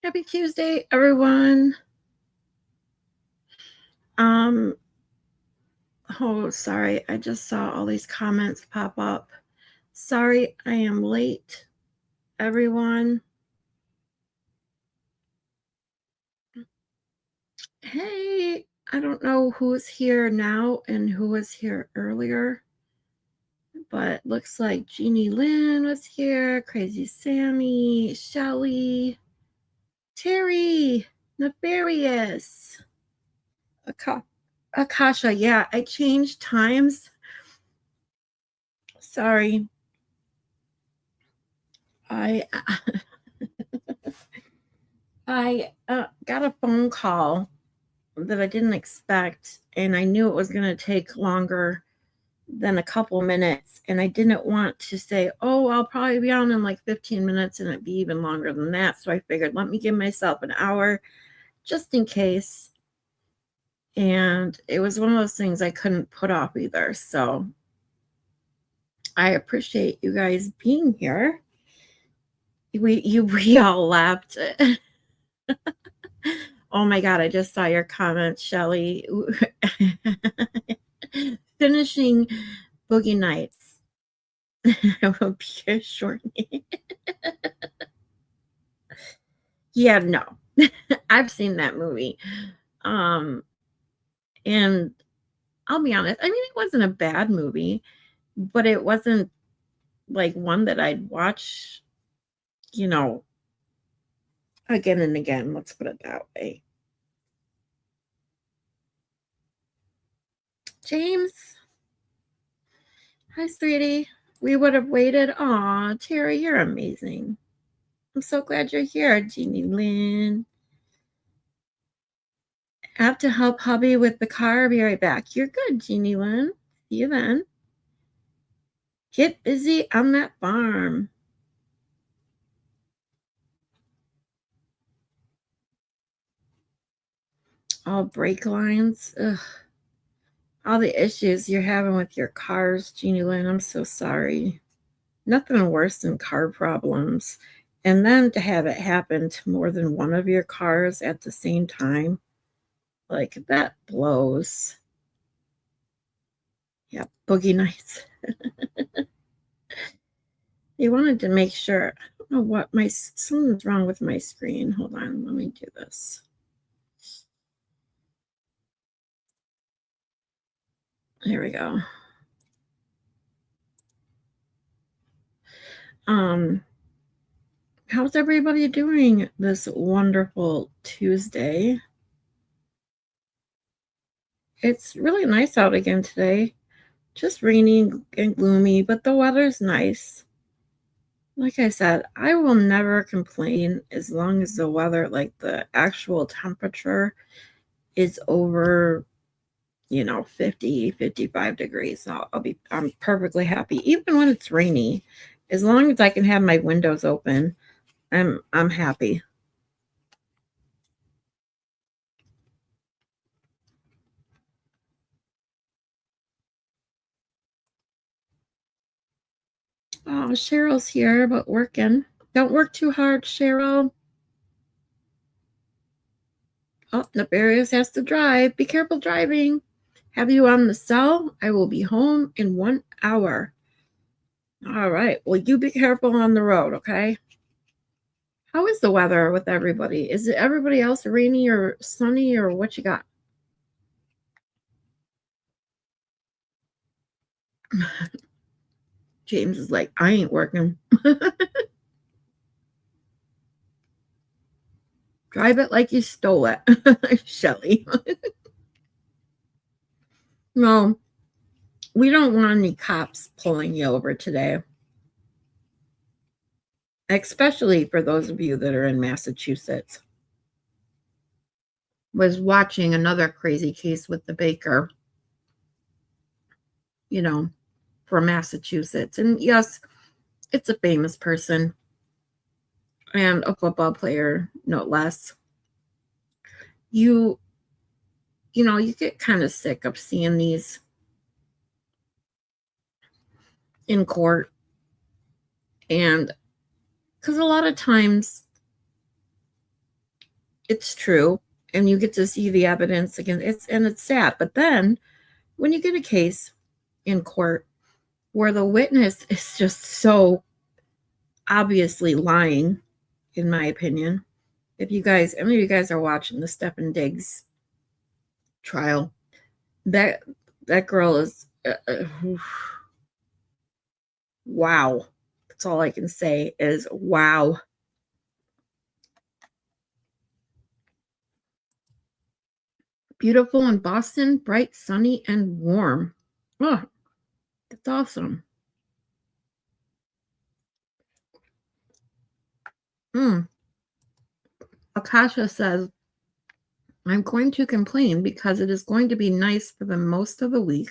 Happy Tuesday, everyone. Um, oh, sorry. I just saw all these comments pop up. Sorry, I am late, everyone. Hey, I don't know who's here now and who was here earlier, but looks like Jeannie Lynn was here, Crazy Sammy, Shelly, Terry, Nefarious, Akasha. Yeah, I changed times. Sorry. I I got a phone call that I didn't expect, and I knew it was going to take longer than a couple minutes. And I didn't want to say, oh, I'll probably be on in like 15 minutes, and it'd be even longer than that. So I figured, let me give myself an hour just in case. And it was one of those things I couldn't put off either. So I appreciate you guys being here. We all laughed. Oh my God, I just saw your comment, Shelly. Finishing Boogie Nights will be a short name. Yeah, no. I've seen that movie. Um, and I'll be honest, I mean, it wasn't a bad movie, but it wasn't like one that I'd watch, you know, again and again. Let's put it that way. James, hi, sweetie. We would have waited. Aw, Terry, you're amazing. I'm so glad you're here, Jeannie Lynn. I have to help hubby with the car. I'll be right back. You're good, Jeannie Lynn. See you then. Get busy on that farm. All brake lines. Ugh. All the issues you're having with your cars, Jeannie Lynn. I'm so sorry. Nothing worse than car problems. And then to have it happen to more than one of your cars at the same time, like that blows. Yeah, boogie nights. They wanted to make sure. I don't know what something's wrong with my screen. Hold on, let me do this. There we go. How's everybody doing this wonderful Tuesday? It's really nice out again today. Just rainy and gloomy, but the weather's nice. Like I said, I will never complain as long as the weather, like the actual temperature, is over, 50, 55 degrees. I'm perfectly happy. Even when it's rainy, as long as I can have my windows open, I'm happy. Oh, Cheryl's here, but working. Don't work too hard, Cheryl. Oh, Nefarious has to drive. Be careful driving. Have you on the cell? I will be home in 1 hour. All right. Well, you be careful on the road, okay? How is the weather with everybody? Is it everybody else rainy or sunny or what you got? James is like, I ain't working. Drive it like you stole it, Shelly. No, we don't want any cops pulling you over today, especially for those of you that are in Massachusetts. Was watching another crazy case with the baker, you know, from Massachusetts. And yes, it's a famous person and a football player, no less. You you get kind of sick of seeing these in court. And because a lot of times it's true, and you get to see the evidence again. It's sad. But then when you get a case in court where the witness is just so obviously lying, in my opinion. If you guys, any of you guys are watching the Stephen Diggs trial, that girl is wow. That's all I can say is wow. Beautiful in Boston, bright, sunny, and warm. Oh, that's awesome. Akasha says, I'm going to complain because it is going to be nice for the most of the week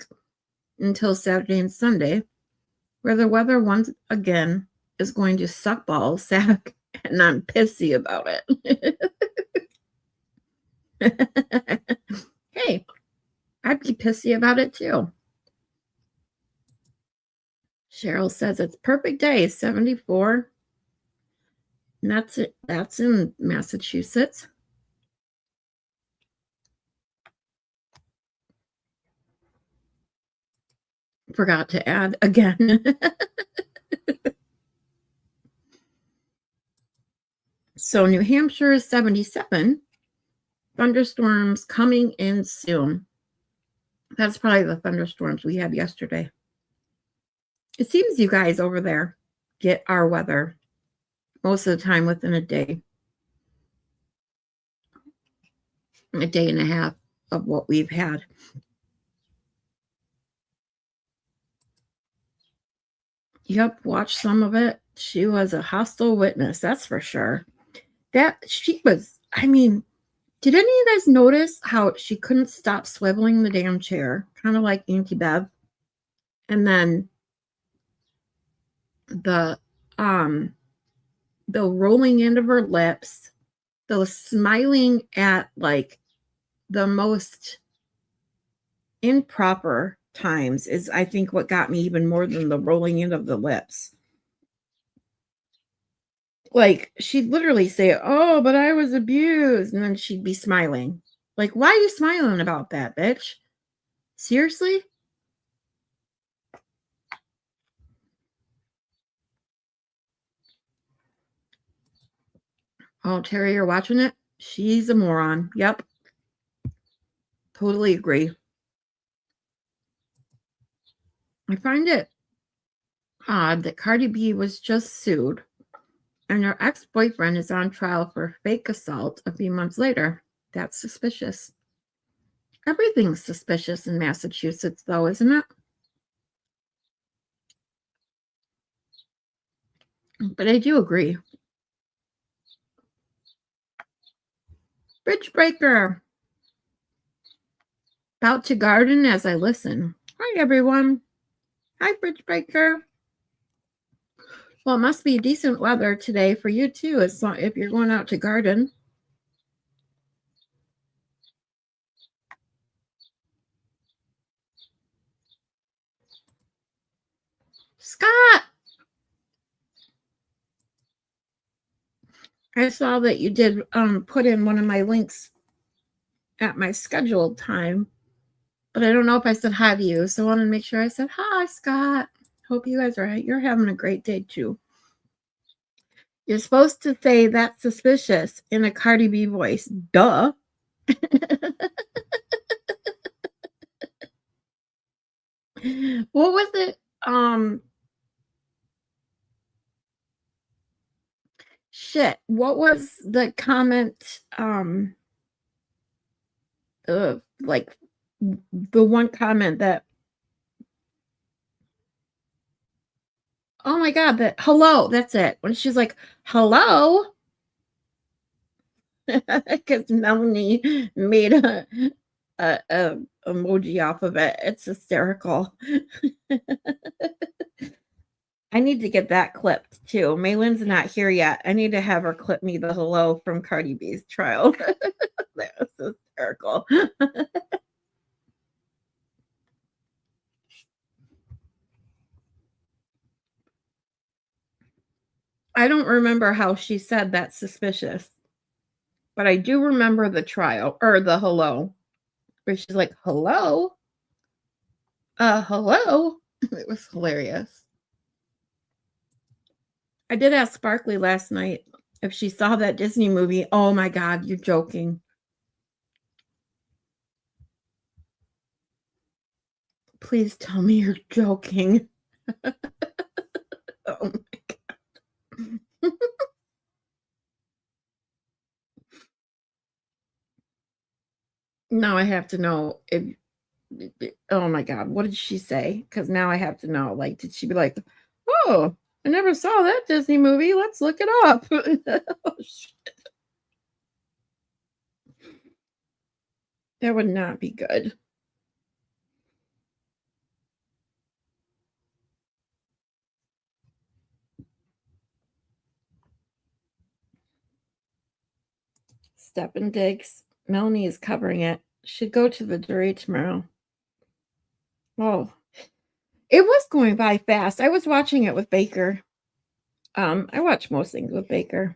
until Saturday and Sunday, where the weather once again is going to suck balls, sack, and I'm pissy about it. Hey, I'd be pissy about it too. Cheryl says it's perfect day, 74. And that's it. That's in Massachusetts. Forgot to add again. So New Hampshire is 77. Thunderstorms coming in soon. That's probably the thunderstorms we had yesterday. It seems you guys over there get our weather most of the time within a day and a half of what we've had. Yep, watched some of it. She was a hostile witness, that's for sure. That she was, I mean, did any of you guys notice how she couldn't stop swiveling the damn chair? Kind of like Auntie Bev. And then the rolling into her lips, the smiling at like the most improper times is, I think, what got me even more than the rolling in of the lips. Like, she'd literally say, oh, but I was abused. And then she'd be smiling. Like, why are you smiling about that, bitch? Seriously? Oh, Terry, you're watching it? She's a moron. Yep. Totally agree. I find it odd that Cardi B was just sued and her ex-boyfriend is on trial for fake assault a few months later. That's suspicious. Everything's suspicious in Massachusetts, though, isn't it? But I do agree. Bridge breaker. About to garden as I listen. Hi, everyone. Hi, bridge breaker. Well, it must be decent weather today for you, too, if you're going out to garden. Scott! I saw that you did put in one of my links at my scheduled time, but I don't know if I said hi to you, so I wanted to make sure I said hi, Scott. Hope you guys you're having a great day too. You're supposed to say that's suspicious in a Cardi B voice. Duh. What was it? Shit. What was the comment? Like the one comment that, oh my god, that hello, that's it. When she's like, hello, because Melanie made a emoji off of it. It's hysterical. I need to get that clipped too. Maylin's not here yet. I need to have her clip me the hello from Cardi B's trial. That was hysterical. I don't remember how she said that's suspicious. But I do remember the trial or the hello, where she's like, hello? Hello? It was hilarious. I did ask Sparkly last night if she saw that Disney movie. Oh my God, you're joking. Please tell me you're joking. Oh my God. Now I have to know if, oh my God, what did she say? Because now I have to know. Like, did she be like, oh, I never saw that Disney movie. Let's look it up. Oh, shit. That would not be good. Step and Digs. Melanie is covering it. Should go to the jury tomorrow. Oh, it was going by fast. I was watching it with Baker. I watch most things with Baker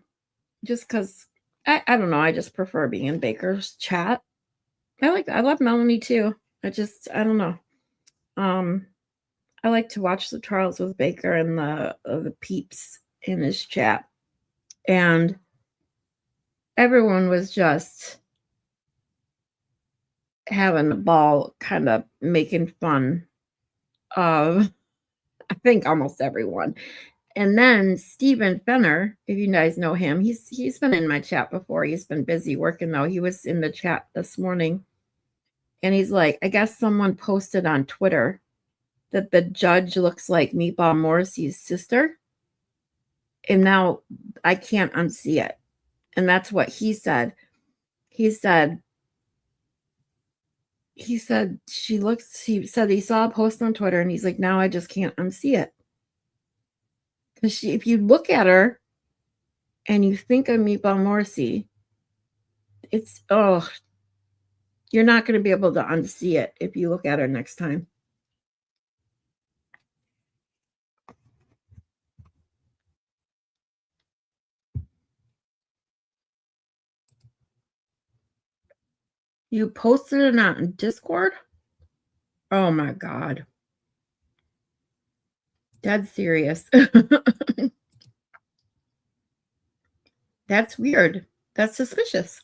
just because I don't know. I just prefer being in Baker's chat. I love Melanie too. I don't know. Um, I like to watch the trials with Baker and the peeps in his chat, and everyone was just having a ball, kind of making fun of, I think, almost everyone. And then Steven Fenner, if you guys know him, he's been in my chat before. He's been busy working though. He was in the chat this morning, and he's like, I guess someone posted on Twitter that the judge looks like Meatball Morrissey's sister, and now I can't unsee it. And that's what he said. He said he said he saw a post on Twitter, and he's like, now I just can't unsee it. Because if you look at her and you think of Meatball Morrissey, it's, oh, you're not going to be able to unsee it if you look at her next time. You posted it on Discord? Oh my God. Dead serious. That's weird. That's suspicious.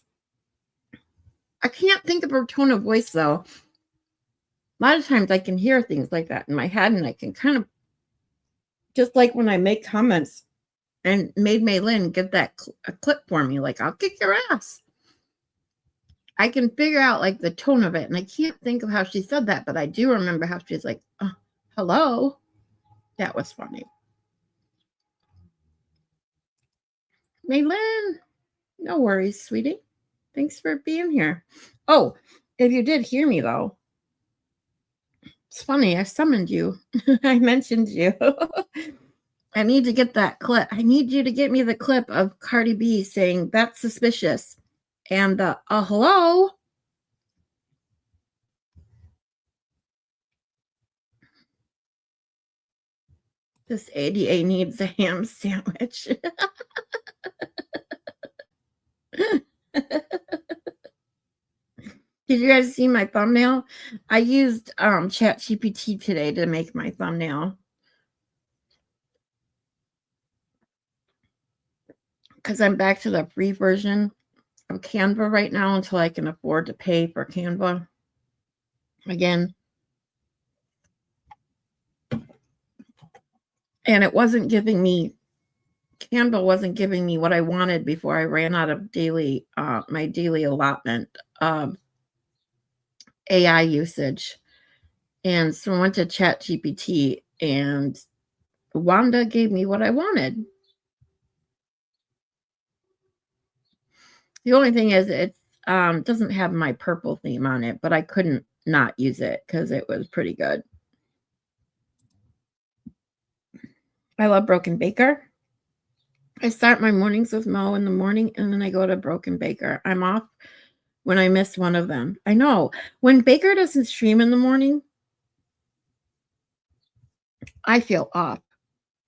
I can't think of her tone of voice though. A lot of times I can hear things like that in my head, and I can kind of, just like when I make comments and made Maylin get that a clip for me, like, I'll kick your ass. I can figure out like the tone of it, and I can't think of how she said that, but I do remember how she's like, oh, hello. That was funny. Maylin, no worries, sweetie. Thanks for being here. Oh, if you did hear me though, it's funny. I summoned you. I mentioned you. I need to get that clip. I need you to get me the clip of Cardi B saying that's suspicious. And hello. This ADA needs a ham sandwich. Did you guys see my thumbnail? I used ChatGPT today to make my thumbnail. Because I'm back to the free version of Canva right now until I can afford to pay for Canva again. And it wasn't giving me, Canva wasn't giving me what I wanted before I ran out of my daily allotment of AI usage. And so I went to ChatGPT, and Wanda gave me what I wanted. The only thing is it doesn't have my purple theme on it, but I couldn't not use it because it was pretty good. I love Broken Baker. I start my mornings with Mo in the morning, and then I go to Broken Baker. I'm off when I miss one of them. I know. When Baker doesn't stream in the morning, I feel off.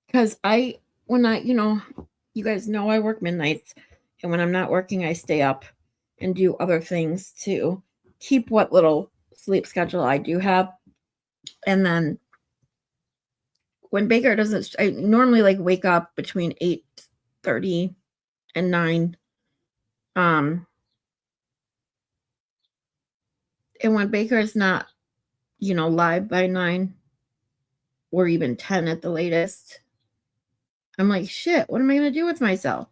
Because you guys know I work midnights, and when I'm not working, I stay up and do other things to keep what little sleep schedule I do have. And then when Baker doesn't, I normally like wake up between 8:30 and 9. Um, and when Baker is not, live by 9 or even 10 at the latest, I'm like, shit, what am I going to do with myself?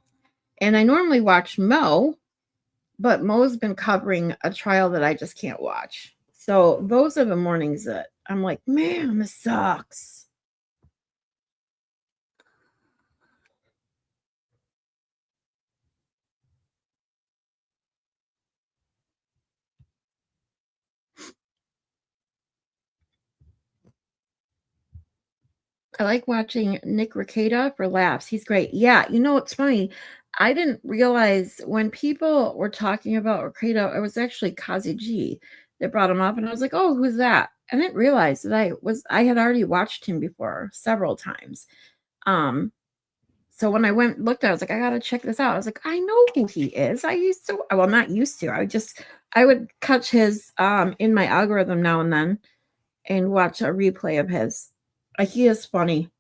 And I normally watch Mo, but Mo's been covering a trial that I just can't watch. So those are the mornings that I'm like, man, this sucks. I like watching Nick Rekieta for laughs. He's great. Yeah, it's funny. I didn't realize when people were talking about Rekieta, it was actually Kazi G that brought him up, and I was like, "Oh, who's that?" I didn't realize that I had already watched him before several times. So when I went and looked at it, I was like, "I gotta check this out." I was like, "I know who he is." I used to, well, not used to. I would catch his in my algorithm now and then and watch a replay of his. He is funny.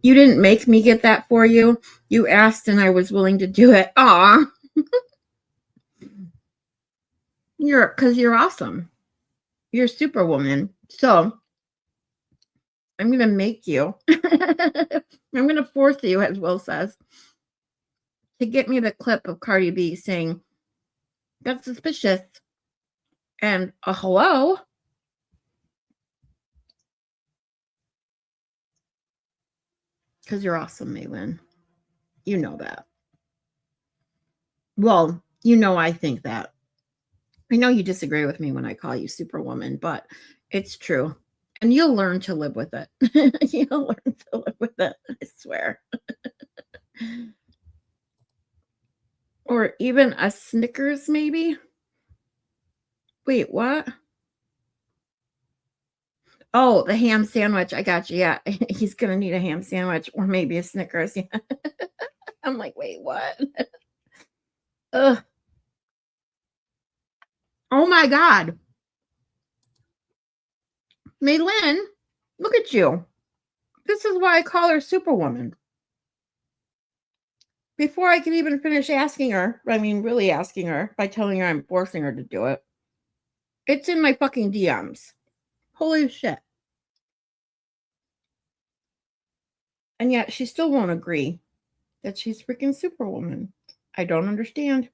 You didn't make me get that for you. You asked and I was willing to do it. Aw. Because you're awesome. You're superwoman. So I'm going to make you. I'm going to force you, as Will says, to get me the clip of Cardi B saying, "That's suspicious." And a hello. Because you're awesome, Maylin. You know that. Well, I think that. I know you disagree with me when I call you superwoman, but it's true. And you'll learn to live with it. You'll learn to live with it, I swear. Or even a Snickers, maybe? Wait, what? Oh, the ham sandwich. I got you. Yeah, he's going to need a ham sandwich or maybe a Snickers. Yeah. I'm like, wait, what? Ugh. Oh my God. Maylin, look at you. This is why I call her Superwoman. Before I could even finish asking her, I mean, really asking her by telling her I'm forcing her to do it, it's in my fucking DMs. Holy shit. And yet she still won't agree that she's freaking Superwoman. I don't understand.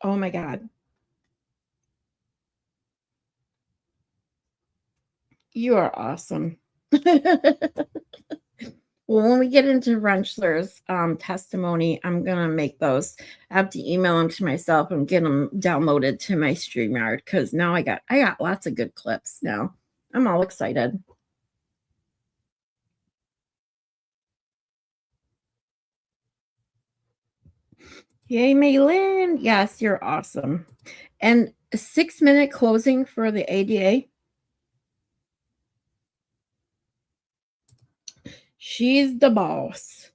Oh my God. You are awesome. Well, when we get into Rentschler's testimony, I'm gonna make those. I have to email them to myself and get them downloaded to my StreamYard because now I got lots of good clips now. I'm all excited. Yay, Maylin. Yes, you're awesome. And a 6-minute closing for the ADA. She's the boss.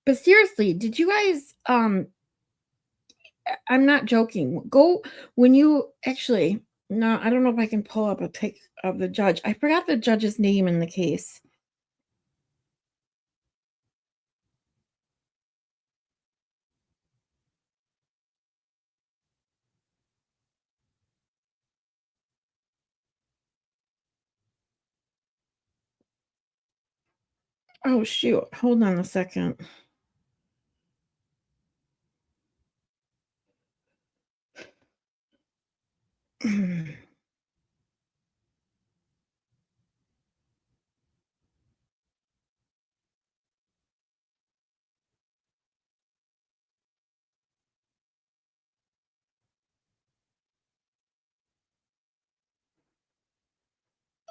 But seriously, did you guys I'm not joking. Go when you actually no, I don't know if I can pull up a pic of the judge. I forgot the judge's name in the case. Oh shoot. Hold on a second.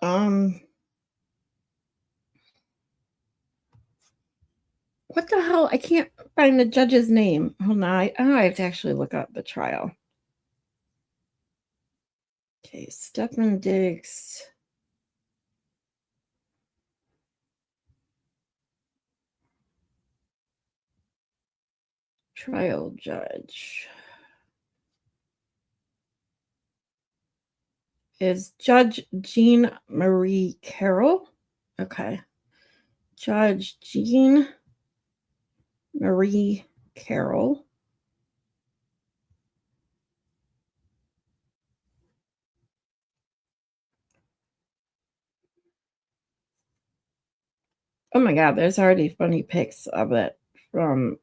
um What the hell? I can't find the judge's name. Hold on. I have to actually look up the trial. Okay, Stephen Diggs. Trial judge. Is Judge Jean Marie Carroll. Okay. Judge Jean Marie Carroll. Oh my God, there's already funny pics of it from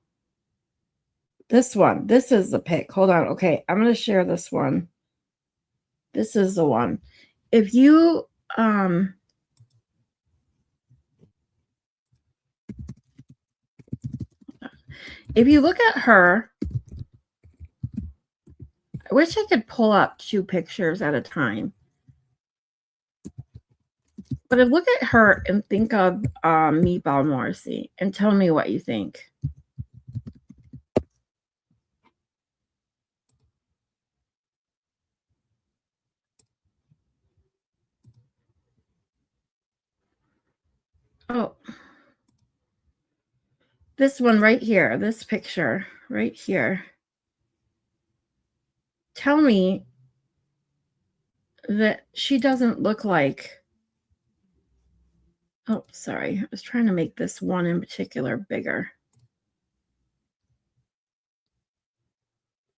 this one. This is the pic. Hold on. Okay, I'm going to share this one. This is the one. If you look at her, I wish I could pull up 2 pictures at a time. But if look at her and think of Meatball Morrissey and tell me what you think. Oh, this one right here, this picture right here. Tell me that she doesn't look like, oh, sorry. I was trying to make this one in particular bigger.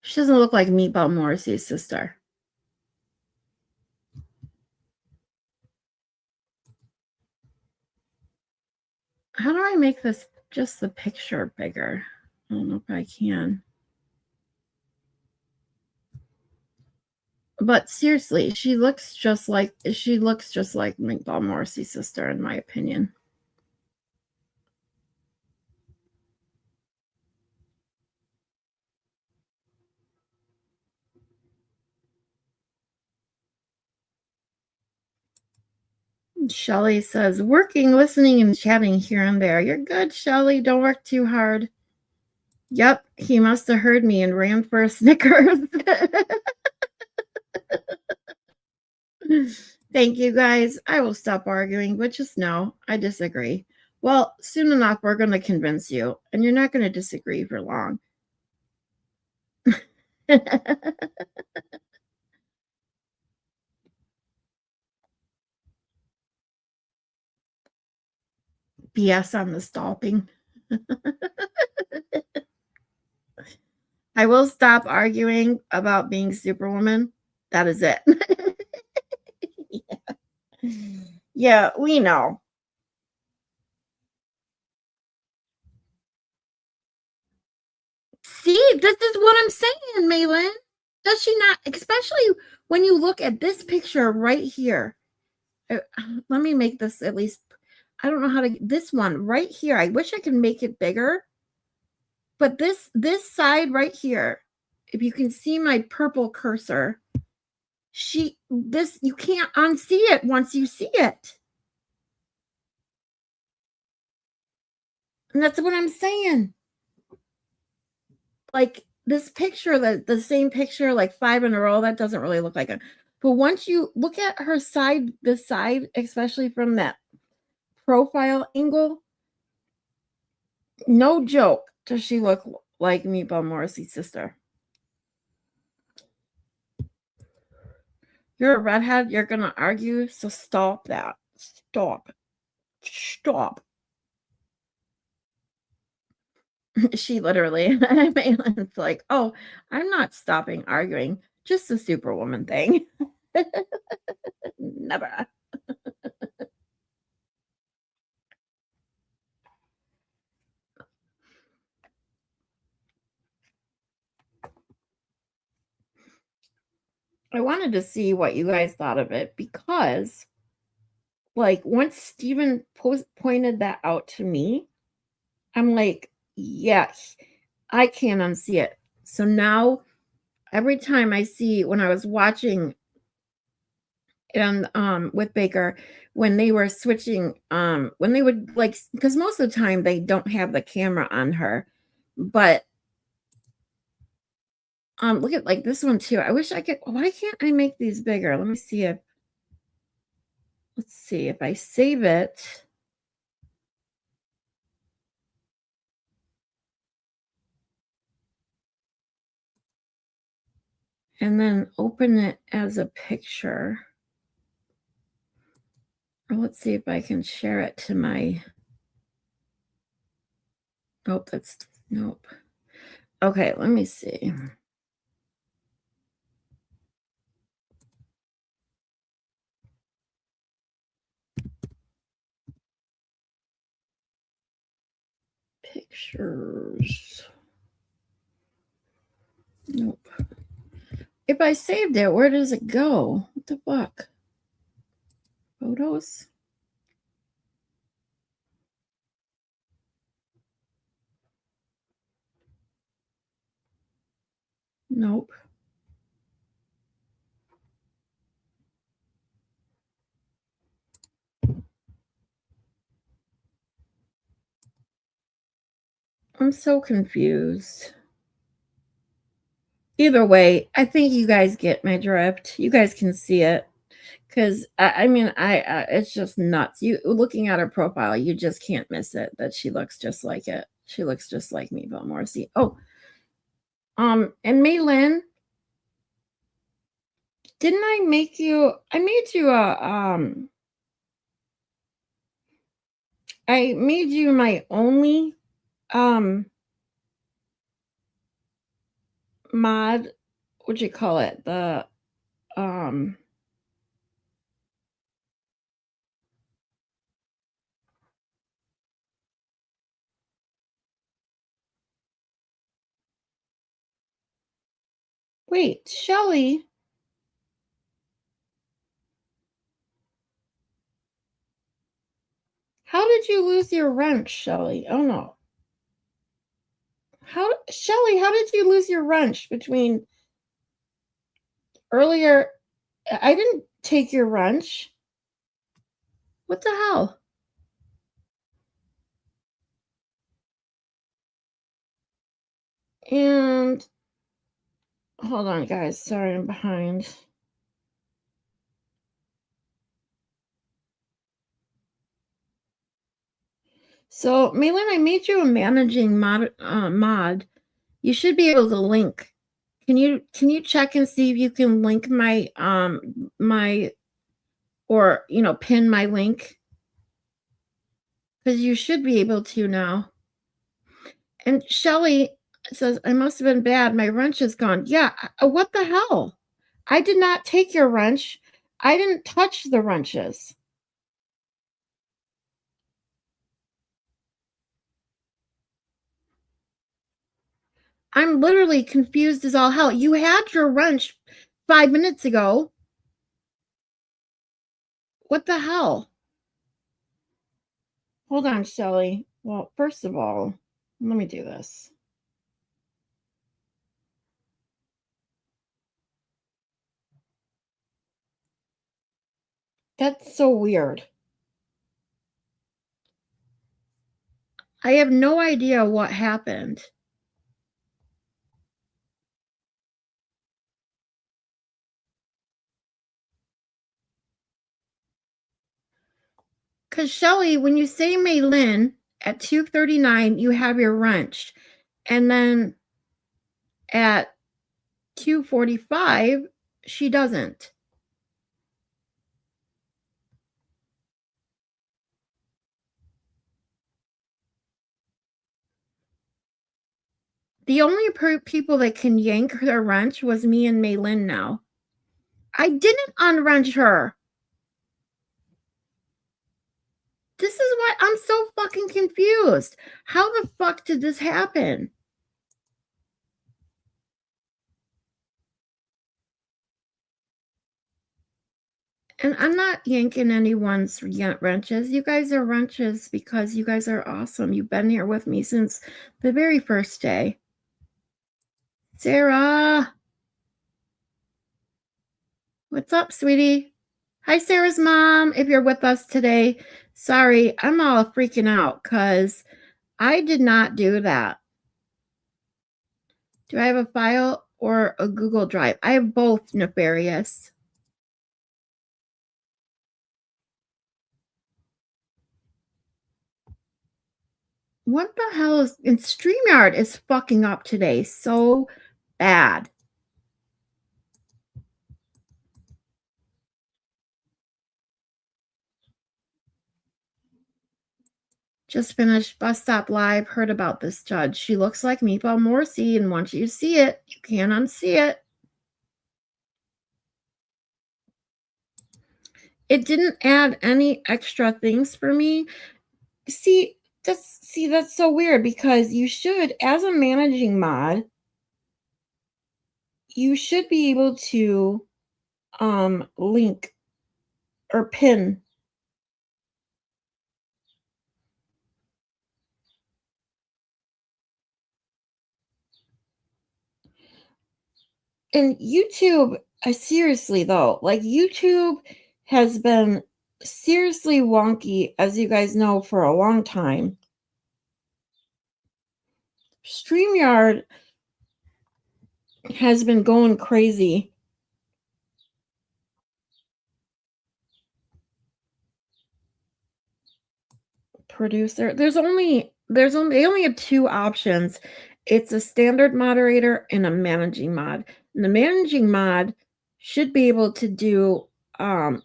She doesn't look like Meatball Morrissey's sister. How do I make this just the picture bigger? I don't know if I can. But seriously, she looks just like Meatball Morrissey's sister, in my opinion. Shelly says, working, listening, and chatting here and there. You're good, Shelly. Don't work too hard. Yep, he must have heard me and ran for a Snickers. Thank you, guys. I will stop arguing, but just know I disagree. Well, soon enough, we're going to convince you, and you're not going to disagree for long. BS on the stalking. I will stop arguing about being Superwoman. That is it. Yeah, we know. See, this is what I'm saying, Malin. Does she not? Especially when you look at this picture right here. Let me make this at least. I don't know how to. This one right here. I wish I could make it bigger. But this side right here, if you can see my purple cursor, you can't unsee it once you see it. And that's what I'm saying. Like this picture, the same picture, like 5 in a row, that doesn't really look like it. But once you look at her side, this side, especially from that profile angle, no joke, does she look like Meatball Morrissey's sister. You're a redhead, you're gonna argue, so stop that. Stop. She literally, Malin's like, oh, I'm not stopping arguing. Just the Superwoman thing. Never. I wanted to see what you guys thought of it because, like, once Steven pointed that out to me, I'm like, yes, I can't unsee it. So now, every time I see, when I was watching and with Baker when they were switching when they would like because most of the time they don't have the camera on her, but look at like this one too. I wish I could. Why can't I make these bigger? Let me see if let's see if I save it and then open it as a picture. Or let's see if I can share it to my. Nope, that's nope. Okay, let me see. Pictures. Nope. If I saved it, where does it go? What the fuck? Photos? Nope. I'm so confused. Either way, I think you guys get my drift. You guys can see it. Because I mean, it's just nuts. You looking at her profile, you just can't miss it. That she looks just like it. She looks just like me, Bill Morrissey. Oh, and Maylin, didn't I make you? I made you a I made you my only um mod. What'd you call it? The um. Wait, Shelly. How did you lose your wrench, Shelly? Oh no. How Shelly, how did you lose your wrench between earlier? I didn't take your wrench. What the hell? And hold on, guys. Sorry, I'm behind. So, Malin, I made you a managing mod. You should be able to link. Can you check and see if you can link my or pin my link? Because you should be able to now. And Shelly says, I must have been bad. My wrench is gone. Yeah, what the hell? I did not take your wrench. I didn't touch the wrenches. I'm literally confused as all hell. You had your wrench 5 minutes ago. What the hell? Hold on, Shelly. Well, first of all, let me do this. That's so weird. I have no idea what happened. Because, Shelly, when you say Maylin at 2:39, you have your wrench. And then at 2:45, she doesn't. The only people that can yank her wrench was me and Maylin now. I didn't unwrench her. This is why I'm so fucking confused. How the fuck did this happen? And I'm not yanking anyone's wrenches. You guys are wrenches because you guys are awesome. You've been here with me since the very first day. Sarah! What's up, sweetie? Hi, Sarah's mom. If you're with us today, sorry, I'm all freaking out because I did not do that. Do I have a file or a Google Drive? I have both, nefarious. What the hell is, and StreamYard is fucking up today so bad. Just finished Bus Stop Live, heard about this judge. She looks like Meatball Morrissey, and once you see it, you can't unsee it. It didn't add any extra things for me. That's so weird because you should, as a managing mod, you should be able to link or pin. And YouTube, seriously though, like YouTube has been seriously wonky, as you guys know, for a long time. StreamYard has been going crazy. Producer, they only have two options. It's a standard moderator and a managing mod. And the managing mod should be able to do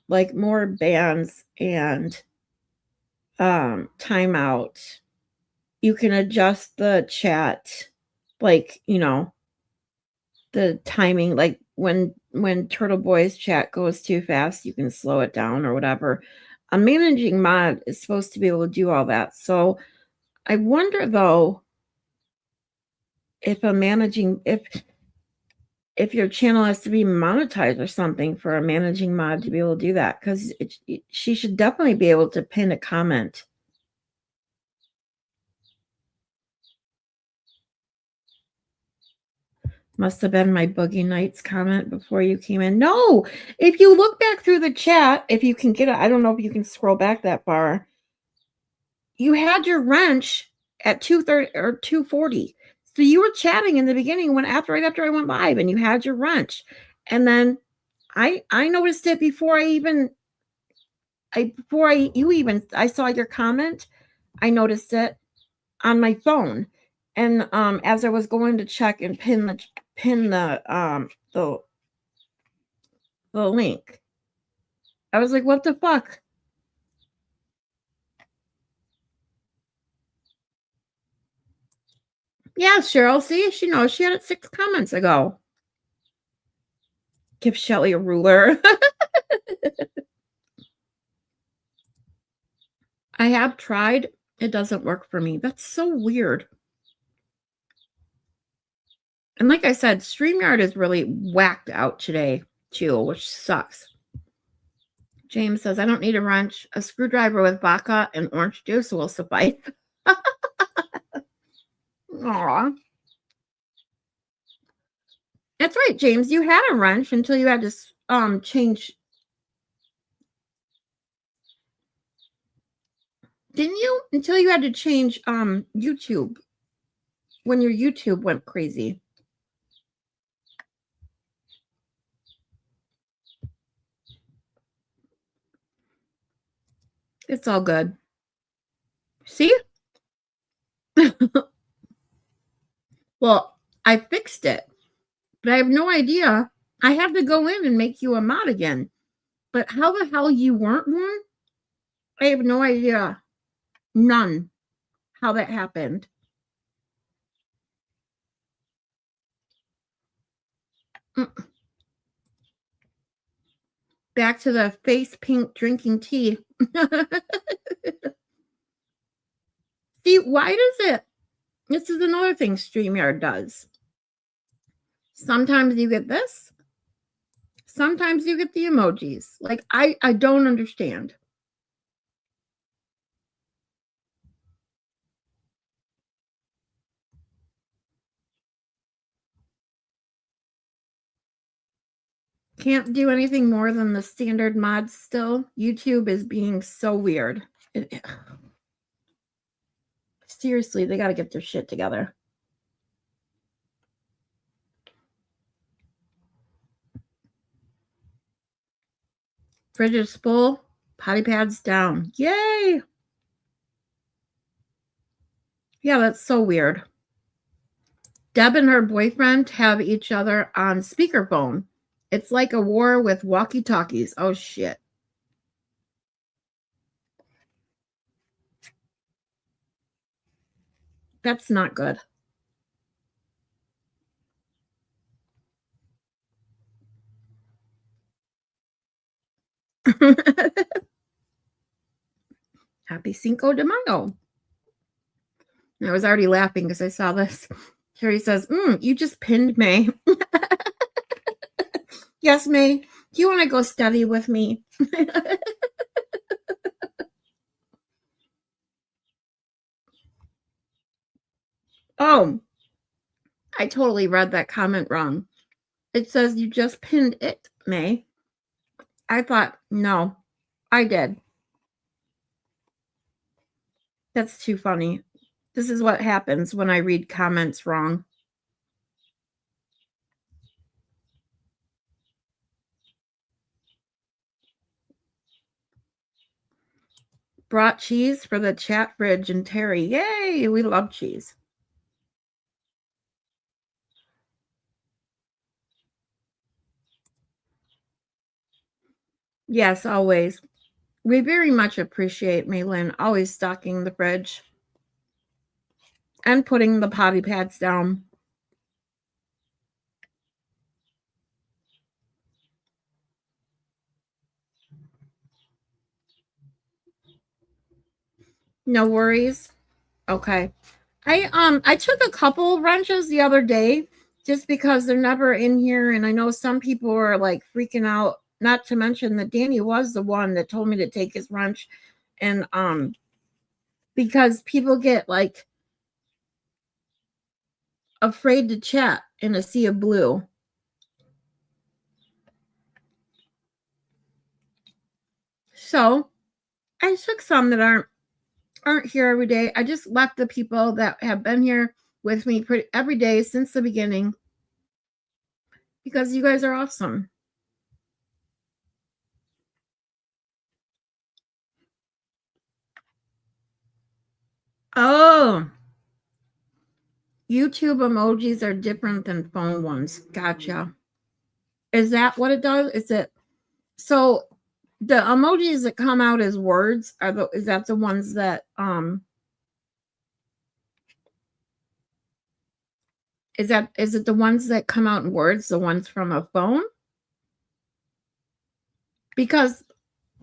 like more bans and timeout. You can adjust the chat, like, the timing, like when Turtle Boy's chat goes too fast, you can slow it down or whatever. A managing mod is supposed to be able to do all that. So I wonder though if if your channel has to be monetized or something for a managing mod to be able to do that, because she should definitely be able to pin a comment. Must have been my Boogie Nights comment before you came in. No, if you look back through the chat, if you can get it, I don't know if you can scroll back that far. You had your wrench at 2:30 or 2:40. So you were chatting in the beginning right after I went live, and you had your wrench. And then I noticed it before I saw your comment. I noticed it on my phone. And as I was going to check and pin the link, I was like, what the fuck? Yeah, Cheryl, see, she knows. She had it 6 comments ago. Give Shelly a ruler. I have tried. It doesn't work for me. That's so weird. And like I said, StreamYard is really whacked out today, too, which sucks. James says, I don't need a wrench. A screwdriver with vodka and orange juice will suffice. Aw. That's right, James. You had a wrench until you had to change. Didn't you? Until you had to change YouTube. When your YouTube went crazy. It's all good. See? Well, I fixed it, but I have no idea. I have to go in and make you a mod again. But how the hell you weren't one? I have no idea. None. How that happened. Back to the face pink drinking tea. See, why does it? This is another thing StreamYard does. Sometimes you get this. Sometimes you get the emojis. Like, I don't understand. Can't do anything more than the standard mods still. YouTube is being so weird. Seriously, they got to get their shit together. Fridge is full. Potty pads down. Yay! Yeah, that's so weird. Deb and her boyfriend have each other on speakerphone. It's like a war with walkie-talkies. Oh, shit. That's not good. Happy Cinco de Mayo. I was already laughing because I saw this. Carrie says, you just pinned May. Yes, May. Do you want to go study with me? Oh, I totally read that comment wrong. It says you just pinned it, May. I thought, no, I did. That's too funny. This is what happens when I read comments wrong. Brought cheese for the chat fridge and Terry. Yay, we love cheese. Yes, always. We very much appreciate Maylin always stocking the fridge and putting the potty pads down. No worries. Okay. I took a couple wrenches the other day just because they're never in here, and I know some people are like freaking out, not to mention that Danny was the one that told me to take his wrench, and because people get like afraid to chat in a sea of blue. So I took some that aren't here every day. I just left the people that have been here with me every day since the beginning because you guys are awesome. Oh, YouTube emojis are different than phone ones. Gotcha. Is that what it does? Is it so the emojis that come out as words is that the ones that is it the ones that come out in words, the ones from a phone? Because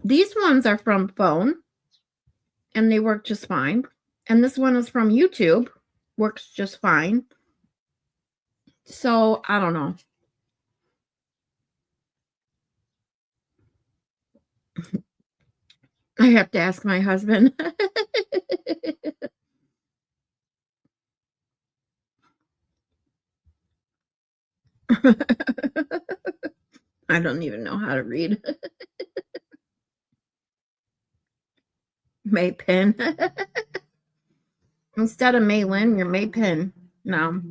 these ones are from phone and they work just fine. And this one is from YouTube, works just fine. So I don't know. I have to ask my husband. I don't even know how to read. Maypin. Instead of Maylin, you're Maypin. No.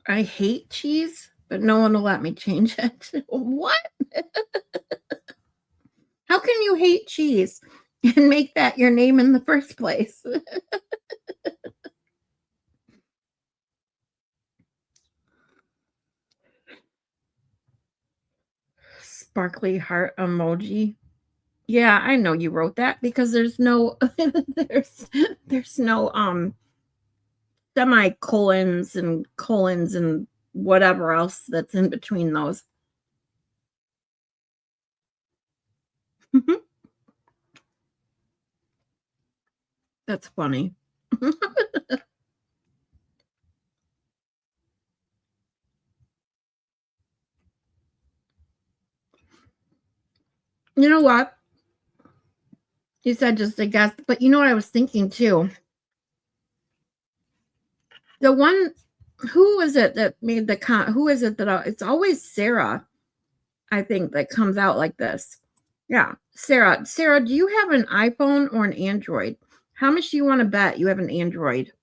I hate cheese, but no one will let me change it. What? How can you hate cheese and make that your name in the first place? Sparkly heart emoji. Yeah, I know you wrote that because there's no there's no semicolons and colons and whatever else that's in between those. That's funny. You know what? You said just a guess, but you know what I was thinking too? The one, who is it that made the who is it that it's always Sarah, I think, that comes out like this. Yeah, Sarah. Sarah, do you have an iPhone or an Android? How much do you want to bet you have an Android?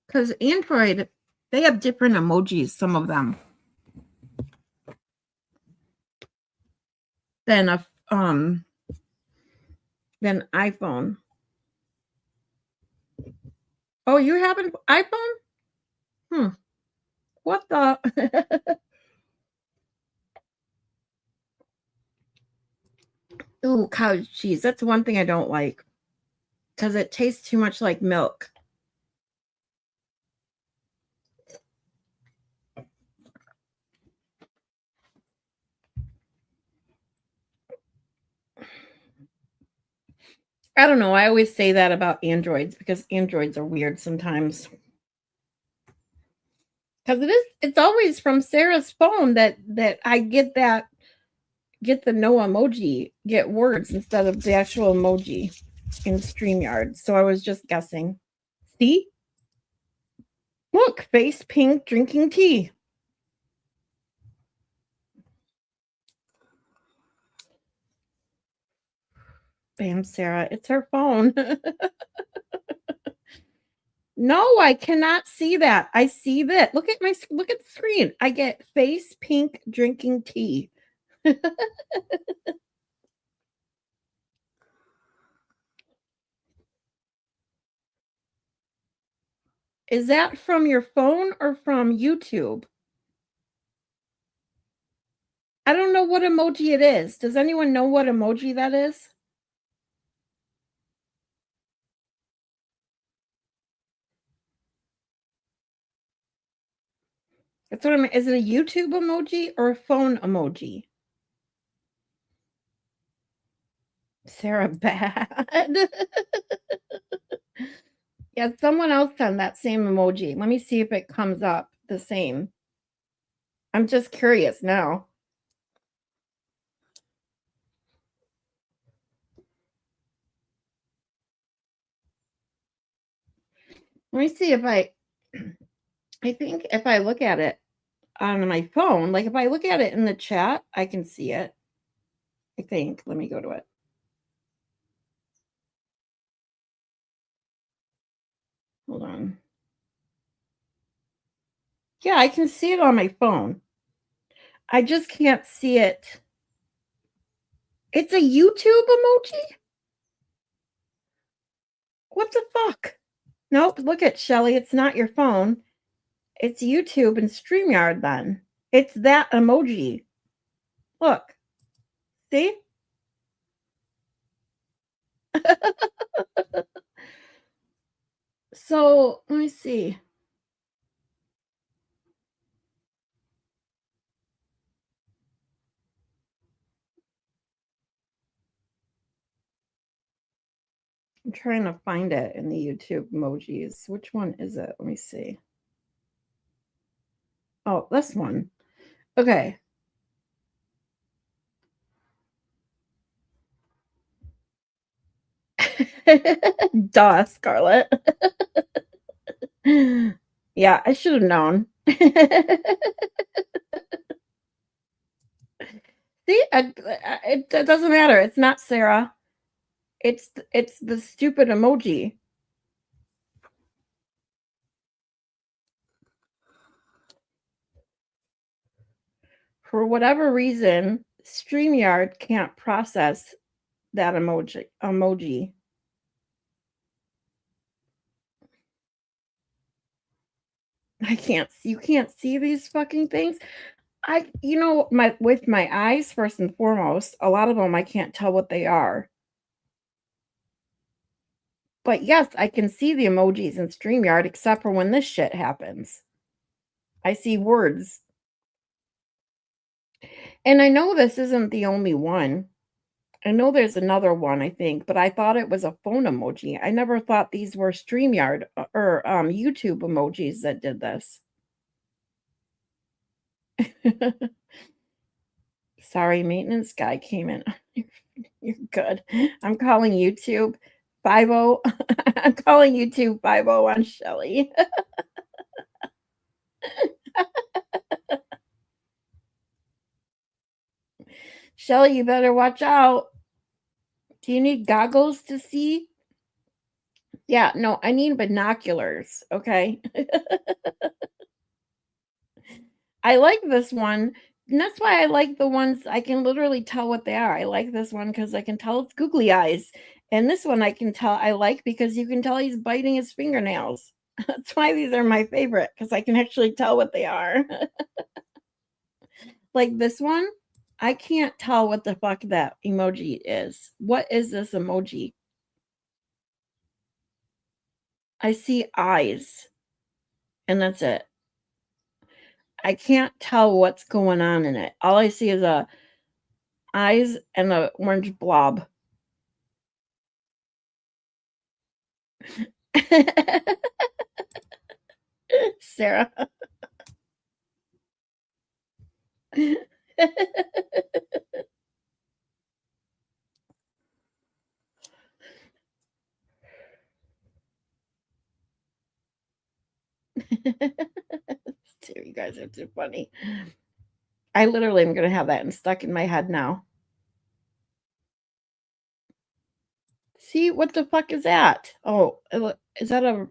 Because Android, they have different emojis, some of them, than than iPhone. Oh, you have an iPhone? Hmm. What the? Ooh, cottage cheese. That's one thing I don't like because it tastes too much like milk. I don't know. I always say that about Androids because Androids are weird sometimes. Because it's always from Sarah's phone that I get the no emoji, get words instead of the actual emoji in StreamYard. So I was just guessing. See? Look, face pink drinking tea. Bam, Sarah. It's her phone. No, I cannot see that. I see that. Look at the screen. I get face pink drinking tea. Is that from your phone or from YouTube? I don't know what emoji it is. Does anyone know what emoji that is? That's what I mean. Is it a YouTube emoji or a phone emoji? Sarah bad. Yeah, someone else sent that same emoji. Let me see if it comes up the same. I'm just curious now. Let me see if I think if I look at it on my phone, like if I look at it in the chat, I can see it. I think. Let me go to it. Hold on. Yeah, I can see it on my phone. I just can't see it. It's a YouTube emoji? What the fuck? Nope, look at Shelly. It's not your phone. It's YouTube and StreamYard then. It's that emoji. Look. See? So, let me see. I'm trying to find it in the YouTube emojis. Which one is it? Let me see. Oh, this one. Okay. Duh, Scarlett. Yeah, I should have known. See, it doesn't matter. It's not Sarah. It's the stupid emoji. For whatever reason, StreamYard can't process that emoji. You can't see these fucking things. With my eyes, first and foremost, a lot of them I can't tell what they are. But yes, I can see the emojis in StreamYard except for when this shit happens. I see words. And I know this isn't the only one. I know there's another one, I think, but I thought it was a phone emoji. I never thought these were StreamYard or YouTube emojis that did this. Sorry, maintenance guy came in. You're good. I'm calling YouTube 50. I'm calling YouTube 50 on Shelly. Shelly, you better watch out. Do you need goggles to see? Yeah, no, I need binoculars, okay? I like this one. And that's why I like the ones I can literally tell what they are. I like this one because I can tell it's googly eyes. And this one I can tell I like because you can tell he's biting his fingernails. That's why these are my favorite, because I can actually tell what they are. Like this one, I can't tell what the fuck that emoji is. What is this emoji? I see eyes, and that's it. I can't tell what's going on in it. All I see is eyes and the orange blob. Sarah. You guys are too funny. I literally am going to have that stuck in my head now. See, what the fuck is that? Oh, is that a...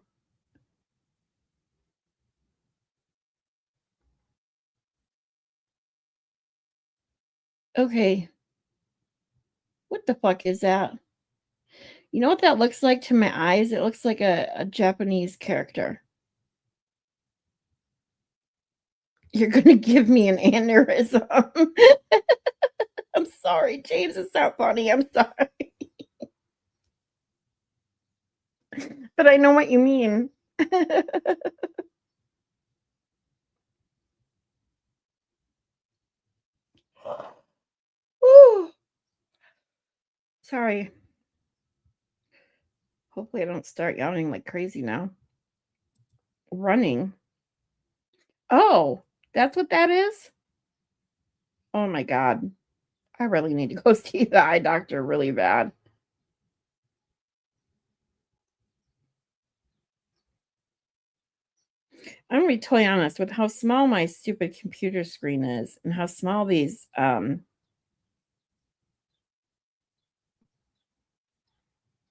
Okay. What the fuck is that? You know what that looks like to my eyes? It looks like a Japanese character. You're going to give me an aneurysm. I'm sorry, James. It's not funny. I'm sorry. But I know what you mean. Whew. Sorry. Hopefully I don't start yawning like crazy now. Running. Oh, that's what that is? Oh my God. I really need to go see the eye doctor really bad. I'm going to be totally honest with how small my stupid computer screen is and how small these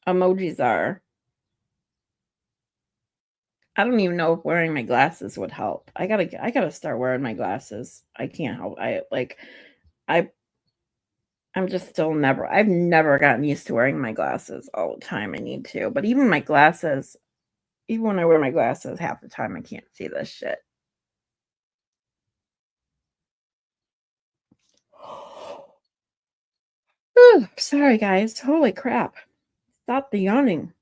emojis are. I don't even know if wearing my glasses would help. I gotta start wearing my glasses. I can't help. I'm just still I've never gotten used to wearing my glasses all the time. I need to, but even my glasses, even when I wear my glasses, half the time I can't see this shit. Ooh, sorry guys. Holy crap. Stop the yawning.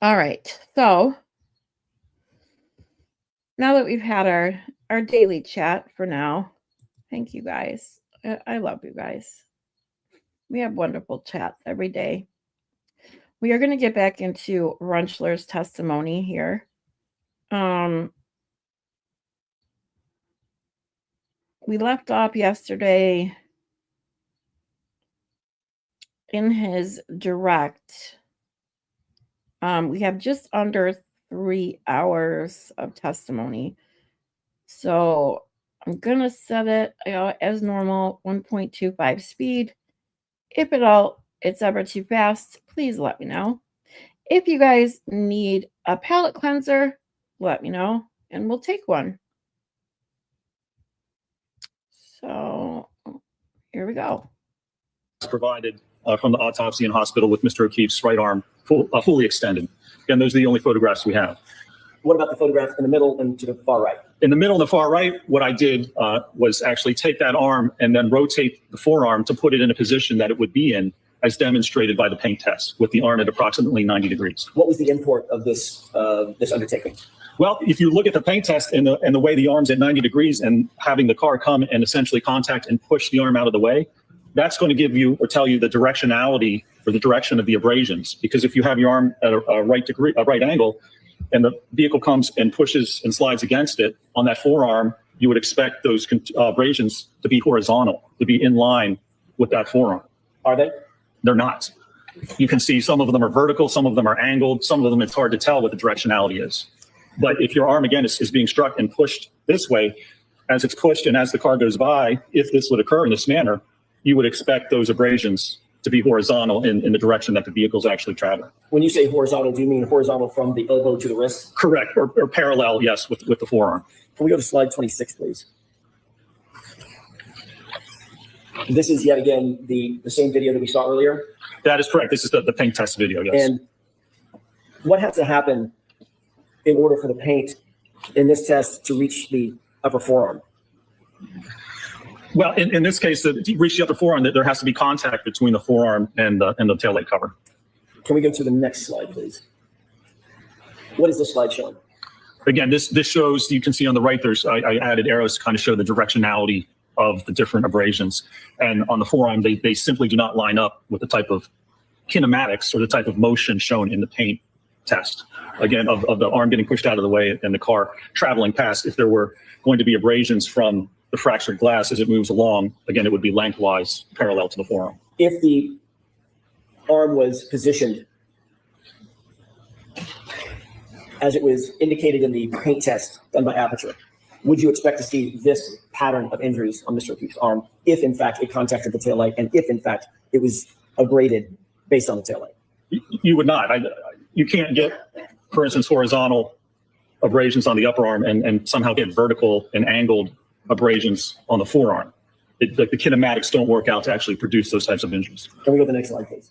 All right. So now that we've had our daily chat for now, thank you guys. I love you guys. We have wonderful chats every day. We are going to get back into Rentschler's testimony here. We left off yesterday in his direct. We have just under 3 hours of testimony. So I'm going to set it as normal, 1.25 speed. If at all it's ever too fast, please let me know. If you guys need a palate cleanser, let me know, and we'll take one. So here we go. Provided from the autopsy in hospital with Mr. O'Keefe's right arm fully extended. Again, those are the only photographs we have. What about the photograph in the middle and to the far right? In the middle and the far right, what I did was actually take that arm and then rotate the forearm to put it in a position that it would be in, as demonstrated by the paint test, with the arm at approximately 90 degrees. What was the import of this undertaking? Well, if you look at the paint test and the way the arm's at 90 degrees and having the car come and essentially contact and push the arm out of the way, that's going to give you or tell you the directionality or the direction of the abrasions. Because if you have your arm at a right angle, and the vehicle comes and pushes and slides against it on that forearm, you would expect those abrasions to be horizontal, to be in line with that forearm. Are they? They're not. You can see some of them are vertical, some of them are angled, some of them it's hard to tell what the directionality is. But if your arm, again, is being struck and pushed this way, as it's pushed and as the car goes by, if this would occur in this manner, you would expect those abrasions to be horizontal in the direction that the vehicle is actually traveling. When you say horizontal, do you mean horizontal from the elbow to the wrist? Correct, or parallel, yes, with the forearm. Can we go to slide 26, please? This is yet again the same video that we saw earlier. That is correct. This is the paint test video, yes. And what has to happen in order for the paint in this test to reach the upper forearm? Well, in this case, to reach the upper forearm, there has to be contact between the forearm and the taillight cover. Can we go to the next slide, please? What is this slide showing? Again, this shows, you can see on the right, I added arrows to kind of show the directionality of the different abrasions. And on the forearm, they simply do not line up with the type of kinematics or the type of motion shown in the paint test. Again, of the arm getting pushed out of the way and the car traveling past. If there were going to be abrasions from the fractured glass as it moves along, again, it would be lengthwise parallel to the forearm. If the arm was positioned as it was indicated in the paint test done by Aperture, would you expect to see this pattern of injuries on Mr. O'Keefe's arm if, in fact, it contacted the taillight and if, in fact, it was abraded based on the taillight? You would not. You can't get, for instance, horizontal abrasions on the upper arm and somehow get vertical and angled abrasions on the forearm. The kinematics don't work out to actually produce those types of injuries. Can we go to the next slide, please?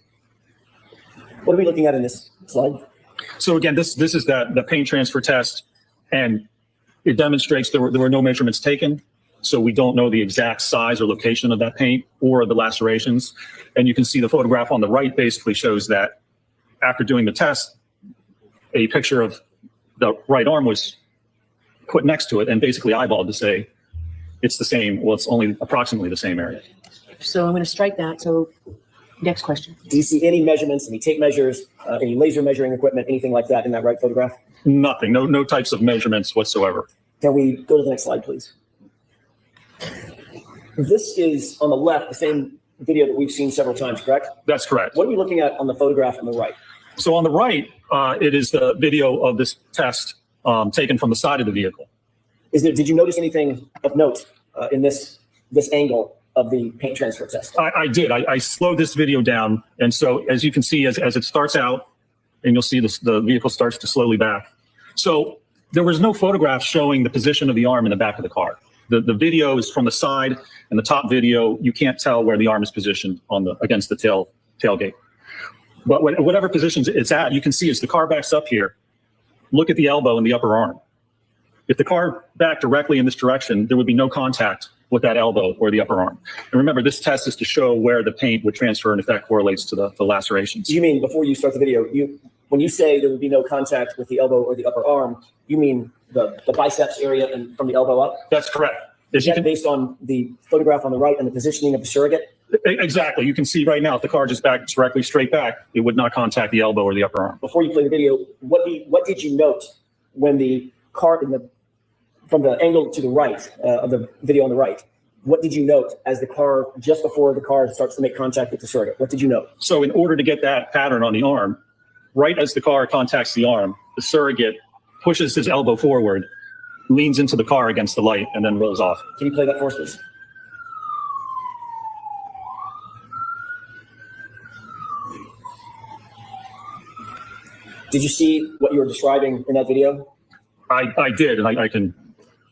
What are we looking at in this slide? So again, this is the paint transfer test, and it demonstrates there were no measurements taken. So we don't know the exact size or location of that paint or the lacerations. And you can see the photograph on the right basically shows that after doing the test, a picture of the right arm was put next to it and basically eyeballed to say it's the same. Well, it's only approximately the same area. So I'm going to strike that. So next question. Do you see any measurements, any tape measures, any laser measuring equipment, anything like that in that right photograph? Nothing, no types of measurements whatsoever. Can we go to the next slide, please? This is on the left, the same video that we've seen several times, correct? That's correct. What are we looking at on the photograph on the right? So on the right, it is the video of this test taken from the side of the vehicle. Did you notice anything of note in this angle of the paint transfer test? I did. I slowed this video down. And so as you can see, as it starts out, and you'll see the vehicle starts to slowly back. So there was no photograph showing the position of the arm in the back of the car. The video is from the side, and the top video, you can't tell where the arm is positioned against the tailgate. But whatever positions it's at, you can see as the car backs up here, look at the elbow and the upper arm. If the car backed directly in this direction, there would be no contact with that elbow or the upper arm. And remember, this test is to show where the paint would transfer and if that correlates to the lacerations. You mean, before you start the video, when you say there would be no contact with the elbow or the upper arm, you mean the biceps area and from the elbow up? That's correct. Is that based on the photograph on the right and the positioning of the surrogate? Exactly. You can see right now, if the car just backed directly straight back, it would not contact the elbow or the upper arm. Before you play the video, what did you note when the car from the angle to the right of the video on the right? What did you note as the car, just before the car starts to make contact with the surrogate? What did you note? So in order to get that pattern on the arm, right as the car contacts the arm, the surrogate pushes his elbow forward, leans into the car against the light, and then rolls off. Can you play that for us, please? Did you see what you were describing in that video? I did, and I can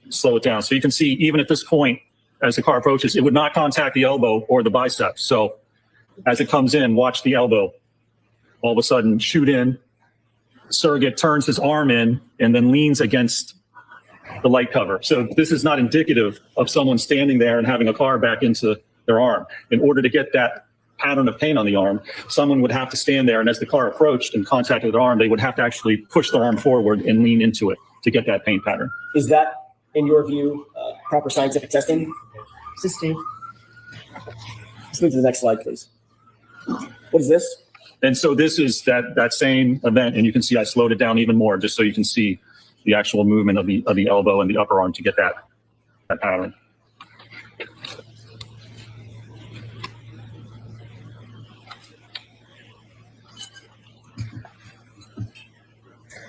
slow it down. So you can see, even at this point, as the car approaches, it would not contact the elbow or the biceps. So as it comes in, watch the elbow all of a sudden shoot in. Surrogate turns his arm in and then leans against the light cover. So this is not indicative of someone standing there and having a car back into their arm. In order to get that pattern of paint on the arm, someone would have to stand there, and as the car approached and contacted their arm, they would have to actually push their arm forward and lean into it to get that paint pattern. Is that, in your view, proper scientific testing? Sustained. Let's move to the next slide, please. What is this? And so this is that same event, and you can see I slowed it down even more just so you can see the actual movement of the elbow and the upper arm to get that that pattern.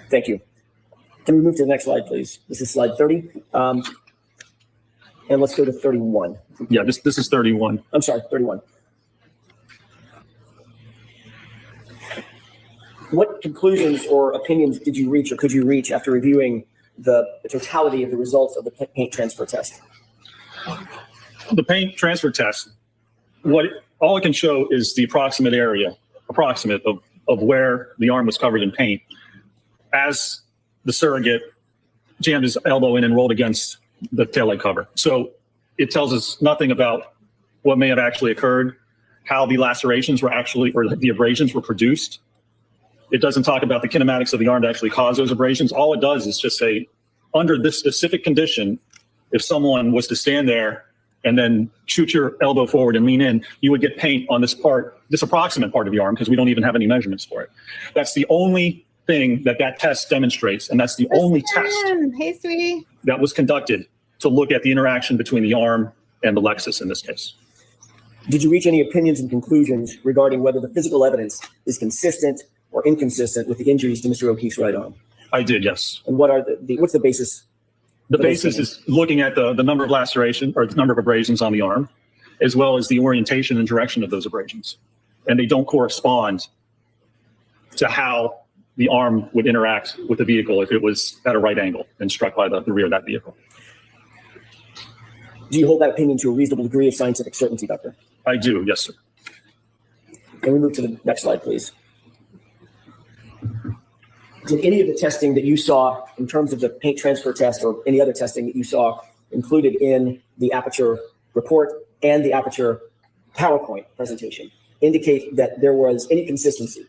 Thank you. Can we move to the next slide, please? This is slide 30. And let's go to 31. Yeah, this is 31. I'm sorry, 31. What conclusions or opinions did you reach or could you reach after reviewing the totality of the results of the paint transfer test? The paint transfer test, all it can show is the approximate of where the arm was covered in paint as the surrogate jammed his elbow in and rolled against the taillight cover. So it tells us nothing about what may have actually occurred, how the lacerations were actually, or the abrasions were produced. It doesn't talk about the kinematics of the arm to actually cause those abrasions. All it does is just say, under this specific condition, if someone was to stand there and then shoot your elbow forward and lean in, you would get paint on this part, this approximate part of the arm, because we don't even have any measurements for it. That's the only thing that test demonstrates, and that's the only test Hey, sweetie. that was conducted to look at the interaction between the arm and the Lexus in this case. Did you reach any opinions and conclusions regarding whether the physical evidence is consistent or inconsistent with the injuries to Mr. O'Keefe's right arm? I did, yes. And what are what's the basis? The basis is looking at the number of lacerations or the number of abrasions on the arm, as well as the orientation and direction of those abrasions. And they don't correspond to how the arm would interact with the vehicle if it was at a right angle and struck by the rear of that vehicle. Do you hold that opinion to a reasonable degree of scientific certainty, Doctor? I do, yes, sir. Can we move to the next slide, please? Did any of the testing that you saw in terms of the paint transfer test or any other testing that you saw included in the Aperture report and the Aperture PowerPoint presentation indicate that there was any consistency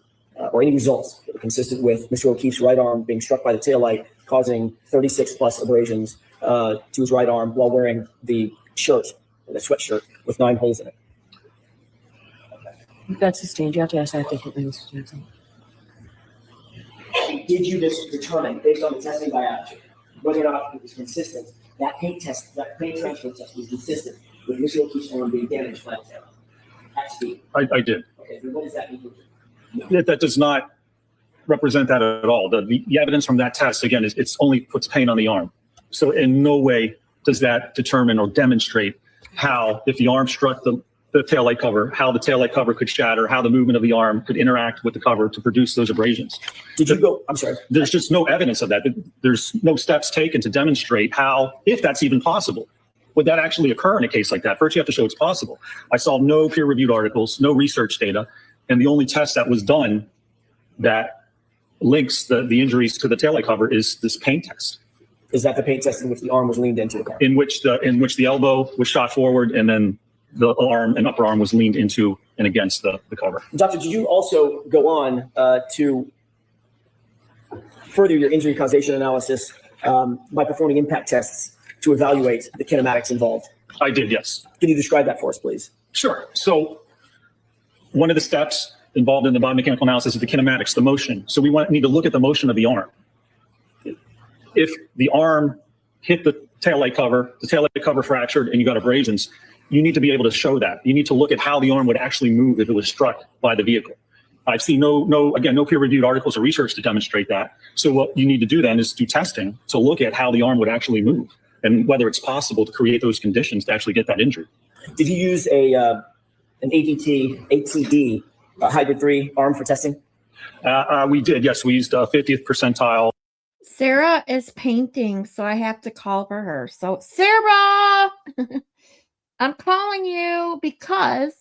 or any results that were consistent with Mr. O'Keefe's right arm being struck by the taillight, causing 36 plus abrasions to his right arm while wearing the shirt, the sweatshirt with 9 holes in it? That's sustained. You have to ask that differently, Mr. Johnson. Did you determine, based on the testing by Aperture, whether or not it was consistent, that paint transfer test was consistent with Mr. O'Keefe's arm being damaged by the taillight at speed? I did. Okay, then what does that mean? That does not represent that at all. The evidence from that test, again, it's only puts paint on the arm. So in no way does that determine or demonstrate how, if the arm struck the taillight cover, how the taillight cover could shatter, how the movement of the arm could interact with the cover to produce those abrasions. Did you go, I'm sorry. There's just no evidence of that. There's no steps taken to demonstrate how, if that's even possible, would that actually occur in a case like that? First, you have to show it's possible. I saw no peer-reviewed articles, no research data, and the only test that was done that links the injuries to the taillight cover is this paint test. Is that the paint test in which the arm was leaned into? In which the elbow was shot forward and then the arm and upper arm was leaned into and against the cover. Doctor, did you also go on to further your injury causation analysis by performing impact tests to evaluate the kinematics involved? I did, yes. Can you describe that for us, please? Sure. So one of the steps involved in the biomechanical analysis is the kinematics, the motion. So we need to look at the motion of the arm. If the arm hit the taillight cover fractured, and you got abrasions, you need to be able to show that. You need to look at how the arm would actually move if it was struck by the vehicle. I've seen no peer-reviewed articles or research to demonstrate that. So what you need to do then is do testing to look at how the arm would actually move and whether it's possible to create those conditions to actually get that injury. Did you use an ATD hybrid 3 arm for testing? We did, yes. We used 50th percentile. Sarah is painting, so I have to call for her. So, Sarah, I'm calling you because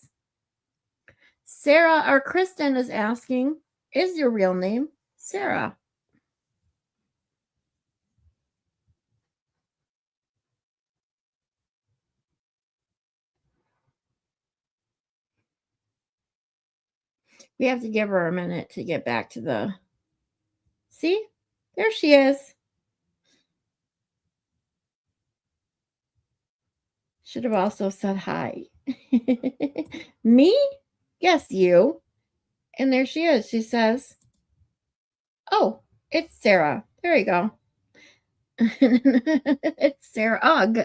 Sarah or Kristen is asking, is your real name Sarah? We have to give her a minute to get back to the... See? There she is. Should have also said hi. Me? Yes, you. And there she is. She says, oh, it's Sarah. There you go. It's Sarah Ugg.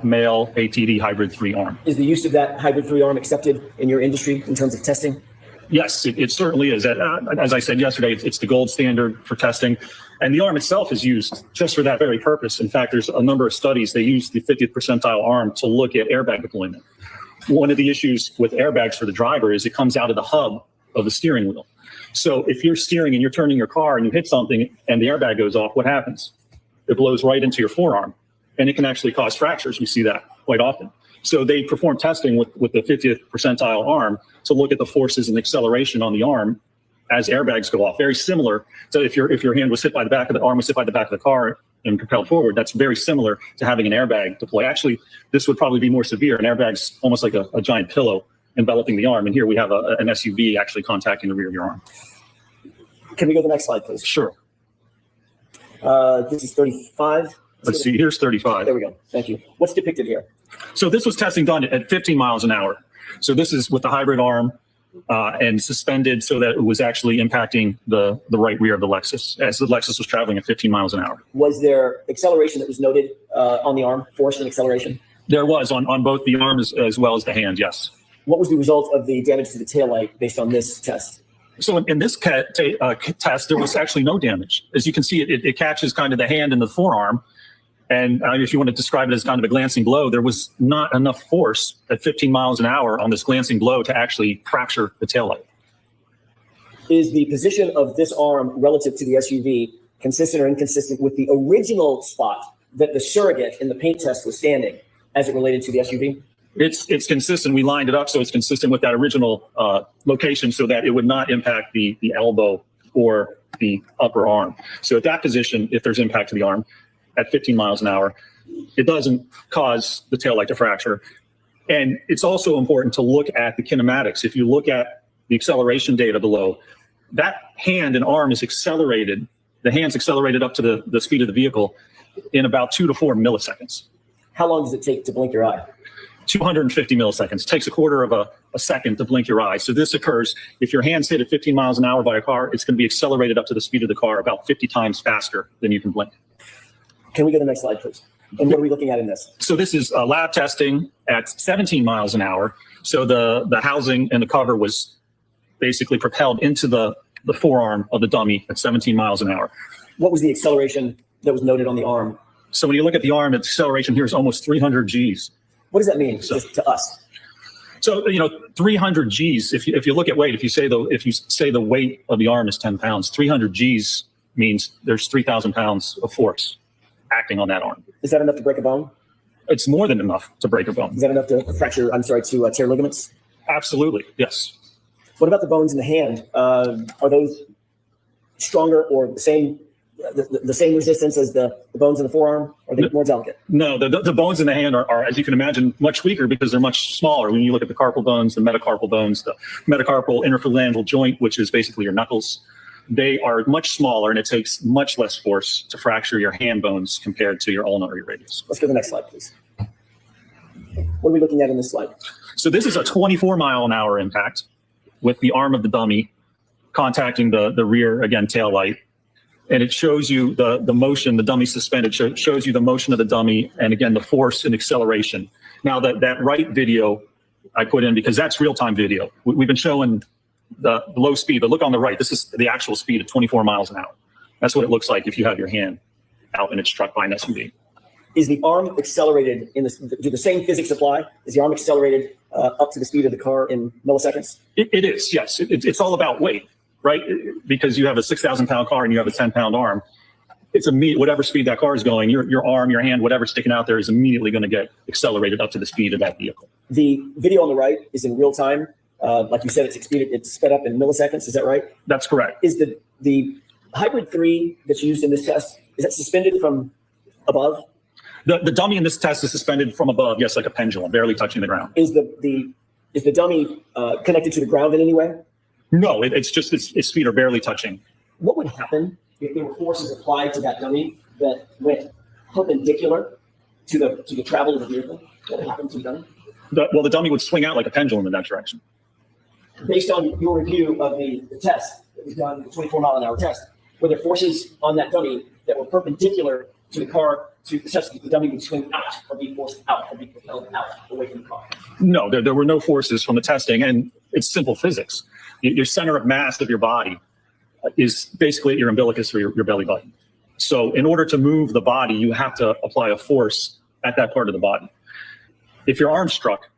male ATD hybrid 3 arm. Is the use of that hybrid 3 arm accepted in your industry in terms of testing? Yes, it certainly is. As I said yesterday, it's the gold standard for testing. And the arm itself is used just for that very purpose. In fact, there's a number of studies. They use the 50th percentile arm to look at airbag deployment. One of the issues with airbags for the driver is it comes out of the hub of the steering wheel. So if you're steering and you're turning your car and you hit something and the airbag goes off, what happens? It blows right into your forearm, and it can actually cause fractures. We see that quite often. So they perform testing with the 50th percentile arm to look at the forces and acceleration on the arm as airbags go off. Very similar to if your hand was hit by the back of the arm was hit by the back of the car and propelled forward. That's very similar to having an airbag deploy. Actually, this would probably be more severe. An airbag's almost like a giant pillow enveloping the arm, and here we have an SUV actually contacting the rear of your arm. Can we go to the next slide, please? Sure. This is 35. Let's see. Here's 35. There we go. Thank you. What's depicted here? So this was testing done at 15 miles an hour. So this is with the hybrid arm and suspended so that it was actually impacting the right rear of the Lexus as the Lexus was traveling at 15 miles an hour. Was there acceleration that was noted on the arm, force and acceleration? There was on both the arms as well as the hand, yes. What was the result of the damage to the taillight based on this test? So in this test, there was actually no damage. As you can see, it catches kind of the hand and the forearm. And if you want to describe it as kind of a glancing blow, there was not enough force at 15 miles an hour on this glancing blow to actually fracture the taillight. Is the position of this arm relative to the SUV consistent or inconsistent with the original spot that the surrogate in the paint test was standing as it related to the SUV? It's consistent. We lined it up so it's consistent with that original location so that it would not impact the elbow or the upper arm. So at that position, if there's impact to the arm at 15 miles an hour, it doesn't cause the taillight to fracture. And it's also important to look at the kinematics. If you look at the acceleration data below, that hand and arm is accelerated. The hand's accelerated up to the speed of the vehicle in about 2 to 4 milliseconds. How long does it take to blink your eye? 250 milliseconds. It takes a quarter of a second to blink your eye. So this occurs if your hand's hit at 15 miles an hour by a car, it's going to be accelerated up to the speed of the car about 50 times faster than you can blink. Can we go to the next slide, please? And what are we looking at in this? So this is lab testing at 17 miles an hour. So the housing and the cover was basically propelled into the forearm of the dummy at 17 miles an hour. What was the acceleration that was noted on the arm? So when you look at the arm, the acceleration here is almost 300 Gs. What does that mean to us? So 300 Gs. If you look at weight, if you say the weight of the arm is 10 pounds, 300 Gs means there's 3,000 pounds of force acting on that arm. Is that enough to break a bone? It's more than enough to break a bone. Is that enough to to tear ligaments? Absolutely, yes. What about the bones in the hand? Are those stronger or the same resistance as the bones in the forearm? Or are they more delicate? No, the bones in the hand are, as you can imagine, much weaker because they're much smaller. When you look at the carpal bones, the metacarpal bones, the metacarpal interphalangeal joint, which is basically your knuckles, they are much smaller and it takes much less force to fracture your hand bones compared to your ulnar radius. Let's go to the next slide, please. What are we looking at in this slide? So this is a 24 mile an hour impact with the arm of the dummy contacting the rear, again, tail light. And it shows you the motion, the dummy suspended, shows you the motion of the dummy and, again, the force and acceleration. Now, that right video I put in because that's real-time video. We've been showing the low speed, but look on the right. This is the actual speed of 24 miles an hour. That's what it looks like if you have your hand out and it's struck by an SUV. Is the arm accelerated do the same physics apply? Is the arm accelerated up to the speed of the car in milliseconds? It is, yes. It's all about weight, right? Because you have a 6,000 pound car and you have a 10-pound arm. It's whatever speed that car is going, your arm, your hand, whatever's sticking out there is immediately going to get accelerated up to the speed of that vehicle. The video on the right is in real time. Like you said, it's sped up in milliseconds. Is that right? That's correct. Is the hybrid 3 that's used in this test, is that suspended from above? The dummy in this test is suspended from above, yes, like a pendulum, barely touching the ground. Is the dummy connected to the ground in any way? No, it's just its feet are barely touching. What would happen if there were forces applied to that dummy that went perpendicular to the travel of the vehicle? What would happen to the dummy? The dummy would swing out like a pendulum in that direction. Based on your review of the test that was done, the 24 mile an hour test, were there forces on that dummy that were perpendicular to the car such that the dummy would swing out or be forced out or be propelled out away from the car? No, there were no forces from the testing, and it's simple physics. Your center of mass of your body is basically your umbilicus or your belly button. So in order to move the body, you have to apply a force at that part of the body. If your arm's struck,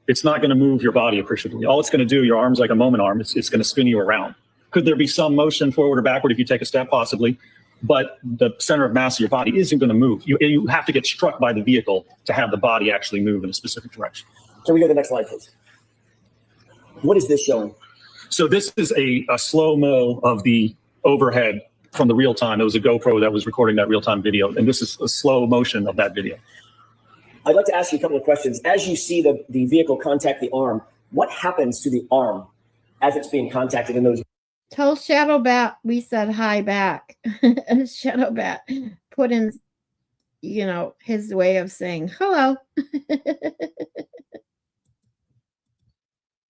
it's not going to move your body appreciably. All it's going to do, your arm's like a moment arm, it's going to spin you around. Could there be some motion forward or backward if you take a step? Possibly. But the center of mass of your body isn't going to move. You have to get struck by the vehicle to have the body actually move in a specific direction. Can we go to the next slide, please? What is this showing? So this is a slow-mo of the overhead from the real time. It was a GoPro that was recording that real-time video, and this is a slow motion of that video. I'd like to ask you a couple of questions. As you see the vehicle contact the arm, what happens to the arm as it's being contacted in those? Tell Shadowbat we said hi back. Shadowbat put in, his way of saying hello.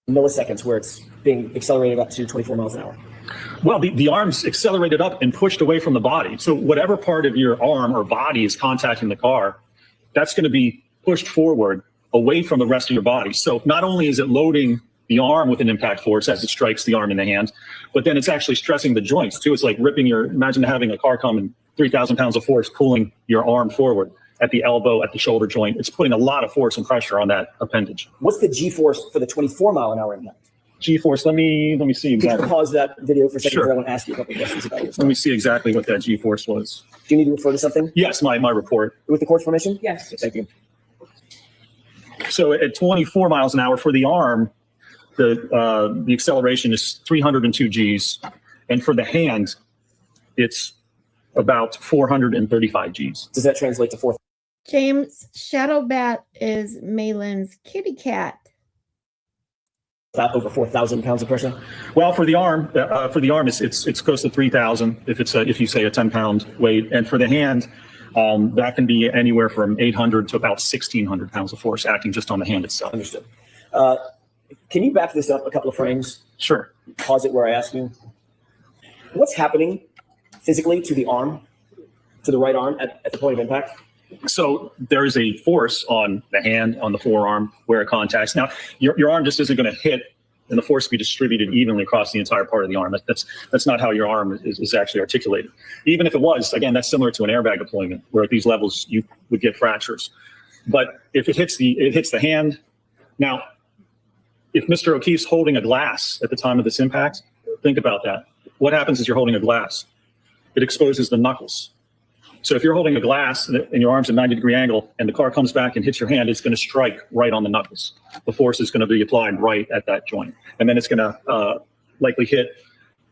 Milliseconds where it's being accelerated up to 24 miles an hour? Well, the arm's accelerated up and pushed away from the body. So whatever part of your arm or body is contacting the car, that's going to be pushed forward away from the rest of your body. So not only is it loading the arm with an impact force as it strikes the arm in the hand, but then it's actually stressing the joints too. It's like imagine having a car come and 3,000 pounds of force pulling your arm forward at the elbow, at the shoulder joint. It's putting a lot of force and pressure on that appendage. What's the G-force for the 24-mile-an-hour impact? G-force, let me see Can exactly. you pause that video for a second? Sure. Because I want to ask you a couple of questions about it. Let me see exactly what that G-force was. Do you need to refer to something? Yes, my report. With the court's permission? Yes. Thank you. So at 24 miles an hour for the arm, the acceleration is 302 Gs, and for the hand, it's about 435 Gs. Does that translate to 4? James, Shadowbat is Malin's kitty cat. Over 4,000 pounds of pressure? Well, for the arm, it's close to 3,000 if you say a 10-pound weight, and for the hand, that can be anywhere from 800 to about 1,600 pounds of force acting just on the hand itself. Understood. Can you back this up a couple of frames? Sure. Pause it where I ask you. What's happening physically to the arm, to the right arm at the point of impact? So there is a force on the hand, on the forearm, where it contacts. Now, your arm just isn't going to hit and the force be distributed evenly across the entire part of the arm. That's not how your arm is actually articulated. Even if it was, again, that's similar to an airbag deployment, where at these levels you would get fractures. But if it hits the hand, now, if Mr. O'Keefe's holding a glass at the time of this impact, think about that. What happens is you're holding a glass. It exposes the knuckles. So if you're holding a glass and your arm's at a 90-degree angle and the car comes back and hits your hand, it's going to strike right on the knuckles. The force is going to be applied right at that joint. And then it's going to likely hit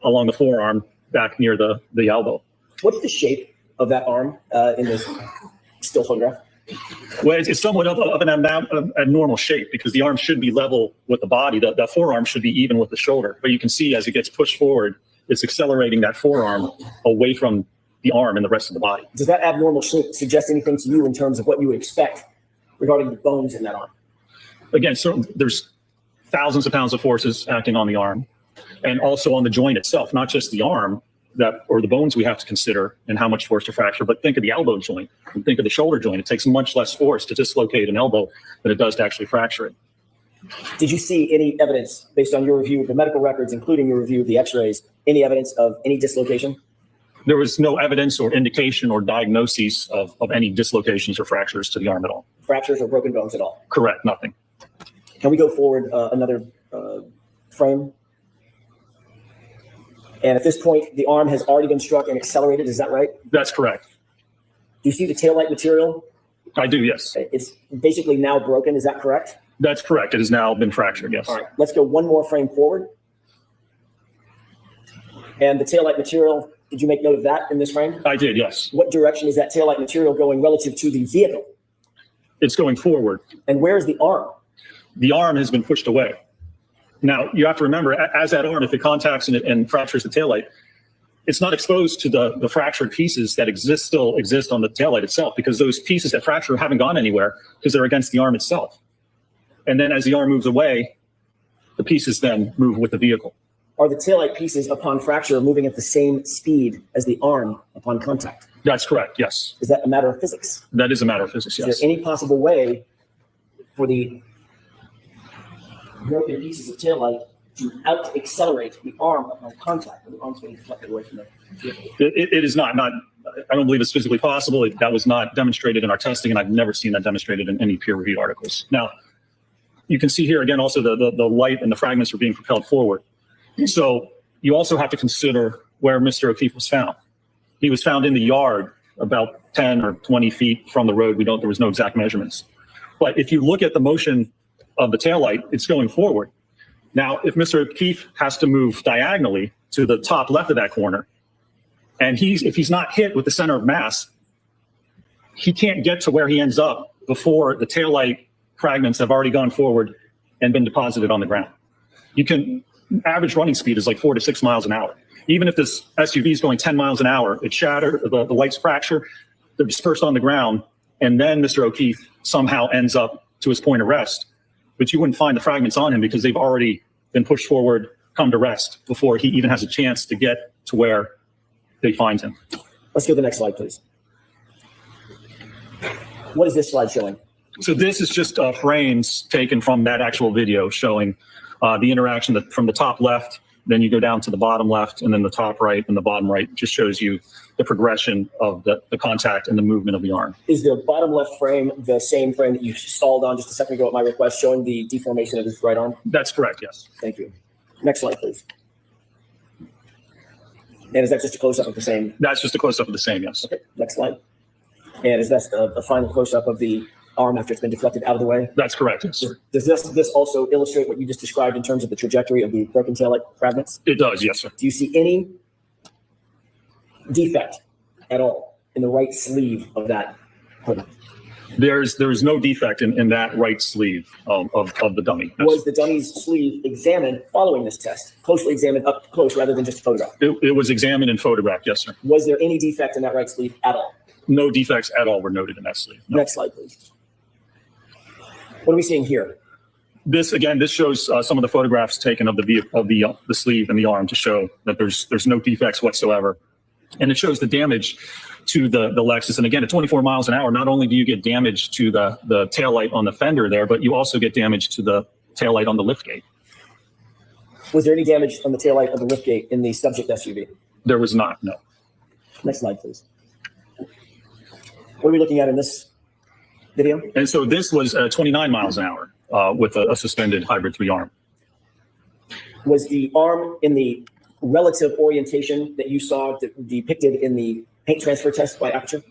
along the forearm back near the elbow. What's the shape of that arm in this still photograph? Well, it's somewhat of an abnormal shape because the arm should be level with the body. The forearm should be even with the shoulder. But you can see as it gets pushed forward, it's accelerating that forearm away from the arm and the rest of the body. Does that abnormal shape suggest anything to you in terms of what you would expect regarding the bones in that arm? Again, so there's thousands of pounds of forces acting on the arm and also on the joint itself, not just the arm or the bones we have to consider and how much force to fracture, but think of the elbow joint and think of the shoulder joint. It takes much less force to dislocate an elbow than it does to actually fracture it. Did you see any evidence based on your review of the medical records, including your review of the x-rays, any evidence of any dislocation? There was no evidence or indication or diagnosis of any dislocations or fractures to the arm at all. Fractures or broken bones at all? Correct, nothing. Can we go forward another frame? And at this point, the arm has already been struck and accelerated, is that right? That's correct. Do you see the taillight material? I do, yes. It's basically now broken, is that correct? That's correct. It has now been fractured, yes. All right, let's go one more frame forward. And the taillight material, did you make note of that in this frame? I did, yes. What direction is that taillight material going relative to the vehicle? It's going forward. And where is the arm? The arm has been pushed away. Now, you have to remember, as that arm, if it contacts and fractures the taillight, it's not exposed to the fractured pieces that still exist on the taillight itself, because those pieces that fracture haven't gone anywhere because they're against the arm itself. And then as the arm moves away, the pieces then move with the vehicle. are the taillight pieces upon fracture moving at the same speed as the arm upon contact? That's correct. Yes. Is that a matter of physics? That is a matter of physics. Is Yes. there any possible way for the broken pieces of taillight to out accelerate the arm upon contact when the arm's being deflected away from the vehicle? It is not. I don't believe it's physically possible. That was not demonstrated in our testing, and I've never seen that demonstrated in any peer-reviewed articles. Now, you can see here again also the light and the fragments are being propelled forward. So you also have to consider where Mr. O'Keefe was found. He was found in the yard about 10 or 20 feet from the road. There was no exact measurements. But if you look at the motion of the taillight, it's going forward. Now, if Mr. O'Keefe has to move diagonally to the top left of that corner, and if he's not hit with the center of mass, he can't get to where he ends up before the taillight fragments have already gone forward and been deposited on the ground. Average running speed is like 4 to 6 miles an hour. Even if this SUV is going 10 miles an hour, it shattered, the lights fracture, they're dispersed on the ground, and then Mr. O'Keefe somehow ends up to his point of rest. But you wouldn't find the fragments on him because they've already been pushed forward, come to rest, before he even has a chance to get to where they find him. Let's go to the next slide, please. What is this slide showing? So this is just frames taken from that actual video showing the interaction from the top left, then you go down to the bottom left, and then the top right and the bottom right just shows you the progression of the contact and the movement of the arm. Is the bottom left frame the same frame that you stalled on just a second ago at my request, showing the deformation of his right arm? That's correct, yes. Thank you. Next slide, please. And is that just a close-up of the same? That's just a close-up of the same, yes. Okay, next slide. And is that a final close-up of the arm after it's been deflected out of the way? That's correct, yes. Does this also illustrate what you just described in terms of the trajectory of the broken taillight fragments? It does, yes, sir. Do you see any defect at all in the right sleeve of that hood? There's no defect in that right sleeve of the dummy. Was the dummy's sleeve examined following this test? Closely examined up close rather than just photographed? It was examined and photographed, yes, sir. Was there any defect in that right sleeve at all? No defects at all were noted in that sleeve. No. Next slide, please. What are we seeing here? This shows some of the photographs taken of the sleeve and the arm to show that there's no defects whatsoever, and it shows the damage to the Lexus. And again, at 24 miles an hour, not only do you get damage to the taillight on the fender there, but you also get damage to the taillight on the liftgate. Was there any damage on the taillight of the liftgate in the subject SUV? There was not, no. Next slide, please. What are we looking at in this video? And so this was 29 miles an hour with a suspended hybrid 3 arm. Was the arm in the relative orientation that you saw depicted in the paint transfer test by Aperture?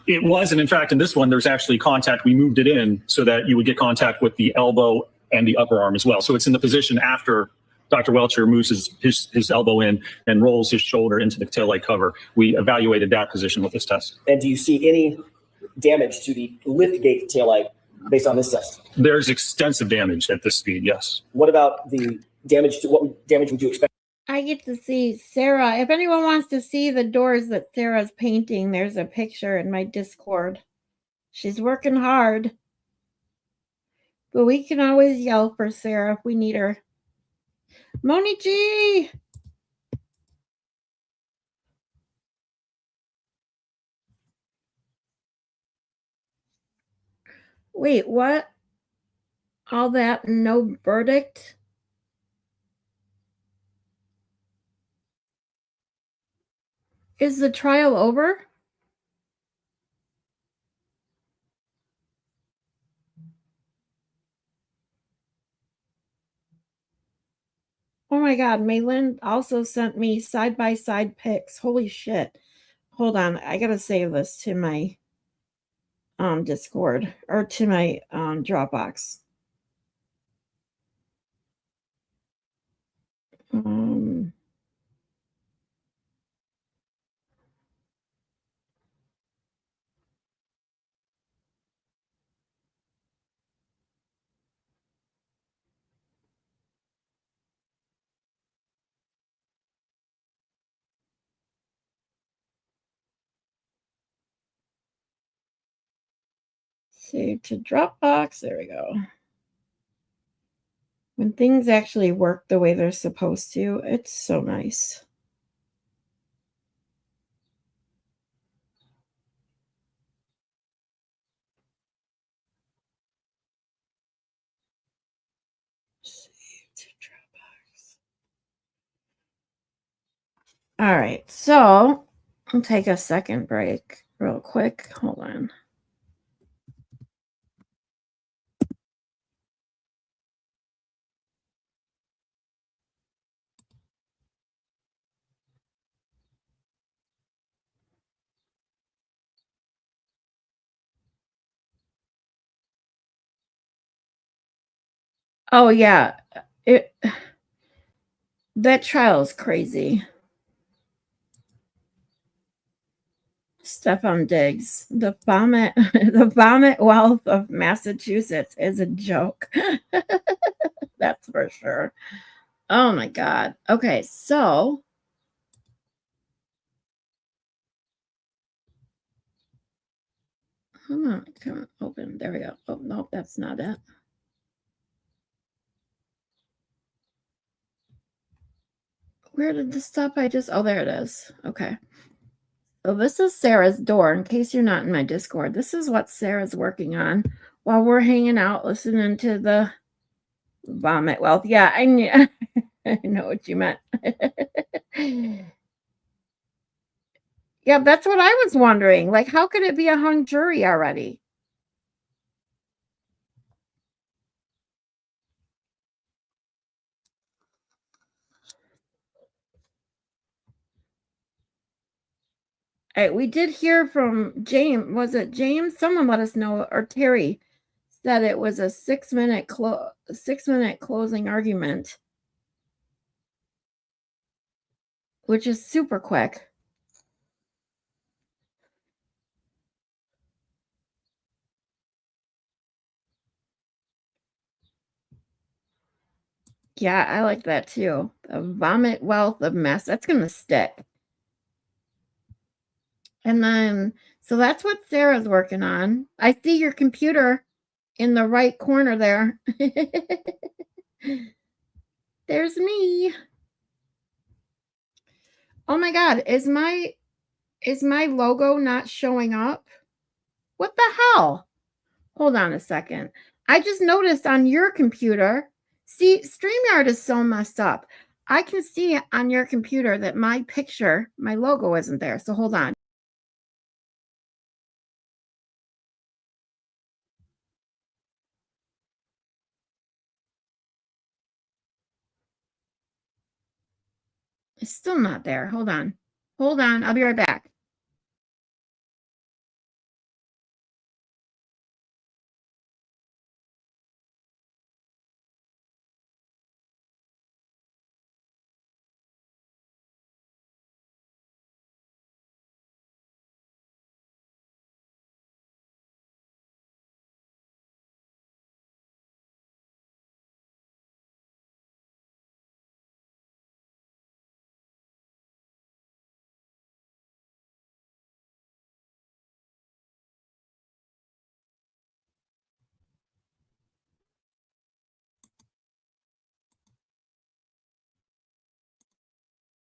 It was, and in fact, in this one, there's actually contact. We moved it in so that you would get contact with the elbow and the upper arm as well. So it's in the position after Dr. Welcher moves his elbow in and rolls his shoulder into the taillight cover. We evaluated that position with this test. And do you see any damage to the liftgate taillight based on this test? There's extensive damage at this speed, yes. What about the damage to what damage would you expect? I get to see Sarah. If anyone wants to see the doors that Sarah's painting, there's a picture in my Discord. She's working hard. But we can always yell for Sarah if we need her. Moni G! Wait, what? All that, no verdict? Is the trial over? Oh my God, Maylin also sent me side-by-side pics. Holy shit. Hold on, I gotta save this to my Discord or to my Dropbox. Save to Dropbox. There we go. When things actually work the way they're supposed to, it's so nice. Save to Dropbox. All right, so I'll take a second break real quick. Hold on. Oh yeah, that trial is crazy. Stefan Diggs, the vomit, the vomit wealth of Massachusetts is a joke. That's for sure. Oh my God. Okay, so come on, open. There we go. Oh no, that's not it. Where did this stop? Oh, there it is. Okay. So this is Sarah's door. In case you're not in my Discord, this is what Sarah's working on while we're hanging out, listening to the vomit wealth. Yeah, I knew. I know what you meant. Yeah, that's what I was wondering. Like, how could it be a hung jury already? We did hear from James. Was it James? Someone let us know, or Terry said it was a 6-minute closing argument, which is super quick. Yeah, I like that too. The vomit wealth of mess. That's gonna stick. And then, so that's what Sarah's working on. I see your computer in the right corner there. There's me. Oh my God, is my logo not showing up? What the hell? Hold on a second. I just noticed on your computer. See, StreamYard is so messed up. I can see on your computer that my picture, my logo isn't there. So hold on. It's still not there. Hold on. Hold on. I'll be right back.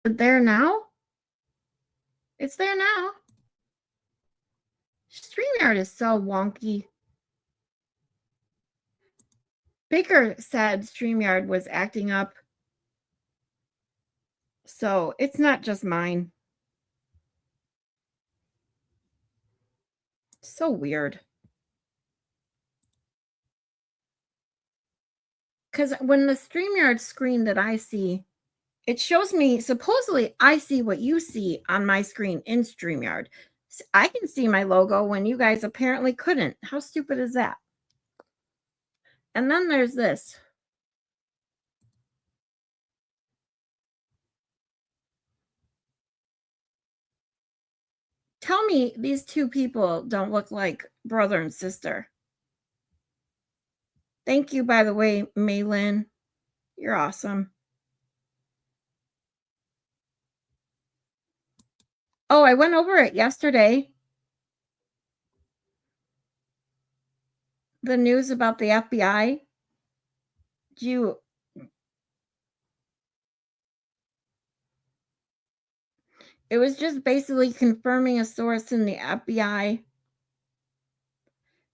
There now? It's there now. StreamYard is so wonky. Baker said StreamYard was acting up. So it's not just mine. So weird. Because when the StreamYard screen that I see, it shows me, supposedly I see what you see on my screen in StreamYard. I can see my logo when you guys apparently couldn't. How stupid is that? And then there's this. Tell me these two people don't look like brother and sister. Thank you, by the way, Maylin. You're awesome. Oh, I went over it yesterday. The news about the FBI. It was just basically confirming a source in the FBI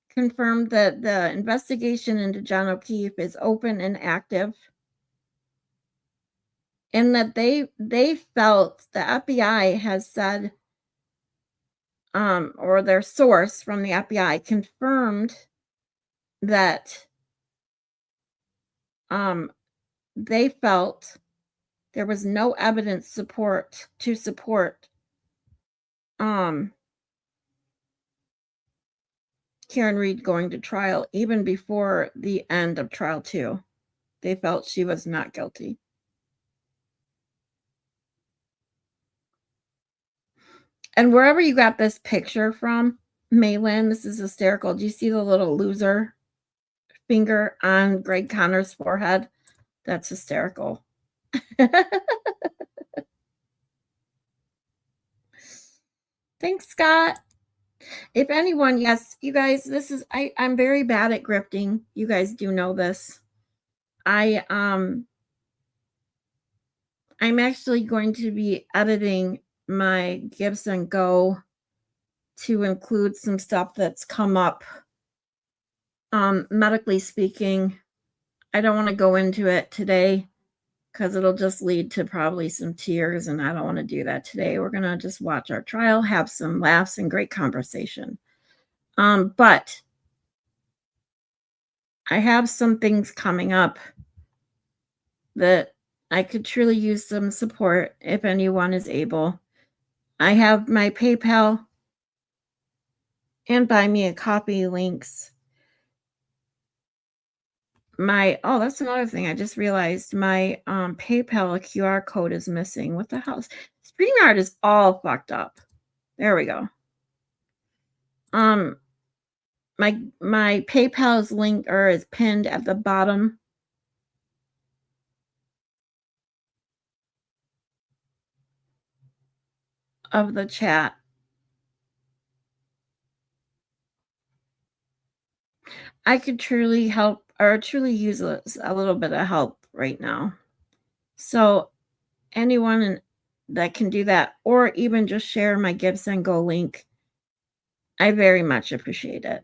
confirmed that the investigation into John O'Keefe is open and active, and that they felt the FBI has said, or their source from the FBI confirmed that they felt there was no evidence to support Karen Reed going to trial, even before the end of trial 2. They felt she was not guilty. And wherever you got this picture from, Maylin, this is hysterical. Do you see the little loser finger on Greg Connor's forehead? That's hysterical. Thanks, Scott. If anyone, yes, you guys, this is I'm very bad at grifting. You guys do know this. I'm actually going to be editing my Gibson Go to include some stuff that's come up. Medically speaking, I don't want to go into it today because it'll just lead to probably some tears, and I don't want to do that today. We're going to just watch our trial, have some laughs and great conversation. But I have some things coming up that I could truly use some support if anyone is able. I have my PayPal and Buy Me a Coffee links. That's another thing. I just realized my PayPal QR code is missing. What the hell? StreamYard is all fucked up. There we go. My PayPal's link is pinned at the bottom of the chat. I could truly help or truly use a little bit of help right now. So anyone that can do that, or even just share my Gibson Go link, I very much appreciate it.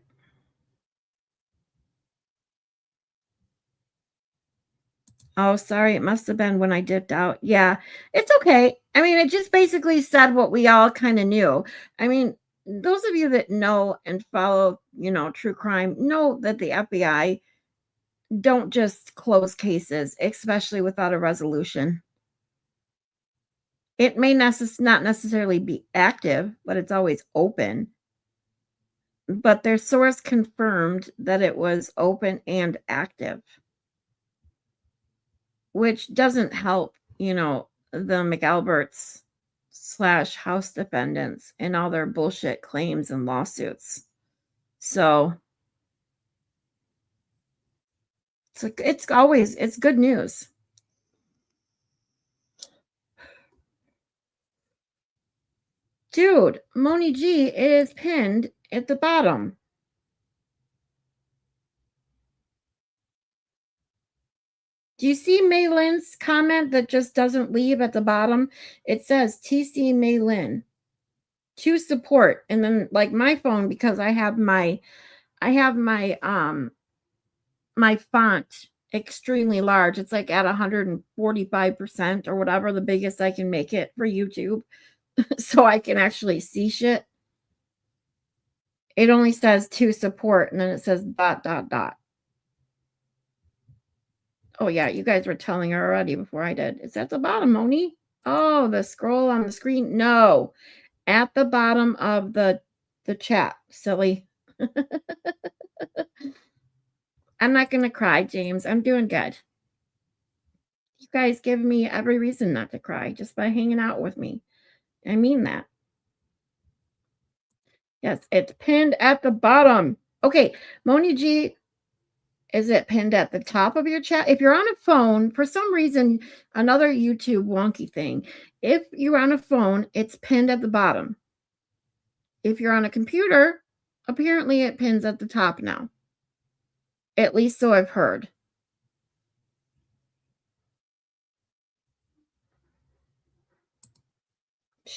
Oh, sorry. It must have been when I dipped out. Yeah, it's okay. I mean, it just basically said what we all kind of knew. I mean, those of you that know and follow, true crime, know that the FBI don't just close cases, especially without a resolution. It may not necessarily be active, but it's always open. But their source confirmed that it was open and active, which doesn't help, the McAlberts / House defendants and all their bullshit claims and lawsuits. So it's good news. Dude, Moni G is pinned at the bottom. Do you see Maylin's comment that just doesn't leave at the bottom? It says TC Maylin to support, and then like my phone, because I have my my font extremely large. It's like at 145% or whatever, the biggest I can make it for YouTube. So I can actually see shit. It only says to support, and then it says ... Oh yeah, you guys were telling her already before I did. It's at the bottom, Moni. Oh, the scroll on the screen. No, at the bottom of the chat, silly. I'm not gonna cry, James. I'm doing good. You guys give me every reason not to cry just by hanging out with me. I mean that. Yes, it's pinned at the bottom. Okay, Moni G, is it pinned at the top of your chat? If you're on a phone, for some reason, another YouTube wonky thing, if you're on a phone, it's pinned at the bottom. If you're on a computer, apparently it pins at the top now. At least so I've heard.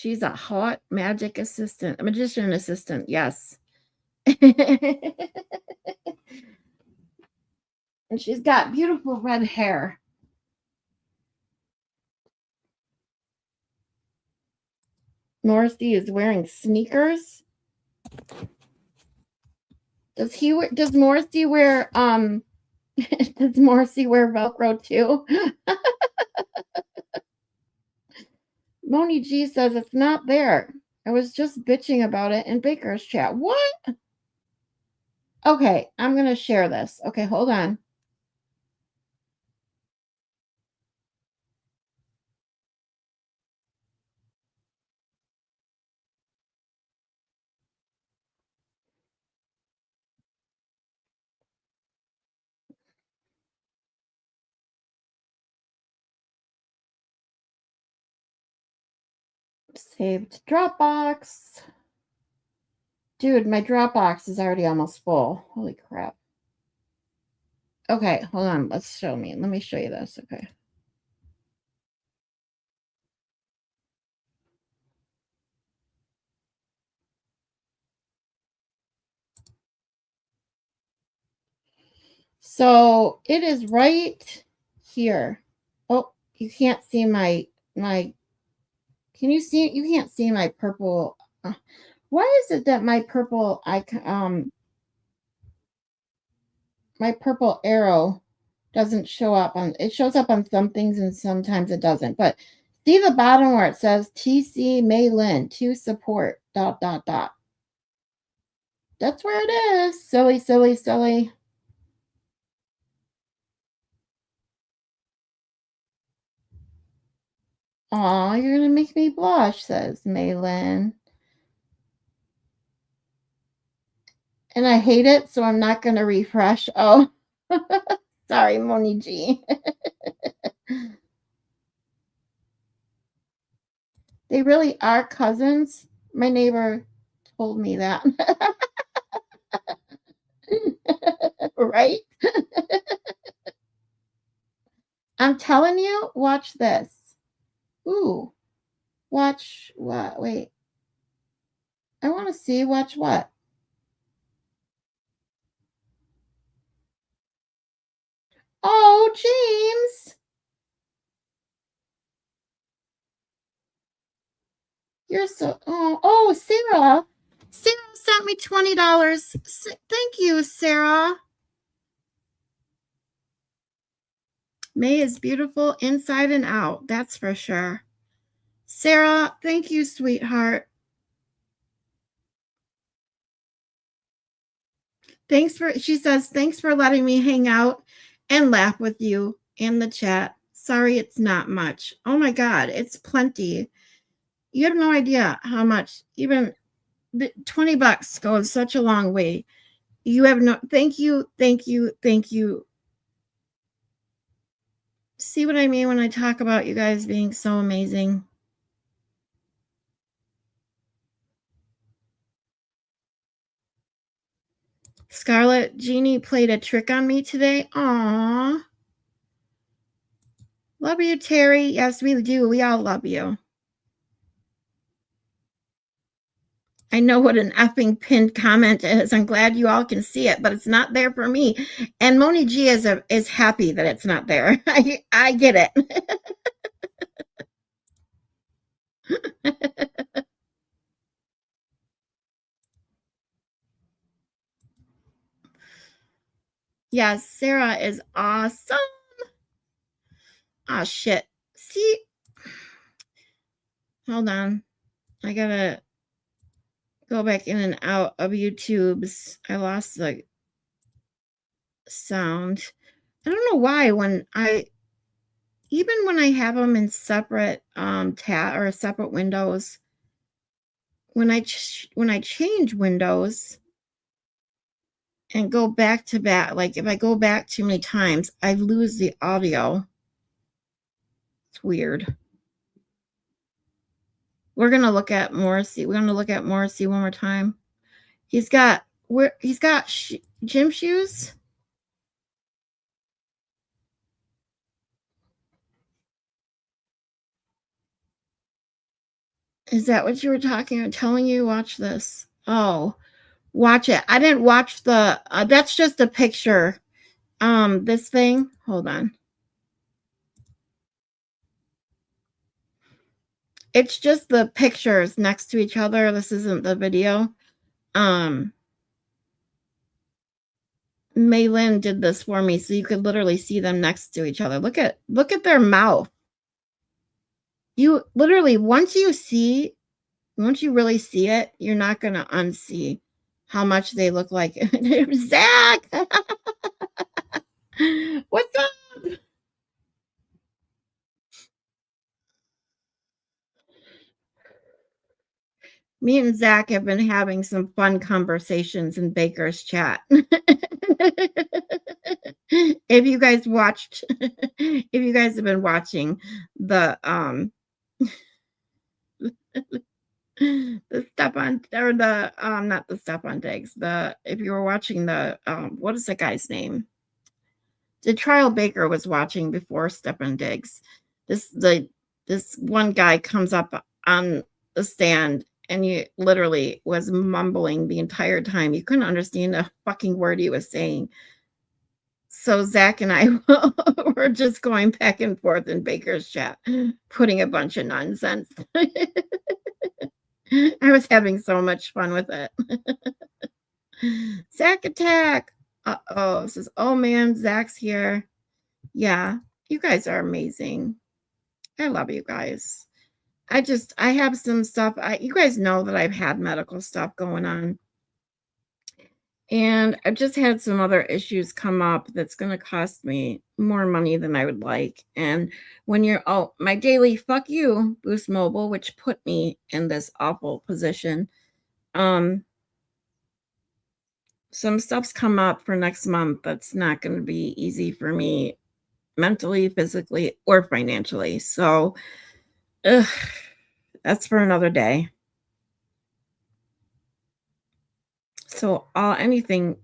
She's a hot magic assistant, a magician assistant. Yes. And she's got beautiful red hair. Morrissey is wearing sneakers. Does Morrissey wear does Morrissey wear Velcro too? Moni G says it's not there. I was just bitching about it in Baker's chat. What? Okay, I'm gonna share this. Okay, hold on. Saved Dropbox. Dude, my Dropbox is already almost full. Holy crap. Okay, hold on. Let me show you this. Okay. So it is right here. Oh, you can't see my can you see it? You can't see my purple. Why is it that my purple my purple arrow doesn't show up on it? Shows up on some things and sometimes it doesn't. But see the bottom where it says TC Maylin to support ... That's where it is. Silly, silly, silly. Aw, you're gonna make me blush, says Maylin. And I hate it, so I'm not gonna refresh. Oh, sorry, Moni G. They really are cousins. My neighbor told me that. Right? I'm telling you, watch this. Ooh, watch what? Wait. I want to see. Watch what? Oh, James. You're so. Oh, Sarah. Sarah sent me $20. Thank you, Sarah. May is beautiful inside and out. That's for sure. Sarah, thank you, sweetheart. She says, thanks for letting me hang out and laugh with you in the chat. Sorry, it's not much. Oh my God, it's plenty. You have no idea how much, even the $20 goes such a long way. You have no, thank you, thank you, thank you. See what I mean when I talk about you guys being so amazing? Scarlett, Jeannie played a trick on me today. Aww. Love you, Terry. Yes, we do. We all love you. I know what an effing pinned comment is. I'm glad you all can see it, but it's not there for me. And Moni G is happy that it's not there. I get it. Yes, Sarah is awesome. Oh, shit. See? Hold on. I gotta go back in and out of YouTube's. I lost the sound. I don't know why even when I have them in separate tab or separate windows, when I change windows and go back to back, like if I go back too many times, I lose the audio. It's weird. We're gonna look at Morrissey. We're gonna look at Morrissey one more time. He's got gym shoes. Is that what you were talking or telling you? Watch this. Oh, watch it. I didn't watch the, that's just a picture. This thing, hold on. It's just the pictures next to each other. This isn't the video. Maylin did this for me so you could literally see them next to each other. Look at their mouth. You literally, once you really see it, you're not going to unsee how much they look like. Zach! What's up? Me and Zach have been having some fun conversations in Baker's chat. If you guys have been watching the the stuff on, or the not the stuff on Diggs, if you were watching the what is the guy's name? The trial Baker was watching before Stefan Diggs. This one guy comes up on the stand and he literally was mumbling the entire time. You couldn't understand a fucking word he was saying. So Zach and I were just going back and forth in Baker's chat, putting a bunch of nonsense. I was having so much fun with it. Zach attack. Uh-oh. It says, oh man, Zach's here. Yeah, you guys are amazing. I love you guys. I have some stuff. You guys know that I've had medical stuff going on. And I've just had some other issues come up that's going to cost me more money than I would like. And when my daily fuck you, Boost Mobile, which put me in this awful position. Some stuff's come up for next month that's not going to be easy for me mentally, physically, or financially. So, that's for another day. So everything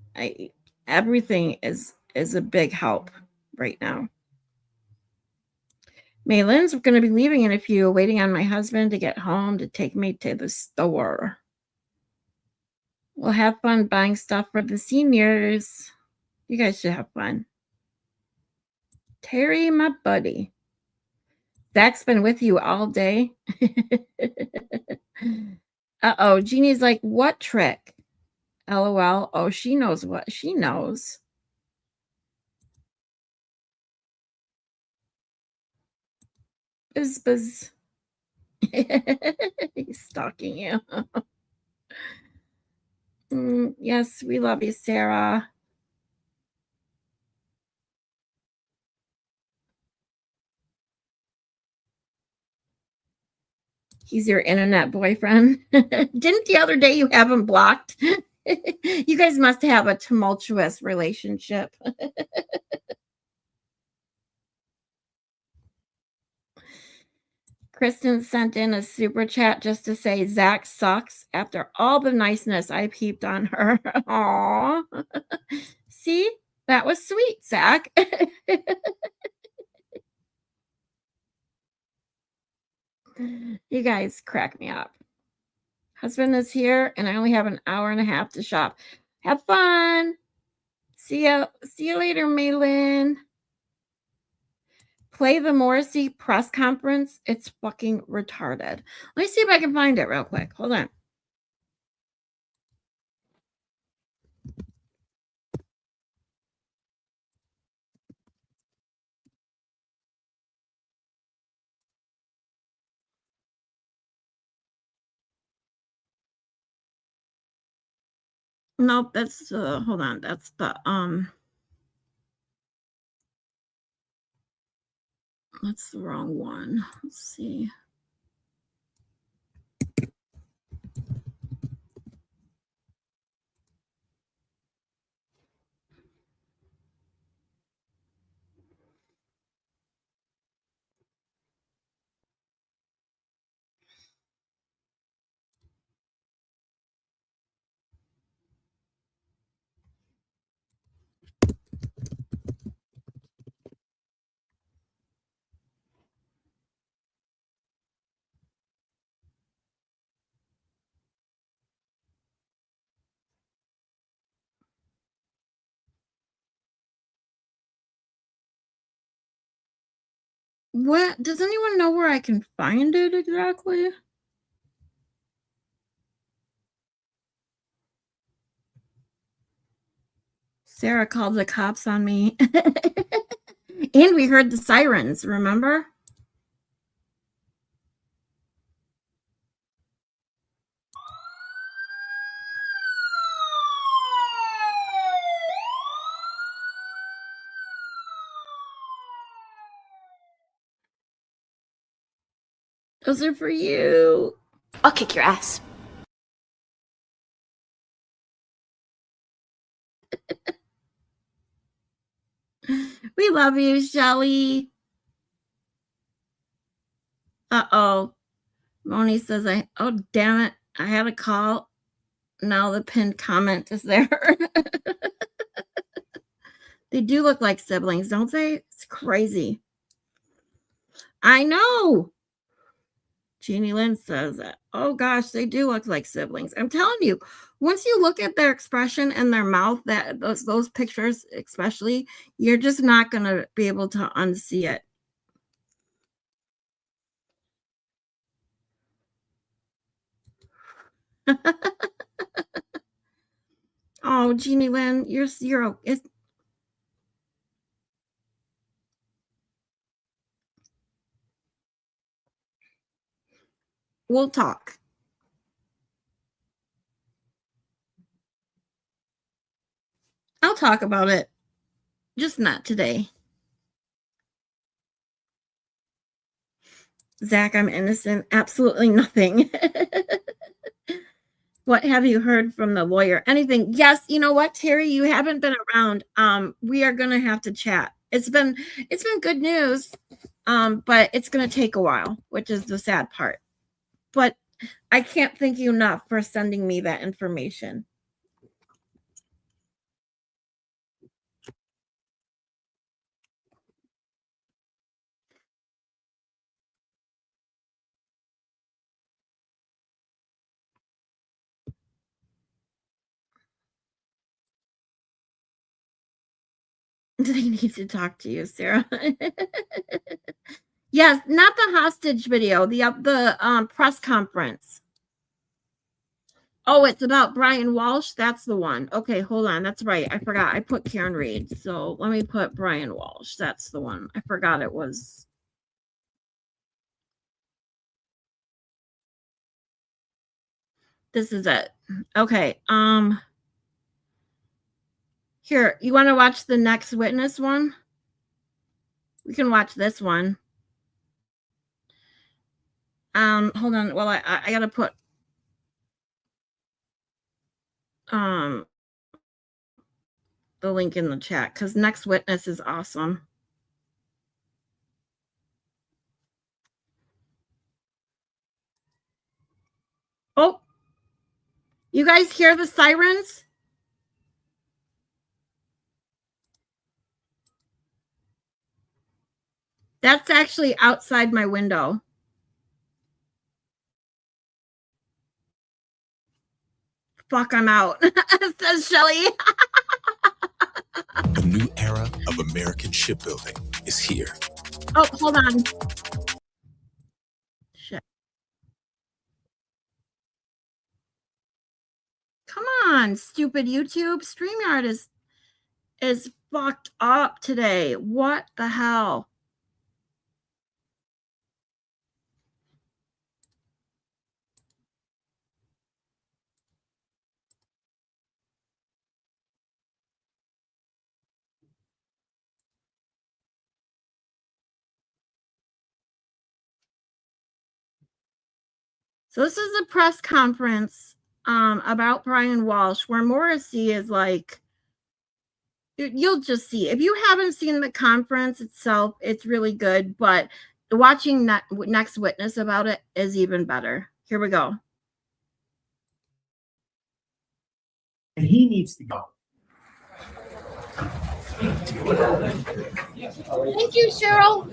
is a big help right now. Maylin's going to be leaving in a few, waiting on my husband to get home to take me to the store. We'll have fun buying stuff for the seniors. You guys should have fun. Terry, my buddy. Zach's been with you all day. Uh-oh, Jeannie's like, what trick? LOL. Oh, she knows what she knows. Buzz. He's stalking you. Yes, we love you, Sarah. He's your internet boyfriend. Didn't the other day you have him blocked? You guys must have a tumultuous relationship. Kristen sent in a super chat just to say Zach sucks after all the niceness I peeped on her. Aww. See? That was sweet, Zach. You guys crack me up. Husband is here, and I only have an hour and a half to shop. Have fun. See you later, Maylin. Play the Morrissey press conference. It's fucking retarded. Let me see if I can find it real quick. Hold on. Nope, that's hold on. That's the that's the wrong one. Let's see. What? Does anyone know where I can find it exactly? Sarah called the cops on me. And we heard the sirens, remember? Those are for you. I'll kick your ass. We love you, Shelly. Uh-oh. Moni says, oh, damn it. I had a call. Now the pinned comment is there. They do look like siblings, don't they? It's crazy. I know. Jeannie Lynn says that. Oh, gosh, they do look like siblings. I'm telling you, once you look at their expression and their mouth, that those pictures especially, you're just not going to be able to unsee it. Oh, Jeannie Lynn, you're we'll talk. I'll talk about it. Just not today. Zach, I'm innocent. Absolutely nothing. What have you heard from the lawyer? Anything? Yes. You know what, Terry? You haven't been around. We are gonna have to chat. It's been good news. But it's gonna take a while, which is the sad part. But I can't thank you enough for sending me that information. They need to talk to you, Sarah. Yes, not the hostage video, the press conference. Oh, it's about Brian Walsh. That's the one. Okay, hold on. That's right. I forgot. I put Karen Reed. So let me put Brian Walsh. That's the one. I forgot it was. This is it. Okay. Here, you want to watch the next witness one? We can watch this one. Hold on. Well, I gotta put the link in the chat because next witness is awesome. Oh, you guys hear the sirens? That's actually outside my window. Fuck, I'm out, says Shelly. A new era of American shipbuilding is here. Oh, hold on. Shit. Come on, stupid YouTube. StreamYard is fucked up today. What the hell? So this is a press conference about Brian Walsh where Morrissey is like, you'll just see. If you haven't seen the conference itself, it's really good, but watching next witness about it is even better. Here we go. And he needs to go. Thank you, Cheryl.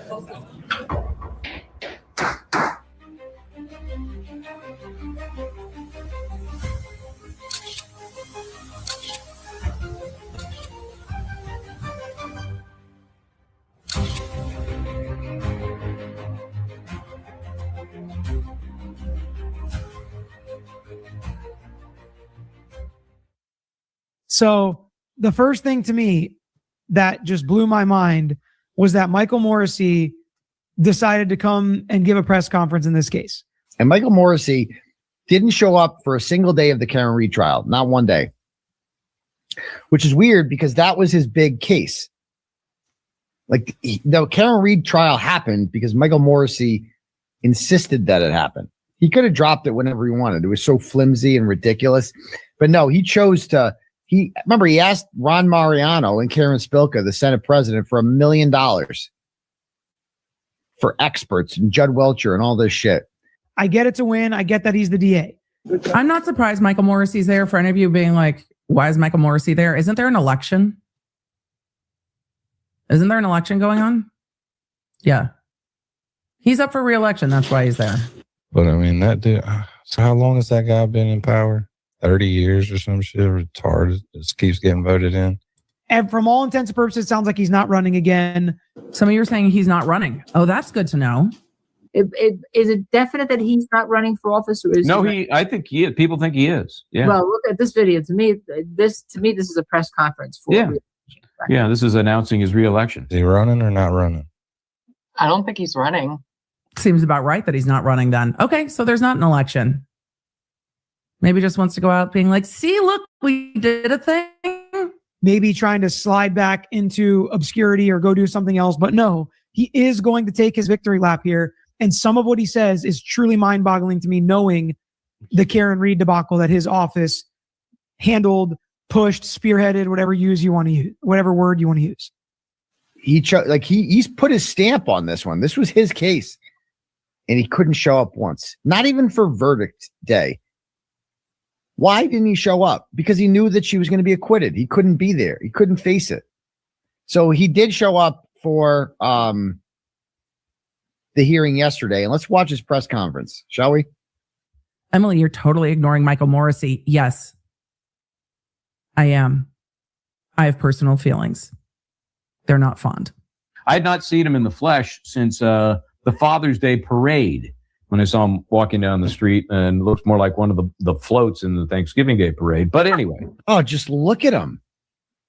So the first thing to me that just blew my mind was that Michael Morrissey decided to come and give a press conference in this case. And Michael Morrissey didn't show up for a single day of the Karen Reed trial, not one day, which is weird because that was his big case. Like the Karen Reed trial happened because Michael Morrissey insisted that it happened. He could have dropped it whenever he wanted. It was so flimsy and ridiculous. But no, he chose to. He asked Ron Mariano and Karen Spilka, the Senate president, for $1 million for experts and Judd Welcher and all this shit. I get it's a win. I get that he's the DA. I'm not surprised Michael Morrissey's there. For any of you being like, why is Michael Morrissey there? Isn't there an election? Isn't there an election going on? Yeah. He's up for re-election. That's why he's there. But I mean, that dude, so how long has that guy been in power? 30 years or some shit? Retarded. Just keeps getting voted in. And from all intents and purposes, it sounds like he's not running again. Some of you are saying he's not running. Oh, that's good to know. Is it definite that he's not running for office? Or is No, he I think he is. People think he is. Yeah. Well, look at this video. To me, this is a press conference for. Yeah. Yeah, this is announcing his re-election. Is he running or not running? I don't think he's running. Seems about right that he's not running then. Okay, so there's not an election. Maybe just wants to go out being like, see, look, we did a thing. Maybe trying to slide back into obscurity or go do something else. But no, he is going to take his victory lap here. And some of what he says is truly mind-boggling to me, knowing the Karen Reed debacle that his office handled, pushed, spearheaded, whatever word you want to use. He's put his stamp on this one. This was his case. And he couldn't show up once, not even for verdict day. Why didn't he show up? Because he knew that she was going to be acquitted. He couldn't be there. He couldn't face it. So he did show up for the hearing yesterday. And let's watch his press conference, shall we? Emily, you're totally ignoring Michael Morrissey. Yes, I am. I have personal feelings. They're not fond. I had not seen him in the flesh since the Father's Day parade, when I saw him walking down the street, and looks more like one of the floats in the Thanksgiving Day parade. But anyway. Oh, just look at him.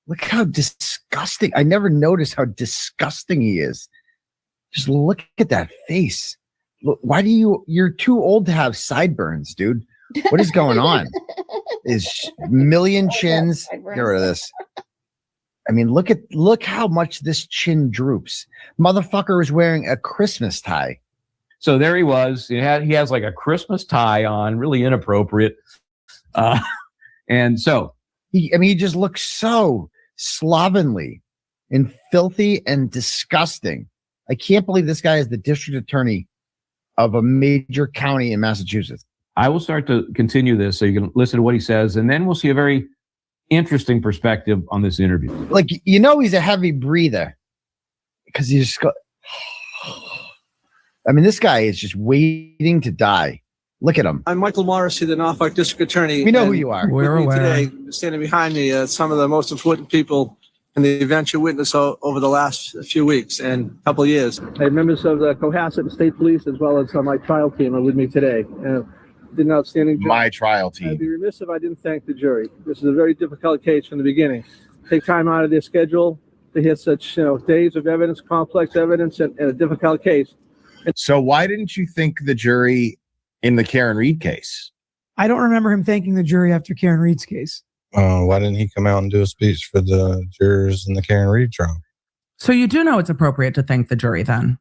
Look how disgusting. I never noticed how disgusting he is. Just look at that face. Look, you're too old to have sideburns, dude. What is going on? Is million chins. Get rid of this. I mean, look how much this chin droops. Motherfucker is wearing a Christmas tie. So there he was. He has like a Christmas tie on, really inappropriate. And so he just looks so slovenly and filthy and disgusting. I can't believe this guy is the district attorney of a major county in Massachusetts. I will start to continue this so you can listen to what he says, and then we'll see a very interesting perspective on this interview. Like, he's a heavy breather because he just I mean, this guy is just waiting to die. Look at him. I'm Michael Morrissey, the Norfolk District Attorney. We know who you are. We're aware. Today, standing behind me, some of the most important people in the event you witnessed over the last few weeks and couple of years. I have members of the Cohasset State Police as well as my trial team are with me today. Did an outstanding job. My trial team. I'd be remiss if I didn't thank the jury. This is a very difficult case from the beginning. Take time out of their schedule to hear such days of evidence, complex evidence, and a difficult case. So why didn't you thank the jury in the Karen Reed case? I don't remember him thanking the jury after Karen Reed's case. Why didn't he come out and do a speech for the jurors in the Karen Reed trial? So you do know it's appropriate to thank the jury then?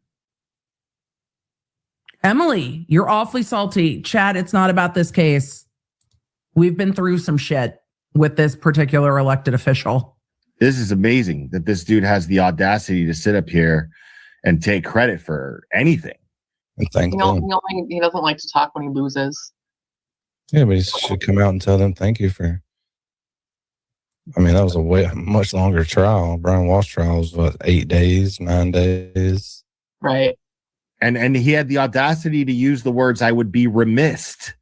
Emily, you're awfully salty. Chad, it's not about this case. We've been through some shit with this particular elected official. This is amazing that this dude has the audacity to sit up here and take credit for anything. And thank them. He doesn't like to talk when he loses. Yeah, but he should come out and tell them thank you for. I mean, that was a much longer trial. Brian Walsh trial was 8 days, 9 days. Right. And he had the audacity to use the words, "I would be remiss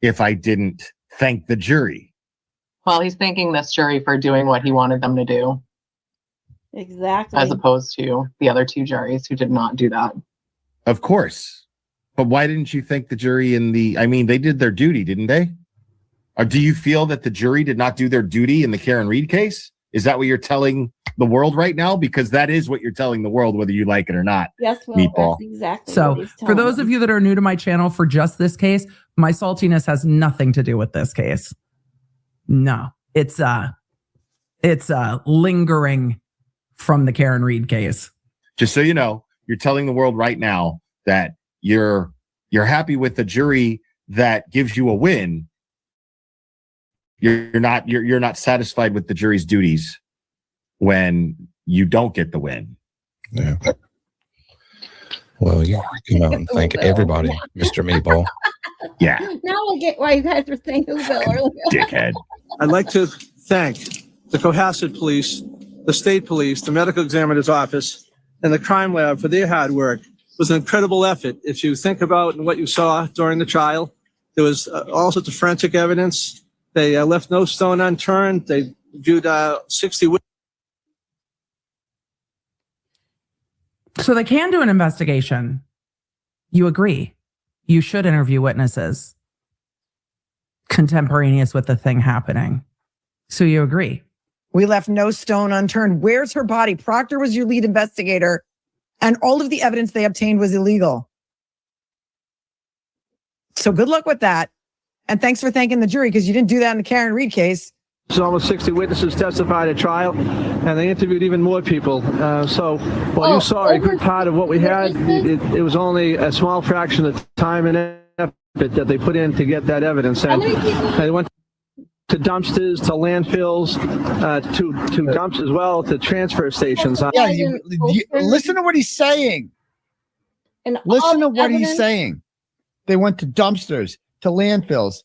if I didn't thank the jury." Well, he's thanking this jury for doing what he wanted them to do. Exactly. As opposed to the other two juries who did not do that. Of course. But why didn't you thank the jury they did their duty, didn't they? Or do you feel that the jury did not do their duty in the Karen Reed case? Is that what you're telling the world right now? Because that is what you're telling the world, whether you like it or not. Yes, well, Meatball. that's exactly what So he's for telling those them. of you that are new to my channel for just this case, my saltiness has nothing to do with this case. No, it's lingering from the Karen Reed case. Just so you know, you're telling the world right now that you're happy with the jury that gives you a win. You're not satisfied with the jury's duties when you don't get the win. Yeah. Well, you come out and thank everybody, Mr. Meatball. Yeah. Now I get why you guys were saying who Bill earlier. Dickhead. I'd like to thank the Cohasset Police, the State Police, the Medical Examiner's Office, and the Crime Lab for their hard work. It was an incredible effort. If you think about what you saw during the trial, there was all sorts of forensic evidence. They left no stone unturned. They viewed 60 witnesses. So they can do an investigation. You agree. You should interview witnesses contemporaneous with the thing happening. So you agree. We left no stone unturned. Where's her body? Proctor was your lead investigator, and all of the evidence they obtained was illegal. So good luck with that. And thanks for thanking the jury, because you didn't do that in the Karen Reed case. So almost 60 witnesses testified at trial, and they interviewed even more people. So while you saw a good part of what we had, it was only a small fraction of the time and effort that they put in to get that evidence. And they went to dumpsters, to landfills, to dumps as well, to transfer stations. Yeah, you listen to what he's saying. And Listen to all the what he's evidence- saying. They went to dumpsters, to landfills,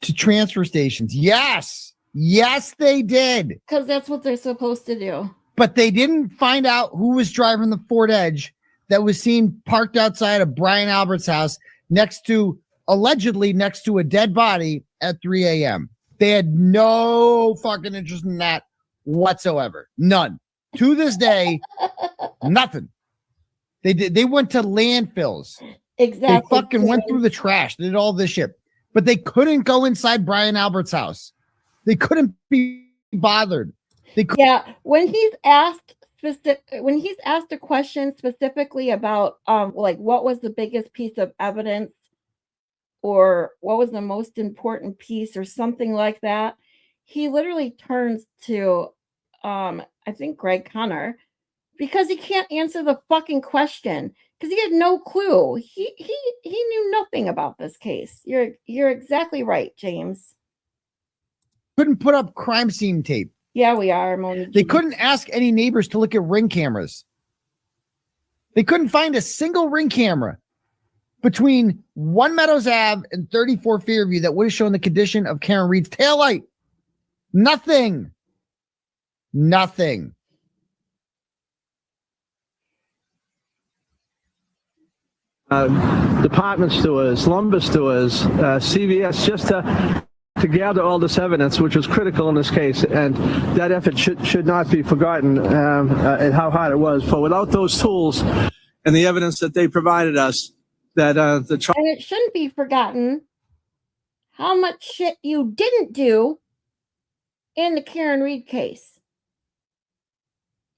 to transfer stations. Yes, they did. Because that's what they're supposed to do. But they didn't find out who was driving the Ford Edge that was seen parked outside of Brian Albert's house allegedly next to a dead body at 3 a.m. They had no fucking interest in that whatsoever. None. To this day, nothing. They went to landfills. Exactly. They fucking went through the trash. They did all this shit. But they couldn't go inside Brian Albert's house. They couldn't be bothered. Yeah, when he's asked a question specifically about like what was the biggest piece of evidence or what was the most important piece or something like that, he literally turns to I think Greg Connor, because he can't answer the fucking question because he had no clue. He knew nothing about this case. You're exactly right, James. Couldn't put up crime scene tape. Yeah, we are. Monique. They couldn't ask any neighbors to look at ring cameras. They couldn't find a single ring camera between 1 Meadows Ave and 34 Fairview that would have shown the condition of Karen Reed's taillight. Nothing. Department stores, lumber stores, CVS, just to gather all this evidence, which was critical in this case, and that effort should not be forgotten, and how hard it was. For without those tools and the evidence that they provided us, that the trial. And it shouldn't be forgotten how much shit you didn't do in the Karen Reed case.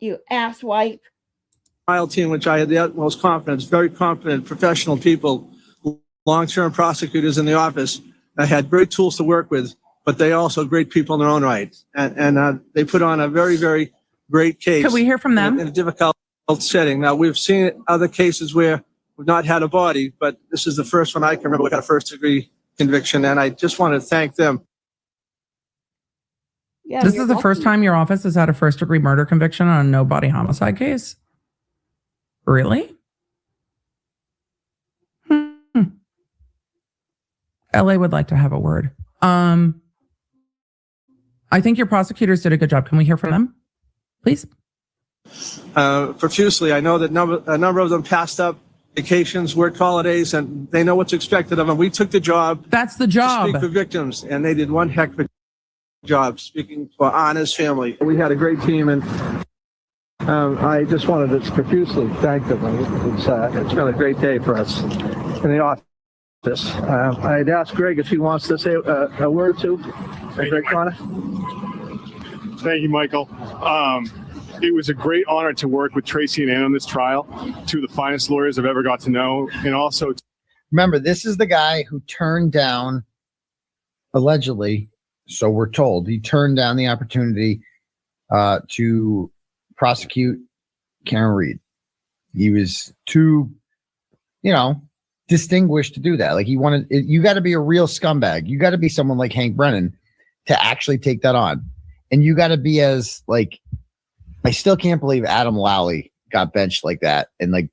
You asswipe. Trial team, which I had the utmost confidence, very confident, professional people, long-term prosecutors in the office. I had great tools to work with, but they also great people in their own right. And they put on a very, very great case. Could we hear from them? In a difficult setting. Now, we've seen other cases where we've not had a body, but this is the first one I can remember we got a first-degree conviction, and I just want to thank them. Yeah, This is the first time your office has had a first-degree murder conviction on a no-body homicide case? Really? LA would like to have a word. I think your prosecutors did a good job. Can we hear from them, please? Profusely. I know that a number of them passed up vacations, work holidays, and they know what's expected of them. We took the job. That's the job. To speak for victims, and they did one heck of a job speaking for Anna's family. We had a great team, and I just wanted to profusely thank them. It's been a great day for us in the office. this. I'd ask Greg if he wants to say a word or two. Greg Connor. Thank you, Michael. It was a great honor to work with Tracy and Ann on this trial, two of the finest lawyers I've ever got to know. And also, remember, this is the guy who turned down, allegedly, so we're told, he turned down the opportunity to prosecute Karen Reed. He was too, distinguished to do that. Like, you got to be a real scumbag. You got to be someone like Hank Brennan to actually take that on. And you got to be as, like, I still can't believe Adam Lally got benched like that and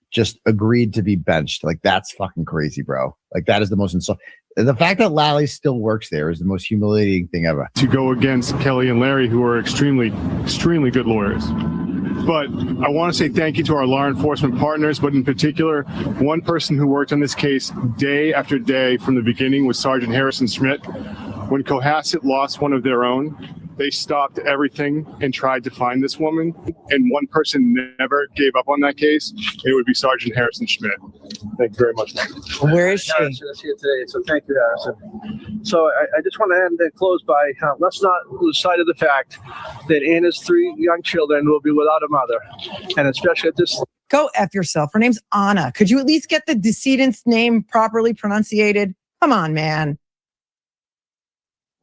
just agreed to be benched. Like, that's fucking crazy, bro. Like, that is the most insult. The fact that Lally still works there is the most humiliating thing ever. to go against Kelly and Larry, who are extremely, extremely good lawyers. But I want to say thank you to our law enforcement partners, but in particular, one person who worked on this case day after day from the beginning was Sergeant Harrison Schmidt. When Cohasset lost one of their own, they stopped everything and tried to find this woman. And one person never gave up on that case. It would be Sergeant Harrison Schmidt. Thank you very much. Where is she? Harrison is here today, so thank you, Harrison. So I just want to end and close by let's not lose sight of the fact that Anna's 3 young children will be without a mother, and especially at this. Go F yourself. Her name's Anna. Could you at least get the decedent's name properly pronunciated? Come on, man.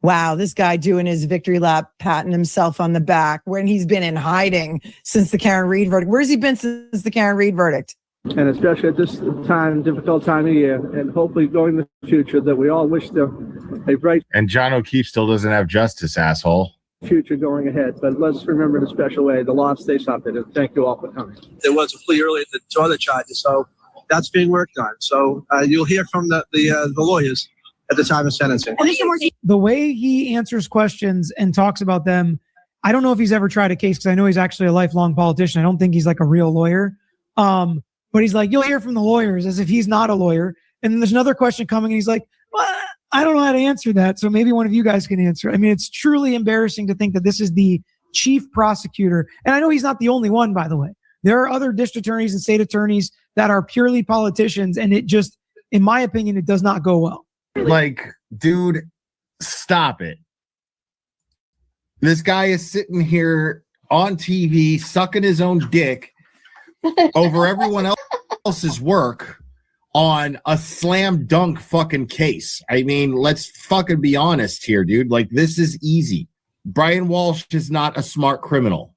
Wow, this guy doing his victory lap, patting himself on the back when he's been in hiding since the Karen Reed verdict. Where's he been since the Karen Reed verdict? And especially at this time, difficult time of year, and hopefully going in the future, that we all wish them a bright And John O'Keefe still doesn't have justice, asshole. future going ahead. But let's remember in a special way, the law stays something, and thank you all for coming. There was a plea earlier to other charges, so that's being worked on. So you'll hear from the lawyers at the time of sentencing. The way he answers questions and talks about them, I don't know if he's ever tried a case because I know he's actually a lifelong politician. I don't think he's like a real lawyer. But he's like, you'll hear from the lawyers as if he's not a lawyer. And then there's another question coming and he's like, well, I don't know how to answer that. So maybe one of you guys can answer. I mean, it's truly embarrassing to think that this is the chief prosecutor. And I know he's not the only one, by the way. There are other district attorneys and state attorneys that are purely politicians. And it just, in my opinion, it does not go well. Like, dude, stop it. This guy is sitting here on TV, sucking his own dick over everyone else's work on a slam dunk fucking case. I mean, let's fucking be honest here, dude. Like, this is easy. Brian Walsh is not a smart criminal.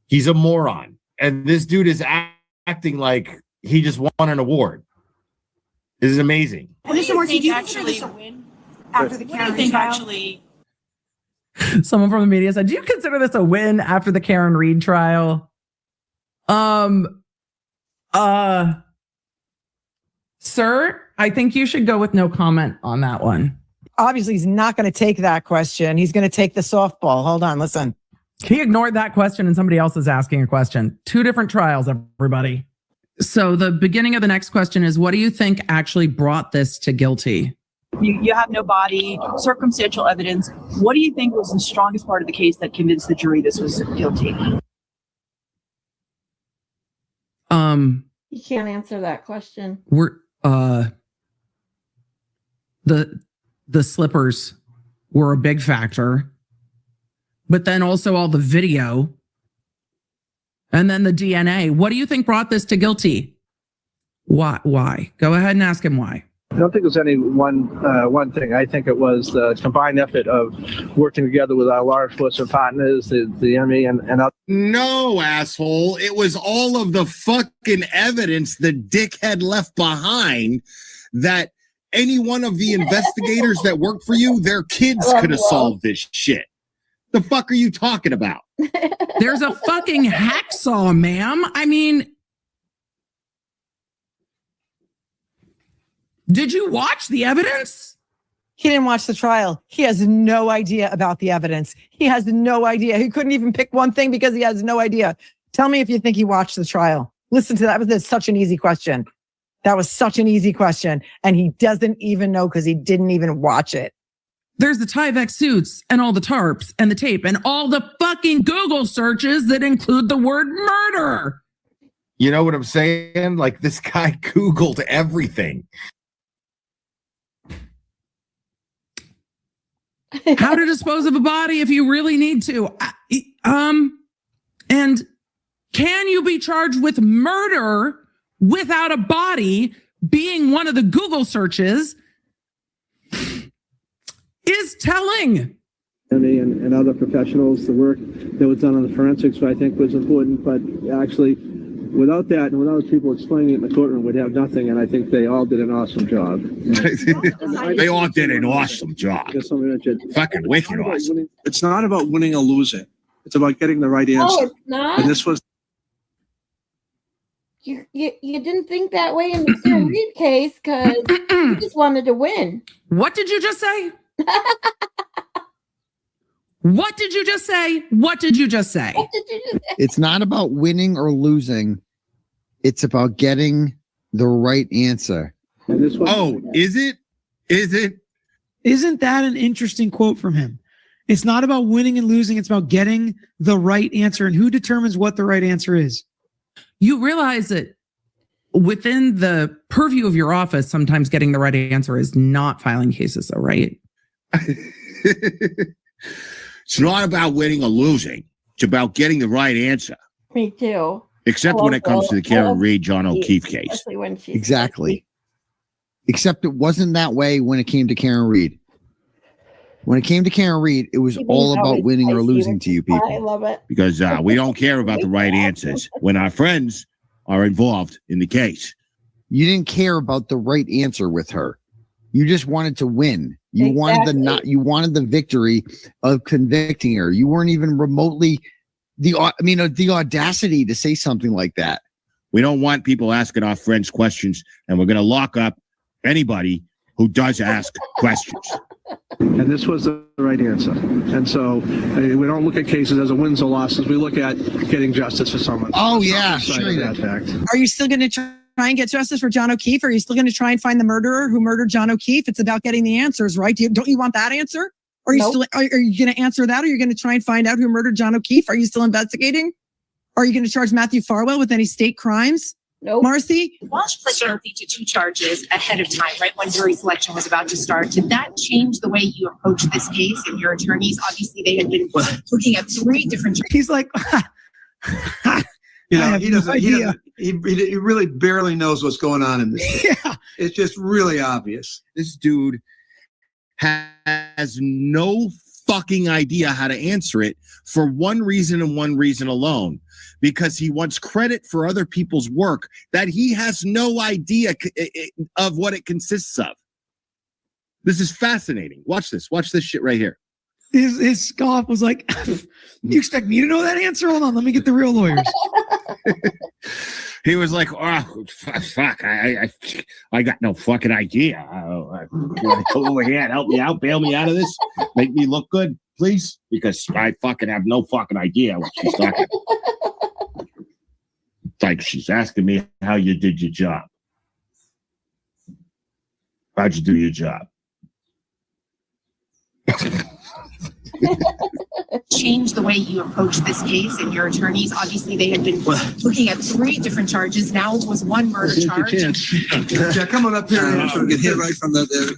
He's a moron. And this dude is acting like he just won an award. This is amazing. And Mr. Morsi, do you consider this a win after the Karen Reed trial? Someone from the media said, do you consider this a win after the Karen Reed trial? Sir, I think you should go with no comment on that one. Obviously, he's not going to take that question. He's going to take the softball. Hold on, listen. He ignored that question and somebody else is asking a question. 2 different trials, everybody. So the beginning of the next question is, what do you think actually brought this to guilty? You have no body, circumstantial evidence. What do you think was the strongest part of the case that convinced the jury this was guilty? You can't answer that question. We're the slippers were a big factor, but then also all the video and then the DNA. What do you think brought this to guilty? Why? Go ahead and ask him why. I don't think it was any one thing. I think it was the combined effort of working together with our law enforcement partners, the Army, and others. No, asshole. It was all of the fucking evidence the dickhead left behind that any one of the investigators that worked for you, their kids could have solved this shit. The fuck are you talking about? There's a fucking hacksaw, ma'am. I mean, did you watch the evidence? He didn't watch the trial. He has no idea about the evidence. He has no idea. He couldn't even pick one thing because he has no idea. Tell me if you think he watched the trial. Listen to that. That's such an easy question. That was such an easy question. And he doesn't even know because he didn't even watch it. There's the Tyvek suits and all the tarps and the tape and all the fucking Google searches that include the word murder. You know what I'm saying? Like, this guy Googled everything. How to dispose of a body if you really need to. And can you be charged with murder without a body being one of the Google searches is telling. And other professionals, the work that was done on the forensics, I think, was important. But actually, without that and without people explaining it in the courtroom, we'd have nothing. And I think they all did an awesome job. They all did an awesome job. Fucking wicked awesome. It's not about winning or losing. It's about getting the right answer. Oh, it's not. And this was. You didn't think that way in the Sam Reed case because you just wanted to win. What did you just say? What did you just say? What did you just say? It's not about winning or losing. It's about getting the right answer. Oh, is it? Is it? Isn't that an interesting quote from him? It's not about winning and losing. It's about getting the right answer. And who determines what the right answer is? You realize that within the purview of your office, sometimes getting the right answer is not filing cases, though, right? It's not about winning or losing. It's about getting the right answer. Me too. Except when it comes to the Karen Reed, John O'Keefe case. Especially when she Exactly. Except it wasn't that way when it came to Karen Reed. When it came to Karen Reed, it was all about winning or losing to you people. I love it. Because we don't care about the right answers when our friends are involved in the case. You didn't care about the right answer with her. You just wanted to win. You wanted the victory of convicting her. You weren't even remotely the audacity to say something like that. We don't want people asking our friends questions, and we're going to lock up anybody who does ask questions. And this was the right answer. And so we don't look at cases as a wins or losses. We look at getting justice for someone. Oh, yeah. Sure. That fact. Are you still going to try and get justice for John O'Keefe? Are you still going to try and find the murderer who murdered John O'Keefe? It's about getting the answers, right? Don't you want that answer? Are you still? Are you going to answer that? Or are you going to try and find out who murdered John O'Keefe? Are you still investigating? Are you going to charge Matthew Farwell with any state crimes? No. Marcy? Walsh pled guilty to 2 charges ahead of time, right when jury selection was about to start. Did that change the way you approached this case and your attorneys? Obviously, they had been looking at 3 different. He's like, he really barely knows what's going on in this case. Yeah. It's just really obvious. This dude has no fucking idea how to answer it for one reason and one reason alone. Because he wants credit for other people's work that he has no idea of what it consists of. This is fascinating. Watch this. Watch this shit right here. His scoff was like, you expect me to know that answer? Hold on, let me get the real lawyers. He was like, oh, fuck, I got no fucking idea. You want to come over here and help me out, bail me out of this, make me look good, please? Because I fucking have no fucking idea what she's talking about. Like she's asking me how you did your job. How'd you do your job? Change the way you approach this case and your attorneys. Obviously, they had been looking at 3 different charges. Now it was 1 murder charge. Yeah, come on up here and get hit right from the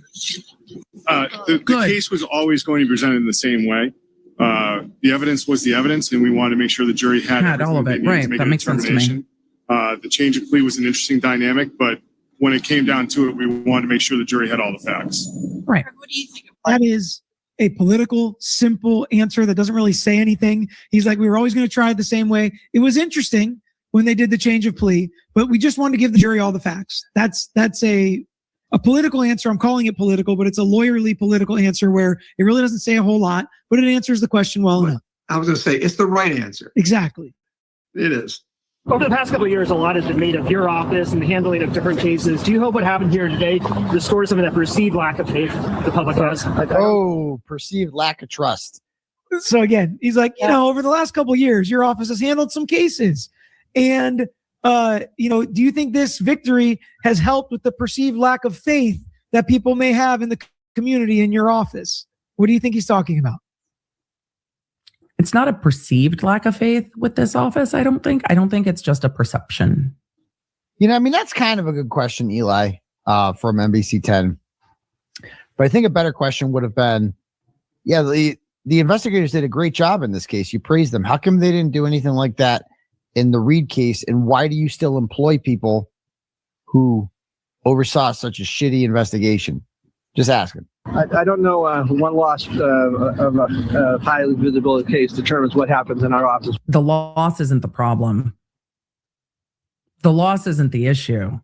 case was always going to be presented in the same way. The evidence was the evidence, and we wanted to make sure the jury had all of it. Right. That makes sense to me. The change of plea was an interesting dynamic, but when it came down to it, we wanted to make sure the jury had all the facts. Right. What do you think? That is a political, simple answer that doesn't really say anything. He's like, we were always going to try it the same way. It was interesting when they did the change of plea, but we just wanted to give the jury all the facts. That's a political answer. I'm calling it political, but it's a lawyerly political answer where it really doesn't say a whole lot, but it answers the question well enough. I was going to say, it's the right answer. Exactly. It is. Over the past couple of years, a lot has been made of your office and the handling of different cases. Do you hope what happened here today restores some of that perceived lack of faith the public has? Oh, perceived lack of trust. So again, he's like, over the last couple of years, your office has handled some cases. And, do you think this victory has helped with the perceived lack of faith that people may have in the community in your office? What do you think he's talking about? It's not a perceived lack of faith with this office, I don't think. I don't think it's just a perception. That's kind of a good question, Eli, from NBC 10. But I think a better question would have been, Yeah, the investigators did a great job in this case. You praised them. How come they didn't do anything like that in the Reed case? And why do you still employ people who oversaw such a shitty investigation? Just asking. I don't know. One loss of a highly visibility case determines what happens in our office. The loss isn't the problem. The loss isn't the issue.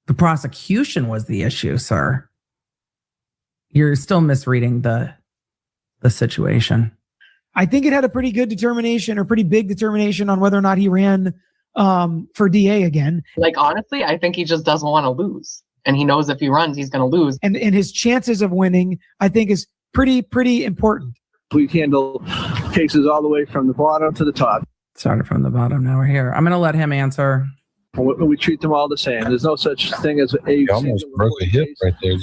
The prosecution was the issue, sir. You're still misreading the situation. I think it had a pretty good determination or pretty big determination on whether or not he ran for DA again. Like, honestly, I think he just doesn't want to lose. And he knows if he runs, he's going to lose. And his chances of winning, I think, is pretty important. We handle cases all the way from the bottom to the top. Started from the bottom, now we're here. I'm going to let him answer. We treat them all the same. There's no such thing as a... You almost broke a hip right there.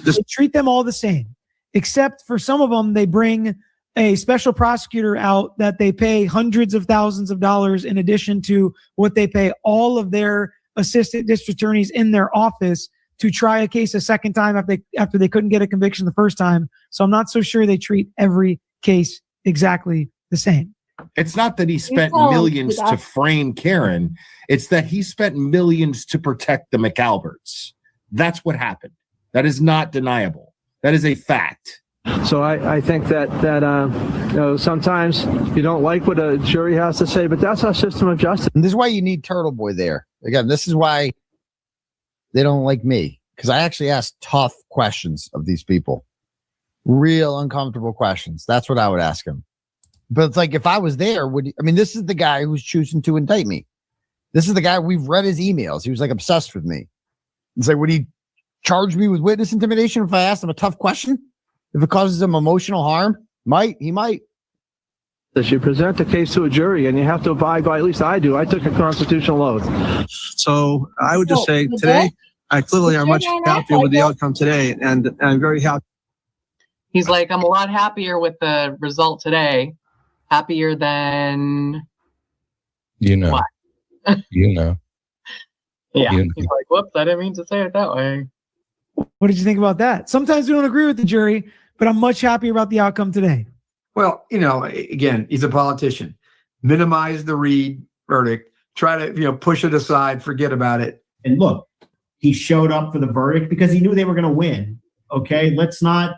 They treat them all the same, except for some of them, they bring a special prosecutor out that they pay hundreds of thousands of dollars in addition to what they pay all of their assistant district attorneys in their office to try a case a second time after they couldn't get a conviction the first time. So I'm not so sure they treat every case exactly the same. It's not that he spent millions to frame Karen. It's that he spent millions to protect the McAlberts. That's what happened. That is not deniable. That is a fact. So I think that sometimes you don't like what a jury has to say, but that's our system of justice. And this is why you need Turtle Boy there. Again, this is why they don't like me, because I actually ask tough questions of these people. Real uncomfortable questions. That's what I would ask him. But it's like, if I was there, this is the guy who's choosing to indict me. This is the guy, we've read his emails. He was like obsessed with me. It's like, would he charge me with witness intimidation if I asked him a tough question? If it causes him emotional harm? He might. That you present a case to a jury and you have to abide by, at least I do. I took a constitutional oath. So I would just say today, I clearly am much happier with the outcome today, and I'm very happy. He's like, I'm a lot happier with the result today. Happier than what? Yeah. He's like, whoops, I didn't mean to say it that way. What did you think about that? Sometimes we don't agree with the jury, but I'm much happier about the outcome today. Well, again, he's a politician. Minimize the Reed verdict. Try to, push it aside, forget about it. And look, he showed up for the verdict because he knew they were going to win. Okay, let's not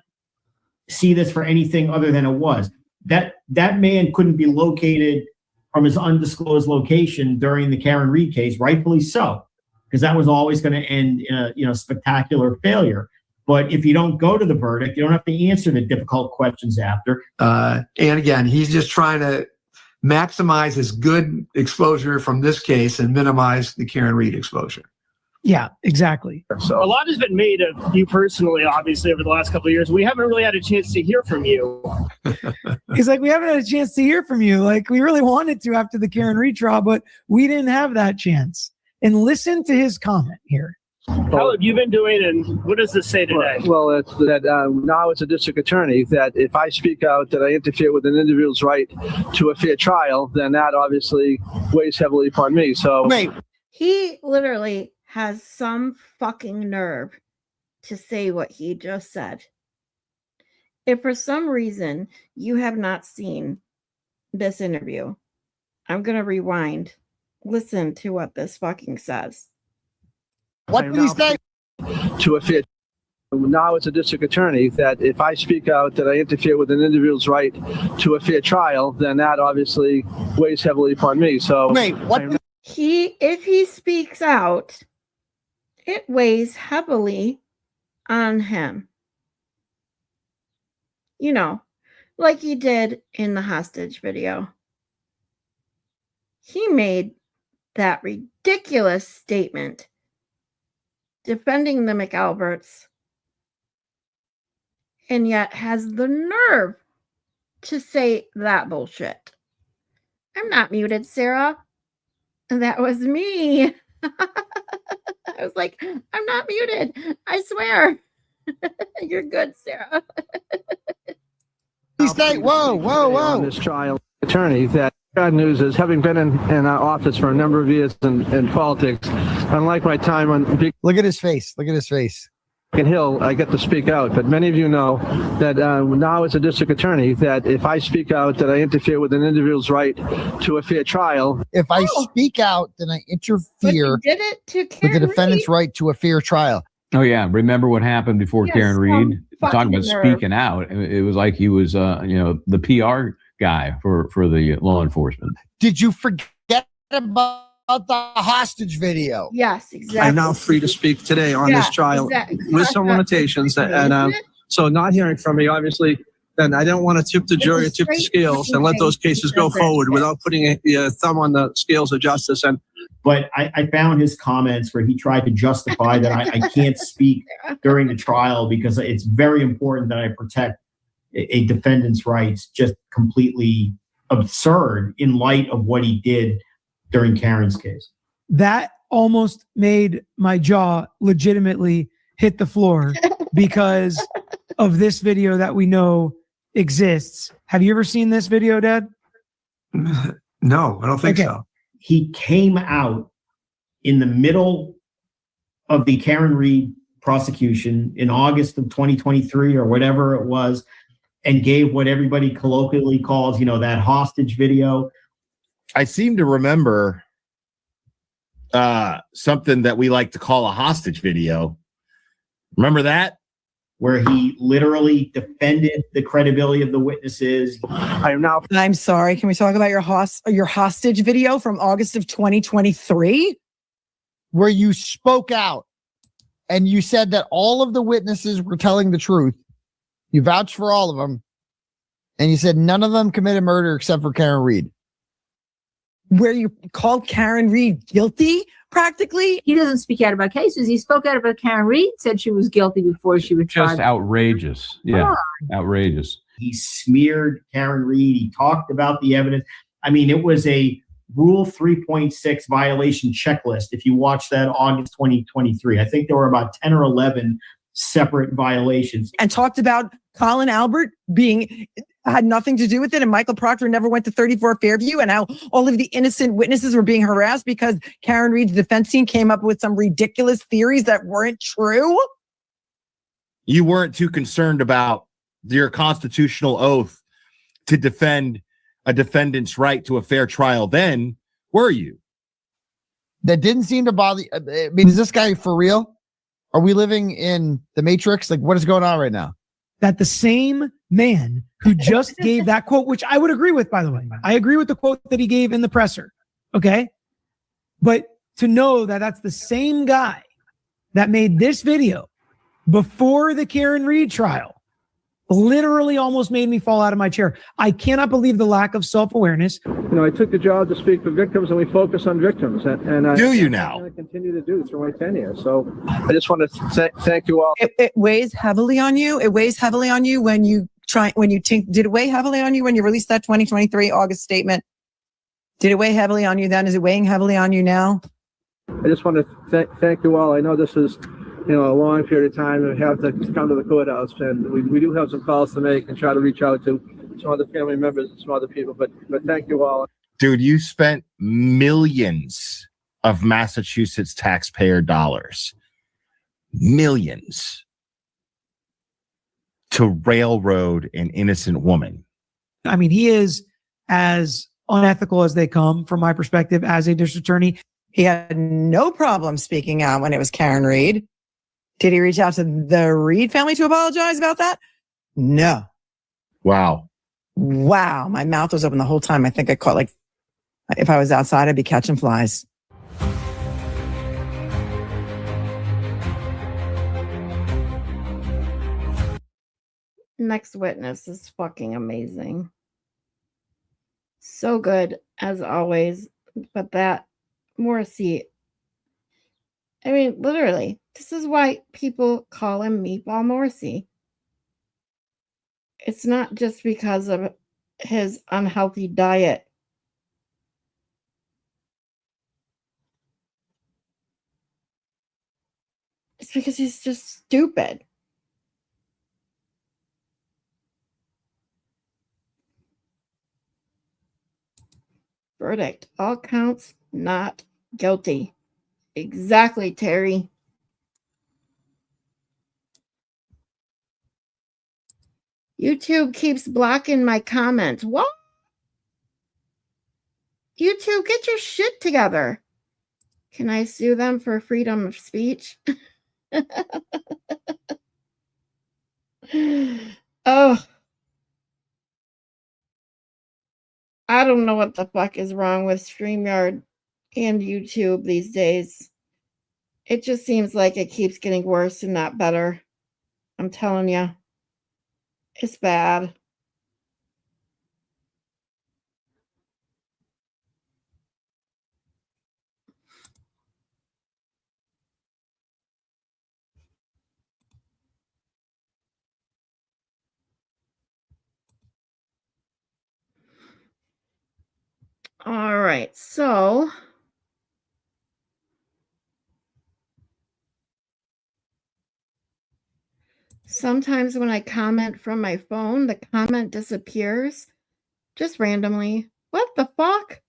see this for anything other than it was. That man couldn't be located from his undisclosed location during the Karen Reed case, rightfully so, because that was always going to end in a spectacular failure. But if you don't go to the verdict, you don't have to answer the difficult questions after. And again, he's just trying to maximize his good exposure from this case and minimize the Karen Reed exposure. Yeah, exactly. So a lot has been made of you personally, obviously, over the last couple of years. We haven't really had a chance to hear from you. He's like, we haven't had a chance to hear from you. Like, we really wanted to after the Karen Reed trial, but we didn't have that chance. And listen to his comment here. How have you been doing, and what does this say today? Well, it's that now it's a district attorney, that if I speak out that I interfere with an individual's right to a fair trial, then that obviously weighs heavily upon me. So He literally has some fucking nerve to say what he just said. If for some reason you have not seen this interview, I'm going to rewind. Listen to what this fucking says. What did he say? To a fair. Now it's a district attorney, that if I speak out that I interfere with an individual's right to a fair trial, then that obviously weighs heavily upon me. So If he speaks out, it weighs heavily on him. Like he did in the hostage video. He made that ridiculous statement defending the McAlberts, and yet has the nerve to say that bullshit. I'm not muted, Sarah. That was me. I was like, I'm not muted. I swear. You're good, Sarah. On this trial, attorney, that bad news is, having been in our office for a number of years in politics, unlike my time on big. Look at his face. Look at his face. Hill, I get to speak out, but many of you know that now as a district attorney, that if I speak out, that I interfere with an individual's right to a fair trial. If I speak out, then I interfere Did it to with the Karen defendant's right to a fair trial. Oh yeah, remember what happened before Yes, Karen Reed? Talking about nerve. speaking out. It was like he was, the PR guy for the law enforcement. Did you forget about the hostage video? Yes, exactly. I'm now free to speak today on this trial with some limitations, and so not hearing from me, obviously, then I don't want to tip the jury or tip the scales and let those cases go forward without putting a thumb on the scales of justice. But I found his comments where he tried to justify that I can't speak during the trial because it's very important that I protect a defendant's rights, just completely absurd in light of what he did during Karen's case. That almost made my jaw legitimately hit the floor because of this video that we know exists. Have you ever seen this video, Dad? No, I don't think so. He came out in the middle of the Karen Reed prosecution in August of 2023 or whatever it was, and gave what everybody colloquially calls, that hostage video. I seem to remember something that we like to call a hostage video. Remember that? Where he literally defended the credibility of the witnesses. I'm sorry. Can we talk about your hostage video from August of 2023? Where you spoke out and you said that all of the witnesses were telling the truth. You vouched for all of them. And you said none of them committed murder except for Karen Reed. Where you called Karen Reed guilty, practically? He doesn't speak out about cases. He spoke out about Karen Reed, said she was guilty before she was Just tried. outrageous. Yeah, outrageous. He smeared Karen Reed. He talked about the evidence. I mean, it was a Rule 3.6 violation checklist. If you watch that August 2023, I think there were about 10 or 11 separate violations. And talked about Colin Albert had nothing to do with it, and Michael Proctor never went to 34 Fairview, and how all of the innocent witnesses were being harassed because Karen Reed's defense team came up with some ridiculous theories that weren't true. You weren't too concerned about your constitutional oath to defend a defendant's right to a fair trial then, were you? That didn't seem to bother. I mean, is this guy for real? Are we living in the Matrix? Like, what is going on right now? That the same man who just gave that quote, which I would agree with, by the way. I agree with the quote that he gave in the presser. Okay. But to know that that's the same guy that made this video before the Karen Reed trial literally almost made me fall out of my chair. I cannot believe the lack of self-awareness. I took the job to speak for victims, and we focus on victims. And do you now? I'm going to continue to do through my tenure. So I just want to thank you all. It weighs heavily on you. It weighs heavily on you when you did it weigh heavily on you when you released that 2023 August statement? Did it weigh heavily on you then? Is it weighing heavily on you now? I just want to thank you all. I know this is a long period of time and have to come to the courthouse, and we do have some calls to make and try to reach out to some other family members and some other people, but thank you all. Dude, you spent millions of Massachusetts taxpayer dollars, millions, to railroad an innocent woman. I mean, he is as unethical as they come from my perspective as a district attorney. He had no problem speaking out when it was Karen Reed. Did he reach out to the Reed family to apologize about that? No. Wow. My mouth was open the whole time. I think I caught, if I was outside, I'd be catching flies. Next witness is fucking amazing. So good, as always. But that Morrissey, I mean, literally, this is why people call him Meatball Morrissey. It's not just because of his unhealthy diet. It's because he's just stupid. Verdict. All counts not guilty. Exactly, Terry. YouTube keeps blocking my comments. What? YouTube, get your shit together. Can I sue them for freedom of speech? Oh. I don't know what the fuck is wrong with StreamYard and YouTube these days. It just seems like it keeps getting worse and not better. I'm telling you. It's bad. All right, so sometimes when I comment from my phone, the comment disappears just randomly. What the fuck?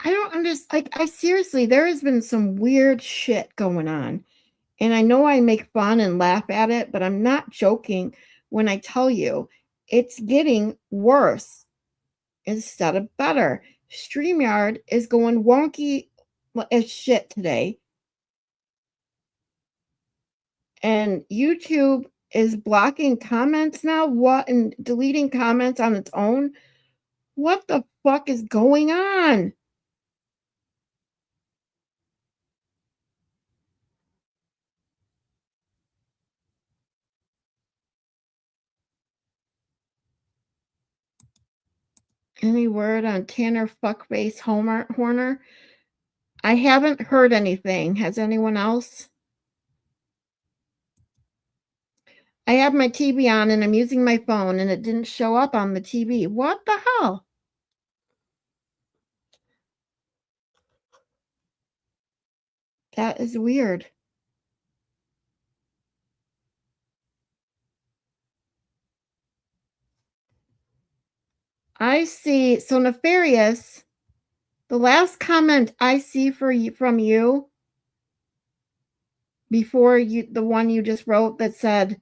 I don't understand. Like, I seriously, there has been some weird shit going on. And I know I make fun and laugh at it, but I'm not joking when I tell you it's getting worse instead of better. StreamYard is going wonky as shit today. And YouTube is blocking comments now. What? And deleting comments on its own. What the fuck is going on? Any word on Tanner Fuckface Horner? I haven't heard anything. Has anyone else? I have my TV on and I'm using my phone and it didn't show up on the TV. What the hell? That is weird. I see. So Nefarious, the last comment I see from you before the one you just wrote that said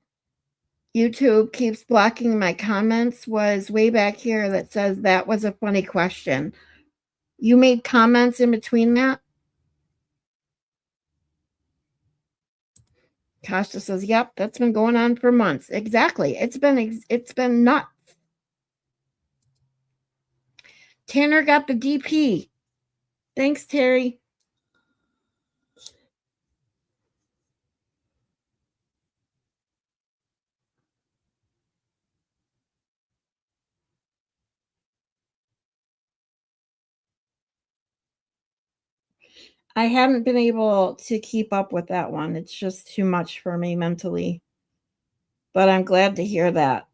YouTube keeps blocking my comments was way back here that says that was a funny question. You made comments in between that? Costa says, yep, that's been going on for months. Exactly. It's been nuts. Tanner got the DP. Thanks, Terry. I haven't been able to keep up with that one. It's just too much for me mentally. But I'm glad to hear that.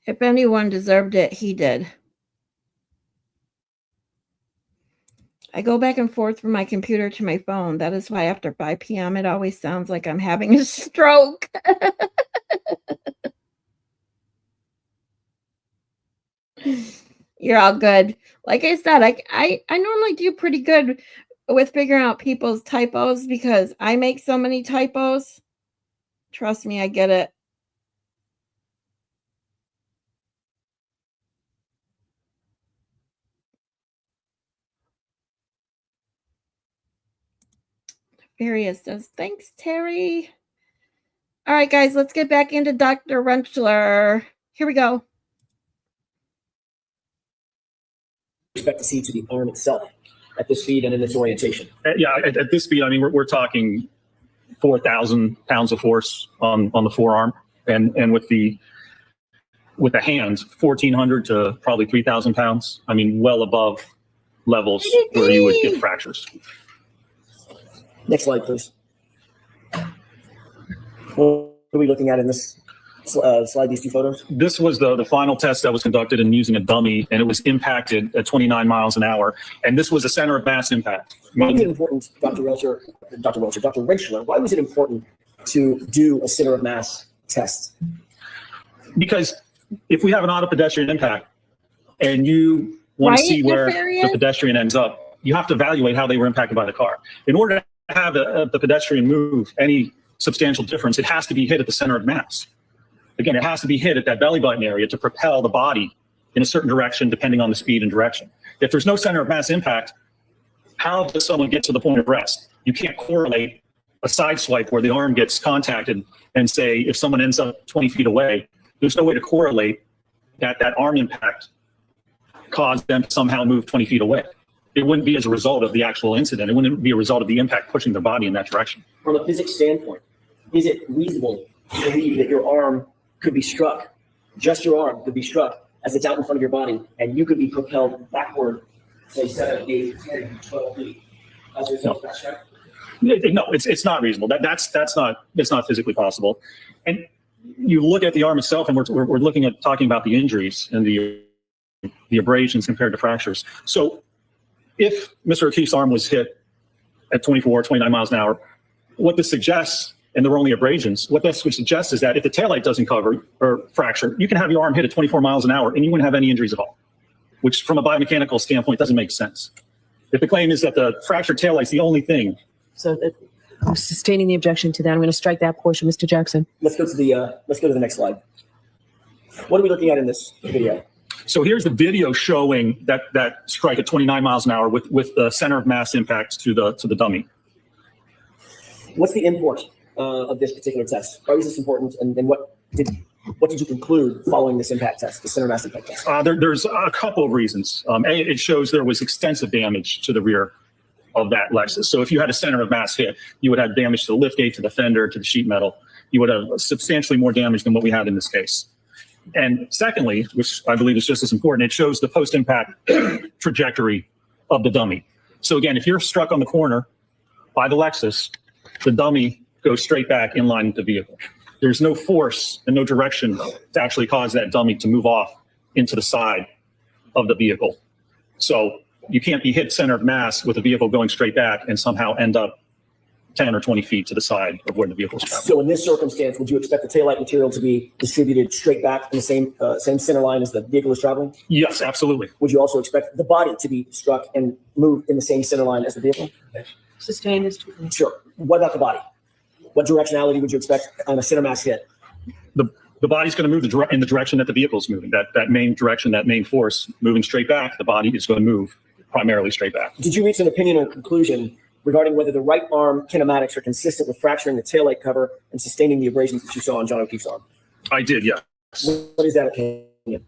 If anyone deserved it, he did. I go back and forth from my computer to my phone. That is why after 5 p.m. it always sounds like I'm having a stroke. You're all good. Like I said, I normally do pretty good with figuring out people's typos because I make so many typos. Trust me, I get it. Furious says, thanks, Terry. All right, guys, let's get back into Dr. Rentschler. Here we go. Expect to see to the arm itself at this speed and in its orientation? Yeah, at this speed, I mean, we're talking 4,000 pounds of force on the forearm, and with the hands, 1,400 to probably 3,000 pounds. I mean, well above levels where you would get fractures. Next slide, please. What are we looking at in this slide, these two photos? This was the final test that was conducted in using a dummy, and it was impacted at 29 miles an hour. And this was a center of mass impact. Why was it important, Dr. Rentschler, why was it important to do a center of mass test? Because if we have an auto pedestrian impact and you want to see where the pedestrian ends up, you have to evaluate how they were impacted by the car. In order to have the pedestrian move any substantial difference, it has to be hit at the center of mass. Again, it has to be hit at that belly button area to propel the body in a certain direction, depending on the speed and direction. If there's no center of mass impact, how does someone get to the point of rest? You can't correlate a side swipe where the arm gets contacted and say, if someone ends up 20 feet away, there's no way to correlate that arm impact caused them to somehow move 20 feet away. It wouldn't be as a result of the actual incident. It wouldn't be a result of the impact pushing their body in that direction. From a physics standpoint, is it reasonable to believe that your arm could be struck, just your arm could be struck as it's out in front of your body, and you could be propelled backward, say 7, 8, 10, 12 feet as a result of that strike? No, it's not reasonable. That's not physically possible. And you look at the arm itself, and we're looking at talking about the injuries and the abrasions compared to fractures. So if Mr. O'Keefe's arm was hit at 24, 29 miles an hour, what this suggests, and there were only abrasions, what this would suggest is that if the taillight doesn't cover or fracture, you can have your arm hit at 24 miles an hour and you wouldn't have any injuries at all, which from a biomechanical standpoint doesn't make sense. If the claim is that the fractured taillight's the only thing. So I'm sustaining the objection to that. I'm going to strike that portion, Mr. Jackson. Let's go to the next slide. What are we looking at in this video? So here's the video showing that strike at 29 miles an hour with the center of mass impact to the dummy. What's the import of this particular test? Why was this important, and what did you conclude following this impact test, the center mass impact test? There's a couple of reasons. It shows there was extensive damage to the rear of that Lexus. So if you had a center of mass hit, you would have damage to the liftgate, to the fender, to the sheet metal. You would have substantially more damage than what we had in this case. And secondly, which I believe is just as important, it shows the post-impact trajectory of the dummy. So again, if you're struck on the corner by the Lexus, the dummy goes straight back in line with the vehicle. There's no force and no direction to actually cause that dummy to move off into the side of the vehicle. So you can't be hit center of mass with a vehicle going straight back and somehow end up 10 or 20 feet to the side of where the vehicle is traveling. So in this circumstance, would you expect the taillight material to be distributed straight back in the same center line as the vehicle is traveling? Yes, absolutely. Would you also expect the body to be struck and move in the same center line as the vehicle? Sustain this. Sure. What about the body? What directionality would you expect on a center mass hit? The body's going to move in the direction that the vehicle is moving. That main direction, that main force moving straight back, the body is going to move primarily straight back. Did you reach an opinion or conclusion regarding whether the right arm kinematics are consistent with fracturing the taillight cover and sustaining the abrasions that you saw on John O'Keefe's arm? I did, yes. What is that opinion?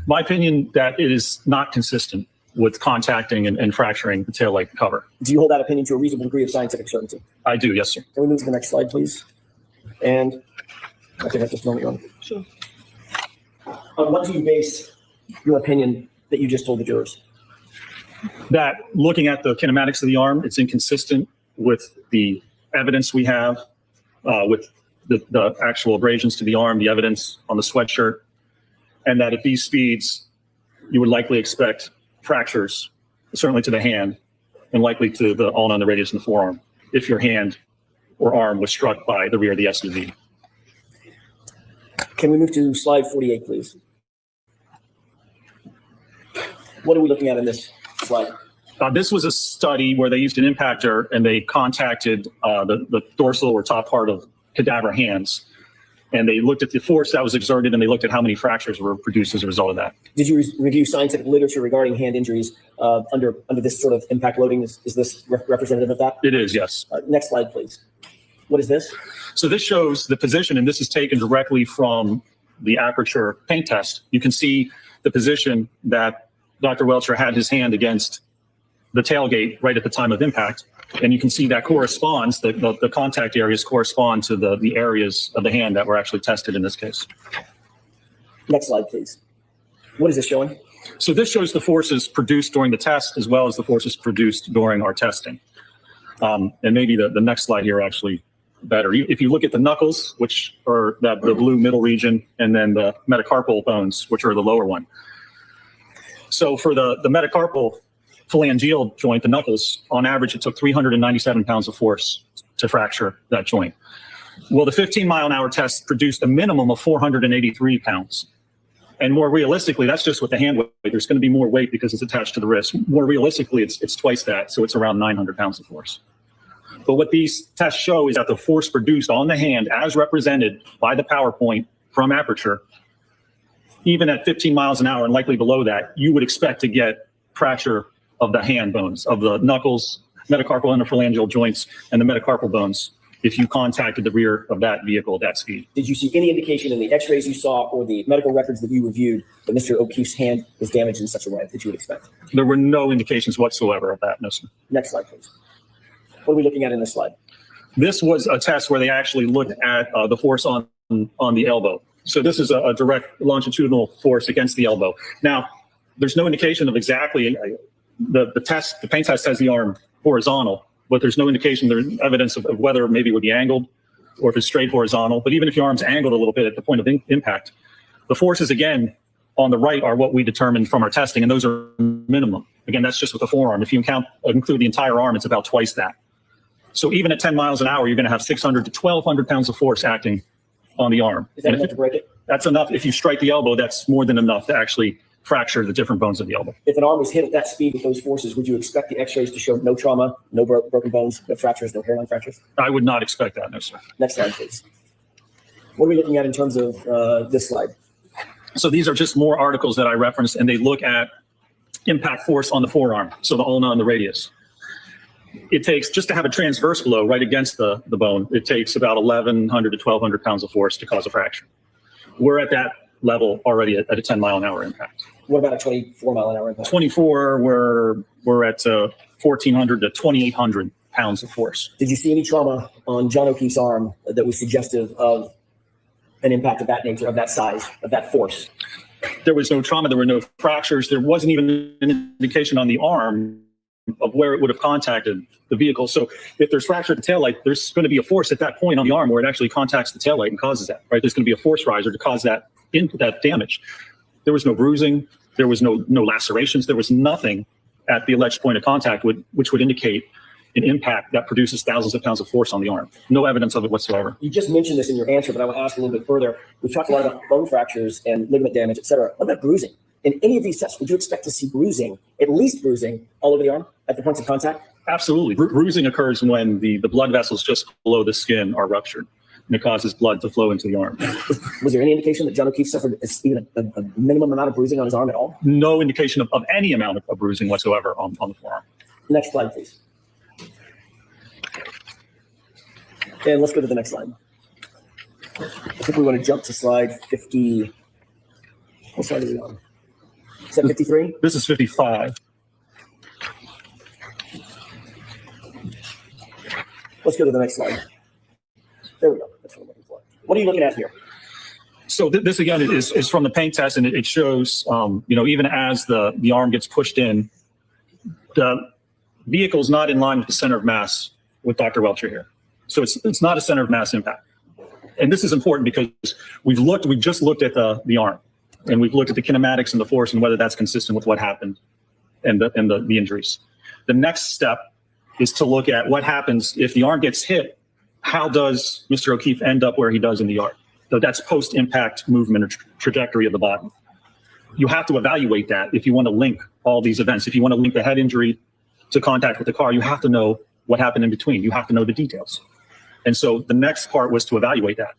My opinion that it is not consistent with contacting and fracturing the taillight cover. Do you hold that opinion to a reasonable degree of scientific certainty? I do, yes, sir. Can we move to the next slide, please? And I think that's just a moment on. Sure. On what do you base your opinion that you just told the jurors? That looking at the kinematics of the arm, it's inconsistent with the evidence we have, with the actual abrasions to the arm, the evidence on the sweatshirt, and that at these speeds, you would likely expect fractures, certainly to the hand, and likely to the ulna and the radius and the forearm, if your hand or arm was struck by the rear of the SUV. Can we move to slide 48, please? What are we looking at in this slide? This was a study where they used an impactor and they contacted the dorsal or top part of cadaver hands. And they looked at the force that was exerted and they looked at how many fractures were produced as a result of that. Did you review scientific literature regarding hand injuries under this sort of impact loading? Is this representative of that? It is, yes. Next slide, please. What is this? So this shows the position, and this is taken directly from the aperture paint test. You can see the position that Dr. Welcher had his hand against the tailgate right at the time of impact. And you can see that corresponds, the contact areas correspond to the areas of the hand that were actually tested in this case. Next slide, please. What is this showing? So this shows the forces produced during the test as well as the forces produced during our testing. And maybe the next slide here actually better. If you look at the knuckles, which are the blue middle region, and then the metacarpal bones, which are the lower one. So for the metacarpal phalangeal joint, the knuckles, on average, it took 397 pounds of force to fracture that joint. Well, the 15-mile-an-hour test produced a minimum of 483 pounds. And more realistically, that's just with the hand weight. There's going to be more weight because it's attached to the wrist. More realistically, it's twice that, so it's around 900 pounds of force. But what these tests show is that the force produced on the hand, as represented by the PowerPoint from Aperture, even at 15 miles an hour and likely below that, you would expect to get fracture of the hand bones, of the knuckles, metacarpal interphalangeal joints, and the metacarpal bones if you contacted the rear of that vehicle at that speed. Did you see any indication in the x-rays you saw or the medical records that you reviewed that Mr. O'Keefe's hand was damaged in such a way that you would expect? There were no indications whatsoever of that, no, sir. Next slide, please. What are we looking at in this slide? This was a test where they actually looked at the force on the elbow. So this is a direct longitudinal force against the elbow. Now, there's no indication of exactly the paint test has the arm horizontal, but there's no indication, there's evidence of whether maybe it would be angled or if it's straight horizontal. But even if your arm's angled a little bit at the point of impact, the forces, again, on the right are what we determined from our testing, and those are minimum. Again, that's just with the forearm. If you include the entire arm, it's about twice that. So even at 10 miles an hour, you're going to have 600 to 1,200 pounds of force acting on the arm. Is that enough to break it? That's enough. If you strike the elbow, that's more than enough to actually fracture the different bones of the elbow. If an arm was hit at that speed with those forces, would you expect the x-rays to show no trauma, no broken bones, no fractures, no hairline fractures? I would not expect that, no, sir. Next slide, please. What are we looking at in terms of this slide? So these are just more articles that I referenced, and they look at impact force on the forearm, so the ulna and the radius. It takes, just to have a transverse blow right against the bone, it takes about 1,100 to 1,200 pounds of force to cause a fracture. We're at that level already at a 10-mile-an-hour impact. What about a 24-mile-an-hour impact? 24, we're at 1,400 to 2,800 pounds of force. Did you see any trauma on John O'Keefe's arm that was suggestive of an impact of that nature, of that size, of that force? There was no trauma. There were no fractures. There wasn't even an indication on the arm of where it would have contacted the vehicle. So if there's fracture at the taillight, there's going to be a force at that point on the arm where it actually contacts the taillight and causes that, right? There's going to be a force riser to cause that damage. There was no bruising. There was no lacerations. There was nothing at the alleged point of contact which would indicate an impact that produces thousands of pounds of force on the arm. No evidence of it whatsoever. You just mentioned this in your answer, but I want to ask a little bit further. We've talked a lot about bone fractures and ligament damage, et cetera. What about bruising? In any of these tests, would you expect to see bruising, at least bruising, all over the arm at the points of contact? Absolutely. Bruising occurs when the blood vessels just below the skin are ruptured, and it causes blood to flow into the arm. Was there any indication that John O'Keefe suffered even a minimum amount of bruising on his arm at all? No indication of any amount of bruising whatsoever on the forearm. Next slide, please. And let's go to the next slide. I think we want to jump to slide 50. What slide are we on? Is that 53? This is 55. Let's go to the next slide. There we go. That's what I'm looking for. What are you looking at here? So this again is from the paint test, and it shows, even as the arm gets pushed in, the vehicle's not in line with the center of mass with Dr. Welcher here. So it's not a center of mass impact. And this is important because we've just looked at the arm, and we've looked at the kinematics and the force and whether that's consistent with what happened and the injuries. The next step is to look at what happens if the arm gets hit. How does Mr. O'Keefe end up where he does in the yard? So that's post-impact movement or trajectory of the body. You have to evaluate that if you want to link all these events. If you want to link the head injury to contact with the car, you have to know what happened in between. You have to know the details. And so the next part was to evaluate that.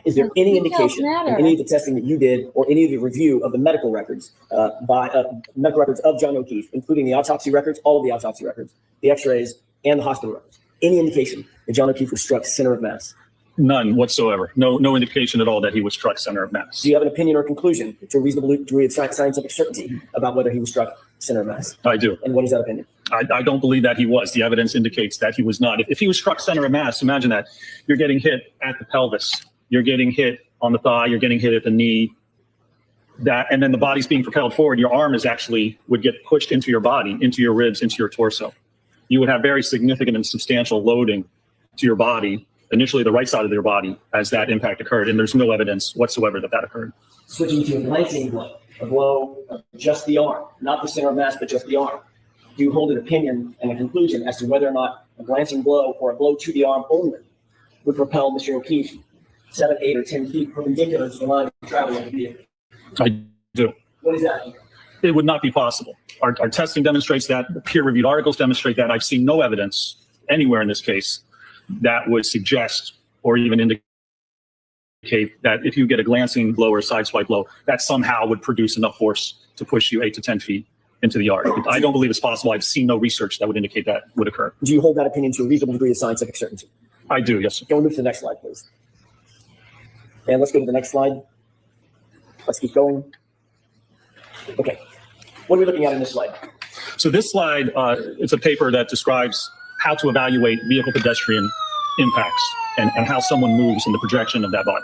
Is there any indication in any of the testing that you did or any of the review of the medical records medical records of John O'Keefe, including the autopsy records, all of the autopsy records, the x-rays, and the hospital records, any indication that John O'Keefe was struck center of mass? None whatsoever. No indication at all that he was struck center of mass. Do you have an opinion or conclusion to a reasonable degree of scientific certainty about whether he was struck center of mass? I do. And what is that opinion? I don't believe that he was. The evidence indicates that he was not. If he was struck center of mass, imagine that. You're getting hit at the pelvis. You're getting hit on the thigh. You're getting hit at the knee. And then the body's being propelled forward. Your arm would get pushed into your body, into your ribs, into your torso. You would have very significant and substantial loading to your body, initially the right side of your body, as that impact occurred. And there's no evidence whatsoever that occurred. Switching to a glancing blow, a blow of just the arm, not the center of mass, but just the arm. Do you hold an opinion and a conclusion as to whether or not a glancing blow or a blow to the arm only would propel Mr. O'Keefe 7, 8, or 10 feet perpendicular to the line of travel of the vehicle? I do. What is that? It would not be possible. Our testing demonstrates that. The peer-reviewed articles demonstrate that. I've seen no evidence anywhere in this case that would suggest or even indicate that if you get a glancing blow or a side swipe blow, that somehow would produce enough force to push you 8 to 10 feet into the yard. I don't believe it's possible. I've seen no research that would indicate that would occur. Do you hold that opinion to a reasonable degree of scientific certainty? I do, yes. Can we move to the next slide, please? And let's go to the next slide. Let's keep going. Okay. What are we looking at in this slide? So this slide, it's a paper that describes how to evaluate vehicle pedestrian impacts and how someone moves in the projection of that body.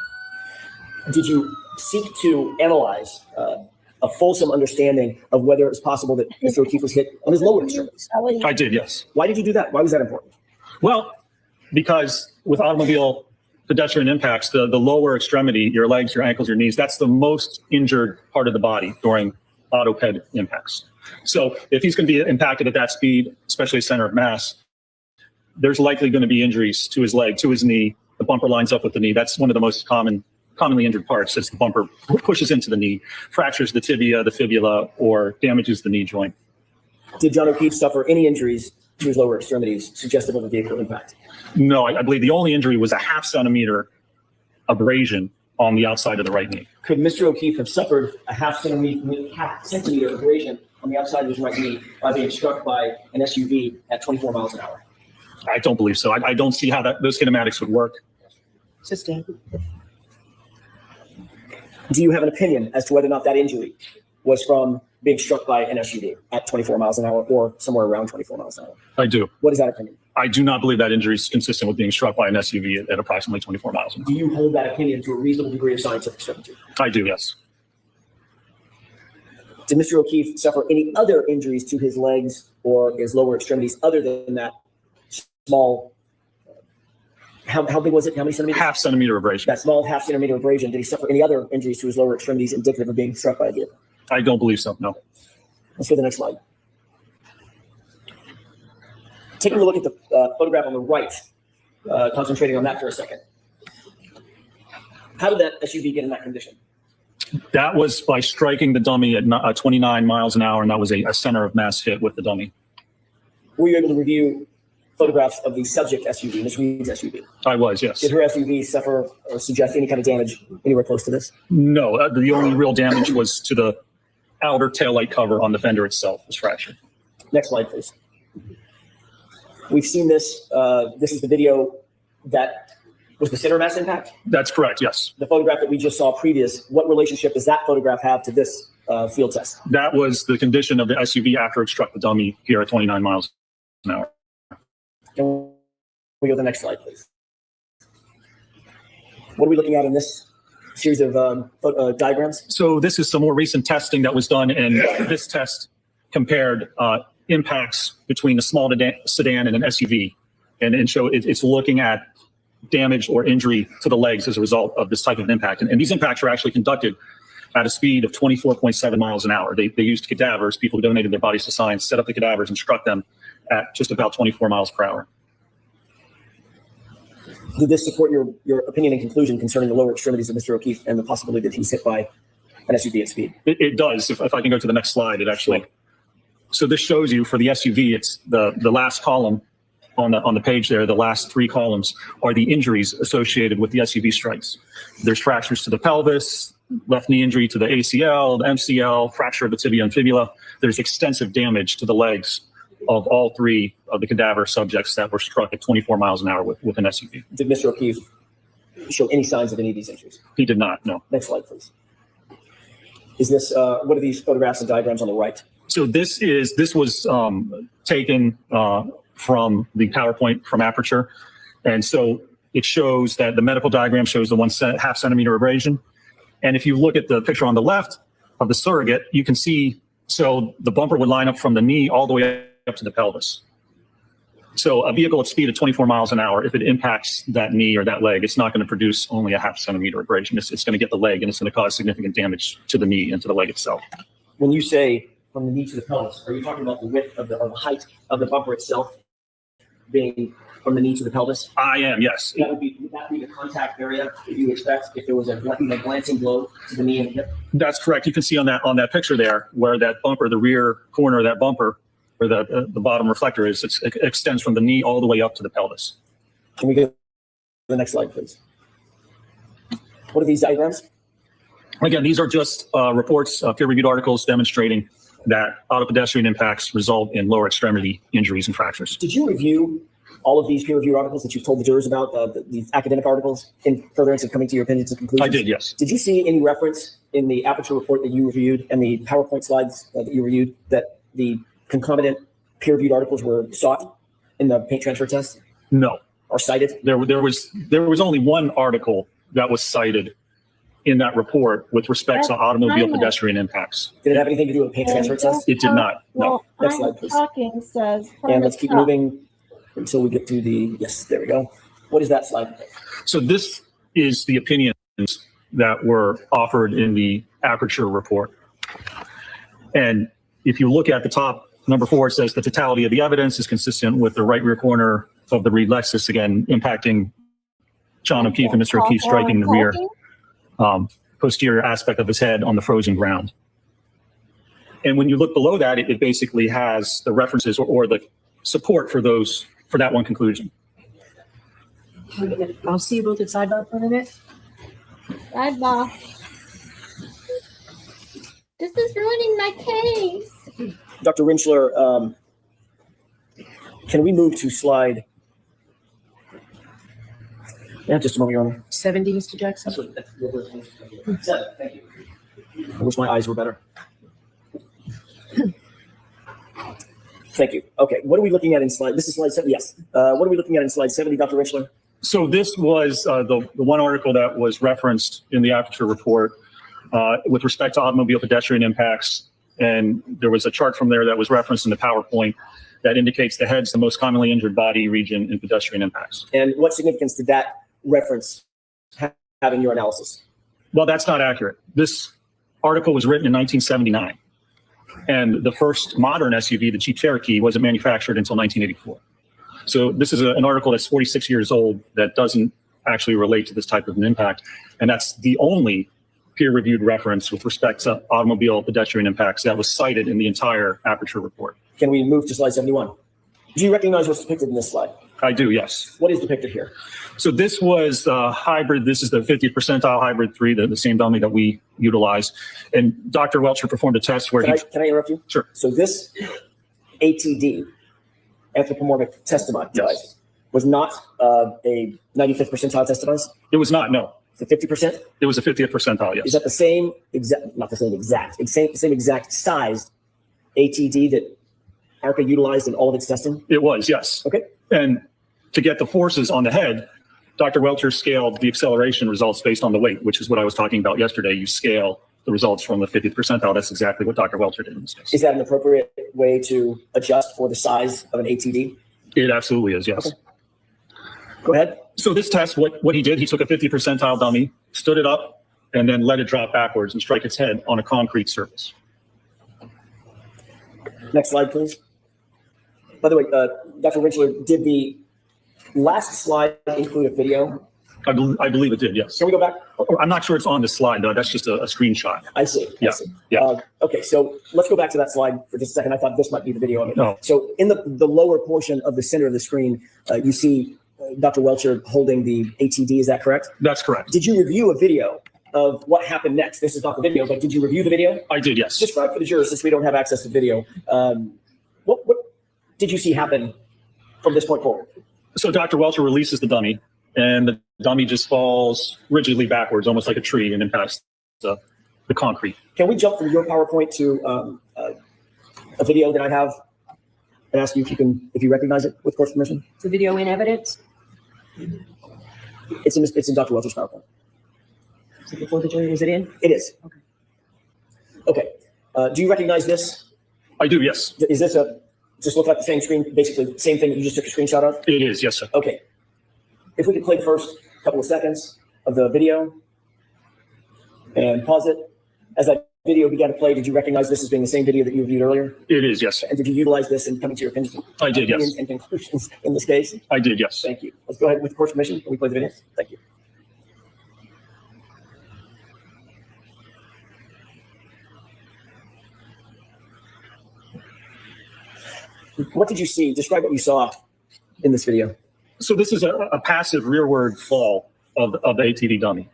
Did you seek to analyze a fulsome understanding of whether it's possible that Mr. O'Keefe was hit on his lower extremities? I did, yes. Why did you do that? Why was that important? Well, because with automobile pedestrian impacts, the lower extremity, your legs, your ankles, your knees, that's the most injured part of the body during auto-ped impacts. So if he's going to be impacted at that speed, especially center of mass, there's likely going to be injuries to his leg, to his knee. The bumper lines up with the knee. That's one of the most commonly injured parts. As the bumper pushes into the knee, fractures the tibia, the fibula, or damages the knee joint. Did John O'Keefe suffer any injuries to his lower extremities suggestive of a vehicle impact? No, I believe the only injury was a 0.5 centimeter abrasion on the outside of the right knee. Could Mr. O'Keefe have suffered a 0.5 centimeter abrasion on the outside of his right knee by being struck by an SUV at 24 miles an hour? I don't believe so. I don't see how those kinematics would work. Do you have an opinion as to whether or not that injury was from being struck by an SUV at 24 miles an hour or somewhere around 24 miles an hour? I do. What is that opinion? I do not believe that injury is consistent with being struck by an SUV at approximately 24 miles an hour. Do you hold that opinion to a reasonable degree of scientific certainty? I do, yes. Did Mr. O'Keefe suffer any other injuries to his legs or his lower extremities other than that small, how big was it? How many centimeters? 0.5 centimeter abrasion. That small 0.5 centimeter abrasion. Did he suffer any other injuries to his lower extremities indicative of being struck by a vehicle? I don't believe so, no. Let's go to the next slide. Taking a look at the photograph on the right, concentrating on that for a second. How did that SUV get in that condition? That was by striking the dummy at 29 miles an hour, and that was a center of mass hit with the dummy. Were you able to review photographs of the subject SUV, Ms. Reed's SUV? I was, yes. Did her SUV suffer or suggest any kind of damage anywhere close to this? No, the only real damage was to the outer taillight cover on the fender itself was fractured. Next slide, please. We've seen this. This is the video that was the center mass impact? That's correct, yes. The photograph that we just saw previous, what relationship does that photograph have to this field test? That was the condition of the SUV after it struck the dummy here at 29 miles an hour. Can we go to the next slide, please? What are we looking at in this series of diagrams? So this is some more recent testing that was done, and this test compared impacts between a small sedan and an SUV, and it's looking at damage or injury to the legs as a result of this type of impact. And these impacts are actually conducted at a speed of 24.7 miles an hour. They used cadavers, people who donated their bodies to science, set up the cadavers and struck them at just about 24 miles per hour. Did this support your opinion and conclusion concerning the lower extremities of Mr. O'Keefe and the possibility that he's hit by an SUV at speed? It does. If I can go to the next slide, it actually. So this shows you for the SUV, it's the last column on the page there. The last 3 columns are the injuries associated with the SUV strikes. There's fractures to the pelvis, left knee injury to the ACL, the MCL, fracture of the tibia and fibula. There's extensive damage to the legs of all 3 of the cadaver subjects that were struck at 24 miles an hour with an SUV. Did Mr. O'Keefe show any signs of any of these injuries? He did not, no. Next slide, please. Is this, what are these photographs and diagrams on the right? So this was taken from the PowerPoint from Aperture. And so it shows that the medical diagram shows the 1.5 centimeter abrasion. And if you look at the picture on the left of the surrogate, you can see, so the bumper would line up from the knee all the way up to the pelvis. So a vehicle at speed of 24 miles an hour, if it impacts that knee or that leg, it's not going to produce only a 0.5 centimeter abrasion. It's going to get the leg, and it's going to cause significant damage to the knee and to the leg itself. When you say from the knee to the pelvis, are you talking about the width of the height of the bumper itself being from the knee to the pelvis? I am, yes. Would that be the contact area that you expect if there was a glancing blow to the knee and hip? That's correct. You can see on that picture there where that bumper, the rear corner of that bumper, where the bottom reflector is, it extends from the knee all the way up to the pelvis. Can we go to the next slide, please? What are these diagrams? Again, these are just reports, peer-reviewed articles demonstrating that auto pedestrian impacts result in lower extremity injuries and fractures. Did you review all of these peer-reviewed articles that you've told the jurors about, these academic articles, in furtherance of coming to your opinions and conclusions? I did, yes. Did you see any reference in the Aperture report that you reviewed and the PowerPoint slides that you reviewed that the concomitant peer-reviewed articles were sought in the paint transfer test? No. Or cited? There was only one article that was cited in that report with respect to automobile pedestrian impacts. Did it have anything to do with paint transfer test? It did not. No. Next slide, please. Talking says. And let's keep moving until we get to the, yes, there we go. What is that slide? So this is the opinions that were offered in the Aperture report. And if you look at the top, number 4, it says the totality of the evidence is consistent with the right rear corner of the Reed Lexus, again, impacting John O'Keefe and Mr. O'Keefe striking the rear posterior aspect of his head on the frozen ground. And when you look below that, it basically has the references or the support for that one conclusion. I'll see you both at sidebar for a minute. Sidebar. This is ruining my case. Dr. Rentschler, can we move to slide? Yeah, just a moment, Your Honor. 70, Mr. Jackson. Thank you. I wish my eyes were better. Thank you. Okay, what are we looking at in slide? This is slide 7. Yes. What are we looking at in slide 70, Dr. Rentschler? So this was the one article that was referenced in the Aperture report with respect to automobile pedestrian impacts. And there was a chart from there that was referenced in the PowerPoint that indicates the head's the most commonly injured body region in pedestrian impacts. And what significance did that reference have in your analysis? Well, that's not accurate. This article was written in 1979. And the first modern SUV, the Jeep Cherokee, wasn't manufactured until 1984. So this is an article that's 46 years old that doesn't actually relate to this type of an impact. And that's the only peer-reviewed reference with respect to automobile pedestrian impacts that was cited in the entire Aperture report. Can we move to slide 71? Do you recognize what's depicted in this slide? I do, yes. What is depicted here? So this was hybrid. This is the 50th percentile hybrid 3, the same dummy that we utilize. And Dr. Welcher performed a test where Can I interrupt you? Sure. So this ATD, anthropomorphic test device, was not a 95th percentile test device? It was not, no. It's a 50%? It was a 50th percentile, yes. Is that the same exact, not the same exact size ATD that ARCA utilized in all of its testing? It was, yes. Okay. And to get the forces on the head, Dr. Welcher scaled the acceleration results based on the weight, which is what I was talking about yesterday. You scale the results from the 50th percentile. That's exactly what Dr. Welcher did in this case. Is that an appropriate way to adjust for the size of an ATD? It absolutely is, yes. Okay. Go ahead. So this test, what he did, he took a 50th percentile dummy, stood it up, and then let it drop backwards and strike its head on a concrete surface. Next slide, please. By the way, Dr. Rentschler, did the last slide include a video? I believe it did, yes. Can we go back? I'm not sure it's on the slide, though. That's just a screenshot. I see. Yeah. I see. Yeah. Okay, so let's go back to that slide for just a second. I thought this might be the video of it. No. So in the lower portion of the center of the screen, you see Dr. Welcher holding the ATD. Is that correct? That's correct. Did you review a video of what happened next? This is not the video, but did you review the video? I did, yes. Describe for the jurors, since we don't have access to video. What did you see happen from this point forward? So Dr. Welcher releases the dummy, and the dummy just falls rigidly backwards, almost like a tree, and impacts the concrete. Can we jump from your PowerPoint to a video that I have and ask you if you recognize it with court's permission? Is the video in evidence? It's in Dr. Welcher's PowerPoint. Is it before the jury? Was it in? It is. Okay. Do you recognize this? I do, yes. Is this just look like the same screen, basically the same thing that you just took a screenshot of? It is, yes, sir. Okay. If we could play the first couple of seconds of the video and pause it. As that video began to play, did you recognize this as being the same video that you reviewed earlier? It is, yes, sir. And did you utilize this in coming to your opinions? I did, yes. And conclusions in this case? I did, yes. Thank you. Let's go ahead with court's permission. Can we play the video? Thank you. What did you see? Describe what you saw in this video. So this is a passive rearward fall of the ATV dummy.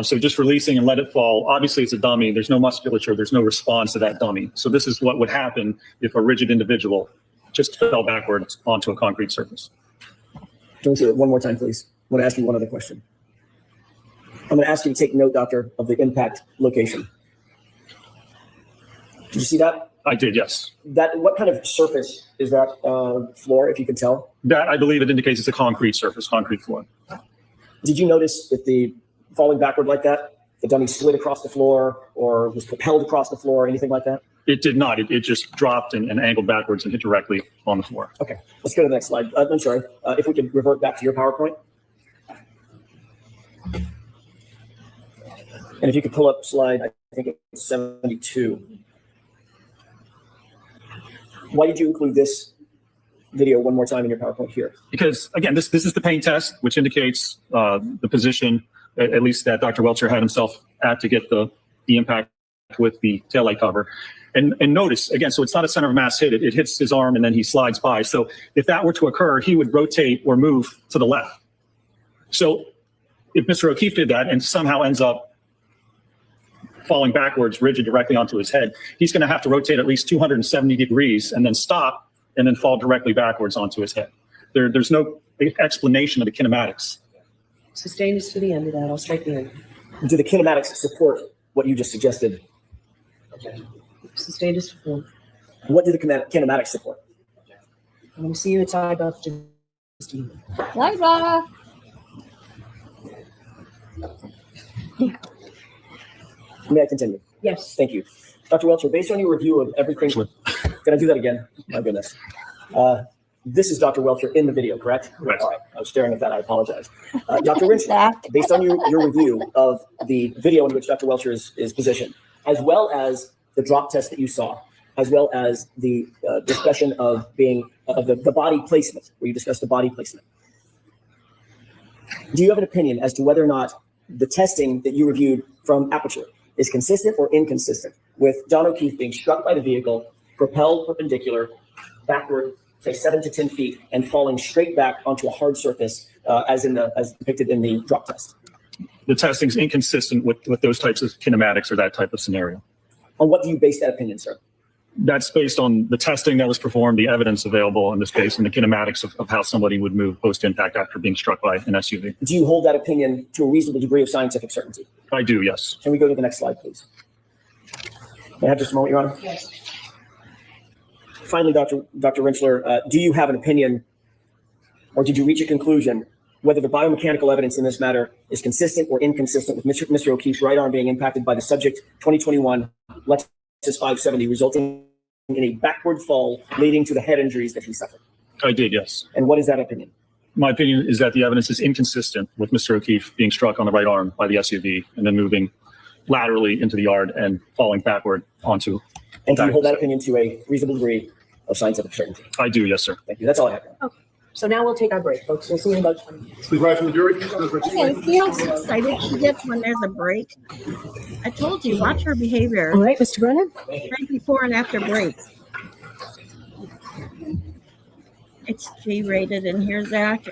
So just releasing and let it fall. Obviously, it's a dummy. There's no musculature. There's no response to that dummy. So this is what would happen if a rigid individual just fell backwards onto a concrete surface. Can we see it one more time, please? I want to ask you one other question. I'm going to ask you to take note, doctor, of the impact location. Did you see that? I did, yes. That what kind of surface is that floor, if you could tell? That, I believe it indicates it's a concrete surface, concrete floor. Did you notice that the falling backward like that, the dummy slid across the floor or was propelled across the floor or anything like that? It did not. It just dropped and angled backwards and hit directly on the floor. Okay, let's go to the next slide. I'm sorry, if we could revert back to your PowerPoint. And if you could pull up slide, I think it's 72. Why did you include this video one more time in your PowerPoint here? Because again, this is the pain test, which indicates the position, at least that Dr. Welcher had himself at to get the impact with the taillight cover. And notice, again, so it's not a center of mass hit. It hits his arm and then he slides by. So if that were to occur, he would rotate or move to the left. So if Mr. O'Keefe did that and somehow ends up falling backwards, rigid directly onto his head, he's going to have to rotate at least 270 degrees and then stop and then fall directly backwards onto his head. There's no explanation of the kinematics. Sustain is to the end of that. I'll strike the end. Do the kinematics support what you just suggested? Okay. Sustain is to full. What do the kinematics support? I'm going to see you at side buff. Bye, bye. May I continue? Yes. Thank you. Dr. Welcher, based on your review of everything, can I do that again? My goodness. This is Dr. Welcher in the video, correct? Correct. All right. I was staring at that. I apologize. Dr. Rentschler, based on your review of the video in which Dr. Welcher is positioned, as well as the drop test that you saw, as well as the discussion of the body placement, where you discussed the body placement. Do you have an opinion as to whether or not the testing that you reviewed from Aperture is consistent or inconsistent with John O'Keefe being struck by the vehicle, propelled perpendicular, backward, say 7 to 10 feet, and falling straight back onto a hard surface, as depicted in the drop test? The testing is inconsistent with those types of kinematics or that type of scenario. On what do you base that opinion, sir? That's based on the testing that was performed, the evidence available in this case, and the kinematics of how somebody would move post-impact after being struck by an SUV. Do you hold that opinion to a reasonable degree of scientific certainty? I do, yes. Can we go to the next slide, please? May I have just a moment, Your Honor? Yes. Finally, Dr. Rentschler, do you have an opinion, or did you reach a conclusion whether the biomechanical evidence in this matter is consistent or inconsistent with Mr. O'Keefe's right arm being impacted by the subject 2021 Lexus 570, resulting in a backward fall leading to the head injuries that he suffered? I did, yes. And what is that opinion? My opinion is that the evidence is inconsistent with Mr. O'Keefe being struck on the right arm by the SUV and then moving laterally into the yard and falling backward onto. And do you hold that opinion to a reasonable degree of scientific certainty? I do, yes, sir. Thank you. That's all I have. Okay. So now we'll take our break, folks. We'll see you in about 20 minutes. Please rise from the jury. Okay, see how excited she gets when there's a break? I told you, watch her behavior. All right, Mr. Brennan. Right before and after breaks. It's G-rated in here, Zach.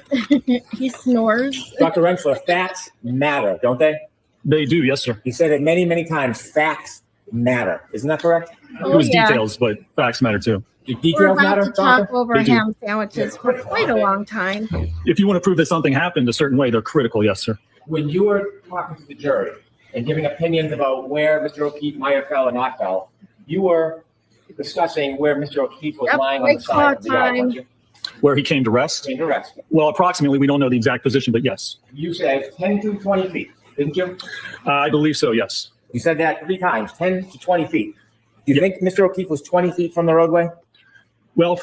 He snores. Dr. Rentschler, facts matter, don't they? They do, yes, sir. You said it many, many times. Facts matter. Isn't that correct? It was details, but facts matter too. Do We're details about matter, to talk doctor? over They do. ham sandwiches for quite a long time. If you want to prove that something happened a certain way, they're critical, yes, sir. When you were talking to the jury and giving opinions about where Mr. O'Keefe might have fell or not fell, you were discussing where Mr. O'Keefe was Yep, lying on the break side of the yard, time. weren't you? Where he came to rest? Came to rest. Well, approximately, we don't know the exact position, but yes. You said 10 to 20 feet, didn't you? I believe so, yes. You said that 3 times, 10 to 20 feet. Do you think Mr. O'Keefe was 20 feet from the roadway? Well,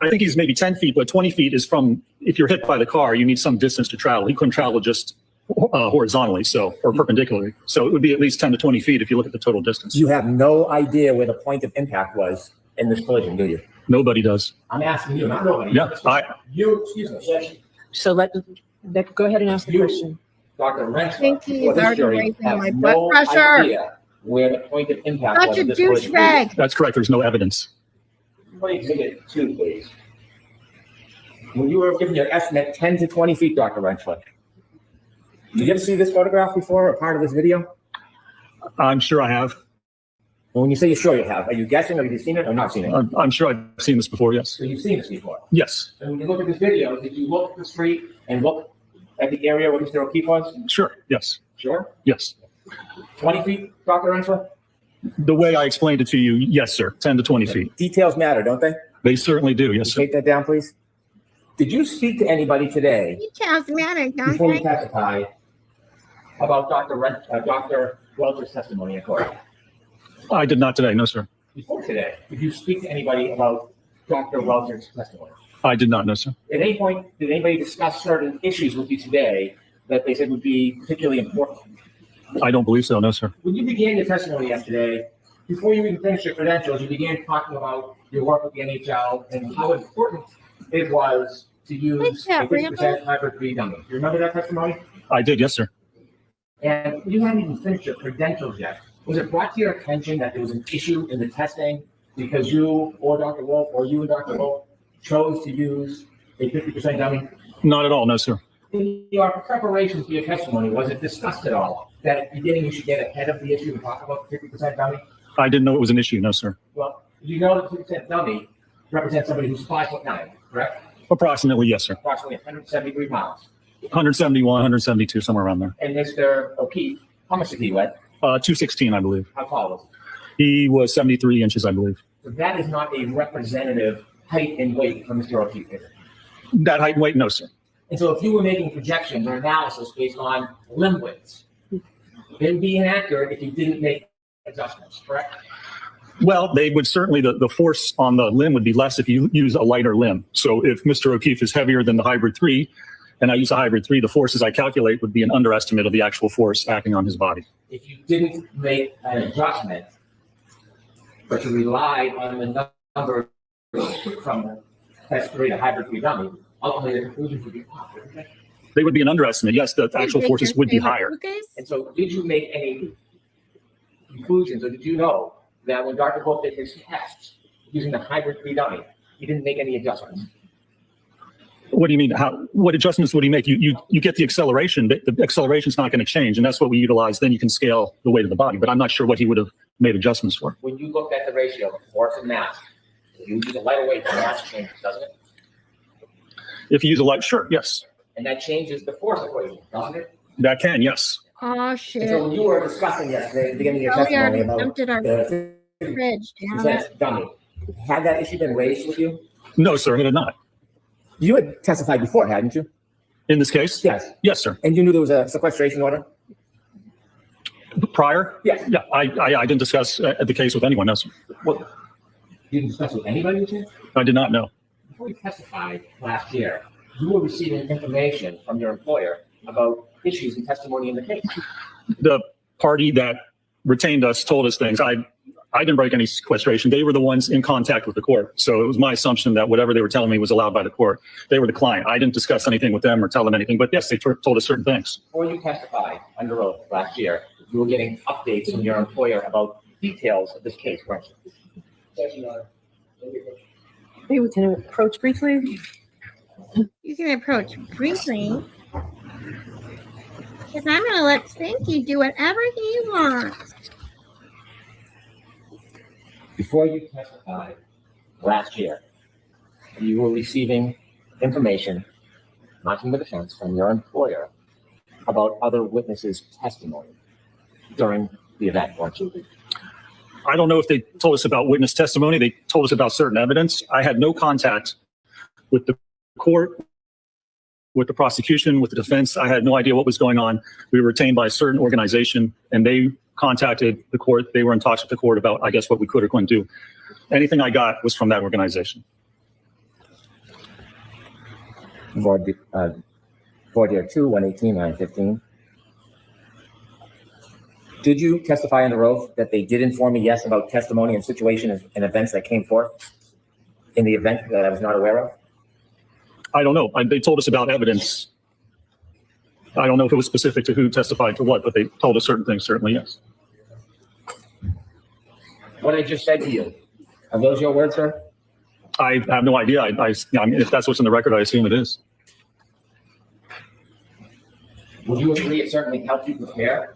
I think he's maybe 10 feet, but 20 feet is from, if you're hit by the car, you need some distance to travel. He couldn't travel just horizontally, or perpendicularly. So it would be at least 10 to 20 feet if you look at the total distance. You have no idea where the point of impact was in this collision, do you? Nobody does. I'm asking you, not nobody. Yeah, You, excuse me, So go ahead and ask the question. Dr. Rentschler, Thank you. for this Already jury, raising has my blood no pressure. idea where the point of impact Such was a in this collision. douchebag. That's correct. There's no evidence. Play exhibit 2, please. When you were giving your estimate 10 to 20 feet, Dr. Rentschler, did you ever see this photograph before or part of this video? I'm sure I have. Well, when you say you're sure you have, are you guessing, or have you seen it or not seen it? I'm sure I've seen this before, yes. So you've seen this before? Yes. And when you look at this video, did you look at the street and look at the area where Mr. O'Keefe was? Sure, yes. Sure? Yes. 20 feet, Dr. Rentschler? The way I explained it to you, yes, sir. 10 to 20 feet. Details matter, don't they? They certainly do, yes, sir. Take that down, please. Did you speak to anybody today Details matter, don't before you they? testified about Dr. Welch's testimony in court? I did not today, no, sir. Before today, did you speak to anybody about Dr. Welch's testimony? I did not, no, sir. At any point, did anybody discuss certain issues with you today that they said would be particularly important? I don't believe so, no, sir. When you began your testimony yesterday, before you even finished your credentials, you began talking about your work with the NHL and how important it was to use a 50% hybrid free dummy. You remember that testimony? I did, yes, sir. And you hadn't even finished your credentials yet. Was it brought to your attention that there was an issue in the testing because you or Dr. Wolf or you and Dr. Wolf chose to use a 50% dummy? Not at all, no, sir. In your preparation for your testimony, was it discussed at all that at the beginning you should get ahead of the issue and talk about the 50% dummy? I didn't know it was an issue, no, sir. Well, you know that the 50% dummy represents somebody who's 5'9", correct? Approximately, yes, sir. Approximately 173 pounds. 171, 172, somewhere around there. And Mr. O'Keefe, how much did he weigh? 216, I believe. How tall was he? He was 73 inches, I believe. So that is not a representative height and weight for Mr. O'Keefe, is it? That height and weight, no, sir. And so if you were making projections or analysis based on limb widths, it'd be inaccurate if you didn't make adjustments, correct? Well, they would certainly, the force on the limb would be less if you use a lighter limb. So if Mr. O'Keefe is heavier than the hybrid 3, and I use a hybrid 3, the forces I calculate would be an underestimate of the actual force acting on his body. If you didn't make an adjustment, but you relied on the number from the test 3 to hybrid 3 dummy, ultimately the conclusions would be off, wouldn't they? They would be an underestimate. Yes, the actual forces would be higher. And so did you make any conclusions, or did you know that when Dr. Wolf did his tests using the hybrid 3 dummy, he didn't make any adjustments? What do you mean? What adjustments would he make? You get the acceleration, but the acceleration is not going to change, and that's what we utilize. Then you can scale the weight of the body, but I'm not sure what he would have made adjustments for. When you looked at the ratio of force and mass, if you use a lighter weight, the mass changes, doesn't it? If you use a light, sure, yes. And that changes the force equation, doesn't it? That can, yes. Oh, shit. And so when you were discussing yesterday at the beginning of your Oh, we testimony already about emptied our the fridge. Do you have 50% it? dummy, had that issue been raised with you? No, sir, it did not. You had testified before, hadn't you? In this case? Yes. Yes, sir. And you knew there was a sequestration order? Prior? Yes. Yeah, I didn't discuss the case with anyone, no, sir. What? You didn't discuss with anybody, you said? I did not know. Before you testified last year, you were receiving information from your employer about issues and testimony in the case. The party that retained us told us things. I didn't break any sequestration. They were the ones in contact with the court. So it was my assumption that whatever they were telling me was allowed by the court. They were the client. I didn't discuss anything with them or tell them anything, but yes, they told us certain things. Before you testified under oath last year, you were getting updates from your employer about details of this case, weren't you? Maybe we can approach briefly. You can approach briefly. Because I'm going to let Stinky do whatever he wants. Before you testified last year, you were receiving information, not from the defense, from your employer about other witnesses' testimony during the event, weren't you? I don't know if they told us about witness testimony. They told us about certain evidence. I had no contact with the court, with the prosecution, with the defense. I had no idea what was going on. We were retained by a certain organization, and they contacted the court. They were in talks with the court about, I guess, what we could or couldn't do. Anything I got was from that organization. Voir dire 2, 118, 915. Did you testify under oath that they did inform me, yes, about testimony and situations and events that came forth in the event that I was not aware of? I don't know. They told us about evidence. I don't know if it was specific to who testified to what, but they told us certain things, certainly, yes. What I just said to you, are those your words, sir? I have no idea. I mean, if that's what's in the record, I assume it is. Would you agree it certainly helped you prepare?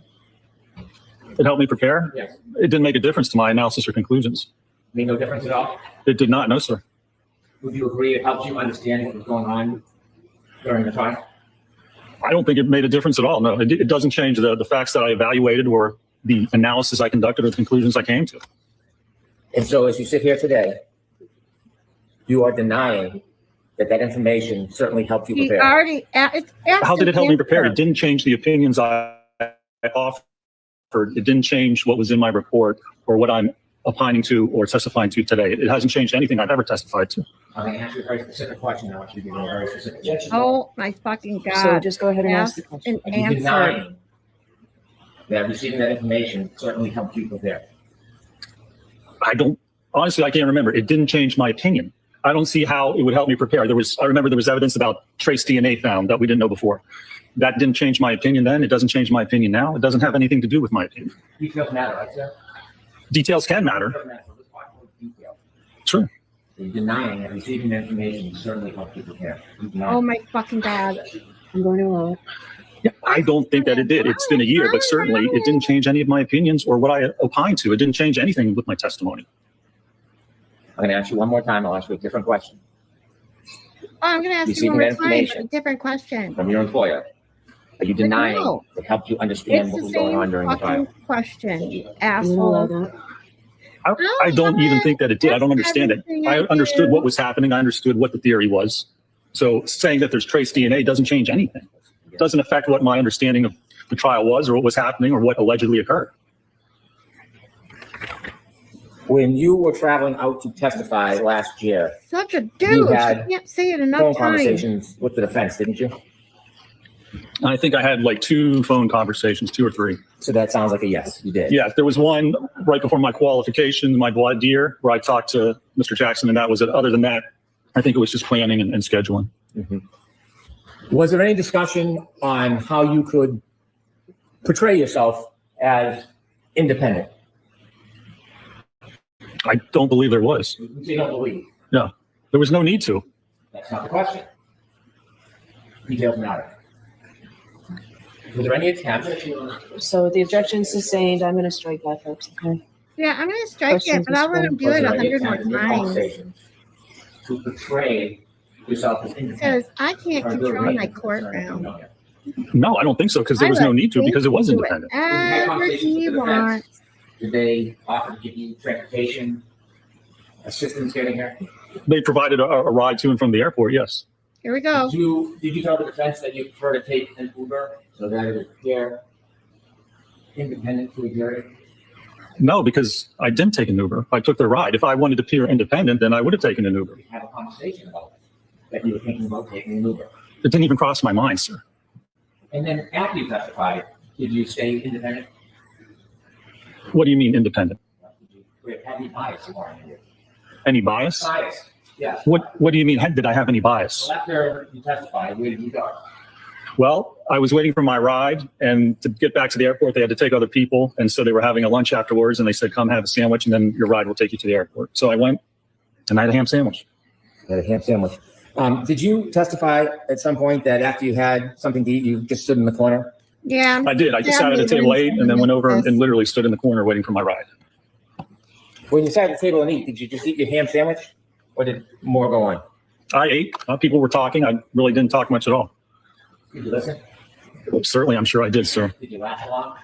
It helped me prepare? Yes. It didn't make a difference to my analysis or conclusions. Made no difference at all? It did not, no, sir. Would you agree it helped you understand what was going on during the trial? I don't think it made a difference at all. No, it doesn't change the facts that I evaluated or the analysis I conducted or the conclusions I came to. And so as you sit here today, you are denying that information certainly helped you He prepare. already How did it help me prepare? It didn't change the opinions I offered. It didn't change what was in my report or what I'm opining to or testifying to today. It hasn't changed anything I've ever testified to. I'm going to ask you a very specific question. I want you to give me a very specific answer. Oh my fucking God. So just go ahead and ask the question. An Are you answer. denying that receiving that information certainly helped you prepare? Honestly, I can't remember. It didn't change my opinion. I don't see how it would help me prepare. I remember there was evidence about trace DNA found that we didn't know before. That didn't change my opinion then. It doesn't change my opinion now. It doesn't have anything to do with my opinion. Details matter, right, sir? Details can matter. Details. Sure. You're denying that receiving the information certainly helped you prepare. Oh my fucking God. I'm going to allow it. Yeah, I don't think that it did. It's been a year, but certainly it didn't change any of my opinions or what I opined to. It didn't change anything with my testimony. I'm going to ask you one more time. I'll ask you a different question. Oh, I'm going to ask you Receiving one more that time, information a different question. from your employer. Are you denying No. it helped you understand It's what the was going on same during the trial? fucking question, you asshole. I don't even think that it did. I don't understand it. I understood what was happening. I understood what the theory was. So saying that there's trace DNA doesn't change anything. It doesn't affect what my understanding of the trial was or what was happening or what allegedly occurred. When you were traveling out to testify last year, Such a you douche. You had can't say it enough phone times. conversations with the defense, didn't you? I think I had like 2 phone conversations, 2 or 3. So that sounds like a yes, you did. Yeah, there was one right before my qualification, my voir dire, where I talked to Mr. Jackson, and that was it. Other than that, I think it was just planning and scheduling. Mm-hmm. Was there any discussion on how you could portray yourself as independent? I don't believe there was. You don't believe? No, there was no need to. That's not the question. Details matter. Was there any attempt? So the objection sustained. I'm going to strike that, folks. Okay. Yeah, I'm going to strike it, Questions, but I want to do Was it there any 100 more attempt in your times conversations to portray yourself as independent? because I can't control my courtroom. No, I don't think so because there was no need to because it was Do independent. whatever he wants. Did they offer to give you transportation assistance getting here? They provided a ride to and from the airport, yes. Here we go. Did you tell the defense that you prefer to take an Uber so that it would appear independent to a jury? No, because I didn't take an Uber. I took the ride. If I wanted to appear independent, then I would have taken an Uber. We had a conversation about that you were thinking about taking an Uber. It didn't even cross my mind, sir. And then after you testified, did you stay independent? What do you mean independent? Did you have any bias in you? Any bias? Bias, yes. What do you mean? Did I have any bias? Well, after you testified, where did you go? Well, I was waiting for my ride, and to get back to the airport, they had to take other people, and so they were having a lunch afterwards, and they said, "Come have a sandwich, and then your ride will take you to the airport." So I went, and I had a ham sandwich. You had a ham sandwich. Did you testify at some point that after you had something to eat, you just stood in the corner? Yeah. I did. I just sat at a table, ate, and then went over and literally stood in the corner waiting for my ride. When you sat at the table and eat, did you just eat your ham sandwich, or did more go on? I ate. People were talking. I really didn't talk much at all. Did you listen? Well, certainly, I'm sure I did, sir. Did you laugh a lot?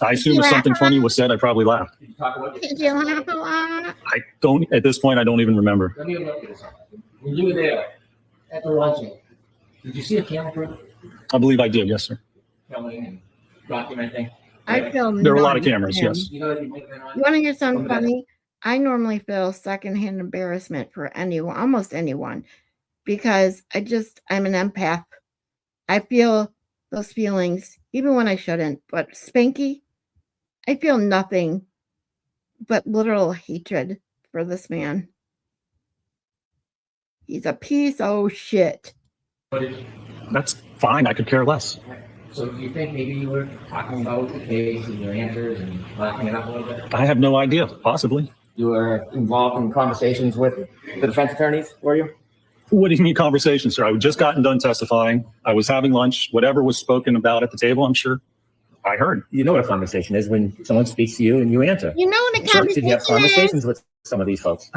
I assume if something funny was said, I probably laughed. Did you talk about Did you laugh a lot? I don't, at this point, I don't even remember. Let me look at this. When you were there at the luncheon, did you see a camera crew I believe I did, yes, sir. filming and documenting? I filmed. There were a lot of none cameras, him. yes. You know that you might have been on? You want to hear something Some of that. funny? I normally feel secondhand embarrassment for anyone, almost anyone, because I'm an empath. I feel those feelings, even when I shouldn't. But Spanky, I feel nothing but literal hatred for this man. He's a piece of shit. That's fine. I could care less. So do you think maybe you were talking about the case and your answers and laughing it up a little bit? I have no idea. Possibly. You were involved in conversations with the defense attorneys, were you? What do you mean conversation, sir? I had just gotten done testifying. I was having lunch. Whatever was spoken about at the table, I'm sure I heard. You know what a conversation is when someone speaks to you and you answer. You know what a So did you have conversation conversations with some of these folks?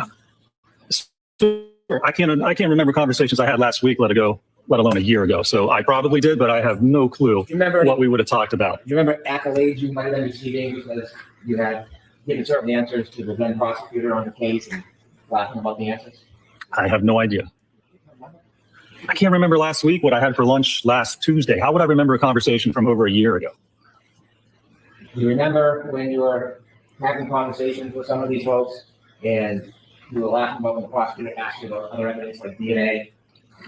I can't remember conversations I had last week, let alone a year ago. So I probably did, but I have no clue what we would have talked about. Do you remember accolades you might have been receiving because you had given certain answers to the then prosecutor on the case and laughing about the answers? I have no idea. I can't remember last week what I had for lunch last Tuesday. How would I remember a conversation from over a year ago? Do you remember when you were having conversations with some of these folks and you were laughing about when the prosecutor asked you about other evidence like DNA?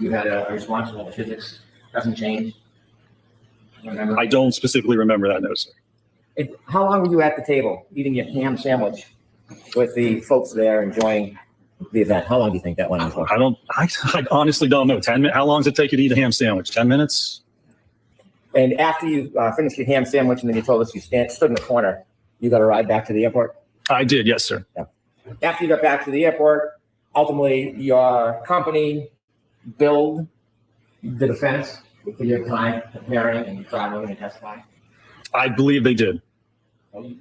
You had a response that the physics doesn't change. I don't specifically remember that, no, sir. How long were you at the table eating your ham sandwich with the folks there enjoying the event? How long do you think that went on for? I honestly don't know. 10 minutes? How long does it take you to eat a ham sandwich? 10 minutes? And after you finished your ham sandwich and then you told us you stood in the corner, you got a ride back to the airport? I did, yes, sir. Yeah. After you got back to the airport, ultimately your company billed the defense for your time preparing and traveling and testifying? I believe they did. You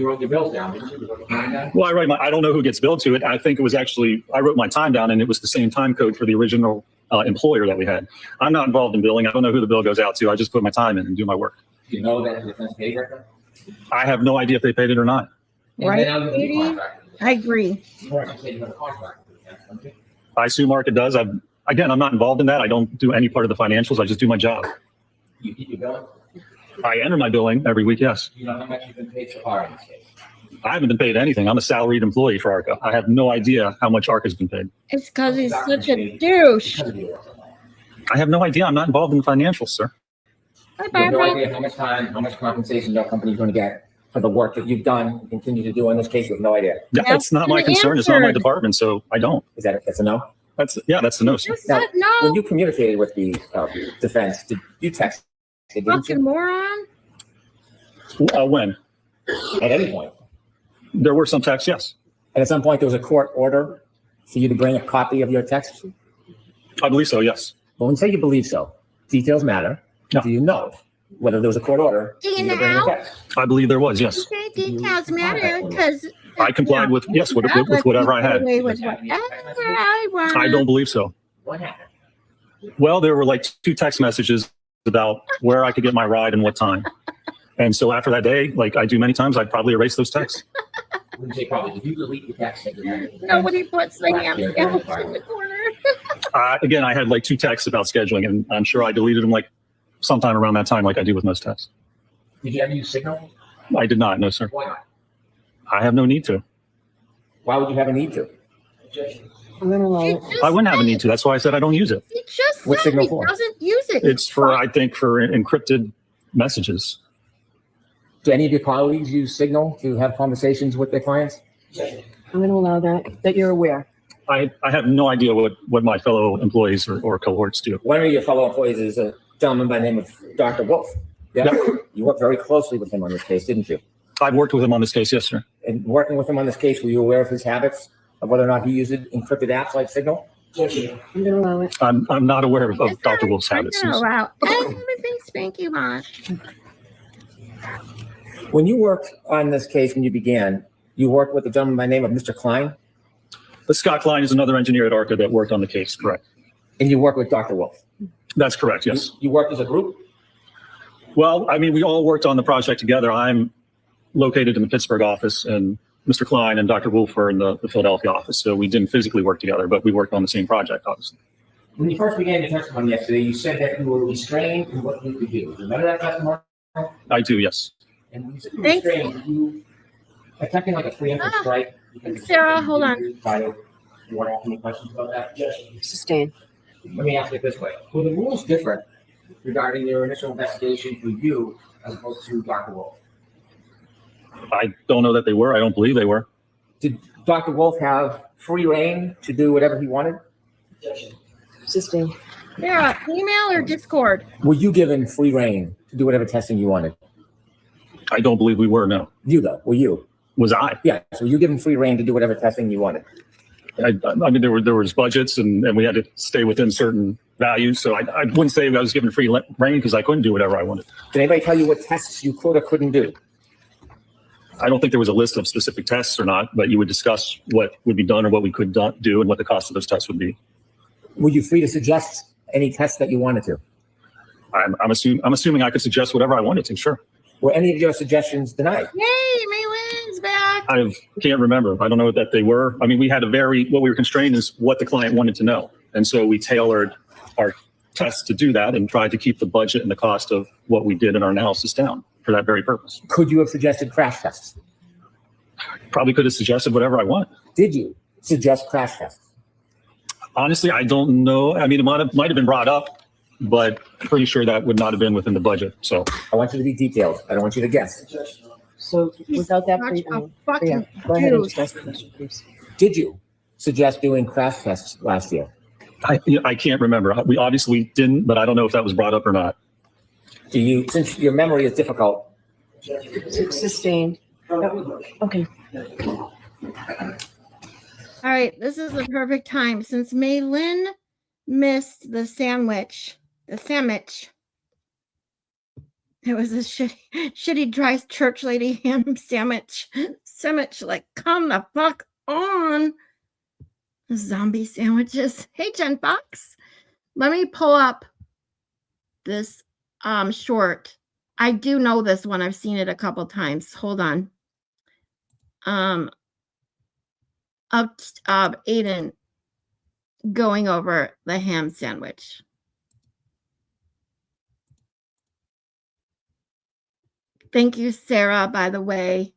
wrote your bills down, didn't you? You wrote the time down? Well, I don't know who gets billed to it. I think it was actually, I wrote my time down and it was the same time code for the original employer that we had. I'm not involved in billing. I don't know who the bill goes out to. I just put my time in and do my work. Do you know that the defense paid it? I have no idea if they paid it or not. Right, Katie? I agree. I assume Market does. I'm not involved in that. I don't do any part of the financials. I just do my job. You keep your billing? I enter my billing every week, yes. You know how much you've been paid so far in this case? I haven't been paid anything. I'm a salaried employee for ARCA. I have no idea how much ARCA has been paid. It's because he's such a douche. I have no idea. I'm not involved in the financials, sir. Bye, You have no Barbara. idea how much time, how much compensation your company's going to get for the work that you've done and continue to do in this case. You have no idea. Yeah, it's not my concern. It's not my department, so I don't. Is that's a no? That's the no, sir. Now, when you communicated with the defense, did you text? Didn't Fucking you? moron. When? At any point. There were some texts, yes. And at some point, there was a court order for you to bring a copy of your text? I believe so, yes. Well, when you say you believe so, details matter. No. Do you know whether there was a court order Do for you you to bring a know? text? I believe there was, yes. Okay, details matter because I complied with whatever I had. With whatever I want. I don't believe so. What happened? Well, there were like 2 text messages about where I could get my ride and what time. And so after that day, like I do many times, I'd probably erase those texts. Wouldn't say probably. Did you delete the text? Nobody puts the ham sandwich in the corner. Again, I had like 2 texts about scheduling, and I'm sure I deleted them like sometime around that time, like I do with most texts. Did you ever use Signal? I did not, no, sir. Why not? I have no need to. Why would you have a need to? I'm gonna allow it. I wouldn't have a need to. That's why I said I don't use it. He just What's said Signal he for? doesn't use it. It's for, I think, for encrypted messages. Do any of your colleagues use Signal to have conversations with their clients? I'm gonna allow that you're aware. I have no idea what my fellow employees or cohorts do. One of your fellow employees is a gentleman by the name of Dr. Wolf. Yeah. You worked very closely with him on this case, didn't you? I've worked with him on this case, yes, sir. And working with him on this case, were you aware of his habits, of whether or not he uses encrypted apps like Signal? I'm gonna allow it. I'm not aware of Dr. Wolf's habits. Oh, wow. Everything Spanky wants. When you worked on this case, when you began, you worked with a gentleman by the name of Mr. Klein, But Scott Klein is another engineer at ARCA that worked on the case, correct? and you worked with Dr. Wolf. That's correct, yes. You worked as a group? Well, I mean, we all worked on the project together. I'm located in the Pittsburgh office, and Mr. Klein and Dr. Wolf are in the Philadelphia office. So we didn't physically work together, but we worked on the same project, obviously. When you first began your testimony yesterday, you said that you were restrained in what you could do. Do you remember that testimony? I do, yes. And when you said you were restrained, you attempting like a preemptive strike? Sarah, hold on. You want to ask any questions about that? Sustain. Let me ask it this way. Were the rules different regarding your initial investigation for you as opposed to Dr. Wolf? I don't know that they were. I don't believe they were. Did Dr. Wolf have free reign to do whatever he wanted? Sustain. Yeah, email or Discord? Were you given free reign to do whatever testing you wanted? I don't believe we were, no. You though, were you? was I. Yeah. So you give him free reign to do whatever testing you wanted. I mean, there was budgets and we had to stay within certain values. So I wouldn't say I was given free reign because I couldn't do whatever I wanted. Did anybody tell you what tests you could or couldn't do? I don't think there was a list of specific tests or not, but you would discuss what would be done or what we could do and what the cost of those tests would be. Were you free to suggest any tests that you wanted to? I'm assuming I could suggest whatever I wanted to. Sure. Were any of your suggestions denied? Yay, Maylin's back. I can't remember. I don't know that they were. I mean, what we were constrained is what the client wanted to know. And so we tailored our tests to do that and tried to keep the budget and the cost of what we did in our analysis down for that very purpose. Could you have suggested crash tests? Probably could have suggested whatever I want. Did you suggest crash tests? Honestly, I don't know. I mean, it might have been brought up, but pretty sure that would not have been within the budget. So I want you to be detailed. I don't want you to guess. So without that, Fucking go ahead and juice. discuss the question, please. Did you suggest doing crash tests last year? I can't remember. We obviously didn't, but I don't know if that was brought up or not. Do you, since your memory is difficult? Sustained. Okay. All right, this is the perfect time since Maylin missed the sandwich. It was a shitty dry church lady ham sandwich. Like, come the fuck on. Zombie sandwiches. Hey, Jen Fox. Let me pull up this short. I do know this one. I've seen it a couple times. Hold on. Of Aiden going over the ham sandwich. Thank you, Sarah, by the way.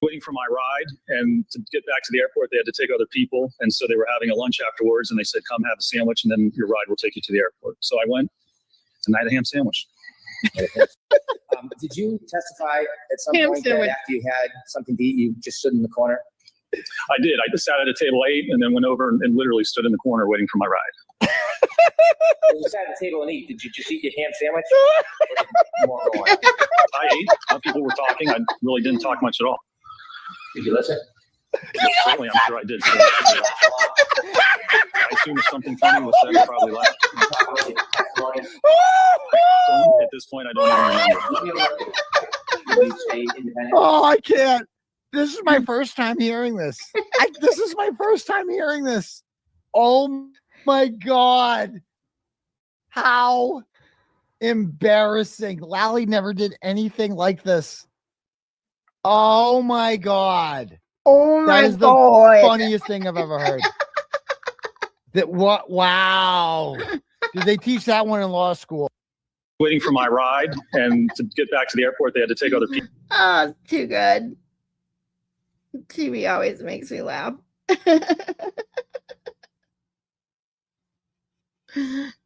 Waiting for my ride, and to get back to the airport, they had to take other people. And so they were having a lunch afterwards, and they said, come have a sandwich, and then your ride will take you to the airport. So I went, and I had a ham sandwich. Did you testify at some Ham point sandwich. that after you had something to eat, you just stood in the corner? I did. I just sat at a table, ate, and then went over and literally stood in the corner waiting for my ride. When you sat at the table and eat, did you just eat your ham sandwich? Or did more go on? I ate. People were talking. I really didn't talk much at all. Did you listen? Certainly, I'm sure I did. So I assume if something funny was said, I probably laughed. At this point, I don't even remember. Oh, I can't. This is my first time hearing this. This is my first time hearing this. Oh my God. How embarrassing. Lally never did anything like this. Oh my God. Oh That is the funniest thing I've ever heard. Wow. Did they teach that one in law school? Waiting for my ride, and to get back to the airport, they had to take other people. Oh, too good. TV always makes me laugh.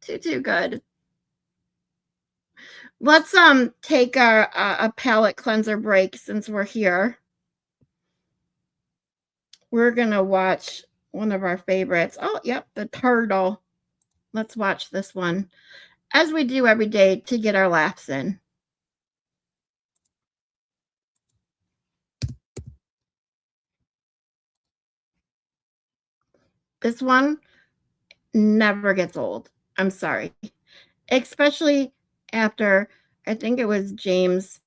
Too good. Let's take our a palate cleanser break since we're here. We're gonna watch one of our favorites. Oh, yep, the turtle. Let's watch this one, as we do every day to get our laughs in. This one never gets old. I'm sorry. Especially after, I think it was James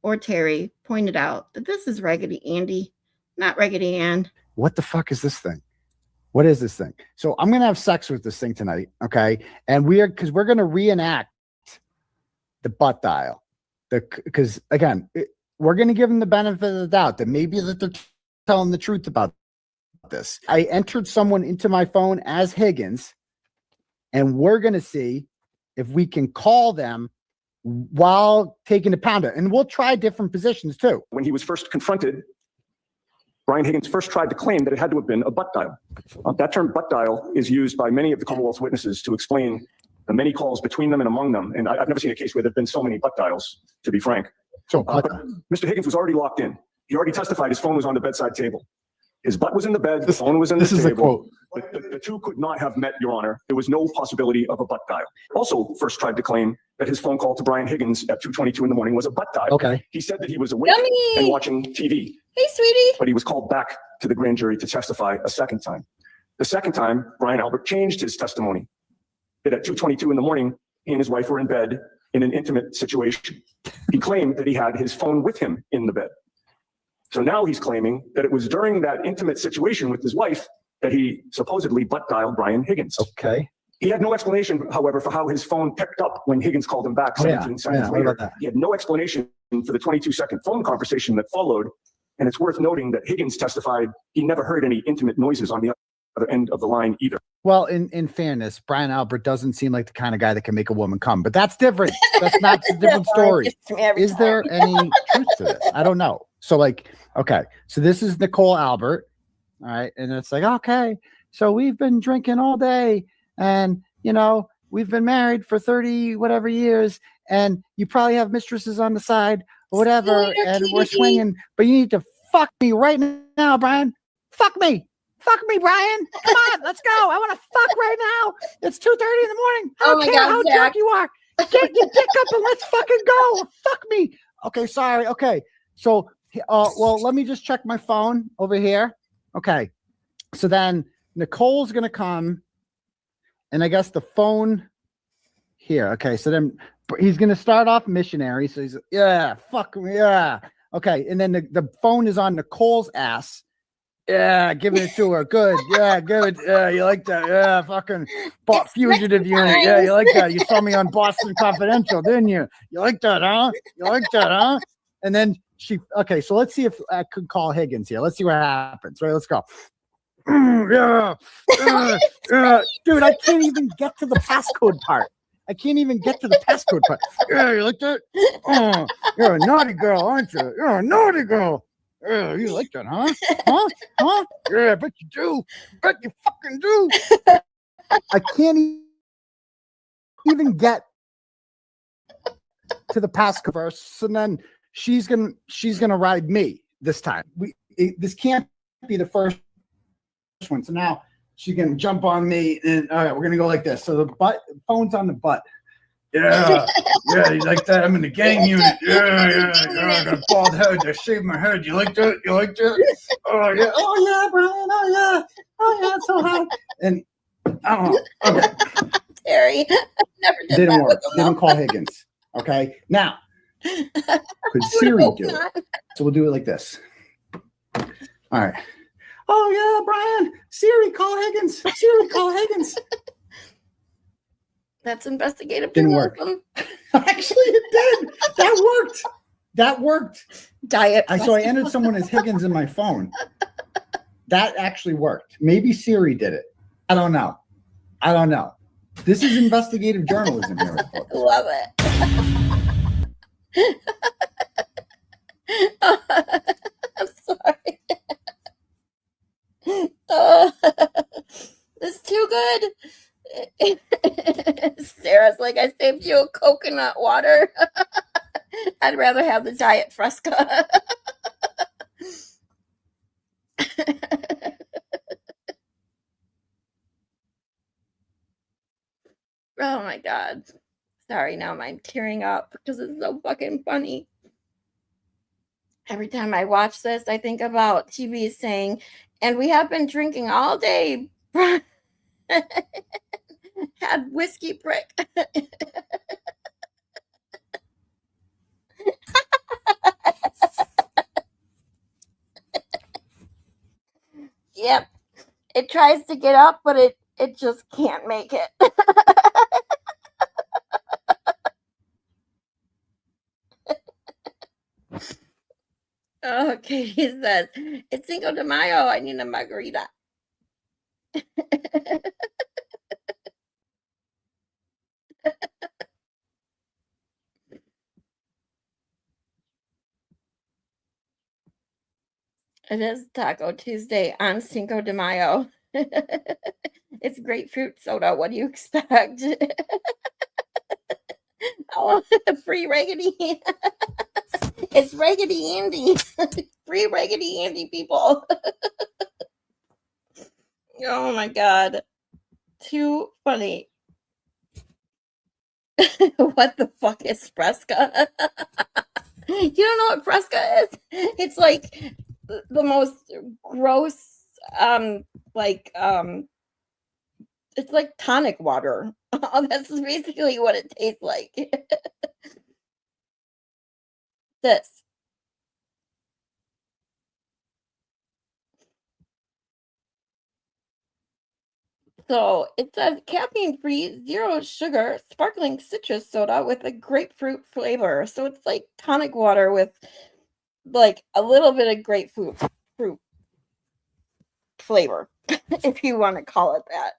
or Terry pointed out that this is Raggedy Andy, not Raggedy Ann. What the fuck is this thing? What is this thing? So I'm going to have sex with this thing tonight. Okay. And we're going to reenact the butt dial. Because again, we're going to give them the benefit of the doubt that maybe that they're telling the truth about this. I entered someone into my phone as Higgins, and we're going to see if we can call them while taking a pounder. And we'll try different positions too. When he was first confronted Brian Higgins first tried to claim that it had to have been a butt dial. That term butt dial is used by many of the Commonwealth's witnesses to explain the many calls between them and among them. And I've never seen a case where there have been so many butt dials, to be frank. But Mr. Higgins was already locked in. He already testified his phone was on the bedside table. His butt was in the bed, the phone was in the table. This is a quote. The two could not have met, Your Honor. There was no possibility of a butt dial. Also first tried to claim that his phone call to Brian Higgins at 2:22 in the morning was a butt dial. Okay. He said that he was awake and watching TV. Hey, sweetie. But he was called back to the grand jury to testify a second time. The second time, Brian Albert changed his testimony. That at 2:22 in the morning, he and his wife were in bed in an intimate situation. He claimed that he had his phone with him in the bed. So now he's claiming that it was during that intimate situation with his wife that he supposedly butt dialed Brian Higgins. Okay. He had no explanation, however, for how his phone picked up when Higgins called him back 17 seconds later. He had no explanation for the 22-second phone conversation that followed. And it's worth noting that Higgins testified he never heard any intimate noises on the other end of the line either. Well, in fairness, Brian Albert doesn't seem like the kind of guy that can make a woman come, but that's different. That's not a different story. Is there any truth to this? I don't know. So like, okay, so this is Nicole Albert. All right. And it's like, okay, so we've been drinking all day and, you know, we've been married for 30 whatever years and you probably have mistresses on the side or whatever. And we're swinging, but you need to fuck me right now, Brian. Fuck me. Fuck me, Brian. Come on, let's go. I want to fuck right now. It's 2:30 in the morning. I don't care how drunk you are. Get your dick up and let's fucking go. Fuck me. Okay, sorry. Okay. So, well, let me just check my phone over here. Okay. So then Nicole's going to come and I guess the phone here. Okay. So then he's going to start off missionary. So he's, yeah, fuck me. Yeah. Okay. And then the phone is on Nicole's ass. Yeah, giving it to her. Good. Yeah, good. Yeah, you like that. Yeah, fucking fugitive unit. Yeah, you like that. You saw me on Boston Confidential, didn't you? You like that, huh? You like that, huh? And then okay, so let's see if I could call Higgins here. Let's see what happens. Right, let's go. Yeah. Dude, I can't even get to the passcode part. I can't even get to the passcode part. Yeah, you like that? Oh, you're a naughty girl, aren't you? You're a naughty girl. Yeah, you like that, huh? Huh? Yeah, I bet you do. Bet you fucking do. I can't even get to the passcode verse, and then she's gonna ride me this time. This can't be the first one. So now she's gonna jump on me, and all right, we're gonna go like this. So the phone's on the butt. Yeah, yeah, you like that? I'm in the gang unit. Yeah, I got a bald head. I shaved my head. You like that? You like that? Oh yeah, Brian. Oh yeah, it's so hot. And I don't know. Okay. Terry, never did Didn't that work. with them. Didn't call Higgins. Okay, now could Siri do it? So we'll do it like this. All right. Oh yeah, Brian. Siri, call Higgins. Siri, call Higgins. That's investigative Didn't work. journalism. Actually, it did. That worked. That worked. Diet. So I entered someone as Higgins in my phone. That actually worked. Maybe Siri did it. I don't know. This is investigative journalism here. Love it. I'm sorry. It's too good. Sarah's like, I saved you a coconut water. I'd rather have the diet Fresca. Oh my God. Sorry, now I'm tearing up because it's so fucking funny. Every time I watch this, I think about TV saying, and we have been drinking all day. Had whiskey prick. Yep. It tries to get up, but it just can't make it. Okay, he says, it's Cinco de Mayo. I need a margarita. It is Taco Tuesday on Cinco de Mayo. It's grapefruit soda. What do you expect? Oh, free Raggedy. It's Raggedy Andy. Free Raggedy Andy, people. Oh my God. Too funny. What the fuck is Fresca? You don't know what Fresca is? It's like the most gross, it's like tonic water. That's basically what it tastes like. This. So it says caffeine free, zero sugar, sparkling citrus soda with a grapefruit flavor. So it's like tonic water with like a little bit of grapefruit fruit flavor, if you want to call it that.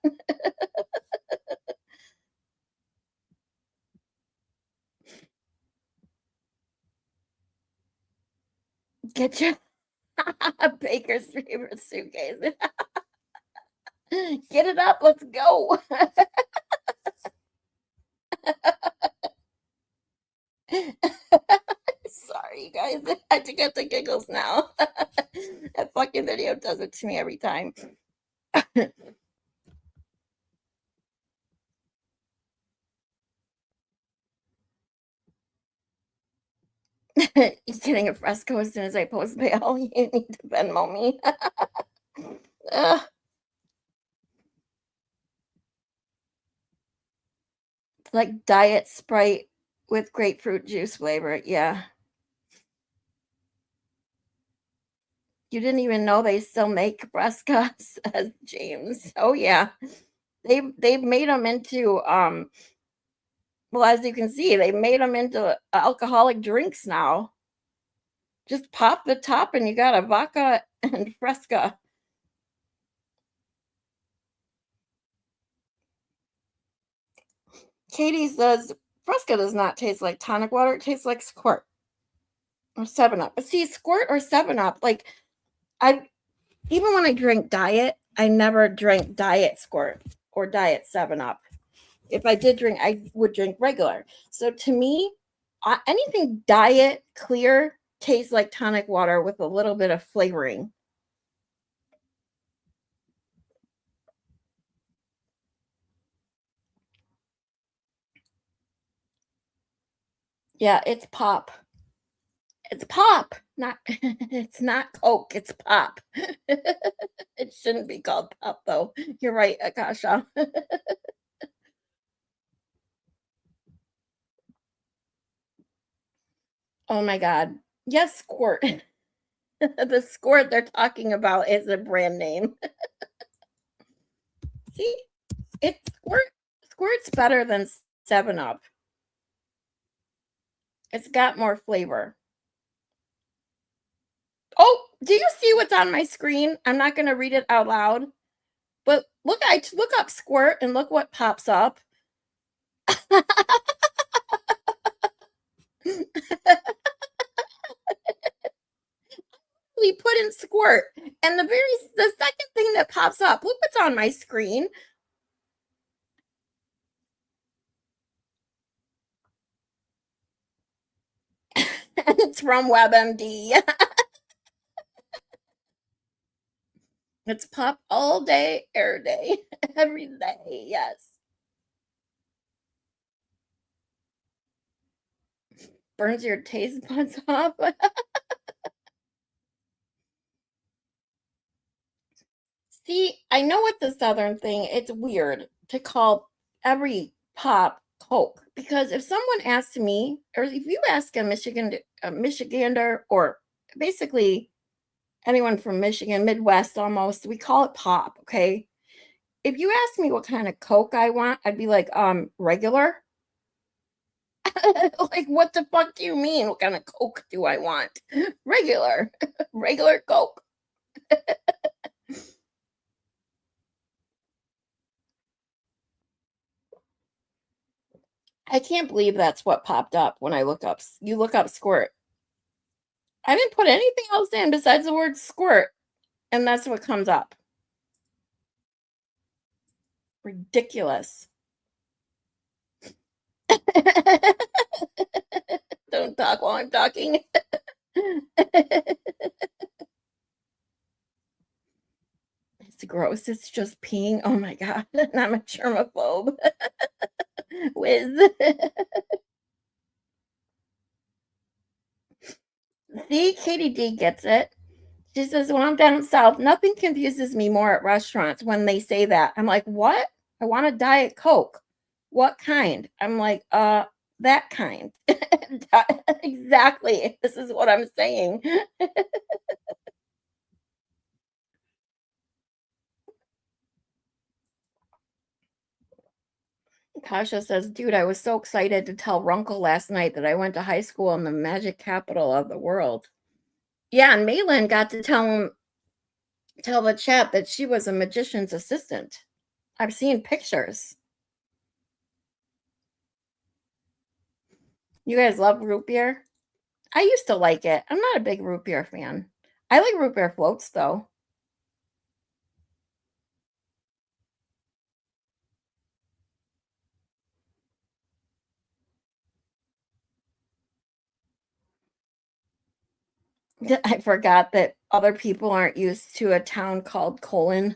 Get your Baker's favorite suitcase. Get it up. Let's go. Sorry, you guys. I had to get the giggles now. That fucking video does it to me every time. You're getting a Fresco as soon as I post bail. You need to Venmo me. Ugh. It's like Diet Sprite with grapefruit juice flavor. Yeah. You didn't even know they still make Fresca, says James. Oh yeah. They've made them into well, as you can see, they made them into alcoholic drinks now. Just pop the top and you got a vodka and Fresca. Katie says Fresca does not taste like tonic water. It tastes like Squirt or 7-Up. But see, Squirt or 7-Up, like even when I drink Diet, I never drank Diet Squirt or Diet 7-Up. If I did drink, I would drink regular. So to me, anything Diet clear tastes like tonic water with a little bit of flavoring. Yeah, it's pop. It's pop. Not it's not Coke, it's pop. It shouldn't be called pop though. You're right, Akasha. Oh my God. Yes, Squirt. The Squirt they're talking about is a brand name. See? It's Squirt's better than 7-Up. It's got more flavor. Oh, do you see what's on my screen? I'm not going to read it out loud. But look, I look up Squirt and look what pops up. We put in Squirt, and the second thing that pops up, look what's on my screen. It's from WebMD. It's pop all day, every day, every day. Yes. Burns your taste buds off. See, I know with the Southern thing, it's weird to call every pop Coke because if someone asks me, or if you ask a Michigander, or basically anyone from Michigan, Midwest almost, we call it pop, okay? If you ask me what kind of Coke I want, I'd be like, regular. Like, what the fuck do you mean? What kind of Coke do I want? Regular. Regular Coke. I can't believe that's what popped up when I look up. You look up Squirt. I didn't put anything else in besides the word squirt, and that's what comes up. Ridiculous. Don't talk while I'm talking. It's gross. It's just peeing. Oh my God. I'm a germaphobe. Whiz. See, Katie D gets it. She says, when I'm down south, nothing confuses me more at restaurants when they say that. I'm like, what? I want a Diet Coke. What kind? I'm like, that kind. Exactly. This is what I'm saying. Kasha says, dude, I was so excited to tell Runkle last night that I went to high school in the magic capital of the world. Yeah, and Malin got to tell the chat that she was a magician's assistant. I've seen pictures. You guys love root beer? I used to like it. I'm not a big root beer fan. I like root beer floats, though. I forgot that other people aren't used to a town called Colon.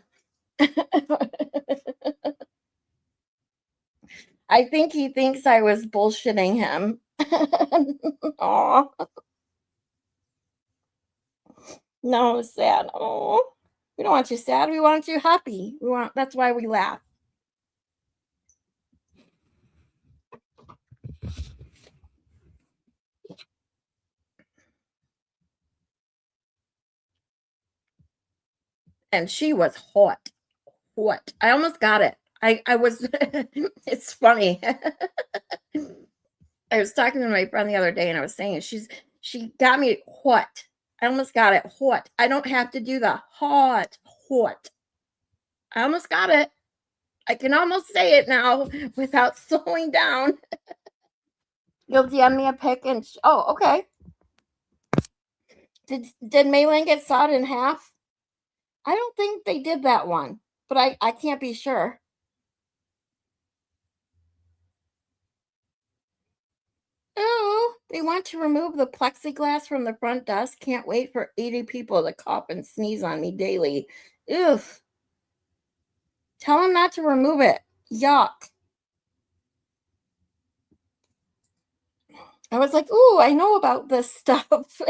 I think he thinks I was bullshitting him. Aw. No, sad. Oh, we don't want you sad. We want you happy. That's why we laugh. And she was hot. What? I almost got it. I was it's funny. I was talking to my friend the other day and I was saying she got me what? I almost got it. What? I don't have to do the hot. What? I almost got it. I can almost say it now without slowing down. You'll DM me a pic and oh, okay. Did Maylin get sawed in half? I don't think they did that one, but I can't be sure. Oh, they want to remove the plexiglass from the front desk. Can't wait for 80 people to cough and sneeze on me daily. Ugh. Tell them not to remove it. Yuck. I was like, ooh, I know about this stuff.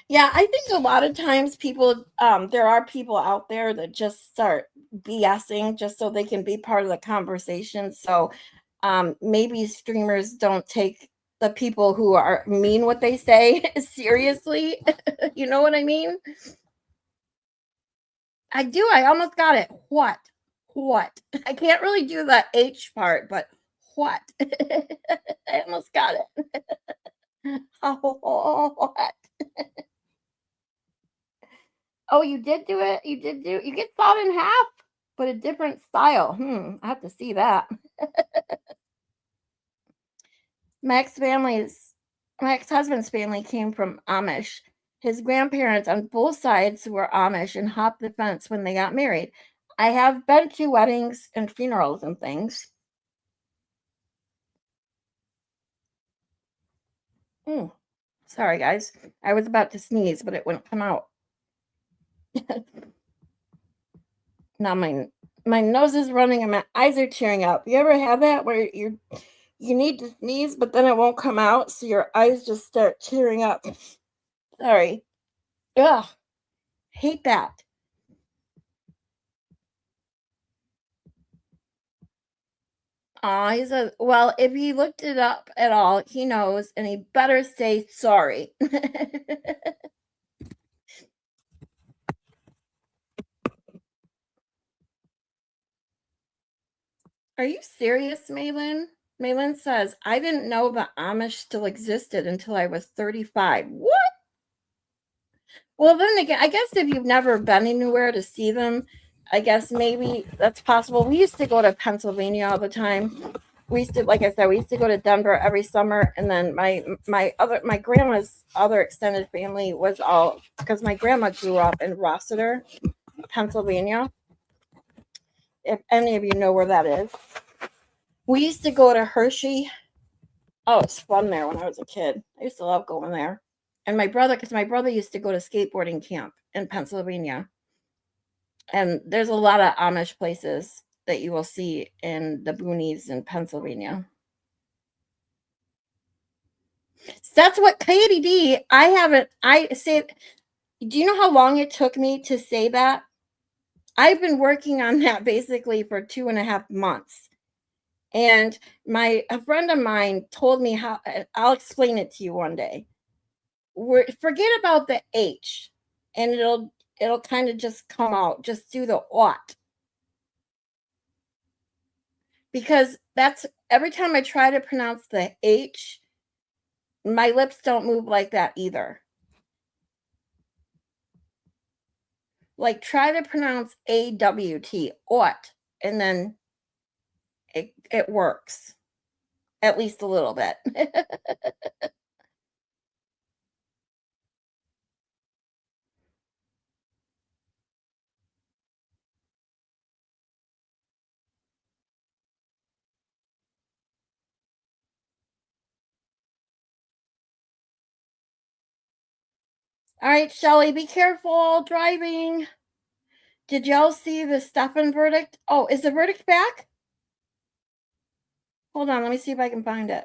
Yeah, I think a lot of times people, there are people out there that just start BSing just so they can be part of the conversation. So maybe streamers don't take the people who are mean what they say seriously. You know what I mean? I do. I almost got it. What? I can't really do the H part, but what? I almost got it. Oh, what? Oh, you did do it? You get sawed in half, but a different style. I have to see that. My ex-husband's family came from Amish. His grandparents on both sides were Amish and hopped the fence when they got married. I have been to weddings and funerals and things. Sorry, guys. I was about to sneeze, but it wouldn't come out. Now my nose is running and my eyes are tearing up. You ever have that where you need to sneeze, but then it won't come out, so your eyes just start tearing up? Sorry. Ugh. Hate that. He says, well, if he looked it up at all, he knows, and he better say sorry. Are you serious, Malin? Malin says, I didn't know the Amish still existed until I was 35. What? Well, then again, I guess if you've never been anywhere to see them, I guess maybe that's possible. We used to go to Pennsylvania all the time. we used to, like I said, we used to go to Denver every summer, and then my grandma's other extended family was all, because my grandma grew up in Rossiter, Pennsylvania. If any of you know where that is, we used to go to Hershey. Oh, it's fun there when I was a kid. I used to love going there. And because my brother used to go to skateboarding camp in Pennsylvania. And there's a lot of Amish places that you will see in the boonies in Pennsylvania. So that's what KDD, do you know how long it took me to say that? I've been working on that basically for 2.5 months. And a friend of mine told me how, I'll explain it to you one day. Forget about the H, and it'll kind of just come out. Just do the ought. Because that's, every time I try to pronounce the H, my lips don't move like that either. Like, try to pronounce AWT, ought, and then it works. At least a little bit. All right, Shelly, be careful driving. Did y'all see the Stefan verdict? Oh, is the verdict back? Hold on, let me see if I can find it.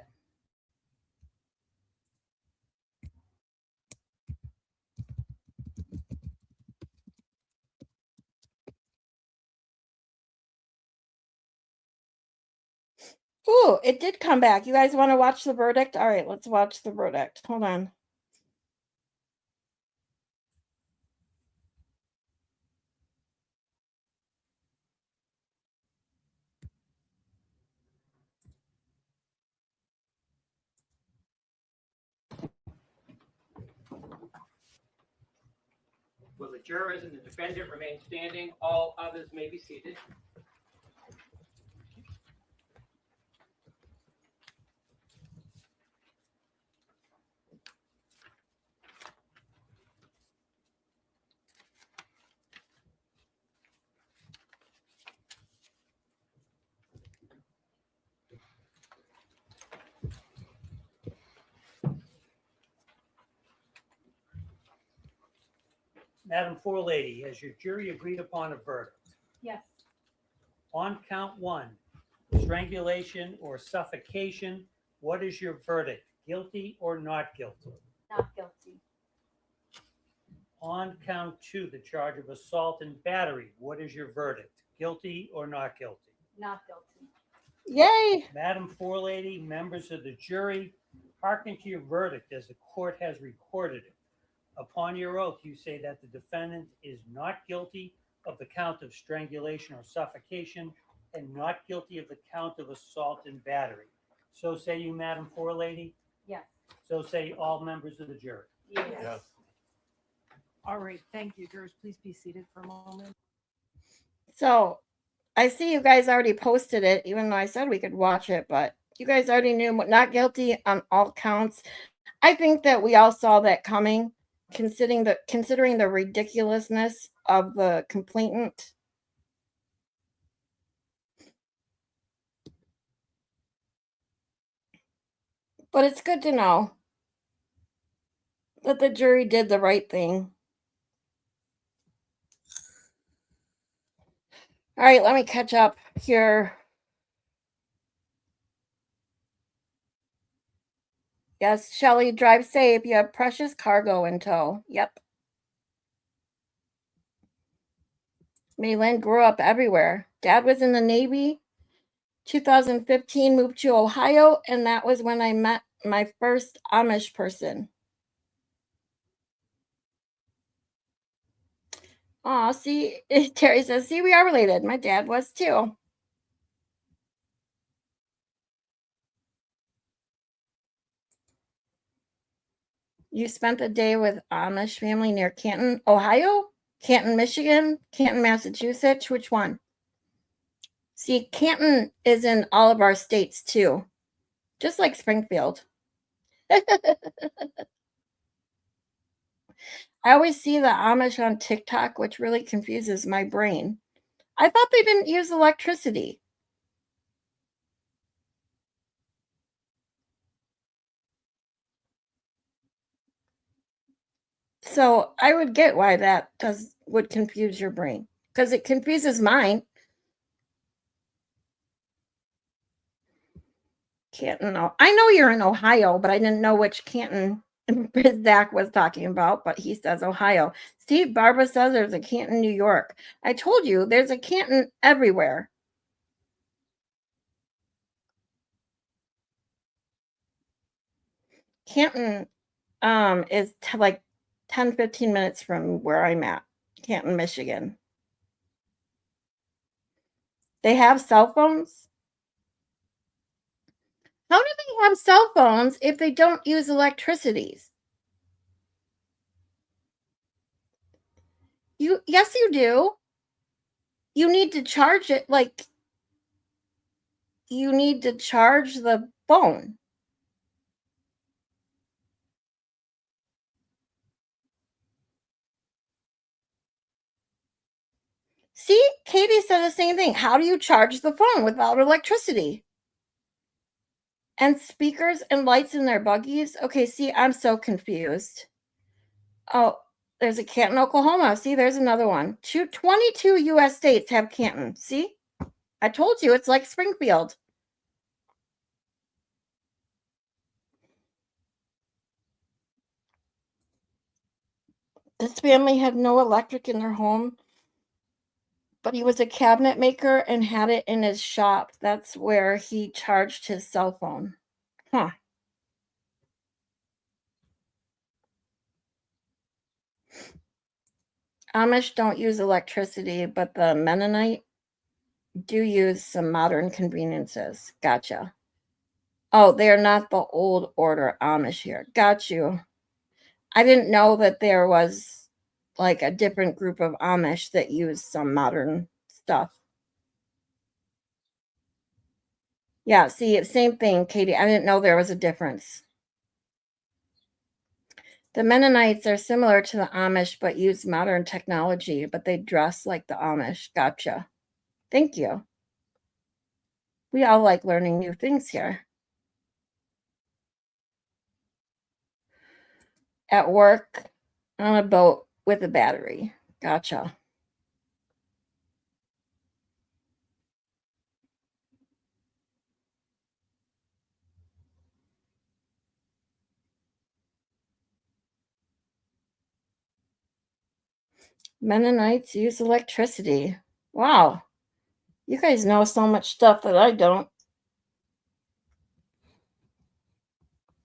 Ooh, it did come back. You guys want to watch the verdict? All right, let's watch the verdict. Hold on. Will the jurors and the defendant remain standing? All others may be seated. Madam Forelady, has your jury agreed upon a verdict? Yes. On count 1, strangulation or suffocation, what is your verdict? Guilty or not guilty? Not guilty. On count 2, the charge of assault and battery, what is your verdict? Guilty or not guilty? Not guilty. Yay! Madam Forelady, members of the jury, hearken to your verdict as the court has recorded it. Upon your oath, you say that the defendant is not guilty of the count of strangulation or suffocation and not guilty of the count of assault and battery. So say you, Madam Forelady? Yes. So say all members of the jury. Yes. All right, thank you. Jurors, please be seated for a moment. So I see you guys already posted it, even though I said we could watch it, but you guys already knew not guilty on all counts. I think that we all saw that coming, considering the ridiculousness of the complainant. But it's good to know that the jury did the right thing. All right, let me catch up here. Yes, Shelly, drive safe. You have precious cargo in tow. Yep. Maylin grew up everywhere. Dad was in the Navy. 2015, moved to Ohio, and that was when I met my first Amish person. Aw, see, Terry says, see, we are related. My dad was too. You spent a day with Amish family near Canton, Ohio? Canton, Michigan? Canton, Massachusetts? Which one? See, Canton is in all of our states too, just like Springfield. I always see the Amish on TikTok, which really confuses my brain. I thought they didn't use electricity. So I would get why that would confuse your brain, because it confuses mine. Canton. I know you're in Ohio, but I didn't know which Canton Zach was talking about, but he says Ohio. Steve Barba says there's a Canton, New York. I told you there's a Canton everywhere. Canton is like 10-15 minutes from where I'm at, Canton, Michigan. They have cell phones? How do they have cell phones if they don't use electricities? Yes, you do. You need to charge it, like you need to charge the phone. See, Katie said the same thing. How do you charge the phone without electricity? And speakers and lights in their buggies? Okay, see, I'm so confused. Oh, there's a Canton, Oklahoma. See, there's another one. 22 U.S. states have Canton. See? I told you, it's like Springfield. This family had no electric in their home, but he was a cabinet maker and had it in his shop. That's where he charged his cell phone. Huh. Amish don't use electricity, but the Mennonite do use some modern conveniences. Gotcha. Oh, they're not the old order Amish here. Got you. I didn't know that there was like a different group of Amish that use some modern stuff. Yeah, see, same thing, Katie. I didn't know there was a difference. The Mennonites are similar to the Amish, but use modern technology, but they dress like the Amish. Gotcha. Thank you. We all like learning new things here. At work, on a boat with a battery. Gotcha. Mennonites use electricity. Wow. You guys know so much stuff that I don't.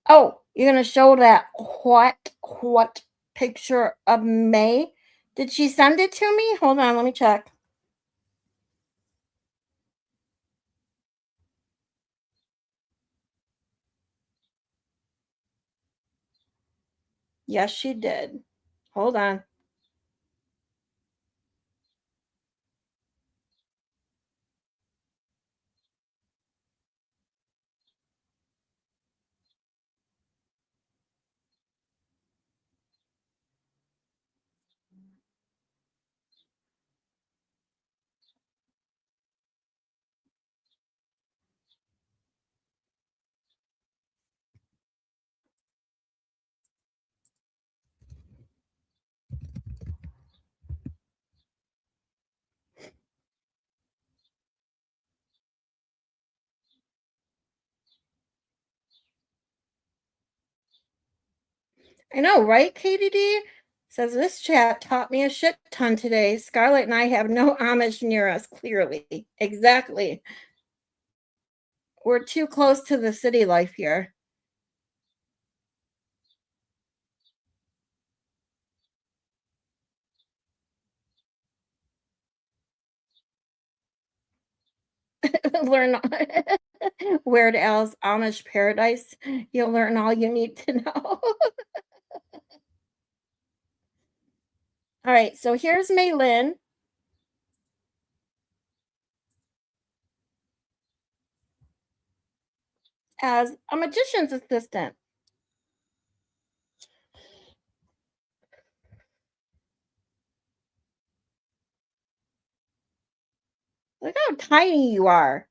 Oh, you're going to show that what picture of May? Did she send it to me? Hold on, let me check. Yes, she did. Hold on. I know, right, Katie D? Says this chat taught me a shit ton today. Scarlett and I have no Amish near us, clearly. Exactly. We're too close to the city life here. Learn Weird Al's Amish Paradise. You'll learn all you need to know. All right, so here's Maylin. as a magician's assistant. Look how tiny you are.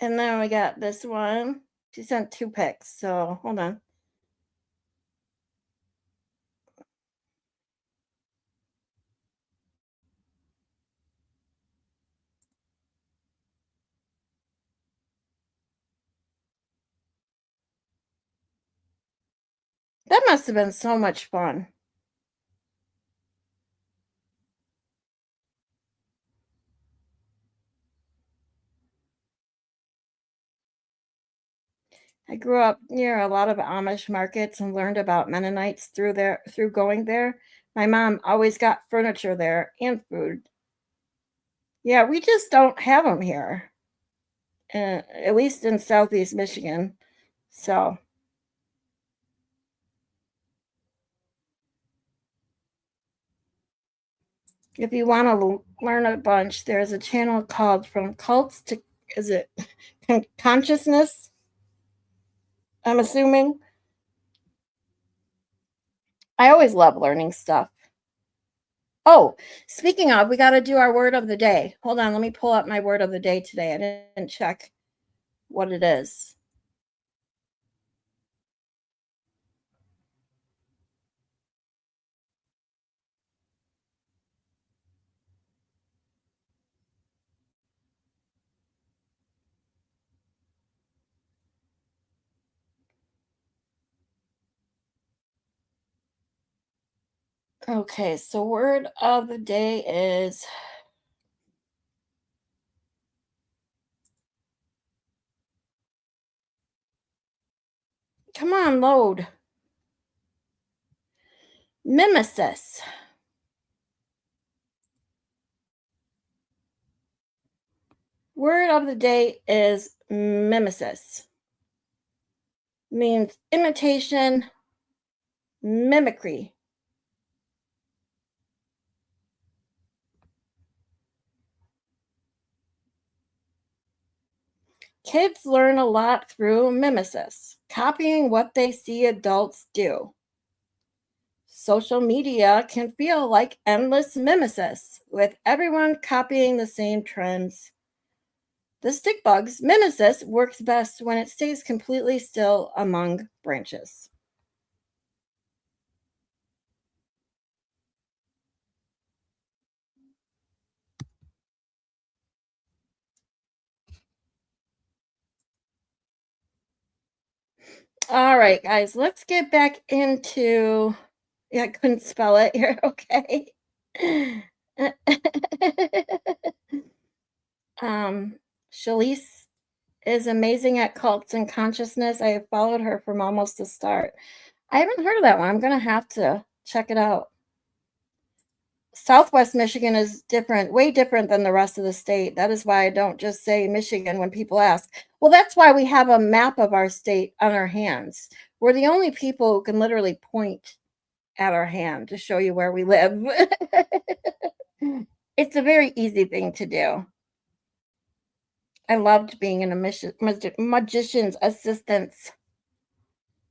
And then we got this one. She sent 2 pics, so hold on. That must have been so much fun. I grew up near a lot of Amish markets and learned about Mennonites through going there. My mom always got furniture there and food. Yeah, we just don't have them here, at least in Southeast Michigan. So, if you want to learn a bunch, there's a channel called From Cults to, is it Consciousness? I'm assuming. I always love learning stuff. Oh, speaking of, we got to do our word of the day. Hold on, let me pull up my word of the day today. I didn't check what it is. Okay, so word of the day is come on, load. Mimesis. Word of the day is mimesis. Means imitation, mimicry. Kids learn a lot through mimesis, copying what they see adults do. Social media can feel like endless mimesis, with everyone copying the same trends. The stick bug's mimesis works best when it stays completely still among branches. All right, guys, let's get back into. Yeah, I couldn't spell it. You're okay. Shalise is amazing at cults and consciousness. I have followed her from almost the start. I haven't heard of that one. I'm going to have to check it out. Southwest Michigan is different, way different than the rest of the state. That is why I don't just say Michigan when people ask. Well, that's why we have a map of our state on our hands. We're the only people who can literally point at our hand to show you where we live. It's a very easy thing to do. I loved being in a magician's assistance.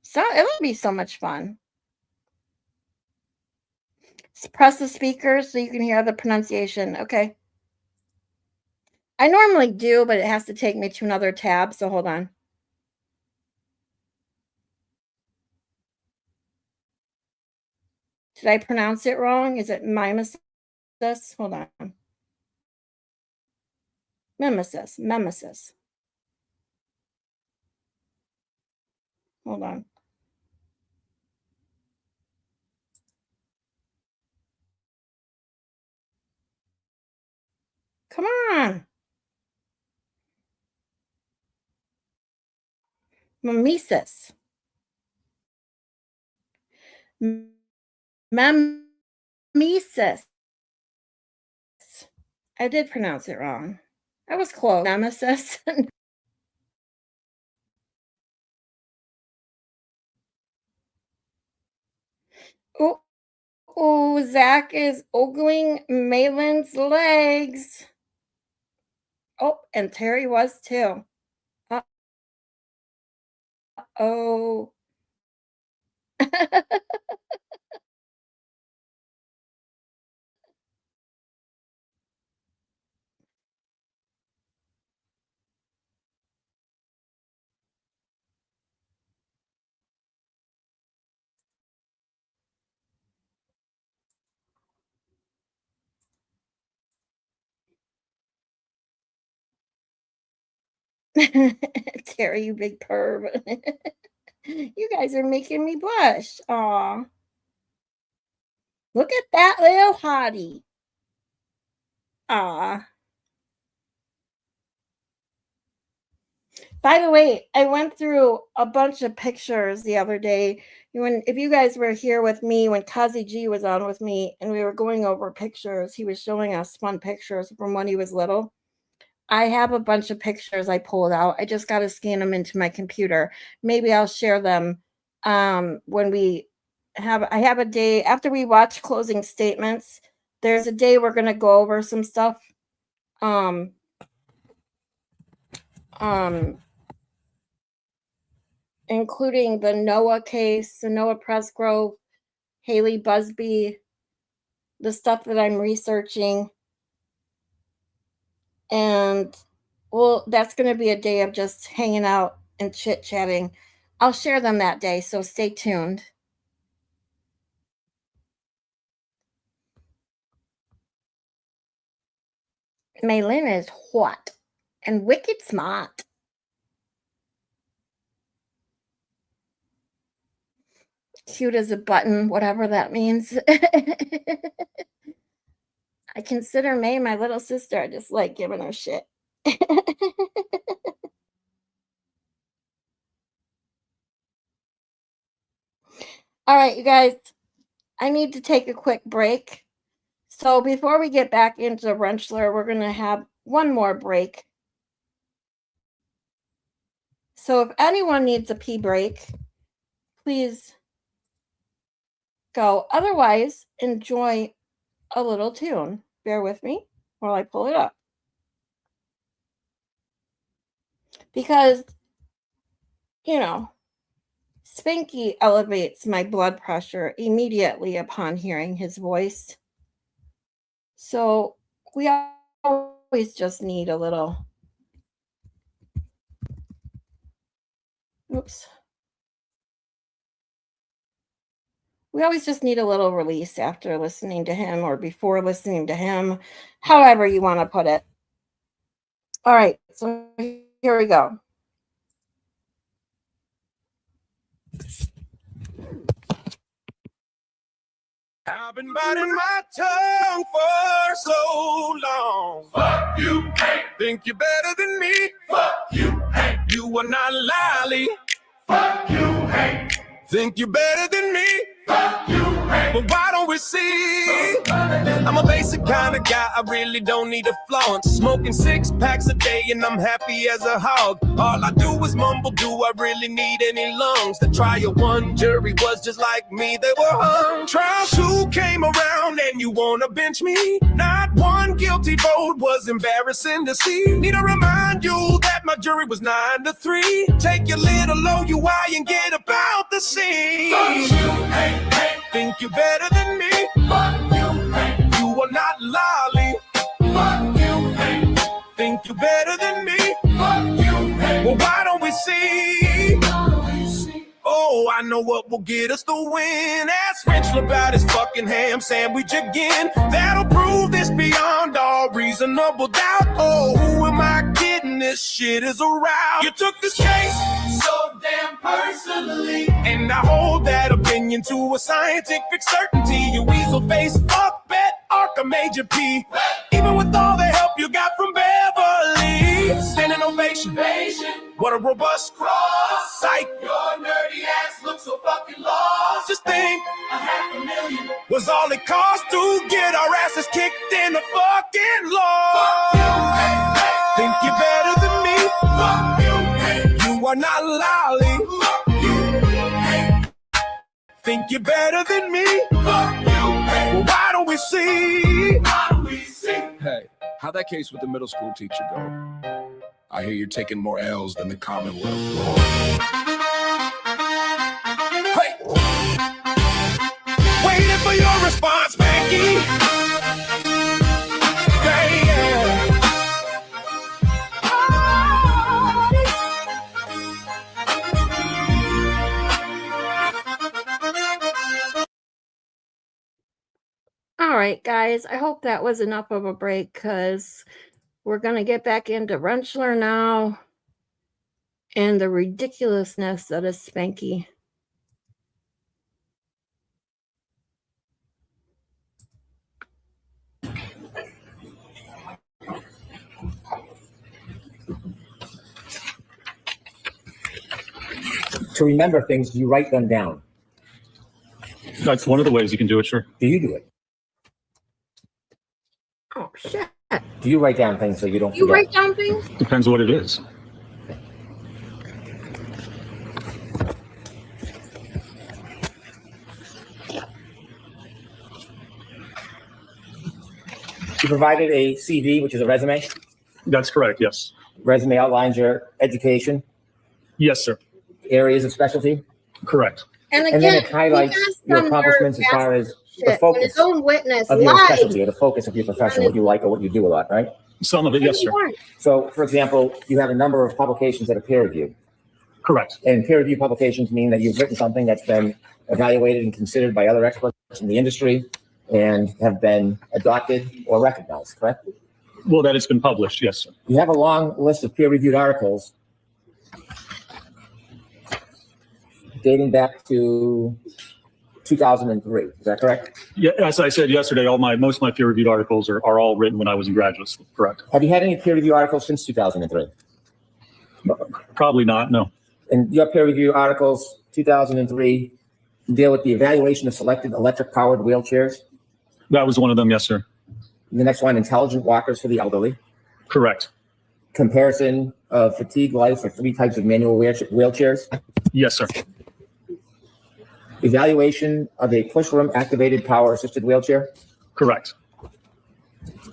So it would be so much fun. Press the speaker so you can hear the pronunciation. Okay. I normally do, but it has to take me to another tab. So hold on. Did I pronounce it wrong? Is it mimesis? Hold on. Mimesis. Hold on. Come on. Mimesis. Mimesis. I did pronounce it wrong. I was close. Nemesis. Oh, Oh, Zach is ogling Malin's legs. Oh, and Terry was too. Oh. Terry, you big perv. You guys are making me blush. Aw. Look at that little hottie. Aw. By the way, I went through a bunch of pictures the other day. If you guys were here with me when Kazi G was on with me and we were going over pictures, he was showing us fun pictures from when he was little. I have a bunch of pictures I pulled out. I just got to scan them into my computer. Maybe I'll share them when I have a day after we watch closing statements. There's a day we're going to go over some stuff. Including the Noah case, the Noah Presgrove, Haley Busby, the stuff that I'm researching. And well, that's going to be a day of just hanging out and chit-chatting. I'll share them that day, so stay tuned. Maylin is hot and wicked smart. Cute as a button, whatever that means. I consider May my little sister. I just like giving her shit. All right, you guys, I need to take a quick break. So before we get back into Rentschler, we're going to have one more break. So if anyone needs a pee break, please go. Otherwise, enjoy a little tune. Bear with me while I pull it up. Because, Spanky elevates my blood pressure immediately upon hearing his voice. So we always just need a little. Oops. We always just need a little release after listening to him or before listening to him, however you want to put it. All right, so here we go. I've been biting my tongue for so long. Fuck you, Hank. Think you're better than me. Fuck you, Hank. You are not lolly. Fuck you, Hank. Think you're better than me. Fuck you, Hank. But why don't we see? I'm a basic kind of guy. I really don't need a flaunt. Smoking 6 packs a day and I'm happy as a hog. All I do is mumble. Do I really need any lungs? The trial 1 jury was just like me. They were hung. Trial 2 came around and you wanna bench me? Not 1 guilty vote was embarrassing to see. Need to remind you that my jury was 9-3. Take your little OUI and get about the scene. Fuck you, Hank, Hank. Think you're better than me? Fuck you, Hank. You are not lolly. Fuck you, Hank. Think you're better than me? Fuck you, Hank. Well, why don't we see? Oh, I know what will get us the win. Ask Rentschler about his fucking ham sandwich again. That'll prove this beyond all reasonable doubt. Oh, who am I kidding? This shit is a rout. You took this case so damn personally, and I hold that opinion to a scientific certainty. You weasel face, fuck bet, Arca Major P. Even with all the help you got from Beverly, standing ovation. What a robust cross. Psych. Your nerdy ass looks so fucking lost. Just think, $500,000 was all it cost to get our asses kicked in the fucking law. Fuck you, hey, hey. Think you're better than me? Fuck you, hey. You are not lolly. Fuck you, hey. Think you're better than me? Fuck you, hey. all we see. Hey, how'd that case with the middle school teacher go? I hear you're taking more L's than the Commonwealth. Hey! Waiting for your response, Becky. Yeah. All right, guys, I hope that was enough of a break because we're going to get back into Rentschler now and the ridiculousness that is Spanky. To remember things, you write them down. That's one of the ways you can do it, sure. Do you do it? Oh, shit. Do you write down things so you don't You forget? write down things? Depends what it is. You provided a CV, which is a resume. That's correct, yes. Resume outlines your education. Yes, sir. Areas of specialty. Correct. And And then it highlights your accomplishments as far as the when focus his own witness of your lied. specialty or the focus of your profession, what you like or what you do a lot, right? Some of it, yes, sir. So, for example, you have a number of publications that are peer reviewed. Correct. And peer review publications mean that you've written something that's been evaluated and considered by other experts in the industry and have been adopted or recognized, correct? Well, that it's been published, yes, sir. You have a long list of peer-reviewed articles dating back to 2003. Is that correct? Yeah, as I said yesterday, most of my peer-reviewed articles are all written when I was in graduate school. Correct. Have you had any peer-reviewed articles since 2003? Probably not. No. And your peer-reviewed articles, 2003, deal with the evaluation of selected electric-powered wheelchairs. That was one of them. Yes, sir. The next one, intelligent walkers for the elderly. Correct. Comparison of fatigue life for 3 types of manual wheelchairs. Yes, sir. Evaluation of a push-room activated power-assisted wheelchair. Correct.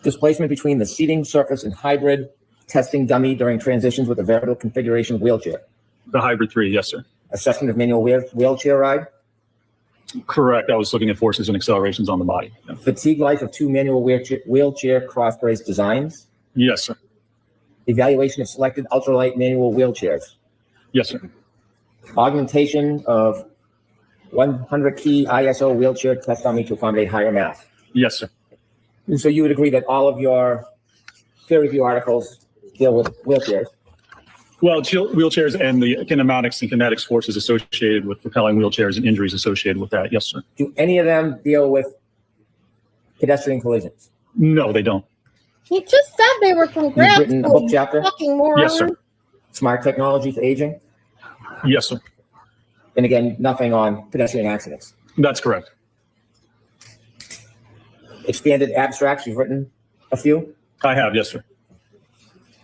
Displacement between the seating surface and hybrid testing dummy during transitions with a variable configuration wheelchair. The hybrid 3, yes, sir. Assessment of manual wheelchair ride. Correct. I was looking at forces and accelerations on the body. Yeah. Fatigue life of 2 manual wheelchair cross-brace designs. Yes, sir. Evaluation of selected ultralight manual wheelchairs. Yes, sir. Augmentation of 100 key ISO wheelchair test dummy to accommodate higher mass. Yes, sir. And so you would agree that all of your peer review articles deal with wheelchairs? Well, wheelchairs and the kinematics and kinetics forces associated with propelling wheelchairs and injuries associated with that. Yes, sir. Do any of them deal with pedestrian collisions? No, they don't. He just said they were from grad written a school. book chapter? Fucking moron. Yes, sir. Smart technology for aging? Yes, sir. And again, nothing on pedestrian accidents. That's correct. Expanded abstracts, you've written a few? I have, yes, sir.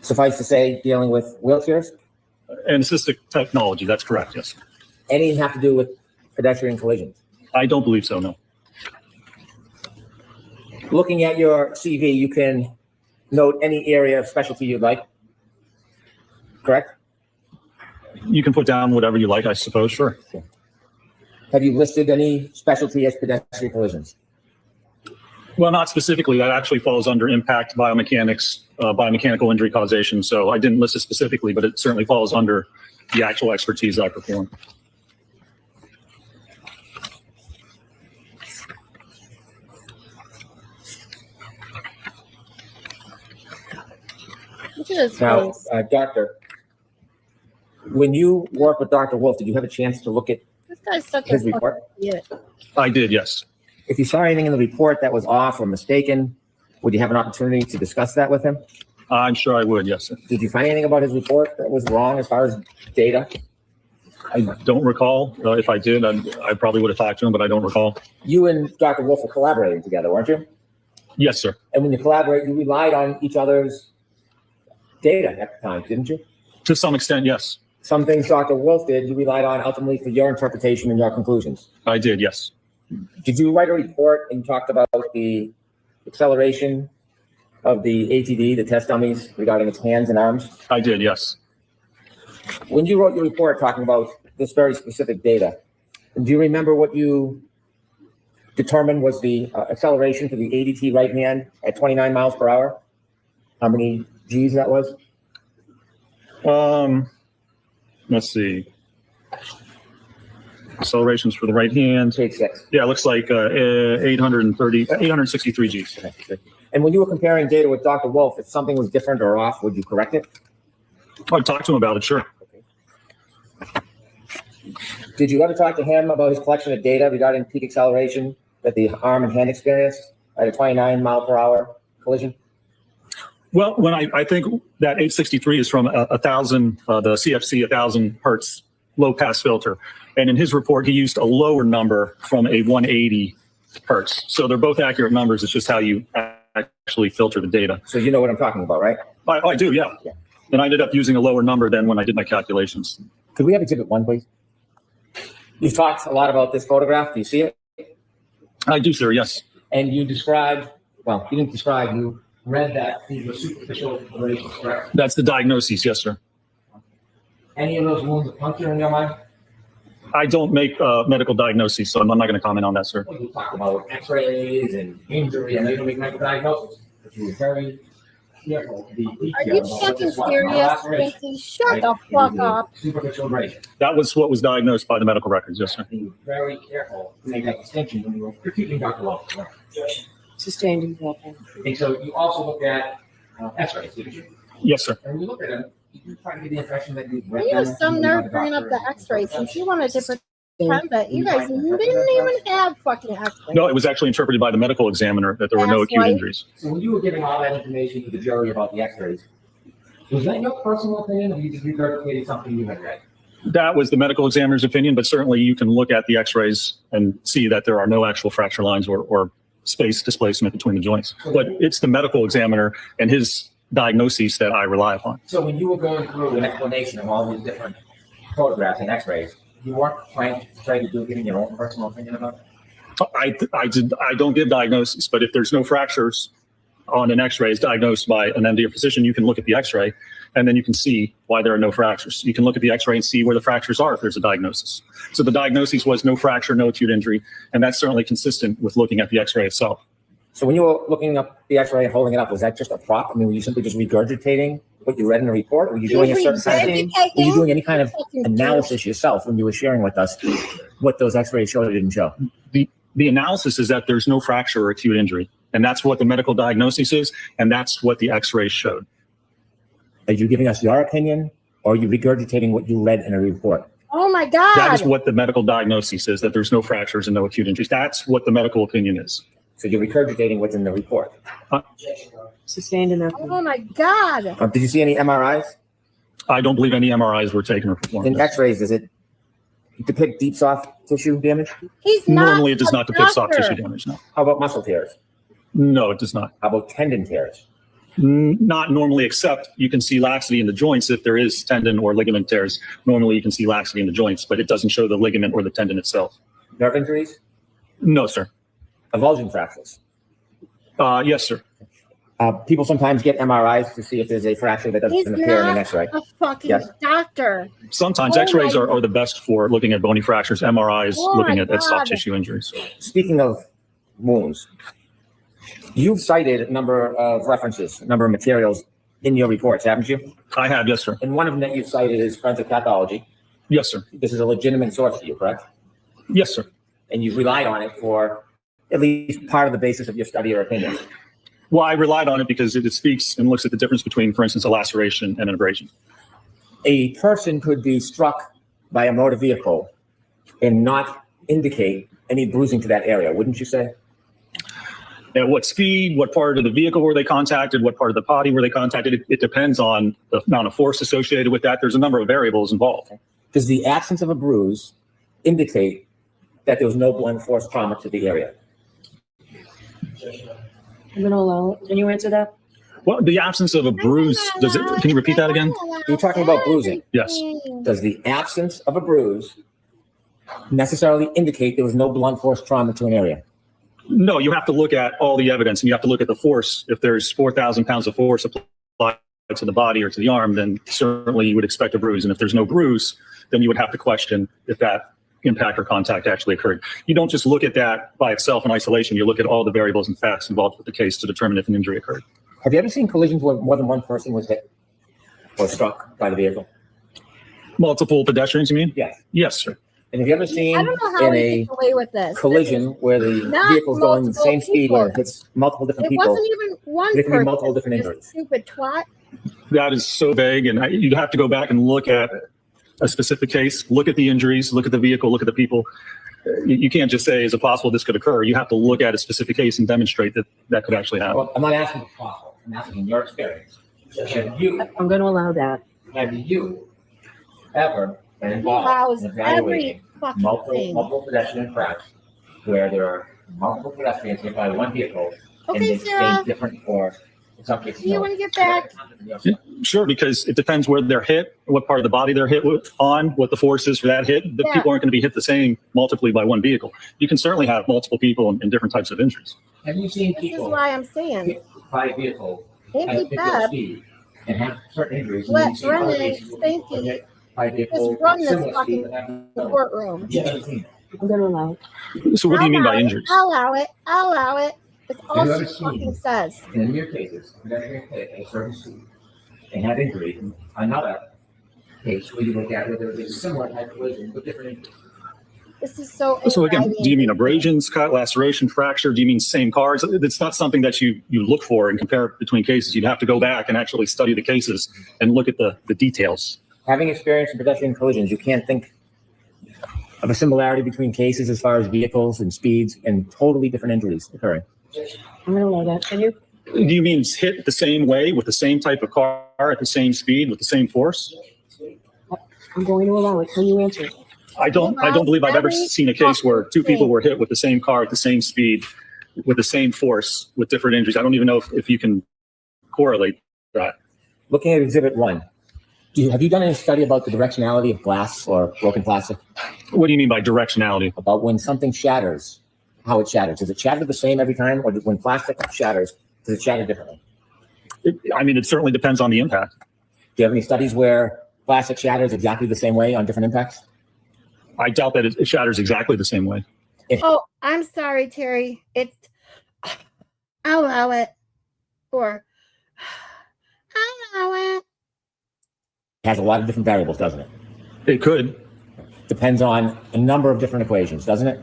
Suffice to say, dealing with wheelchairs? And assistive technology, that's correct, yes. Any have to do with pedestrian collisions? I don't believe so, no. Looking at your CV, you can note any area of specialty you'd like, correct? You can put down whatever you like, I suppose, sure. Have you listed any specialty as pedestrian collisions? Well, not specifically. That actually falls under impact biomechanics, biomechanical injury causation. So I didn't list it specifically, but it certainly falls under the actual expertise I perform. Now, Doctor, when you work with Dr. Wolf, did you have a chance to look at This guy's such his a report? idiot. I did, yes. If you saw anything in the report that was off or mistaken, would you have an opportunity to discuss that with him? I'm sure I would, yes, sir. Did you find anything about his report that was wrong as far as data? I don't recall. If I did, I probably would have talked to him, but I don't recall. You and Dr. Wolf were collaborating together, weren't you? Yes, sir. And when you collaborate, you relied on each other's data at the time, didn't you? To some extent, yes. Some things Dr. Wolf did, you relied on ultimately for your interpretation and your conclusions. I did, yes. Did you write a report and talked about the acceleration of the ATD, the test dummies, regarding its hands and arms? I did, yes. When you wrote your report talking about this very specific data, do you remember what you determined was the acceleration for the ADT right hand at 29 miles per hour? How many G's that was? Let's see. Accelerations for the right hand. Page 6. Yeah, it looks like 863 Gs. Okay. And when you were comparing data with Dr. Wolf, if something was different or off, would you correct it? I'd talk to him about it, sure. Did you ever talk to him about his collection of data regarding peak acceleration that the arm and hand experienced at a 29 mile per hour collision? Well, when I think that 863 is from 1,000, the CFC 1,000 hertz low pass filter. And in his report, he used a lower number from a 180 hertz. So they're both accurate numbers. It's just how you actually filter the data. So you know what I'm talking about, right? I do, yeah. And I ended up using a lower number than when I did my calculations. Could we have exhibit 1, please? You've talked a lot about this photograph. Do you see it? I do, sir, yes. And you described, well, you didn't describe, you read that these were superficial abrasions, correct? That's the diagnosis, yes, sir. Any of those wounds a puncture in your mind? I don't make medical diagnoses, so I'm not going to comment on that, sir. Well, you talk about x-rays and injury, and they don't make medical diagnosis, but you were very careful to be detailed. Are you fucking serious, Ricky? Shut the fuck up. Superficial abrasion. That was what was diagnosed by the medical records, yes, sir. You were very careful to make that distinction when you were critiquing Dr. Wolf. Sustained example. And so you also looked at x-rays, didn't you? Yes, sir. And when you look at them, you try to get the impression that you've read You them. have some nerve bringing up the x-rays since you wanted to pretend that you guys didn't even have fucking x-rays. No, it was actually interpreted by the medical examiner that there were no That's acute right. injuries. So when you were giving all that information to the jury about the x-rays, was that your personal opinion, or you just regurgitated something you had read? That was the medical examiner's opinion, but certainly you can look at the x-rays and see that there are no actual fracture lines or space displacement between the joints. But it's the medical examiner and his diagnoses that I rely upon. So when you were going through an explanation of all these different photographs and x-rays, you weren't trying to do giving your own personal opinion about it? I don't give diagnoses, but if there's no fractures on an x-ray is diagnosed by an MD or physician, you can look at the x-ray and then you can see why there are no fractures. You can look at the x-ray and see where the fractures are if there's a diagnosis. So the diagnosis was no fracture, no acute injury, and that's certainly consistent with looking at the x-ray itself. So when you were looking up the x-ray and holding it up, was that just a prop? I mean, were you simply just regurgitating what you read in the report? Were you doing a certain kind of, were you doing any kind of analysis yourself when you were sharing with us what those x-rays showed or didn't show? The analysis is that there's no fracture or acute injury, and that's what the medical diagnosis is, and that's what the x-rays showed. Are you giving us your opinion, or are you regurgitating what you read in a report? Oh my God. That is what the medical diagnosis is, that there's no fractures and no acute injuries. That's what the medical opinion is. So you're regurgitating what's in the report. Sustained in that. Oh my God. Did you see any MRIs? I don't believe any MRIs were taken or performed. In x-rays, does it depict deep soft tissue damage? He's not Normally, it does a not depict soft doctor. tissue damage, no. How about muscle tears? No, it does not. How about tendon tears? Not normally, except you can see laxity in the joints if there is tendon or ligament tears. Normally, you can see laxity in the joints, but it doesn't show the ligament or the tendon itself. Nerve injuries? No, sir. Avulsion fractures? Yes, sir. People sometimes get MRIs to see if there's a fracture that He's doesn't appear in an not x-ray. a fucking Yes. doctor. Sometimes Oh x-rays my are the best for looking at bony fractures. MRI is Oh looking my at soft God. tissue injuries. Speaking of wounds, you've cited a number of references, a number of materials in your reports, haven't you? I have, yes, sir. And one of them that you've cited is forensic pathology. Yes, sir. This is a legitimate source for you, correct? Yes, sir. And you've relied on it for at least part of the basis of your study or opinion. Well, I relied on it because it speaks and looks at the difference between, for instance, a laceration and an abrasion. A person could be struck by a motor vehicle and not indicate any bruising to that area, wouldn't you say? At what speed, what part of the vehicle were they contacted, what part of the body were they contacted? It depends on the amount of force associated with that. There's a number of variables involved. Does the absence of a bruise indicate that there was no blunt force trauma to the area? I'm going to allow it. Can you answer that? Well, the absence of a bruise, can you repeat that again? You're talking about bruising. Yes. Does the absence of a bruise necessarily indicate there was no blunt force trauma to an area? No, you have to look at all the evidence, and you have to look at the force. If there's 4,000 pounds of force applied to the body or to the arm, then certainly you would expect a bruise. And if there's no bruise, then you would have to question if that impact or contact actually occurred. You don't just look at that by itself in isolation. You look at all the variables and facts involved with the case to determine if an injury occurred. Have you ever seen collisions where more than one person was hit or struck by the vehicle? Multiple pedestrians, you mean? Yes. Yes, sir. And have you ever seen I don't know how in he a gets away with this. collision where the Not vehicle's going the same multiple speed where it people. hits multiple different It people? wasn't even one There can be person. multiple different This injuries. Stupid twat. That is so vague, and you'd have to go back and look at a specific case, look at the injuries, look at the vehicle, look at the people. You can't just say, is it possible this could occur? You have to look at a specific case and demonstrate that that could actually happen. Well, I'm not asking if it's possible. I'm asking your experience. Have you I'm going to allow that. Have you ever been involved Allows in evaluating every fucking thing. multiple pedestrian crashes where there are multiple pedestrians hit by one vehicle and Okay, they Sarah. stay different or in some cases Do you no. want to get back? Sure, because it depends where they're hit, what part of the body they're hit on, what the force is for that hit. The Yeah. people aren't going to be hit the same multiply by one vehicle. You can certainly have multiple people in different types of injuries. Have you seen This is people why I'm saying. hit by a vehicle Thank at a you, particular Bob. speed and have certain injuries? Let and you've seen other Brennan, cases where thank people you. hit by a vehicle Just run this similar speed fucking but have no. courtroom. You haven't seen that. I'm going to allow it. So what do you mean by I'll injuries? allow it. I'll allow it. It's all Have you she ever seen- fucking says. In your cases, pedestrian hit at a certain speed and had injury. Another case where you look at where there was a similar type of collision with different injuries. This is so. So again, anxiety do you mean abrasions, cut, laceration, fracture? Do you mean same cars? It's not something that you look for and compare between cases. You'd have to go back and actually study the cases and look at the details. Having experience in pedestrian collisions, you can't think of a similarity between cases as far as vehicles and speeds and totally different injuries occurring. I'm going to allow that. Can you? Do you mean hit the same way with the same type of car at the same speed with the same force? I'm going to allow it. Can you answer? I don't believe I've ever seen a case where two people were hit with the same car at the same speed with the same force with different injuries. I don't even know if you can correlate that. Looking at Exhibit 1, have you done any study about the directionality of glass or broken plastic? What do you mean by directionality? About when something shatters, how it shatters. Does it shatter the same every time, or when plastic shatters, does it shatter differently? It certainly depends on the impact. Do you have any studies where plastic shatters exactly the same way on different impacts? I doubt that it shatters exactly the same way. Oh, I'm sorry, Terry. I'll allow it. Or I'll allow it. It has a lot of different variables, doesn't it? It could. Depends on a number of different equations, doesn't it?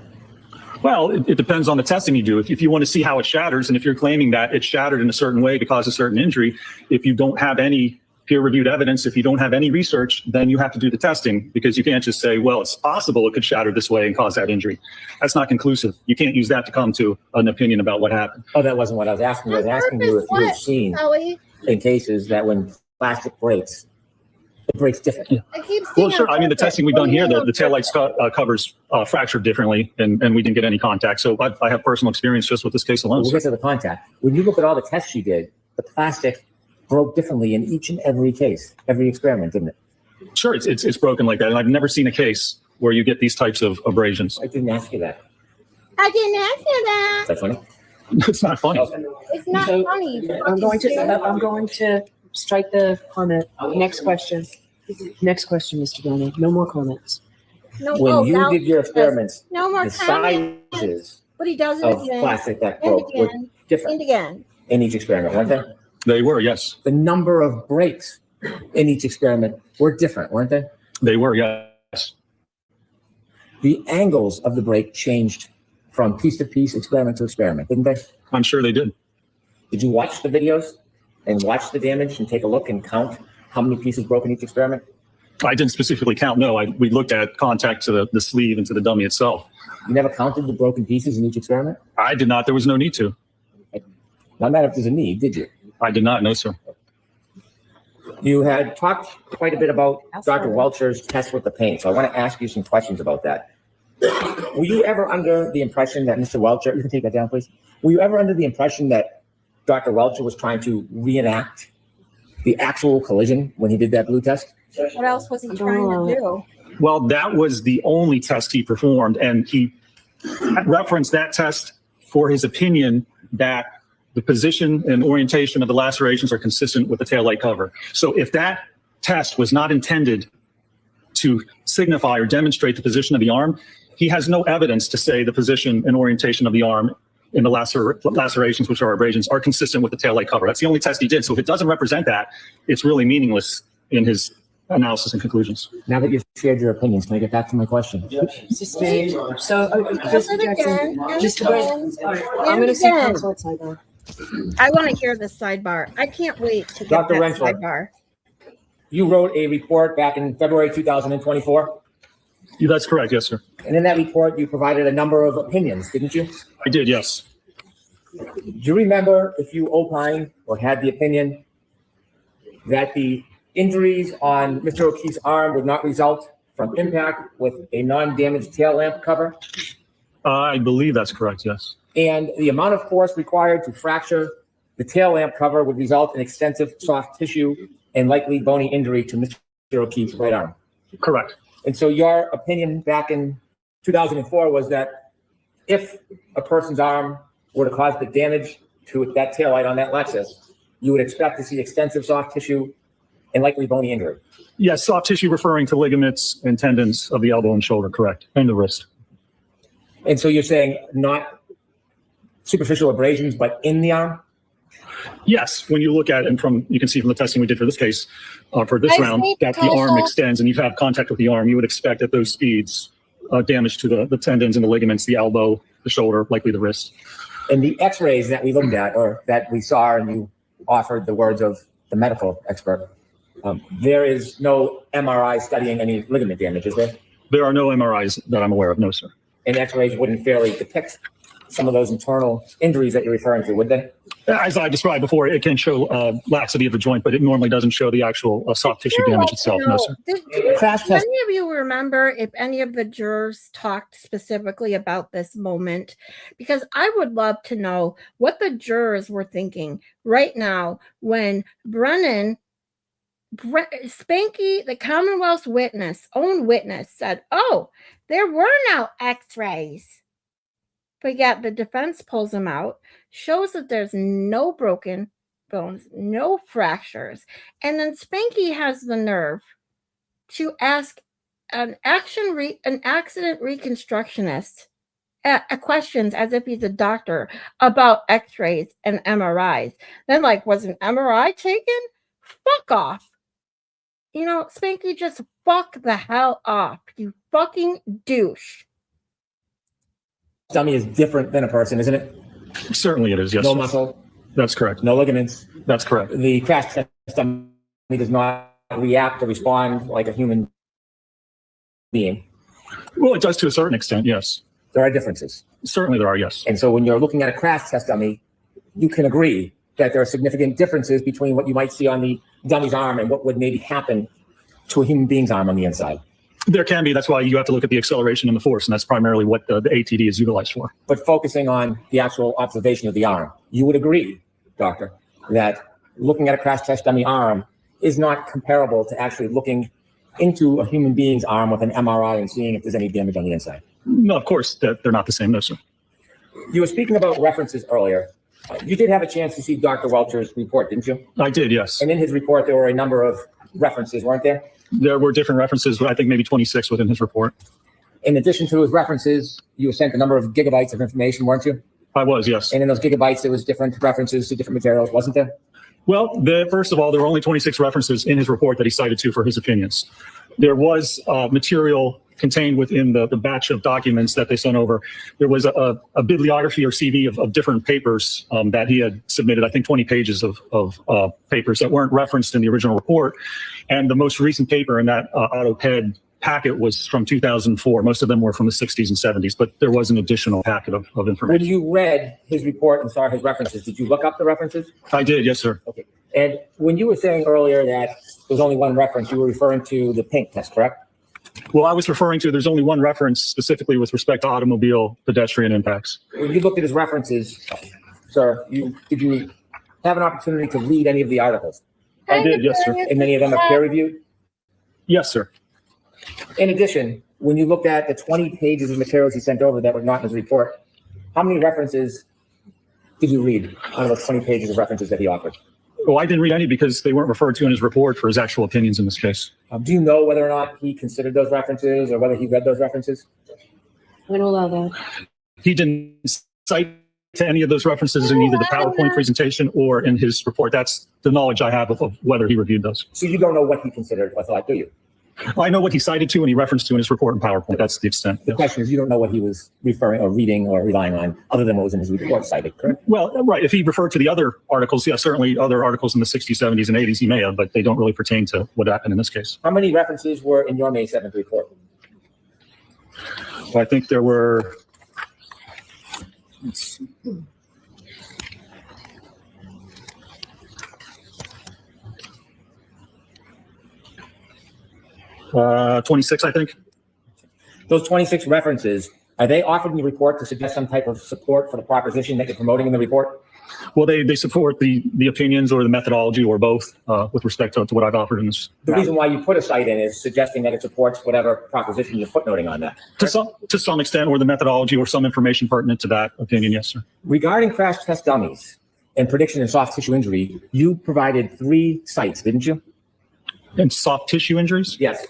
Well, it depends on the testing you do. If you want to see how it shatters, and if you're claiming that it shattered in a certain way to cause a certain injury, if you don't have any peer-reviewed evidence, if you don't have any research, then you have to do the testing, because you can't just say, well, it's possible it could shatter this way and cause that injury. That's not conclusive. You can't use that to come to an opinion about what happened. Oh, that wasn't what I was asking you. I was asking you if you have seen Kelly? in cases that when plastic breaks, it breaks differently. I keep Well, seeing sure. on I mean, the purpose. testing we've What done do you here, mean the on taillights covers fractured differently, and we didn't get any contact. So I have personal experience just with this case alone. We'll get to the contact. When you look at all the tests you did, the plastic broke differently in each and every case, every experiment, didn't it? Sure, it's broken like that, and I've never seen a case where you get these types of abrasions. I didn't ask you that. I didn't ask you that. Is that funny? It's not funny. It's not So, funny. you I'm going fucking I'm going to strike the comment. Next question. Next question, Mr. Brennan. No more comments. No, When you now did your he says, experiments, no more the comments. sizes But he does it of again. plastic that and broke were again. different And again. in each experiment, weren't they? They were, yes. The number of breaks in each experiment were different, weren't they? They were, yes. The angles of the break changed from piece to piece, experiment to experiment, didn't they? I'm sure they did. Did you watch the videos and watch the damage and take a look and count how many pieces broke in each experiment? I didn't specifically count. No, we looked at contact to the sleeve and to the dummy itself. You never counted the broken pieces in each experiment? I did not. There was no need to. Not matter if there's a need, did you? I did not. No, sir. You had talked quite a bit about Dr. Welcher's test with the paint, so I want to ask you some questions about that. Were you ever under the impression that Mr. Welcher, you can take that down, please. Were you ever under the impression that Dr. Welcher was trying to reenact the actual collision when he did that blue test? What else was he trying to do? Well, that was the only test he performed, and he referenced that test for his opinion that the position and orientation of the lacerations are consistent with the taillight cover. So if that test was not intended to signify or demonstrate the position of the arm, he has no evidence to say the position and orientation of the arm in the lacerations, which are abrasions, are consistent with the taillight cover. That's the only test he did. So if it doesn't represent that, it's really meaningless in his analysis and conclusions. Now that you've shared your opinions, can I get back to my question? Just Jackson, just wait. I'm going to see counsel at sidebar. I want to hear the sidebar. I can't wait to get Dr. that Rentschler. sidebar. You wrote a report back in February 2024. Yeah, that's correct. Yes, sir. And in that report, you provided a number of opinions, didn't you? I did, yes. Do you remember if you opined or had the opinion that the injuries on Mr. O'Keefe's arm would not result from impact with a non-damaged tail lamp cover? I believe that's correct, yes. And the amount of force required to fracture the tail lamp cover would result in extensive soft tissue and likely bony injury to Mr. O'Keefe's right arm? Correct. And so your opinion back in 2004 was that if a person's arm were to cause the damage to that taillight on that Lexus, you would expect to see extensive soft tissue and likely bony injury. Yes, soft tissue referring to ligaments and tendons of the elbow and shoulder, correct, and the wrist. And so you're saying not superficial abrasions, but in the arm? Yes, when you look at it, and you can see from the testing we did for this case, for this round, that the arm extends and you have contact with the arm, you would expect at those speeds damage to the tendons and the ligaments, the elbow, the shoulder, likely the wrist. And the x-rays that we looked at, or that we saw, and you offered the words of the medical expert, there is no MRI studying any ligament damage, is there? There are no MRIs that I'm aware of, no, sir. And x-rays wouldn't fairly depict some of those internal injuries that you're referring to, would they? As I described before, it can show laxity of the joint, but it normally doesn't show the actual soft tissue damage itself, no, sir. Do any of you remember if any of the jurors talked specifically about this moment? Because I would love to know what the jurors were thinking right now when Spanky, the Commonwealth's own witness, said, "Oh, there were no x-rays." But yet the defense pulls them out, shows that there's no broken bones, no fractures. And then Spanky has the nerve to ask an accident reconstructionist questions as if he's a doctor about x-rays and MRIs. Then like, was an MRI taken? Fuck off. You know, Spanky, just fuck the hell off. You fucking douche. Dummy is different than a person, isn't it? Certainly it is, yes. No muscle. That's correct. No ligaments. That's correct. The crash test dummy does not react or respond like a human being. Well, it does to a certain extent, yes. There are differences. Certainly there are, yes. And so when you're looking at a crash test dummy, you can agree that there are significant differences between what you might see on the dummy's arm and what would maybe happen to a human being's arm on the inside. There can be. That's why you have to look at the acceleration and the force, and that's primarily what the ATD is utilized for. But focusing on the actual observation of the arm, you would agree, doctor, that looking at a crash test dummy arm is not comparable to actually looking into a human being's arm with an MRI and seeing if there's any damage on the inside. No, of course, they're not the same, no, sir. You were speaking about references earlier. You did have a chance to see Dr. Welcher's report, didn't you? I did, yes. And in his report, there were a number of references, weren't there? There were different references, but I think maybe 26 within his report. In addition to his references, you were sent a number of gigabytes of information, weren't you? I was, yes. And in those gigabytes, there was different references to different materials, wasn't there? Well, first of all, there were only 26 references in his report that he cited to for his opinions. There was material contained within the batch of documents that they sent over. There was a bibliography or CV of different papers that he had submitted, I think 20 pages of papers that weren't referenced in the original report. And the most recent paper in that AutoPed packet was from 2004. Most of them were from the 60s and 70s, but there was an additional packet of information. When you read his report and saw his references, did you look up the references? I did, yes, sir. Okay. And when you were saying earlier that there's only one reference, you were referring to the pink test, correct? Well, I was referring to, there's only one reference specifically with respect to automobile pedestrian impacts. When you looked at his references, sir, did you have an opportunity to read any of the articles? I did, yes, sir. And many of them are peer reviewed? Yes, sir. In addition, when you looked at the 20 pages of materials he sent over that were not in his report, how many references did you read out of those 20 pages of references that he offered? Well, I didn't read any because they weren't referred to in his report for his actual opinions in this case. Do you know whether or not he considered those references or whether he read those references? I'm going to allow that. He didn't cite to any of those references in either the PowerPoint presentation or in his report. That's the knowledge I have of whether he reviewed those. So you don't know what he considered or thought, do you? I know what he cited to and he referenced to in his report in PowerPoint. That's the extent. The question is, you don't know what he was referring or reading or relying on other than what was in his report cited, correct? Well, right. If he referred to the other articles, yeah, certainly other articles in the 60s, 70s, and 80s he may have, but they don't really pertain to what happened in this case. How many references were in your May 7th report? Well, I think there were... 26, I think. Those 26 references, are they offered in the report to suggest some type of support for the proposition that you're promoting in the report? Well, they support the opinions or the methodology or both with respect to what I've offered in this. The reason why you put a cite in is suggesting that it supports whatever proposition you're footnoting on that. To some extent, or the methodology or some information pertinent to that opinion, yes, sir. Regarding crash test dummies and prediction in soft tissue injury, you provided 3 cites, didn't you? In soft tissue injuries? Yes.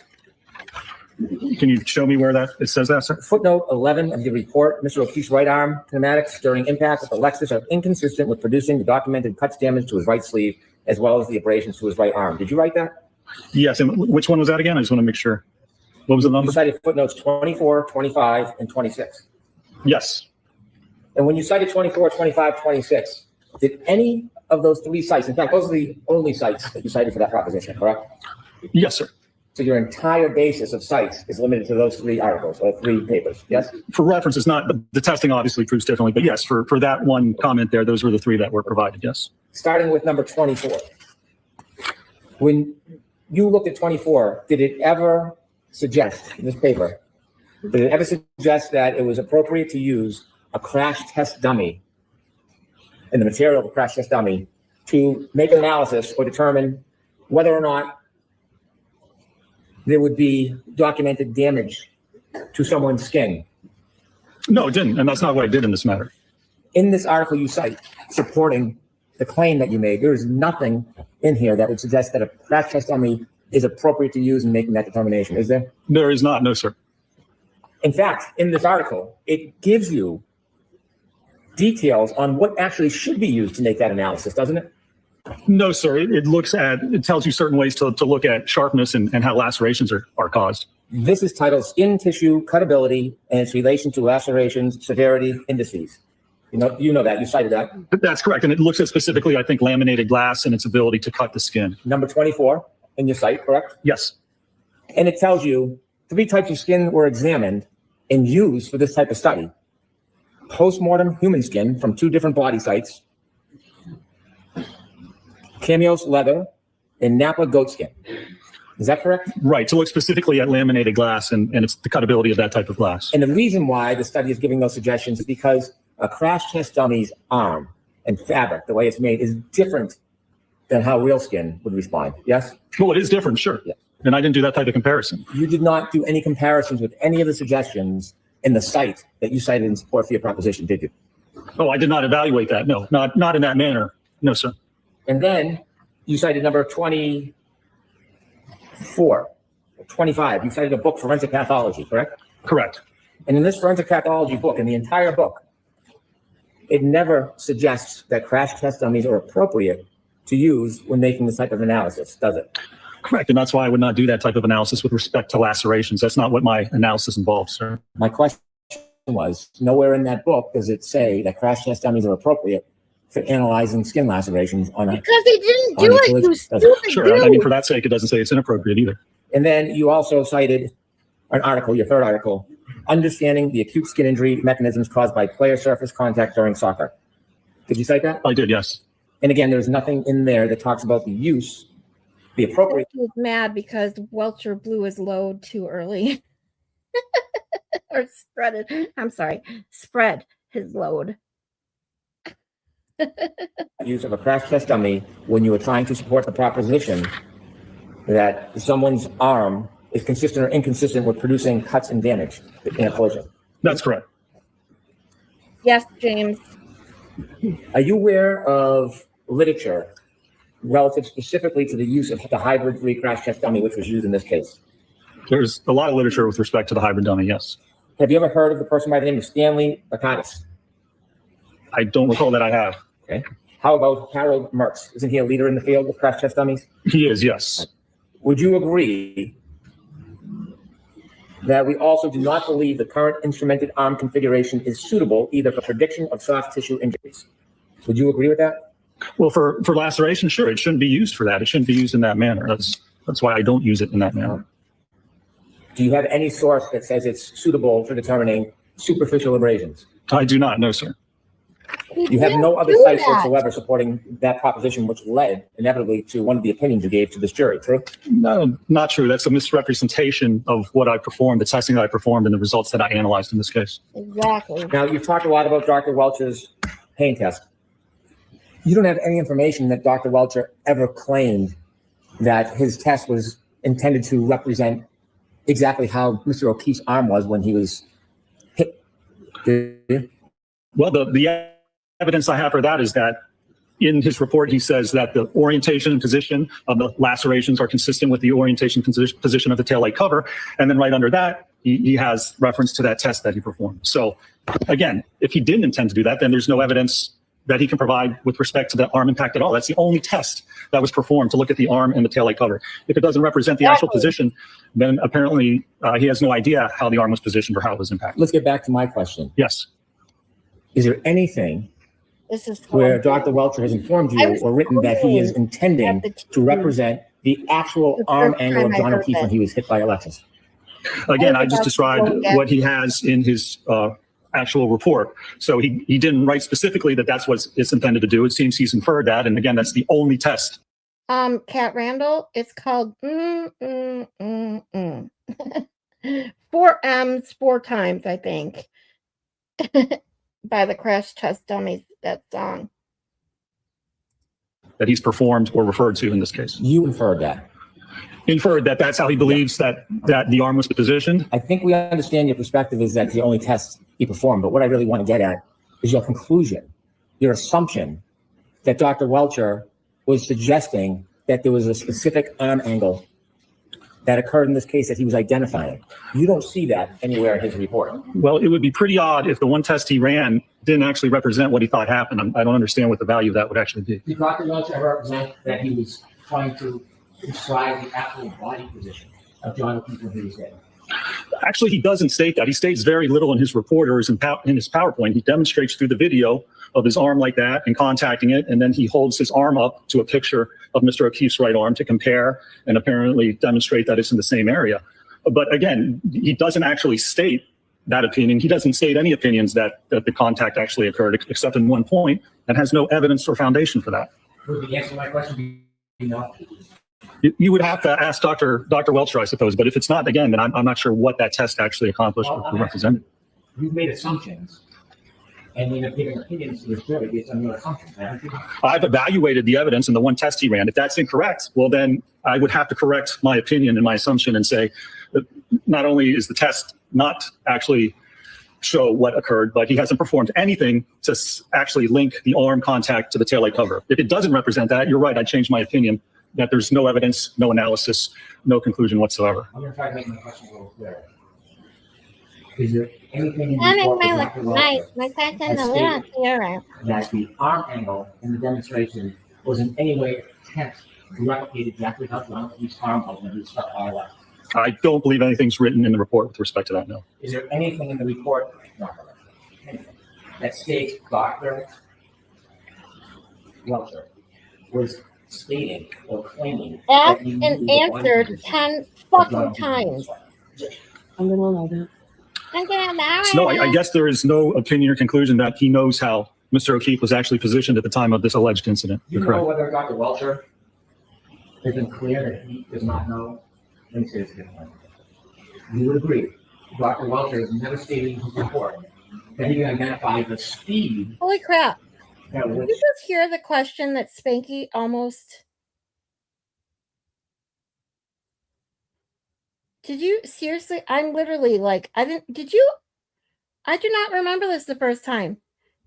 Can you show me where it says that, sir? Footnote 11 of the report, Mr. O'Keefe's right arm kinematics during impact with the Lexus are inconsistent with producing the documented cuts damage to his right sleeve, as well as the abrasions to his right arm. Did you write that? Yes. And which one was that again? I just want to make sure. What was the number? You cited footnotes 24, 25, and 26. Yes. And when you cited 24, 25, 26, did any of those 3 sites, in fact, those are the only sites that you cited for that proposition, correct? Yes, sir. So your entire basis of sites is limited to those 3 articles or 3 papers, yes? For reference, it's not, the testing obviously proves differently, but yes, for that one comment there, those were the 3 that were provided, yes. Starting with number 24. When you looked at 24, did it ever suggest in this paper, did it ever suggest that it was appropriate to use a crash test dummy and the material of a crash test dummy to make an analysis or determine whether or not there would be documented damage to someone's skin? No, it didn't. And that's not what I did in this matter. In this article you cite supporting the claim that you made, there is nothing in here that would suggest that a crash test dummy is appropriate to use in making that determination, is there? There is not, no, sir. In fact, in this article, it gives you details on what actually should be used to make that analysis, doesn't it? No, sir. It tells you certain ways to look at sharpness and how lacerations are caused. This is titled Skin Tissue Cuttability and its relation to lacerations, severity, indices. You know that. You cited that. That's correct. And it looks at specifically, I think, laminated glass and its ability to cut the skin. Number 24 in your site, correct? Yes. And it tells you 3 types of skin were examined and used for this type of study. Post-mortem human skin from 2 different body sites, Cameos leather, and Napa goat skin. Is that correct? Right. To look specifically at laminated glass and it's the cuttability of that type of glass. And the reason why the study is giving those suggestions is because a crash test dummy's arm and fabric, the way it's made, is different than how real skin would respond. Yes? Well, it is different, sure. Yeah. And I didn't do that type of comparison. You did not do any comparisons with any of the suggestions in the site that you cited in support for your proposition, did you? Oh, I did not evaluate that. No, not in that manner. No, sir. And then you cited number 24, 25. You cited a book, Forensic Pathology, correct? Correct. And in this forensic pathology book, in the entire book, it never suggests that crash test dummies are appropriate to use when making this type of analysis, does it? Correct. And that's why I would not do that type of analysis with respect to lacerations. That's not what my analysis involves, sir. My question was, nowhere in that book does it say that crash test dummies are appropriate for analyzing skin lacerations on a... Because they didn't do it, you stupid Sure. dude. I mean, for that sake, it doesn't say it's inappropriate either. And then you also cited an article, your third article, Understanding the Acute Skin Injury Mechanisms Caused by Player Surface Contact During Soccer. Did you cite that? I did, yes. And again, there's nothing in there that talks about the use, the appropriate... He was mad because Welcher blew his load too early. Or spread his load. use of a crash test dummy when you are trying to support the proposition that someone's arm is consistent or inconsistent with producing cuts and damage in a collision. That's correct. Yes, James. Are you aware of literature relative specifically to the use of the hybrid 3 crash test dummy, which was used in this case? There's a lot of literature with respect to the hybrid dummy, yes. Have you ever heard of the person by the name of Stanley Bakatis? I don't recall that I have. Okay. How about Harold Mertz? Isn't he a leader in the field of crash test dummies? He is, yes. Would you agree that we also do not believe the current instrumented arm configuration is suitable either for prediction of soft tissue injuries? Would you agree with that? Well, for laceration, sure, it shouldn't be used for that. It shouldn't be used in that manner. That's why I don't use it in that manner. Do you have any source that says it's suitable for determining superficial abrasions? I do not, no, sir. You have no other sites whatsoever supporting that proposition, which led inevitably to one of the opinions you gave to this jury, true? No, not true. That's a misrepresentation of what I performed, the testing that I performed, and the results that I analyzed in this case. Exactly. Now, you've talked a lot about Dr. Welcher's pain test. You don't have any information that Dr. Welcher ever claimed that his test was intended to represent exactly how Mr. O'Keefe's arm was when he was hit. Well, the evidence I have for that is that in his report, he says that the orientation and position of the lacerations are consistent with the orientation position of the taillight cover. And then right under that, he has reference to that test that he performed. So again, if he didn't intend to do that, then there's no evidence that he can provide with respect to the arm impact at all. That's the only test that was performed to look at the arm and the taillight cover. If it doesn't represent the actual position, then apparently he has no idea how the arm was positioned or how it was impacted. Let's get back to my question. Yes. Is there anything This is where Dr. Welcher has informed you or written that he is intending to represent the actual arm angle of John O'Keefe when he was hit by Alexis? Again, I just described what he has in his actual report. So he didn't write specifically that that's what it's intended to do. It seems he's inferred that. And again, that's the only test. Cat Randall, it's called 4 M's 4 times, I think. By the Crash Test Dummies, that song. That he's performed or referred to in this case. You inferred that. Inferred that that's how he believes that the arm was positioned. I think we understand your perspective is that the only test he performed, but what I really want to get at is your conclusion, your assumption that Dr. Welcher was suggesting that there was a specific arm angle that occurred in this case that he was identifying. You don't see that anywhere in his report. Well, it would be pretty odd if the one test he ran didn't actually represent what he thought happened. I don't understand what the value of that would actually be. Did Dr. Welcher represent that he was trying to describe the actual body position of John O'Keefe when he was hit? Actually, he doesn't state that. He states very little in his report or in his PowerPoint. He demonstrates through the video of his arm like that and contacting it, and then he holds his arm up to a picture of Mr. O'Keefe's right arm to compare and apparently demonstrate that it's in the same area. But again, he doesn't actually state that opinion. He doesn't state any opinions that the contact actually occurred, except in one point, and has no evidence or foundation for that. Would the answer to my question be no? You would have to ask Dr. Welcher, I suppose. But if it's not, again, then I'm not sure what that test actually accomplished or represented. You've made assumptions, and you have given opinions to this jury based on your assumptions, haven't you? I've evaluated the evidence in the one test he ran. If that's incorrect, well, then I would have to correct my opinion and my assumption and say that not only is the test not actually show what occurred, but he hasn't performed anything to actually link the arm contact to the taillight cover. If it doesn't represent that, you're right, I changed my opinion that there's no evidence, no analysis, no conclusion whatsoever. I'm going to try to make my question a little clearer. Is there anything in the report that Dr. Welcher my question's has a little stated clearer. that the arm angle in the demonstration was in any way attempt to replicate exactly how John O'Keefe's arm was when he was struck by a left? I don't believe anything's written in the report with respect to that, no. Is there anything in the report that states Dr. Welcher was stating or claiming Asked that he and knew the answered position 10 of fucking John O'Keefe? times. I'm going to allow that. I'm gonna allow So no, I guess there is no opinion or conclusion that he knows how Mr. O'Keefe was actually positioned at the time of this alleged incident. Do you You're know correct. whether Dr. Welcher has been clear that he does not know? Let me say this differently. You would agree, Dr. Welcher has never stated in his report that he can identify the speed Holy crap. at Did which you just hear the question that Spanky almost Did you seriously? I'm literally like, I do not remember this the first time.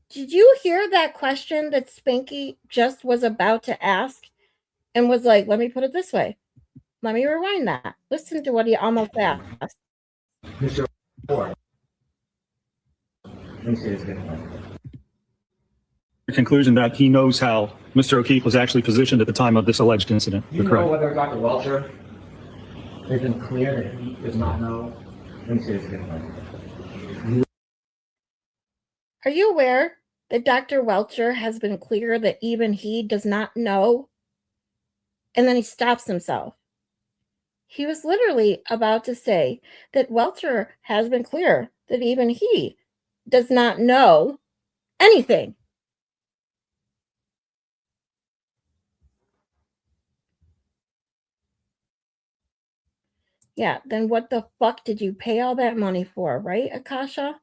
Did you hear that question that Spanky just was about to ask and was like, let me put it this way. Let me rewind that. Listen to what he almost asked. Mr. Ford. Let me say this again. The conclusion that he knows how Mr. O'Keefe was actually positioned at the time of this alleged incident. Do you You're know correct. whether Dr. Welcher has been clear that he does not know? Let me say this again. Are you aware that Dr. Welcher has been clear that even he does not know? And then he stops himself. He was literally about to say that Welcher has been clear that even he does not know anything. Yeah, then what the fuck did you pay all that money for, right, Akasha?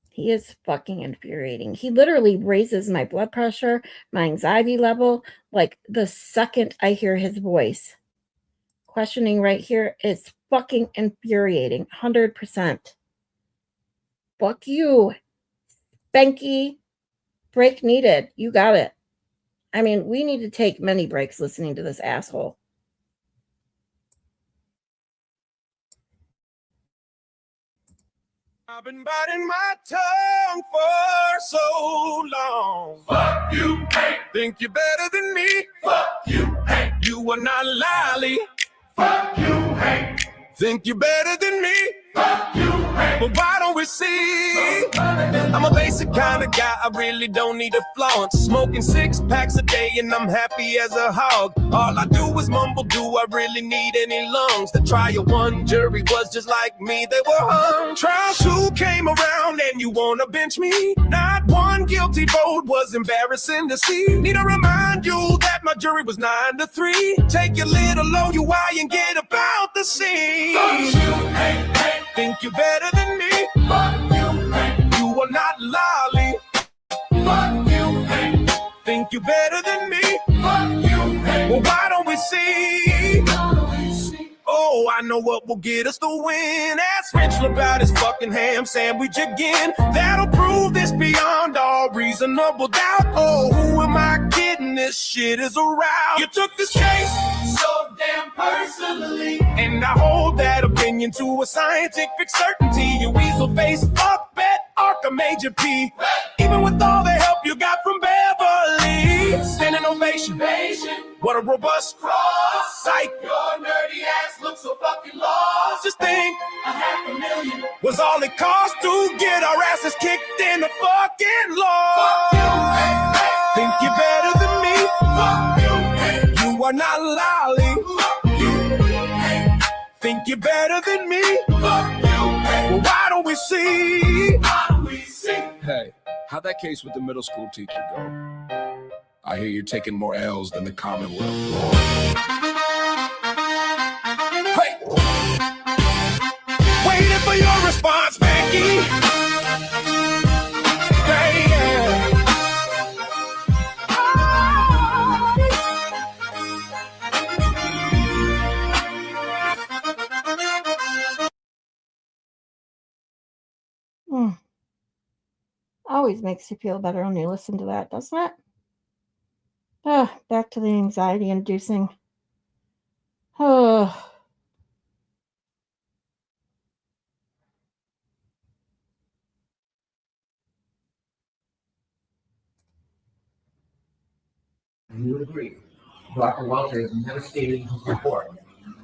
He is fucking infuriating. He literally raises my blood pressure, my anxiety level, like the second I hear his voice. Questioning right here is fucking infuriating. 100%. Fuck you. Spanky. Break needed. You got it. I mean, we need to take many breaks listening to this asshole. I've been biting my tongue for so long. Fuck you, Hank. Think you're better than me? Fuck you, Hank. You are not lolly. Fuck you, Hank. Think you're better than me? Fuck you, Hank. But why don't we see? I'm a basic kind of guy. I really don't need a flaunt. Smoking 6 packs a day and I'm happy as a hog. All I do is mumble. Do I really need any lungs? The trial one jury was just like me. They were hung. Trial 2 came around and you wanna bench me? Not one guilty vote was embarrassing to see. Need to remind you that my jury was 9-3. Take your little OUI and get about the scene. Fuck you, Hank, Hank. Think you're better than me? Fuck you, Hank. You are not lolly. Fuck you, Hank. Think you're better than me? Fuck you, Hank. Well, why don't we see? Oh, I know what will get us the win. Ask Rentschler about his fucking ham sandwich again. That'll prove this beyond all reasonable doubt. Oh, who am I kidding? This shit is a rout. You took this case so damn personally, and I hold that opinion to a scientific certainty. You weasel face up at Arca Major P. Even with all the help you got from Beverly. Standing ovation. What a robust cross. Psych. Your nerdy ass looks so fucking lost. Just think, $500,000 was all it cost to get our asses kicked in the fucking law. Fuck you, hey, hey. Think you're better than me? Fuck you, hey. You are not lolly. Fuck you, hey. Think you're better than me? Fuck you, hey. Well, why don't we see? Why don't we see? Hey, how'd that case with the middle school teacher go? I hear you're taking more L's than the Commonwealth. Hey! Waiting for your response, Becky. Hey, yeah. Always makes you feel better when you listen to that, doesn't it? Back to the anxiety inducing. Oh. You would agree, Dr. Welcher has never stated in his report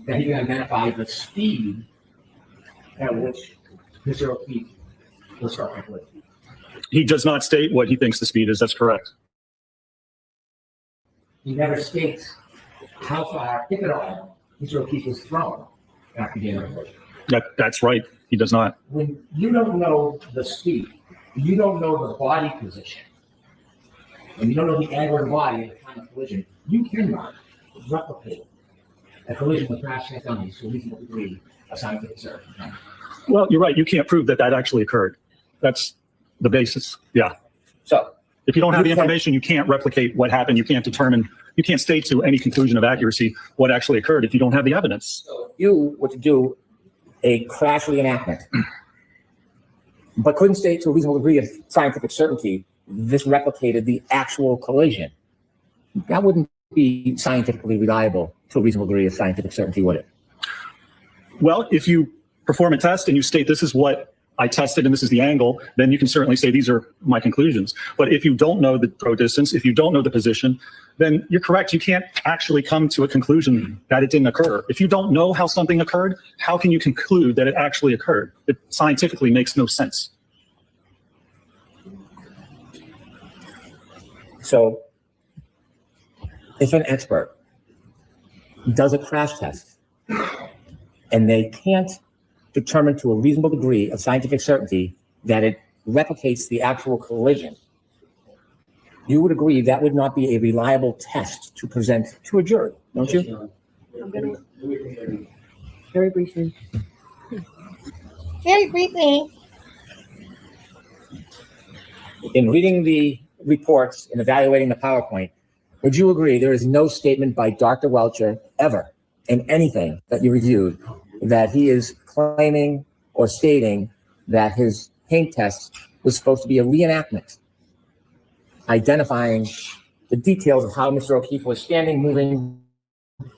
that he can identify the speed at which Mr. O'Keefe was struck with. He does not state what he thinks the speed is. That's correct. He never states how far, if at all, Mr. O'Keefe was thrown after the intervention. That's right. He does not. When you don't know the speed, you don't know the body position, and you don't know the angle of the body at the time of collision, you cannot replicate a collision with crash test dummies to a reasonable degree of scientific certainty. Well, you're right. You can't prove that that actually occurred. That's the basis. Yeah. So if you don't have the information, you can't replicate what happened. You can't determine You can't state to any conclusion of accuracy what actually occurred if you don't have the evidence. You were to do a crash reenactment, but couldn't state to a reasonable degree of scientific certainty this replicated the actual collision. That wouldn't be scientifically reliable to a reasonable degree of scientific certainty, would it? Well, if you perform a test and you state this is what I tested and this is the angle, then you can certainly say these are my conclusions. But if you don't know the throw distance, if you don't know the position, then you're correct. You can't actually come to a conclusion that it didn't occur. If you don't know how something occurred, how can you conclude that it actually occurred? It scientifically makes no sense. So if an expert does a crash test and they can't determine to a reasonable degree of scientific certainty that it replicates the actual collision, you would agree that would not be a reliable test to present to a jury, don't you? I'm gonna, very briefly. Very briefly. In reading the reports and evaluating the PowerPoint, would you agree there is no statement by Dr. Welcher ever in anything that you reviewed that he is claiming or stating that his paint test was supposed to be a reenactment, identifying the details of how Mr. O'Keefe was standing, moving,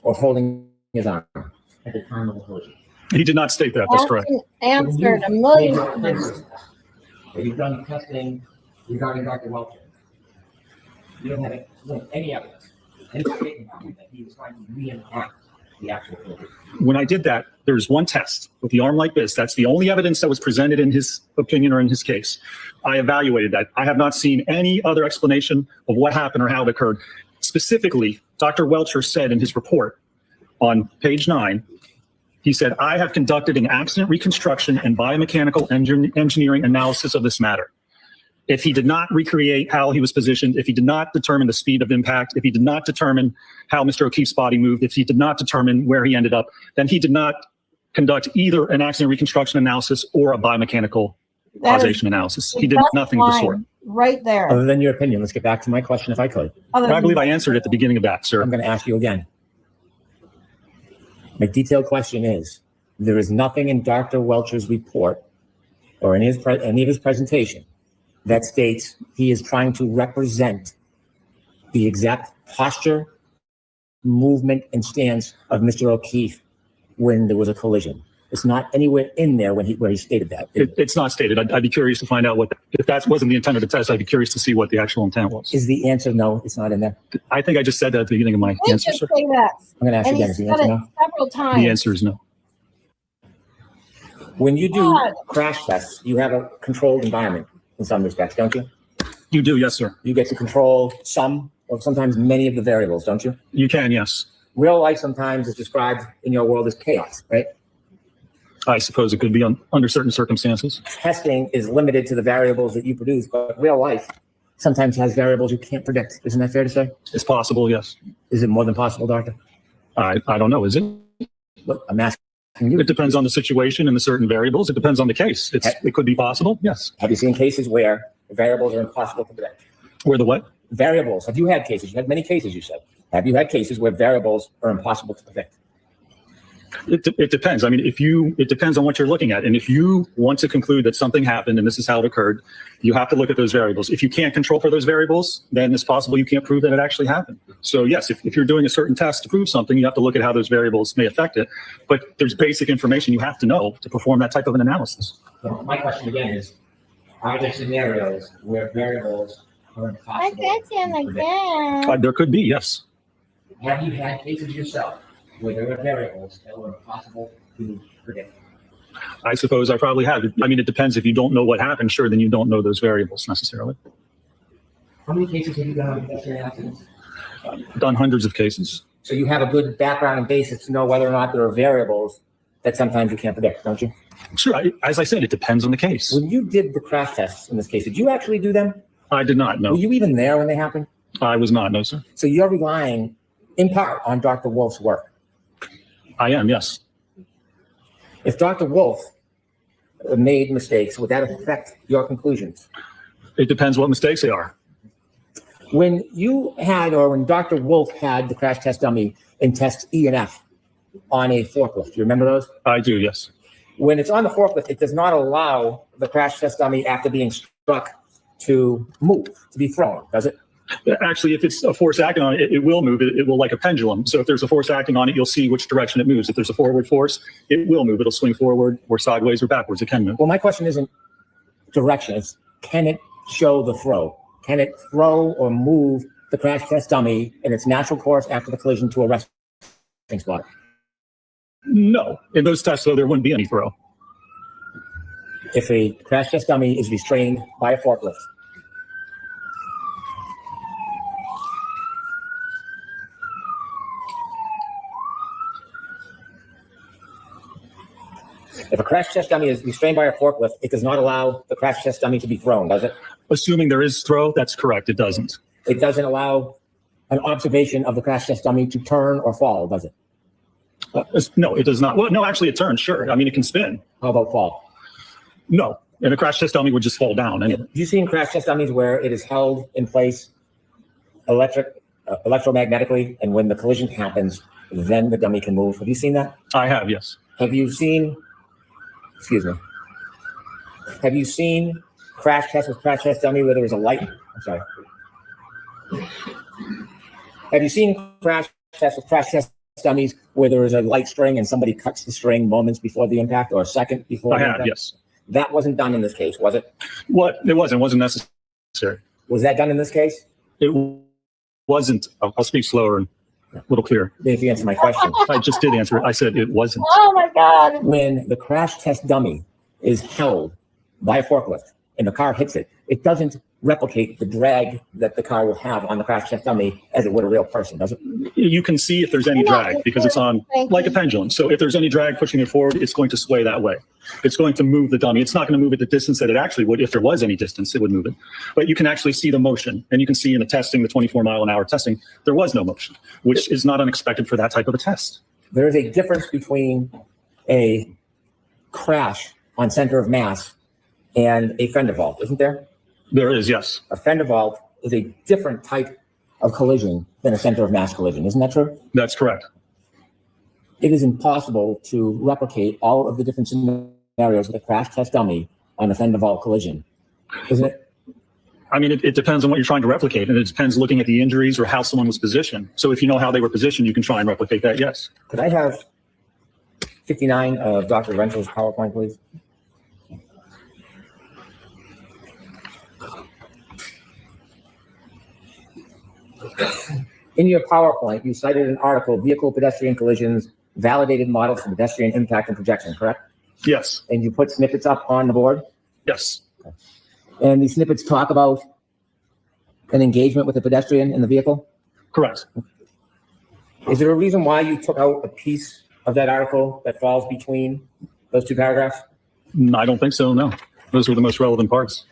or holding his arm at the time of the collision? He did not state that. That's correct. Answered a million times. You've done testing regarding Dr. Welcher. You don't have any evidence, any statement that he was trying to reenact the actual collision. When I did that, there's one test with the arm like this. That's the only evidence that was presented in his opinion or in his case. I evaluated that. I have not seen any other explanation of what happened or how it occurred. Specifically, Dr. Welcher said in his report on page 9, he said, I have conducted an accident reconstruction and biomechanical engineering analysis of this matter. If he did not recreate how he was positioned, if he did not determine the speed of impact, if he did not determine how Mr. O'Keefe's body moved, if he did not determine where he ended up, then he did not conduct either an accident reconstruction analysis or a biomechanical causation analysis. He did nothing of the sort. Right there. Other than your opinion, let's get back to my question if I could. I believe I answered at the beginning of that, sir. I'm going to ask you again. My detailed question is, there is nothing in Dr. Welcher's report or any of his presentation that states he is trying to represent the exact posture, movement, and stance of Mr. O'Keefe when there was a collision. It's not anywhere in there where he stated that. It's not stated. I'd be curious to find out if that wasn't the intent of the test, I'd be curious to see what the actual intent was. Is the answer no, it's not in there? I think I just said that at the beginning of my answer, sir. Say that. I'm going to ask you again. Is the answer no? Several times. The answer is no. When you do crash tests, you have a controlled environment in some respects, don't you? You do, yes, sir. You get to control some or sometimes many of the variables, don't you? You can, yes. Real life sometimes is described in your world as chaos, right? I suppose it could be under certain circumstances. Testing is limited to the variables that you produce, but real life sometimes has variables you can't predict. Isn't that fair to say? It's possible, yes. Is it more than possible, doctor? I don't know. Is it? Look, I'm asking you. It depends on the situation and the certain variables. It depends on the case. It could be possible, yes. Have you seen cases where variables are impossible to predict? Where the what? Variables. Have you had cases? You had many cases, you said. Have you had cases where variables are impossible to predict? It depends. I mean, it depends on what you're looking at. And if you want to conclude that something happened and this is how it occurred, you have to look at those variables. If you can't control for those variables, then it's possible you can't prove that it actually happened. So yes, if you're doing a certain test to prove something, you have to look at how those variables may affect it. But there's basic information you have to know to perform that type of an analysis. So my question again is, are there scenarios where variables are impossible to predict? There could be, yes. Have you had cases yourself where there were variables that were impossible to predict? I suppose I probably have. I mean, it depends. If you don't know what happened, sure, then you don't know those variables necessarily. How many cases have you done on pedestrian accidents? Done hundreds of cases. So you have a good background and basis to know whether or not there are variables that sometimes you can't predict, don't you? Sure. As I said, it depends on the case. When you did the crash tests in this case, did you actually do them? I did not, no. Were you even there when they happened? I was not, no, sir. So you're relying in part on Dr. Wolf's work. I am, yes. If Dr. Wolf made mistakes, would that affect your conclusions? It depends what mistakes they are. When you had, or when Dr. Wolf had the crash test dummy in tests E and F on a forklift, do you remember those? I do, yes. When it's on the forklift, it does not allow the crash test dummy after being struck to move, to be thrown, does it? Actually, if it's a force acting on it, it will move. It will like a pendulum. So if there's a force acting on it, you'll see which direction it moves. If there's a forward force, it will move. It'll swing forward or sideways or backwards. It can move. Well, my question isn't direction. It's can it show the throw? Can it throw or move the crash test dummy in its natural course after the collision to a resting spot? No. In those tests, though, there wouldn't be any throw. If a crash test dummy is restrained by a forklift, if a crash test dummy is restrained by a forklift, it does not allow the crash test dummy to be thrown, does it? Assuming there is throw, that's correct. It doesn't. It doesn't allow an observation of the crash test dummy to turn or fall, does it? No, it does not. Well, no, actually, it turns, sure. I mean, it can spin. How about fall? No. And a crash test dummy would just fall down. Anyway. Have you seen crash test dummies where it is held in place electromagnetically, and when the collision happens, then the dummy can move? Have you seen that? I have, yes. Have you seen, have you seen crash test with crash test dummy where there was a light? I'm sorry. Have you seen crash test with crash test dummies where there is a light string and somebody cuts the string moments before the impact or a second before I the have, impact? yes. That wasn't done in this case, was it? What? It wasn't. It wasn't necessary. Was that done in this case? It wasn't. I'll speak slower and a little clearer. If you answer my question. I just did answer it. I said it wasn't. Oh my God. When the crash test dummy is held by a forklift and the car hits it, it doesn't replicate the drag that the car will have on the crash test dummy as it would a real person, does it? You can see if there's any drag because it's on like a pendulum. So if there's any drag pushing it forward, it's going to sway that way. It's going to move the dummy. It's not going to move at the distance that it actually would. If there was any distance, it would move it. But you can actually see the motion. And you can see in the testing, the 24-mile-an-hour testing, there was no motion, which is not unexpected for that type of a test. There is a difference between a crash on center of mass and a fender vault, isn't there? There is, yes. A fender vault is a different type of collision than a center of mass collision. Isn't that true? That's correct. It is impossible to replicate all of the different scenarios with a crash test dummy on a fender vault collision, isn't it? I mean, it depends on what you're trying to replicate, and it depends looking at the injuries or how someone was positioned. So if you know how they were positioned, you can try and replicate that, yes. Could I have 59 of Dr. Rentschler's PowerPoint, please? In your PowerPoint, you cited an article, Vehicle Pedestrian Collisions, Validated Models for Pedestrian Impact and Projection, correct? Yes. And you put snippets up on the board? Yes. Okay. And these snippets talk about an engagement with the pedestrian in the vehicle? Correct. Is there a reason why you took out a piece of that article that falls between those two paragraphs? I don't think so, no. Those were the most relevant parts.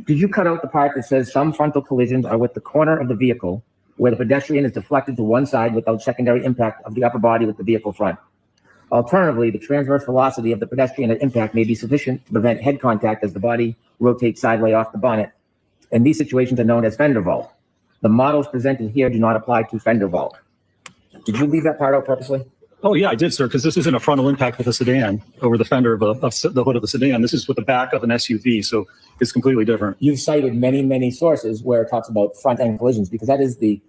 Did you cut out the part that says some frontal collisions are with the corner of the vehicle where the pedestrian is deflected to one side without secondary impact of the upper body with the vehicle front? Alternatively, the transverse velocity of the pedestrian at impact may be sufficient to prevent head contact as the body rotates sideways off the bonnet. And these situations are known as fender vault. The models presented here do not apply to fender vault. Did you leave that part out purposely? Oh, yeah, I did, sir, because this isn't a frontal impact with a sedan over the fender of the hood of the sedan. This is with the back of an SUV, so it's completely different. You've cited many, many sources where it talks about front-end collisions because that is the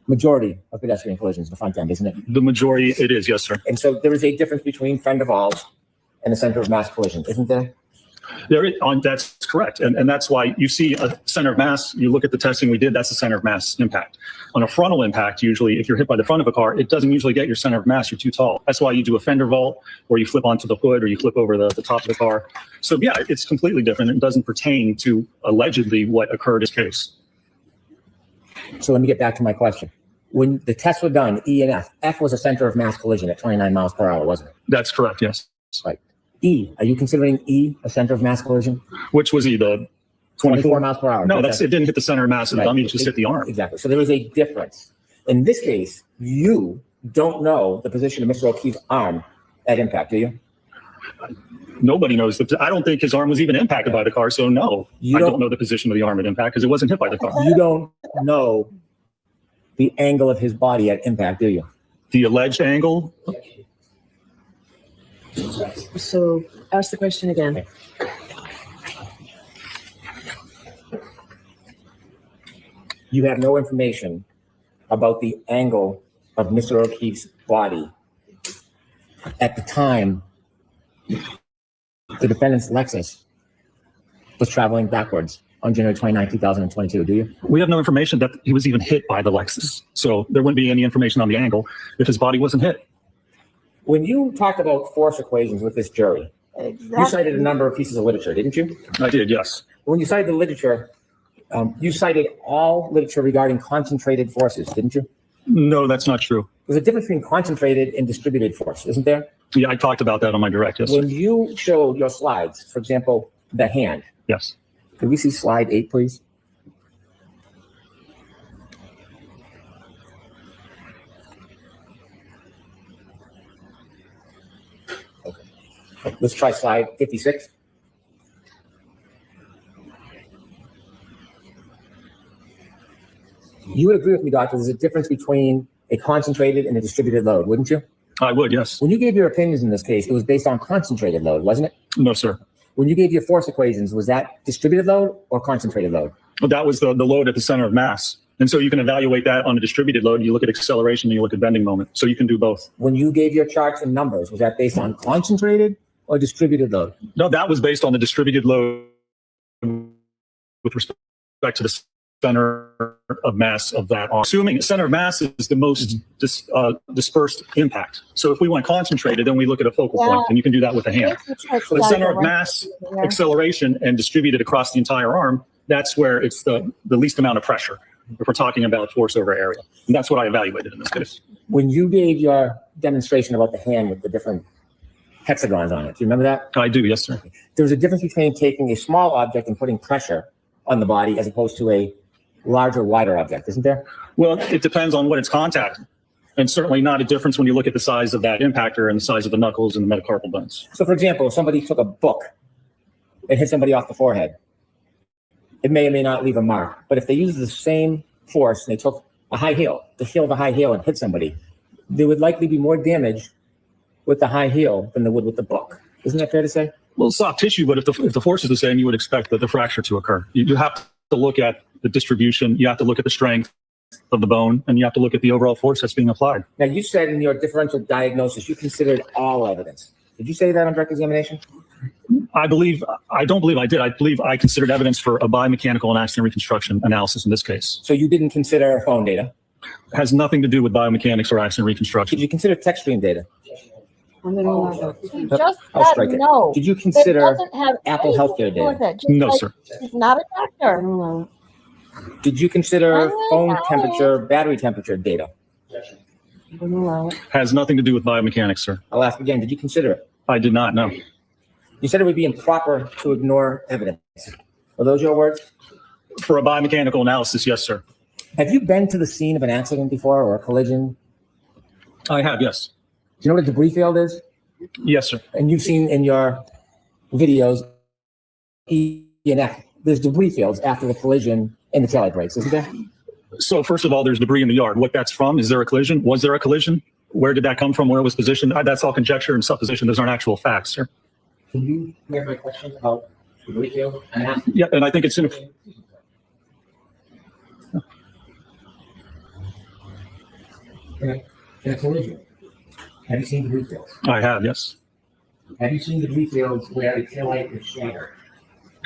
majority of pedestrian collisions, the front end, isn't it? The majority, it is, yes, sir. And so there is a difference between fender vaults and the center of mass collision, isn't there? That's correct. And that's why you see a center of mass, you look at the testing we did, that's the center of mass impact. On a frontal impact, usually, if you're hit by the front of a car, it doesn't usually get your center of mass, you're too tall. That's why you do a fender vault, or you flip onto the hood, or you flip over the top of the car. So yeah, it's completely different. It doesn't pertain to allegedly what occurred in this case. So let me get back to my question. When the tests were done, E and F was a center of mass collision at 29 miles per hour, wasn't it? That's correct, yes. Right. E, are you considering E a center of mass collision? Which was E, the 24 miles per hour? No, it didn't hit the center of mass of the dummy, it just hit the arm. Exactly. So there is a difference. In this case, you don't know the position of Mr. O'Keefe's arm at impact, do you? Nobody knows. I don't think his arm was even impacted by the car, so no. I don't know the position of the arm at impact because it wasn't hit by the car. You don't know the angle of his body at impact, do you? The alleged angle? So ask the question again. You have no information about the angle of Mr. O'Keefe's body at the time the defendant's Lexus was traveling backwards on January 29, 2022, do you? We have no information that he was even hit by the Lexus. So there wouldn't be any information on the angle if his body wasn't hit. When you talked about force equations with this jury, you cited a number of pieces of literature, didn't you? I did, yes. When you cited the literature, you cited all literature regarding concentrated forces, didn't you? No, that's not true. There's a difference between concentrated and distributed force, isn't there? Yeah, I talked about that on my direct, yes. When you showed your slides, for example, the hand. Yes. Could we see slide 8, please? Okay. Let's try slide 56. You would agree with me, Doctor, there's a difference between a concentrated and a distributed load, wouldn't you? I would, yes. When you gave your opinions in this case, it was based on concentrated load, wasn't it? No, sir. When you gave your force equations, was that distributed load or concentrated load? Well, that was the load at the center of mass. And so you can evaluate that on a distributed load. You look at acceleration and you look at bending moment. So you can do both. When you gave your charts and numbers, was that based on concentrated or distributed load? No, that was based on the distributed load with respect to the center of mass of that arm. Assuming center of mass is the most dispersed impact. So if we went concentrated, then we look at a focal point, and you can do that with a hand. So the center of mass, acceleration, and distributed across the entire arm, that's where it's the least amount of pressure if we're talking about force over area. And that's what I evaluated in this case. When you gave your demonstration about the hand with the different hexagons on it, do you remember that? I do, yes, sir. There's a difference between taking a small object and putting pressure on the body as opposed to a larger, wider object, isn't there? Well, it depends on what it's contacting. And certainly not a difference when you look at the size of that impactor and the size of the knuckles and the metacarpal bones. So for example, if somebody took a book and hit somebody off the forehead, it may or may not leave a mark. But if they use the same force and they took a high heel, the heel of a high heel, and hit somebody, there would likely be more damage with the high heel than there would with the book. Isn't that fair to say? Well, soft tissue, but if the force is the same, you would expect the fracture to occur. You have to look at the distribution, you have to look at the strength of the bone, and you have to look at the overall force that's being applied. Now, you said in your differential diagnosis, you considered all evidence. Did you say that on direct examination? I don't believe I did. I believe I considered evidence for a biomechanical and accident reconstruction analysis in this case. So you didn't consider phone data? It has nothing to do with biomechanics or accident reconstruction. Did you consider text stream data? He just I'll said strike it. no. Did you It consider doesn't have Apple anything healthcare to do with data? it, just No, like sir. He's not a doctor. Did you consider phone temperature, battery temperature data? Has nothing to do with biomechanics, sir. I'll ask again. Did you consider it? I did not know. You said it would be improper to ignore evidence. Are those your words? For a biomechanical analysis, yes, sir. Have you been to the scene of an accident before or a collision? I have, yes. Do you know what a debris field is? Yes, sir. And you've seen in your videos, there's debris fields after the collision and the taillight brakes, isn't there? So first of all, there's debris in the yard. What that's from, is there a collision? Was there a collision? Where did that come from? Where it was positioned? That's all conjecture and supposition. Those aren't actual facts, sir. Can you hear my question about debris field? Yeah, and I think it's in a collision. Have you seen debris fields? I have, yes. Have you seen debris fields where a taillight is shattered?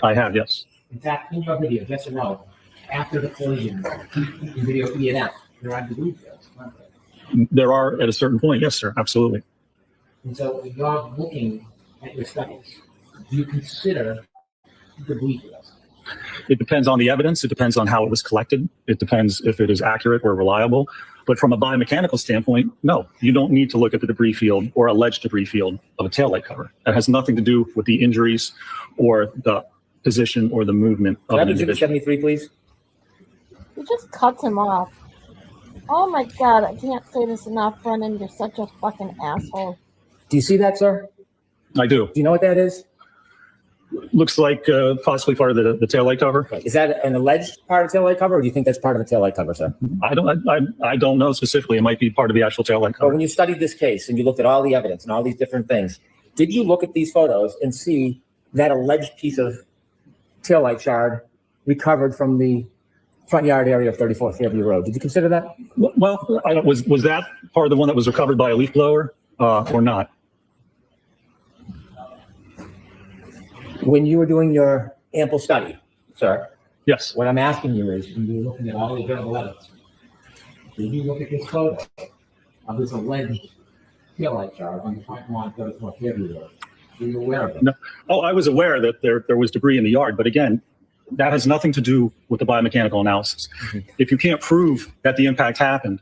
I have, yes. In fact, in your video, yes or no, after the collision, in video ENF, there are debris fields, aren't there? There are at a certain point, yes, sir. Absolutely. And so when you're looking at your studies, do you consider debris fields? It depends on the evidence. It depends on how it was collected. It depends if it is accurate or reliable. But from a biomechanical standpoint, no, you don't need to look at the debris field or alleged debris field of a taillight cover. That has nothing to do with the injuries or the position or the movement of Can I an have exhibit individual. 73, please? He just cuts him off. Oh my God, I can't say this enough, Brennan. You're such a fucking asshole. Do you see that, sir? I do. Do you know what that is? Looks like possibly part of the taillight cover. Is that an alleged part of the taillight cover, or do you think that's part of the taillight cover, sir? I don't know specifically. It might be part of the actual taillight But cover. when you studied this case and you looked at all the evidence and all these different things, did you look at these photos and see that alleged piece of taillight shard recovered from the front yard area of 34th Fairview Road? Did you consider that? Well, was that part of the one that was recovered by a leaf blower or not? When you were doing your ample study, sir, yes. What I'm asking you is, when you were looking at all the available evidence, did you look at this photo of this alleged taillight shard on the front lawn of 34th Fairview Road? Were you aware of it? No. Oh, I was aware that there was debris in the yard, but again, that has nothing to do with the biomechanical analysis. If you can't prove that the impact happened,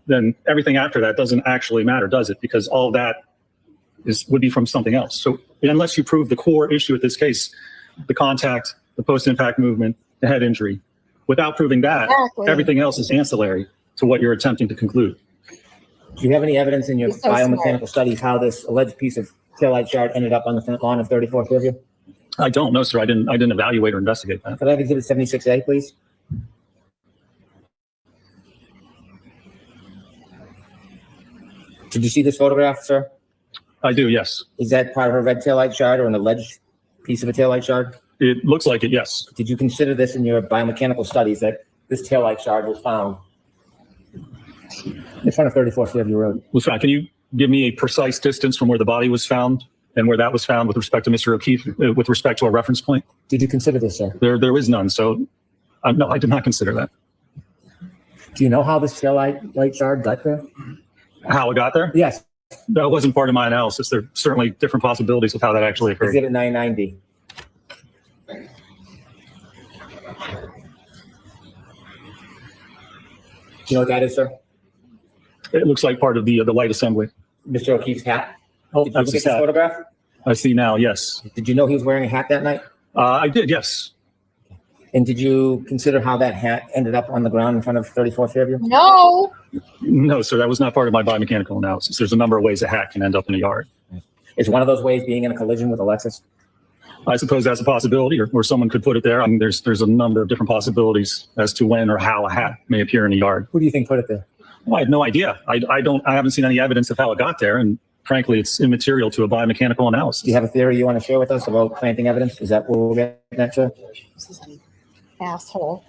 then everything after that doesn't actually matter, does it? Because all of that would be from something else. So unless you prove the core issue with this case, the contact, the post-impact movement, the head injury, without proving that, everything else is ancillary to what you're attempting to conclude. Do you have any evidence in your biomechanical studies how this alleged piece of taillight shard ended up on the front lawn of 34th Fairview? I don't know, sir. I didn't evaluate or investigate that. Could I have Exhibit 76A, please? Did you see this photograph, sir? I do, yes. Is that part of a red taillight shard or an alleged piece of a taillight shard? It looks like it, yes. Did you consider this in your biomechanical studies that this taillight shard was found in front of 34th Fairview Road? Well, sorry, can you give me a precise distance from where the body was found and where that was found with respect to Mr. O'Keefe, with respect to a reference point? Did you consider this, sir? There is none, so no, I did not consider that. Do you know how this taillight shard got there? How it got there? Yes. That wasn't part of my analysis. There are certainly different possibilities of how that actually occurred. Exhibit 990. Do you know what that is, sir? It looks like part of the light assembly. Mr. O'Keefe's hat? Did you look at That's this his hat. photograph? I see now, yes. Did you know he was wearing a hat that night? I did, yes. And did you consider how that hat ended up on the ground in front of 34th Fairview? No. No, sir, that was not part of my biomechanical analysis. There's a number of ways a hat can end up in a yard. Is one of those ways being in a collision with a Lexus? I suppose that's a possibility, or someone could put it there. I mean, there's a number of different possibilities as to when or how a hat may appear in a yard. Who do you think put it there? Well, I have no idea. I haven't seen any evidence of how it got there, and frankly, it's immaterial to a biomechanical analysis. Do you have a theory you want to share with us about planting evidence? Is that what we'll get next, sir? Asshole.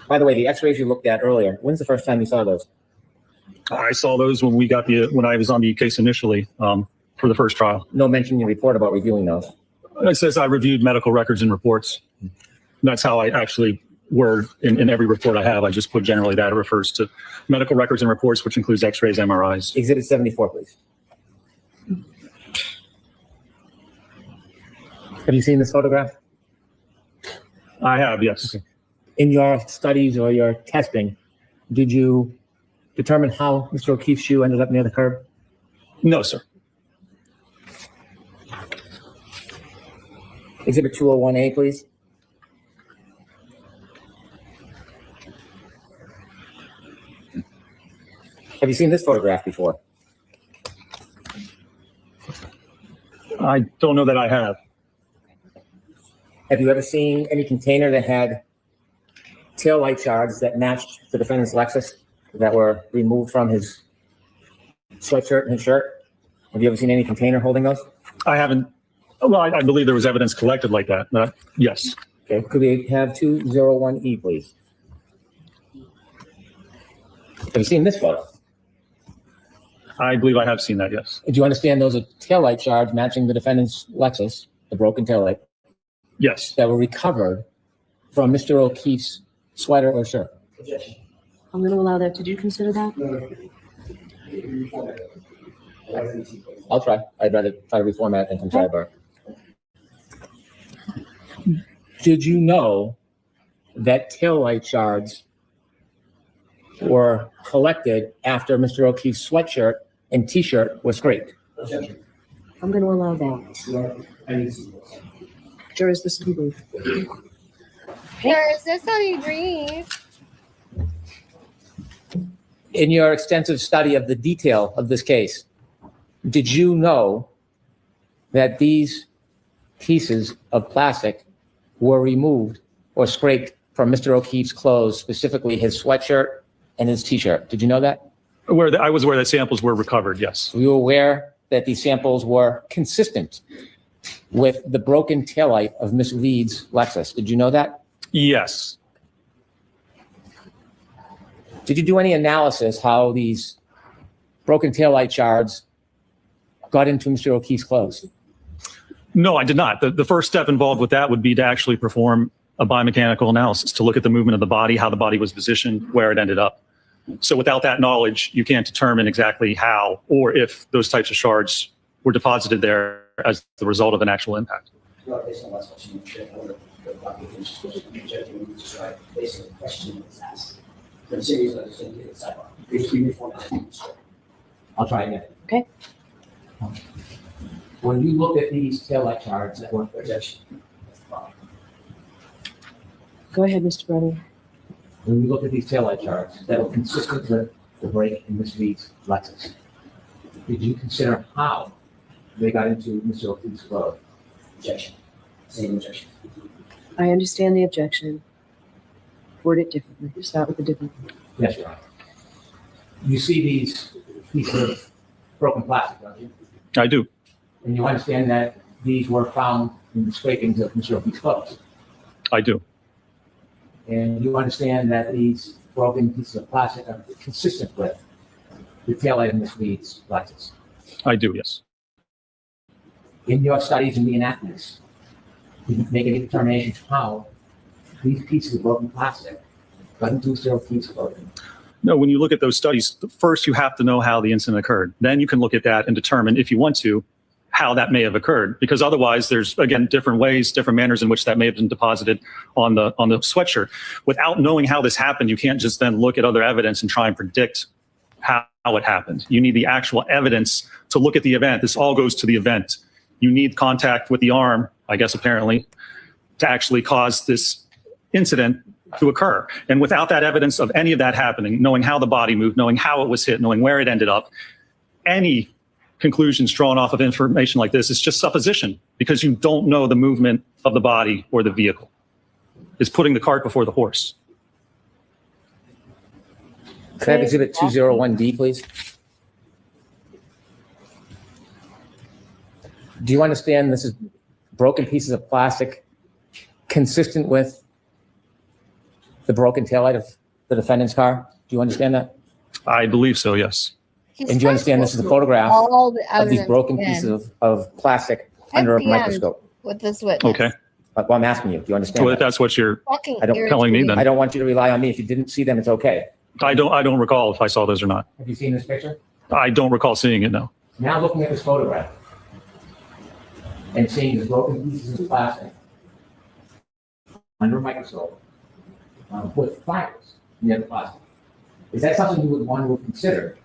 By the way, the x-rays you looked at earlier, when's the first time you saw those? I saw those when I was on the case initially for the first trial. No mention in your report about reviewing those. It says I reviewed medical records and reports. That's how I actually word in every report I have. I just put generally that it refers to medical records and reports, which includes x-rays, MRIs. Exhibit 74, please. Have you seen this photograph? I have, yes. In your studies or your testing, did you determine how Mr. O'Keefe's shoe ended up near the curb? No, sir. Exhibit 201A, please. Have you seen this photograph before? I don't know that I have. Have you ever seen any container that had taillight shards that matched the defendant's Lexus that were removed from his sweatshirt and his shirt? Have you ever seen any container holding those? I haven't. Well, I believe there was evidence collected like that. Yes. Okay. Could we have 201E, please? Have you seen this photo? I believe I have seen that, yes. Do you understand those are taillight shards matching the defendant's Lexus, the broken taillight? Yes. That were recovered from Mr. O'Keefe's sweater or shirt? I'm going to allow that. Did you consider that? I'll try. I'd rather try to reformat than come sidebar. Did you know that taillight shards were collected after Mr. O'Keefe's sweatshirt and t-shirt was scraped? I'm going to allow that. Jurors, this can brief. Is this how you breathe? In your extensive study of the detail of this case, did you know that these pieces of plastic were removed or scraped from Mr. O'Keefe's clothes, specifically his sweatshirt and his t-shirt? Did you know that? I was aware that samples were recovered, yes. Were you aware that these samples were consistent with the broken taillight of Miss Leeds' Lexus? Did you know that? Yes. Did you do any analysis how these broken taillight shards got into Mr. O'Keefe's clothes? No, I did not. The first step involved with that would be to actually perform a biomechanical analysis to look at the movement of the body, how the body was positioned, where it ended up. So without that knowledge, you can't determine exactly how or if those types of shards were deposited there as the result of an actual impact. Based on last question, based on the question that was asked. For the series, I just didn't get the sidebar. Please read me format. I'll try again. Okay. When you look at these taillight shards that were Objection. Go ahead, Mr. Brennan. when we look at these taillight shards that were consistent with the break in Ms. Reed's Lexus, did you consider how they got into Mr. O'Keefe's road? Objection. Same objection. I understand the objection. Word it differently. Start with a different. Yes, Your Honor. You see these pieces of broken plastic, don't you? I do. And you understand that these were found in the scrapings of Mr. O'Keefe's clothes? I do. And you understand that these broken pieces of plastic are consistent with the taillight of Ms. Reed's Lexus? I do, yes. In your studies and reenactments, did you make any determination how these pieces of broken plastic got into Mr. O'Keefe's clothing? No, when you look at those studies, first you have to know how the incident occurred. Then you can look at that and determine, if you want to, how that may have occurred. Because otherwise, there's, again, different ways, different manners in which that may have been deposited on the sweatshirt. Without knowing how this happened, you can't just then look at other evidence and try and predict how it happened. You need the actual evidence to look at the event. This all goes to the event. You need contact with the arm, I guess, apparently, to actually cause this incident to occur. And without that evidence of any of that happening, knowing how the body moved, knowing how it was hit, knowing where it ended up, any conclusions drawn off of information like this is just supposition, because you don't know the movement of the body or the vehicle. It's putting the cart before the horse. Could I have exhibit 201D, please? Do you understand this is broken pieces of plastic consistent with the broken taillight of the defendant's car? Do you understand that? I believe so, yes. And do you understand this is a photograph all the of these evidence broken in. pieces of plastic under a At the end, microscope? with this witness. Okay. Well, I'm asking you, do you understand Well, if that? that's what you're Fucking I don't- telling me, irritating. then I don't want you to rely on me. If you didn't see them, it's okay. I don't recall if I saw those or not. Have you seen this picture? I don't recall seeing it, no. Now looking at this photograph and seeing the broken pieces of plastic under a microscope with fibers near the plastic. Is that something you would want to consider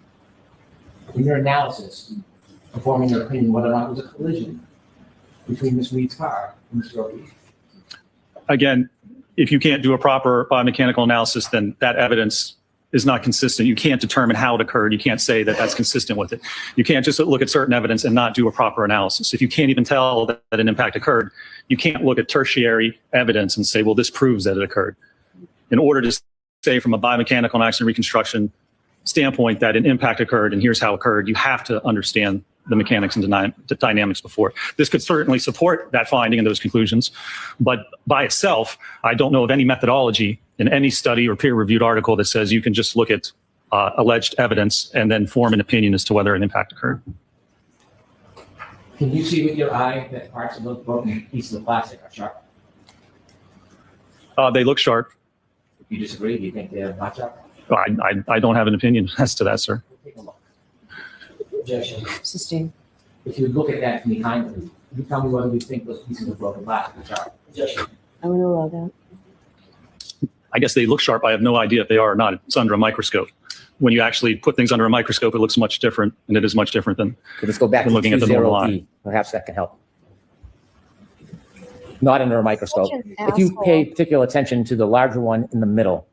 in your analysis, performing your opinion whether or not it was a collision between Ms. Reed's car and Mr. O'Keefe? Again, if you can't do a proper biomechanical analysis, then that evidence is not consistent. You can't determine how it occurred. You can't say that that's consistent with it. You can't just look at certain evidence and not do a proper analysis. If you can't even tell that an impact occurred, you can't look at tertiary evidence and say, well, this proves that it occurred. In order to say from a biomechanical and accident reconstruction standpoint that an impact occurred and here's how it occurred, you have to understand the mechanics and the dynamics before. This could certainly support that finding and those conclusions, but by itself, I don't know of any methodology in any study or peer-reviewed article that says you can just look at alleged evidence and then form an opinion as to whether an impact occurred. Can you see with your eye that parts of those broken pieces of plastic are sharp? They look sharp. You disagree? Do you think they're not sharp? I don't have an opinion as to that, sir. Take a look. Objection. Sustain. If you look at that from behind you, you tell me whether you think those pieces of broken plastic are sharp. Objection. I want to allow that. I guess they look sharp. I have no idea if they are or not. It's under a microscope. When you actually put things under a microscope, it looks much different, and it is much different than Let's go back to looking at the normal eye. Perhaps that can help. Not under a microscope. Such an If you asshole. pay particular attention to the larger one in the middle,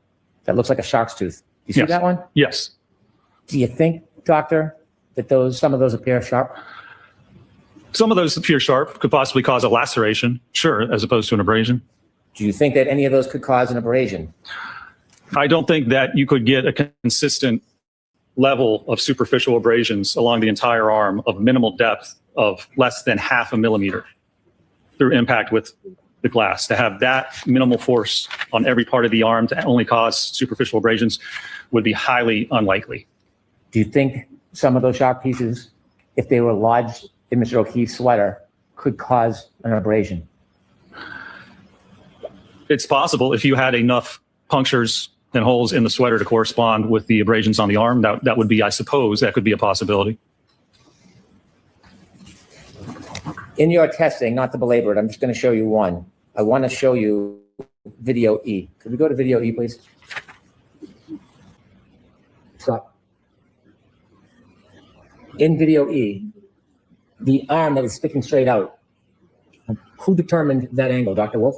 that looks like a shark's tooth. You see Yes. that one? Yes. Do you think, doctor, that some of those appear sharp? Some of those appear sharp, could possibly cause a laceration, sure, as opposed to an abrasion. Do you think that any of those could cause an abrasion? I don't think that you could get a consistent level of superficial abrasions along the entire arm of minimal depth of less than 0.5 millimeter through impact with the glass. To have that minimal force on every part of the arm to only cause superficial abrasions would be highly unlikely. Do you think some of those sharp pieces, if they were lodged in Mr. O'Keefe's sweater, could cause an abrasion? It's possible if you had enough punctures and holes in the sweater to correspond with the abrasions on the arm. That would be, I suppose, that could be a possibility. In your testing, not to belabor it, I'm just going to show you one. I want to show you video E. Could we go to video E, please? Stop. In video E, the arm that is sticking straight out, who determined that angle, Dr. Wolf?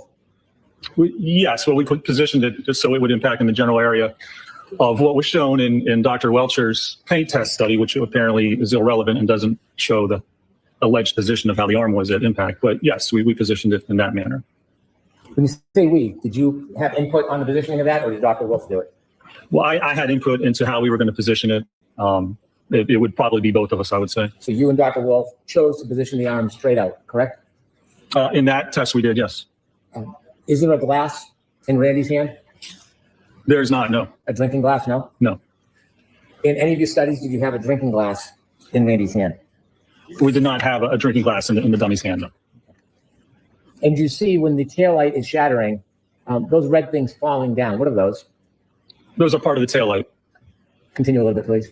Yes, well, we positioned it just so it would impact in the general area of what was shown in Dr. Welcher's paint test study, which apparently is irrelevant and doesn't show the alleged position of how the arm was at impact. But yes, we positioned it in that manner. When you say we, did you have input on the positioning of that, or did Dr. Wolf do it? Well, I had input into how we were going to position it. It would probably be both of us, I would say. So you and Dr. Wolf chose to position the arm straight out, correct? In that test we did, yes. Is there a glass in Randy's hand? There's not, no. A drinking glass, no? No. In any of your studies, did you have a drinking glass in Randy's hand? We did not have a drinking glass in the dummy's hand, no. And you see when the taillight is shattering, those red things falling down, what are those? Those are part of the taillight. Continue a little bit, please.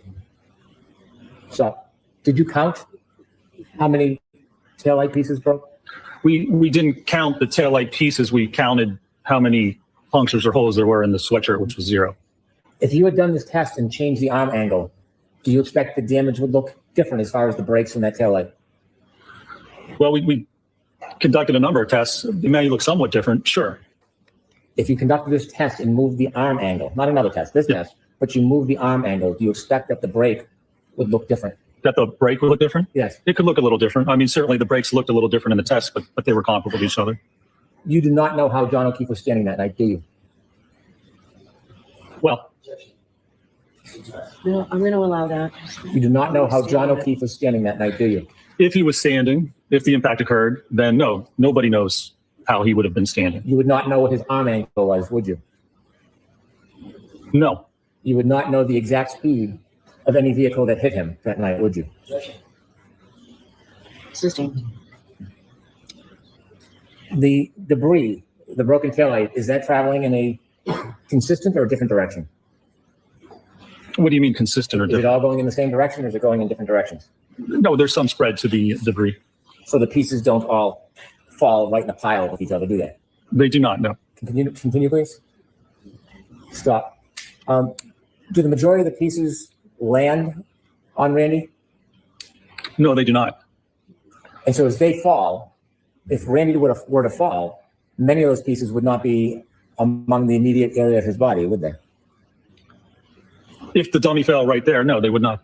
So, did you count how many taillight pieces broke? We didn't count the taillight pieces. We counted how many punctures or holes there were in the sweatshirt, which was 0. If you had done this test and changed the arm angle, do you expect the damage would look different as far as the breaks in that taillight? Well, we conducted a number of tests. It may look somewhat different, sure. If you conducted this test and moved the arm angle, not another test, this test, but you move the arm angle, do you expect that the break would look different? That the break would look different? Yes. It could look a little different. I mean, certainly the breaks looked a little different in the test, but they were comparable to each other. You do not know how John O'Keefe was standing that night, do you? Well, No, I'm going to allow that. you do not know how John O'Keefe was standing that night, do you? if he was standing, if the impact occurred, then no, nobody knows how he would have been standing. You would not know what his arm angle was, would you? No. You would not know the exact speed of any vehicle that hit him that night, would you? Assisting. The debris, the broken taillight, is that traveling in a consistent or a different direction? What do you mean consistent or Is different? it all going in the same direction, or is it going in different directions? No, there's some spread to the debris. So the pieces don't all fall right in a pile with each other, do they? They do not, no. Continue, please. Stop. Do the majority of the pieces land on Randy? No, they do not. And so as they fall, if Randy were to fall, many of those pieces would not be among the immediate area of his body, would they? If the dummy fell right there, no, they would not.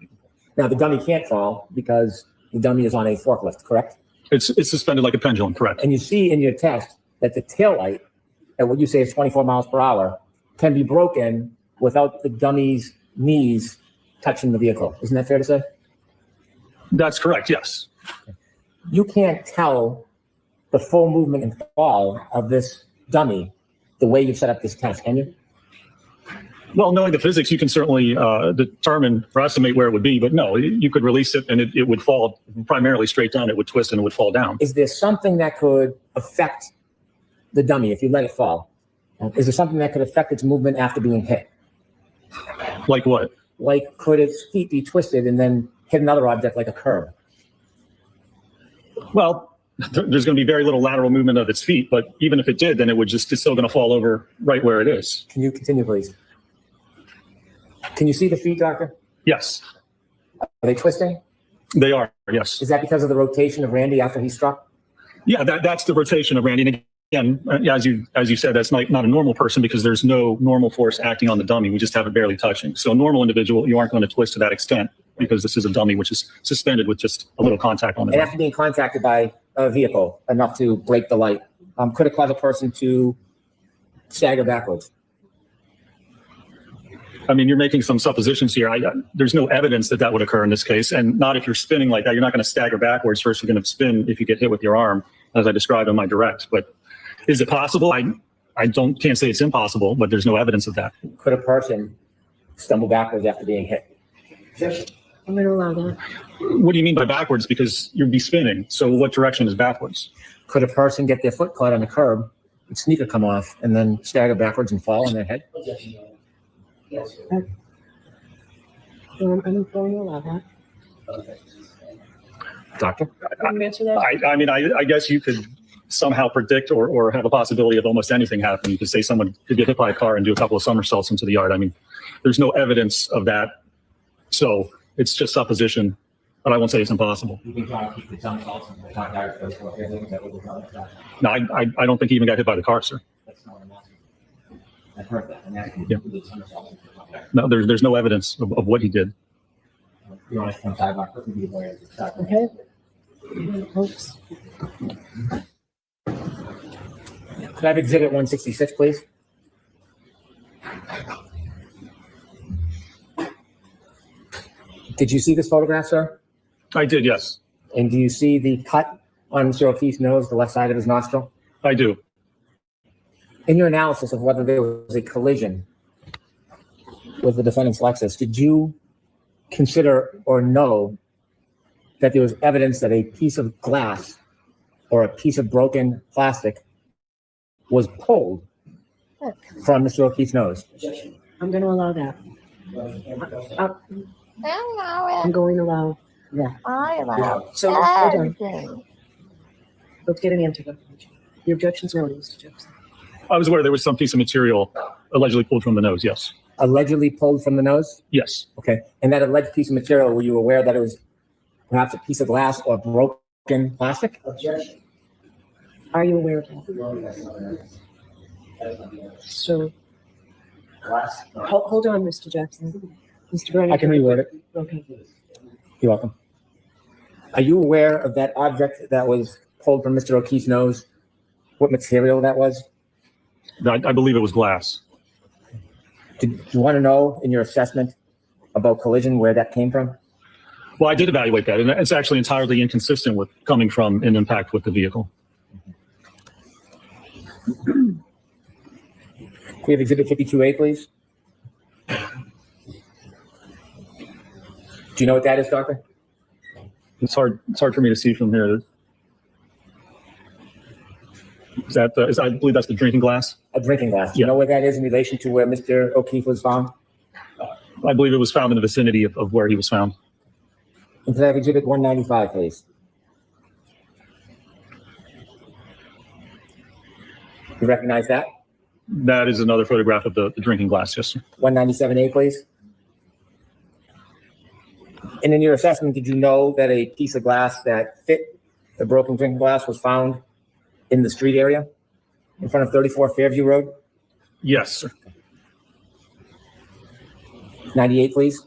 Now, the dummy can't fall because the dummy is on a forklift, correct? It's suspended like a pendulum, correct. And you see in your test that the taillight, at what you say is 24 miles per hour, can be broken without the dummy's knees touching the vehicle. Isn't that fair to say? That's correct, yes. You can't tell the full movement and fall of this dummy the way you've set up this test, can you? Well, knowing the physics, you can certainly determine or estimate where it would be, but no, you could release it and it would fall primarily straight down. It would twist and it would fall down. Is there something that could affect the dummy if you let it fall? Is there something that could affect its movement after being hit? Like what? Like, could its feet be twisted and then hit another object like a curb? Well, there's going to be very little lateral movement of its feet, but even if it did, then it's still going to fall over right where it is. Can you continue, please? Can you see the feet, doctor? Yes. Are they twisting? They are, yes. Is that because of the rotation of Randy after he struck? Yeah, that's the rotation of Randy. And again, as you said, that's not a normal person because there's no normal force acting on the dummy. We just have it barely touching. So a normal individual, you aren't going to twist to that extent. because this is a dummy which is suspended with just a little contact on it. And after being contacted by a vehicle enough to break the light, could it cause a person to stagger backwards? I mean, you're making some suppositions here. There's no evidence that that would occur in this case, and not if you're spinning like that. You're not going to stagger backwards. First, you're going to spin if you get hit with your arm, as I described in my direct. But is it possible? I can't say it's impossible, but there's no evidence of that. Could a person stumble backwards after being hit? I'm going to allow that. What do you mean by backwards? Because you'd be spinning. So what direction is backwards? Could a person get their foot caught on the curb, and sneaker come off, and then stagger backwards and fall on their head? I'm going to allow that. Doctor? Can you answer that? I mean, I guess you could somehow predict or have a possibility of almost anything happening. You could say someone could get hit by a car and do a couple of somersaults into the yard. I mean, there's no evidence of that. So it's just supposition, but I won't say it's impossible. You can try to keep the somersaults and the contact. No, I don't think he even got hit by the car, sir. That's not what I'm asking. I've heard that. I'm asking Yeah. you to do the somersaults and the contact. No, there's no evidence of what he did. You want to come sidebar quickly before you start? Okay. Oops. Could I have exhibit 166, please? Did you see this photograph, sir? I did, yes. And do you see the cut on Mr. O'Keefe's nose, the left side of his nostril? I do. In your analysis of whether there was a collision with the defendant's Lexus, did you consider or know that there was evidence that a piece of glass or a piece of broken plastic was pulled from Mr. O'Keefe's nose? I'm going to allow that. I'm going to allow that. I allow So hold on. everything. Let's get an answer. Dr. Rentschler. Your objection's noted, Mr. Jefferson. I was aware there was some piece of material allegedly pulled from the nose, yes. Allegedly pulled from the nose? Yes. Okay. And that alleged piece of material, were you aware that it was perhaps a piece of glass or broken plastic? Are you aware of that? So, hold on, Mr. Jackson. Mr. Brennan. I can reword it. Okay. You're welcome. Are you aware of that object that was pulled from Mr. O'Keefe's nose? What material that was? I believe it was glass. Did you want to know in your assessment about collision where that came from? Well, I did evaluate that, and it's actually entirely inconsistent with coming from an impact with the vehicle. Can we have exhibit 52A, please? Do you know what that is, doctor? It's hard for me to see from here. Is that I believe that's the drinking glass? A drinking glass. Do you know where that is in relation to where Mr. O'Keefe was found? I believe it was found in the vicinity of where he was found. And could I have exhibit 195, please? You recognize that? That is another photograph of the drinking glass, yes, sir. 197A, please. And in your assessment, did you know that a piece of glass that fit the broken drinking glass was found in the street area in front of 34 Fairview Road? Yes, sir. 98, please.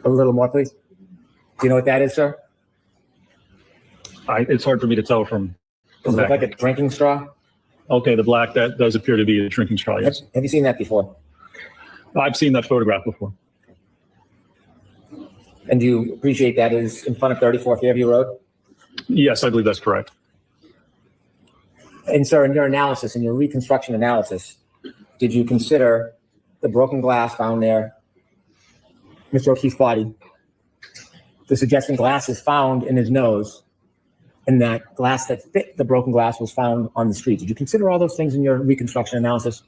A little more, please. Do you know what that is, sir? It's hard for me to tell from Does it look like a drinking straw? Okay, the black, that does appear to be a drinking straw, yes. Have you seen that before? I've seen that photograph before. And do you appreciate that is in front of 34 Fairview Road? Yes, I believe that's correct. And sir, in your analysis, in your reconstruction analysis, did you consider the broken glass found there, Mr. O'Keefe's body, the suggestion glass is found in his nose, and that glass that fit the broken glass was found on the street? Did you consider all those things in your reconstruction analysis?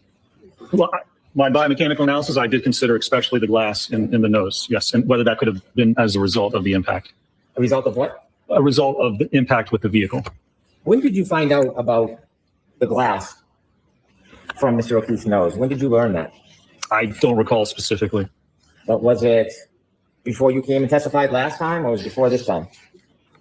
Well, my biomechanical analysis, I did consider especially the glass in the nose, yes, and whether that could have been as a result of the impact. A result of what? A result of the impact with the vehicle. When did you find out about the glass from Mr. O'Keefe's nose? When did you learn that? I don't recall specifically. But was it before you came and testified last time, or was it before this time?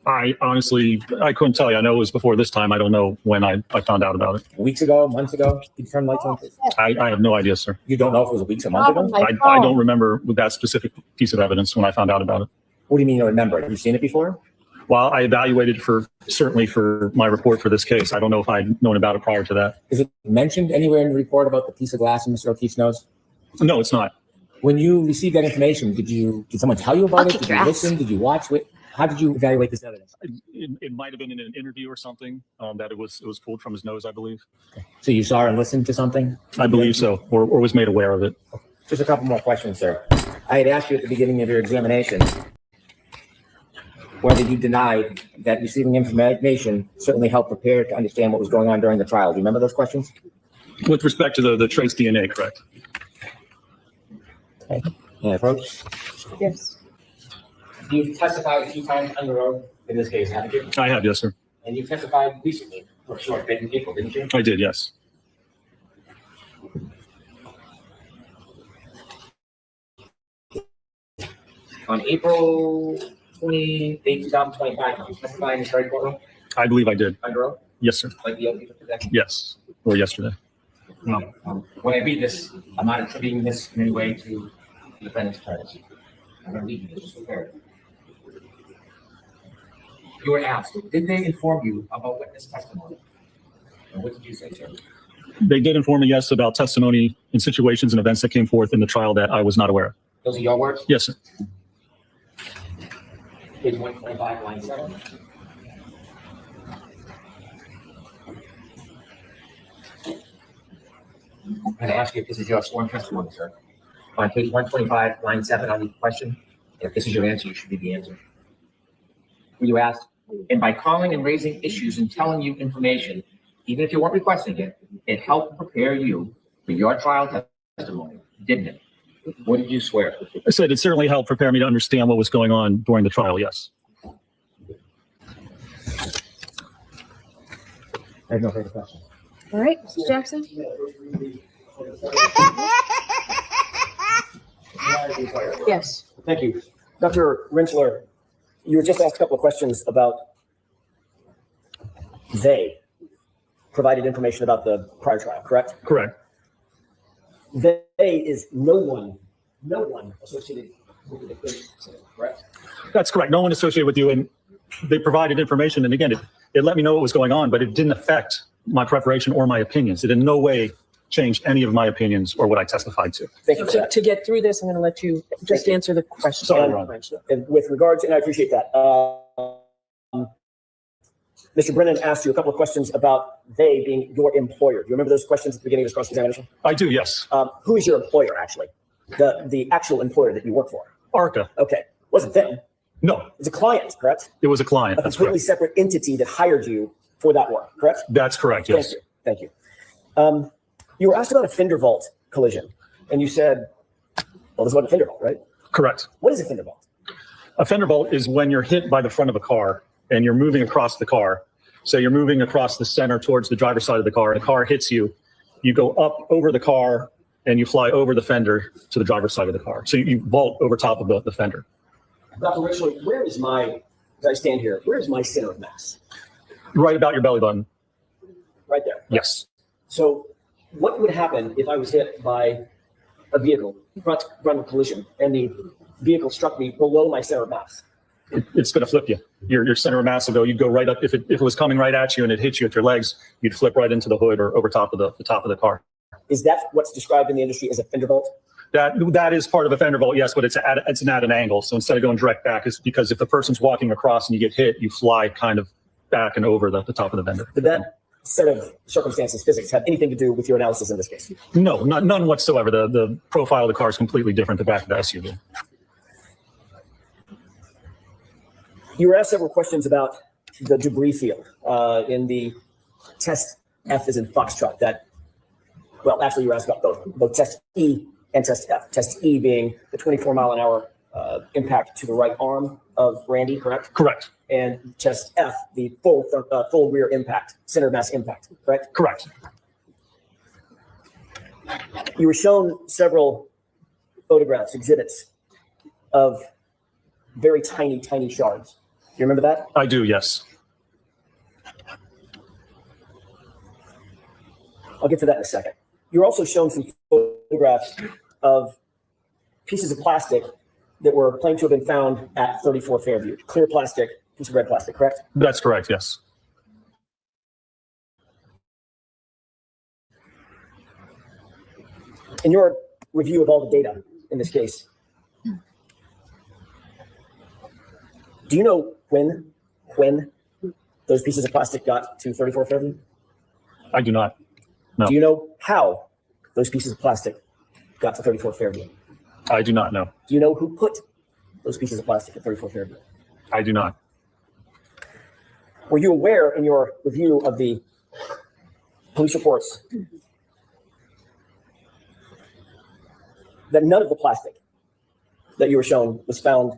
I honestly, I couldn't tell you. I know it was before this time. I don't know when I found out about it. Weeks ago, months ago? Can you turn the lights on, please? I have no idea, sir. You don't know if it was a week or month ago? I don't remember with that specific piece of evidence when I found out about it. What do you mean you don't remember? Have you seen it before? Well, I evaluated certainly for my report for this case. I don't know if I'd known about it prior to that. Is it mentioned anywhere in the report about the piece of glass in Mr. O'Keefe's nose? No, it's not. When you received that information, did someone tell you about it? Did you listen? Did you watch? How did you evaluate this evidence? It might have been in an interview or something that it was pulled from his nose, I believe. So you saw and listened to something? I believe so, or was made aware of it. Just a couple more questions, sir. I had asked you at the beginning of your examination whether you denied that receiving information certainly helped prepare to understand what was going on during the trial. Do you remember those questions? With respect to the trace DNA, correct? Okay. Yeah, approach. Yes. You've testified a few times under oath in this case, haven't you? I have, yes, sir. And you testified recently for a short bit in April, didn't you? I did, yes. On April 28, 2025, did you testify in the jury courtroom I believe I did. under oath? Yes, sir. Like the oath you took today? Yes, or yesterday. When I read this, I'm not attributing this in any way to the defendant's attorneys. I'm going to read you this, just prepare. You were asked, did they inform you about witness testimony? And what did you say, sir? They did inform me, yes, about testimony in situations and events that came forth in the trial that I was not aware of. Those are your words? Yes, sir. Page 125, line 7. I'm going to ask you if this is your sworn testimony, sir. On page 125, line 7 on the question, if this is your answer, you should be the answer. Were you asked, and by calling and raising issues and telling you information, even if you weren't requesting it, it helped prepare you for your trial testimony, didn't it? What did you swear? I said it certainly helped prepare me to understand what was going on during the trial, yes. I have no further questions. All right, Mr. Jackson. Yes. Thank you. Dr. Rentschler, you were just asked a couple of questions about they provided information about the prior trial, correct? Correct. They is no one associated with the case, correct? That's correct. No one associated with you, and they provided information. And again, it let me know what was going on, but it didn't affect my preparation or my opinions. It in no way changed any of my opinions or what I testified to. Thank you for that. To get through this, I'm going to let you just answer the question. Sorry, Ron. And with regards, and I appreciate that. Mr. Brennan asked you a couple of questions about they being your employer. Do you remember those questions at the beginning of this cross-examination? I do, yes. Who is your employer, actually? The actual employer that you work for? ARCA. Okay. Wasn't them. No. It's a client, correct? It was a client. A That's completely correct. separate entity that hired you for that work, correct? That's correct, yes. Thank you. You were asked about a fender vault collision, and you said, well, this wasn't a fender vault, right? Correct. What is a fender vault? A fender vault is when you're hit by the front of a car and you're moving across the car. So you're moving across the center towards the driver's side of the car. The car hits you. You go up over the car and you fly over the fender to the driver's side of the car. So you vault over top of the fender. Dr. Rentschler, where is my, as I stand here, where is my center of mass? Right about your belly button. Right there. Yes. So what would happen if I was hit by a vehicle, front collision, and the vehicle struck me below my center of mass? It's going to flip you. Your center of mass will go. You'd go right up. If it was coming right at you and it hit you at your legs, you'd flip right into the hood or over top of the top of the car. Is that what's described in the industry as a fender vault? That is part of a fender vault, yes, but it's at an angle. So instead of going direct back, it's because if the person's walking across and you get hit, you fly kind of back and over the top of the fender. Did that set of circumstances, physics, have anything to do with your analysis in this case? No, none whatsoever. The profile of the car is completely different. The back of the SUV. You were asked several questions about the debris field in the test F as in Foxtrot. Well, actually, you were asked about both test E and test F. Test E being the 24-mile-an-hour impact to the right arm of Randy, correct? Correct. And test F, the full rear impact, center mass impact, correct? Correct. You were shown several photographs, exhibits of very tiny, tiny shards you remember that? I do, yes. I'll get to that in a second. You're also shown some photographs of pieces of plastic that were claimed to have been found at 34 Fairview. Clear plastic, piece of red plastic, correct? That's correct, yes. In your review of all the data in this case, do you know when those pieces of plastic got to 34 Fairview? I do not. No. Do you know how those pieces of plastic got to 34 Fairview? I do not know. Do you know who put those pieces of plastic at 34 Fairview? I do not. Were you aware in your review of the police reports that none of the plastic that you were shown was found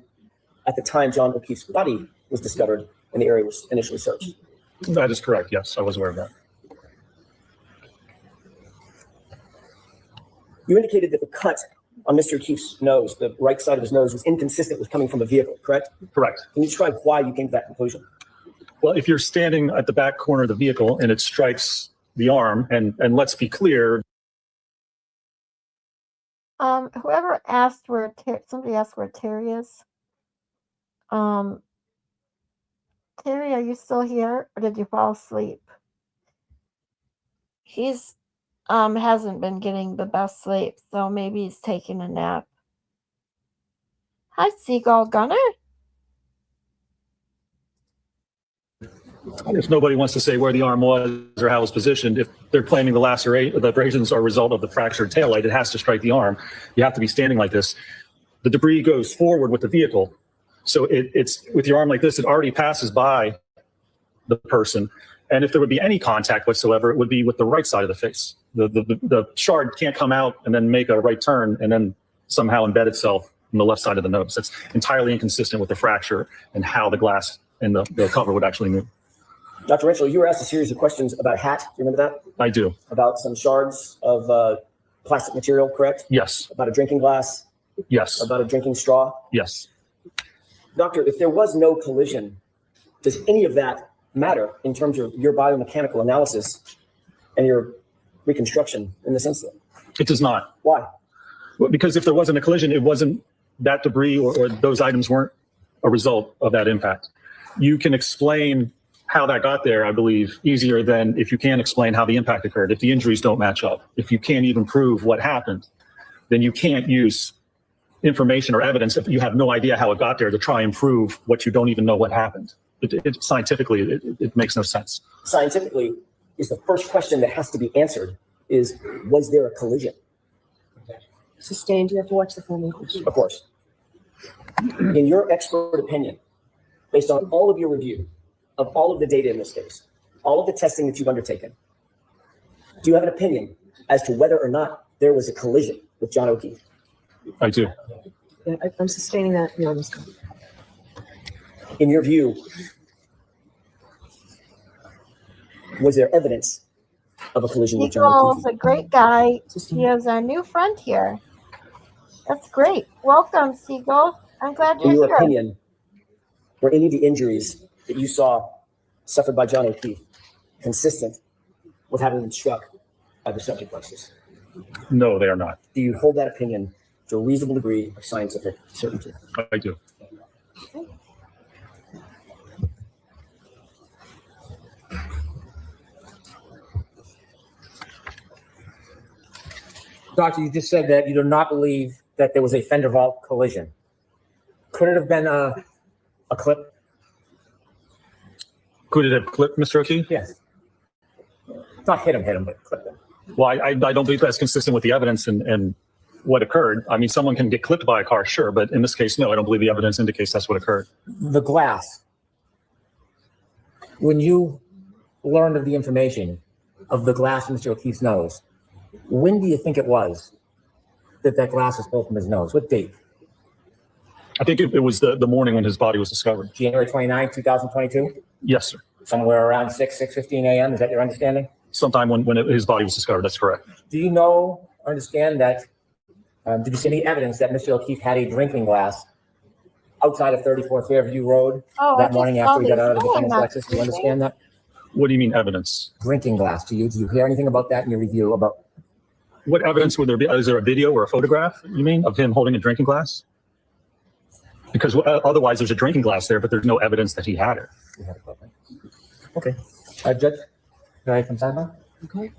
at the time John O'Keefe's body was discovered and the area was initially searched? That is correct, yes. I was aware of that. You indicated that the cut on Mr. O'Keefe's nose, the right side of his nose, was inconsistent with coming from a vehicle, correct? Correct. Can you describe why you came to that conclusion? Well, if you're standing at the back corner of the vehicle and it strikes the arm, and let's be clear. Whoever asked where somebody asked where Terry is. Terry, are you still here, or did you fall asleep? He's hasn't been getting the best sleep, so maybe he's taking a nap. Hi, Seagull Gunner. If nobody wants to say where the arm was or how it was positioned, if they're claiming the abrasions are a result of the fractured taillight, it has to strike the arm. You have to be standing like this. The debris goes forward with the vehicle. So it's with your arm like this, it already passes by the person. And if there would be any contact whatsoever, it would be with the right side of the face. The shard can't come out and then make a right turn and then somehow embed itself in the left side of the nose. That's entirely inconsistent with the fracture and how the glass and the cover would actually move. Dr. Rentschler, you were asked a series of questions about a hat. Do you remember that? I do. About some shards of plastic material, correct? Yes. About a drinking glass? Yes. About a drinking straw? Yes. Doctor, if there was no collision, does any of that matter in terms of your biomechanical analysis and your reconstruction in this incident? It does not. Why? Well, because if there wasn't a collision, it wasn't that debris or those items weren't a result of that impact. You can explain how that got there, I believe, easier than if you can't explain how the impact occurred. If the injuries don't match up, if you can't even prove what happened, then you can't use information or evidence if you have no idea how it got there to try and prove what you don't even know what happened. Scientifically, it makes no sense. Scientifically, is the first question that has to be answered is, was there a collision? Sustained, you have to watch the film. Of course. In your expert opinion, based on all of your review of all of the data in this case, all of the testing that you've undertaken, do you have an opinion as to whether or not there was a collision with John O'Keefe? I do. Yeah, I'm sustaining that. Yeah, in your view, was there evidence of a collision with John Seagull's O'Keefe? a great guy. He is our new friend here. That's great. Welcome, Seagull. I'm glad In you're your here. opinion, were any of the injuries that you saw suffered by John O'Keefe consistent with having been struck by the subject plexus? No, they are not. Do you hold that opinion to a reasonable degree of scientific certainty? I do. Doctor, you just said that you do not believe that there was a fender vault collision. Could it have been a clip? Could it have clipped Mr. O'Keefe? Yes. Not hit him, but clip him. Well, I don't believe that's consistent with the evidence and what occurred. I mean, someone can get clipped by a car, sure, but in this case, no, I don't believe the evidence indicates that's what occurred. The glass. When you learned of the information of the glass in Mr. O'Keefe's nose, when do you think it was that glass was pulled from his nose? What date? I think it was the morning when his body was discovered. January 29, 2022? Yes, sir. Somewhere around 6:15 a.m. Is that your understanding? Sometime when his body was discovered. That's correct. Do you know, understand that, did you see any evidence that Mr. O'Keefe had a drinking glass outside of 34 Fairview Road Oh, that morning after he got out of the defendant's not Lexus. Do you understand that? What do you mean evidence? Drinking glass. Do you hear anything about that in your review about? What evidence would there be? Is there a video or a photograph, you mean, of him holding a drinking glass? Because otherwise there's a drinking glass there, but there's no evidence that he had it. Okay. Judge, can I come sidebar? Okay.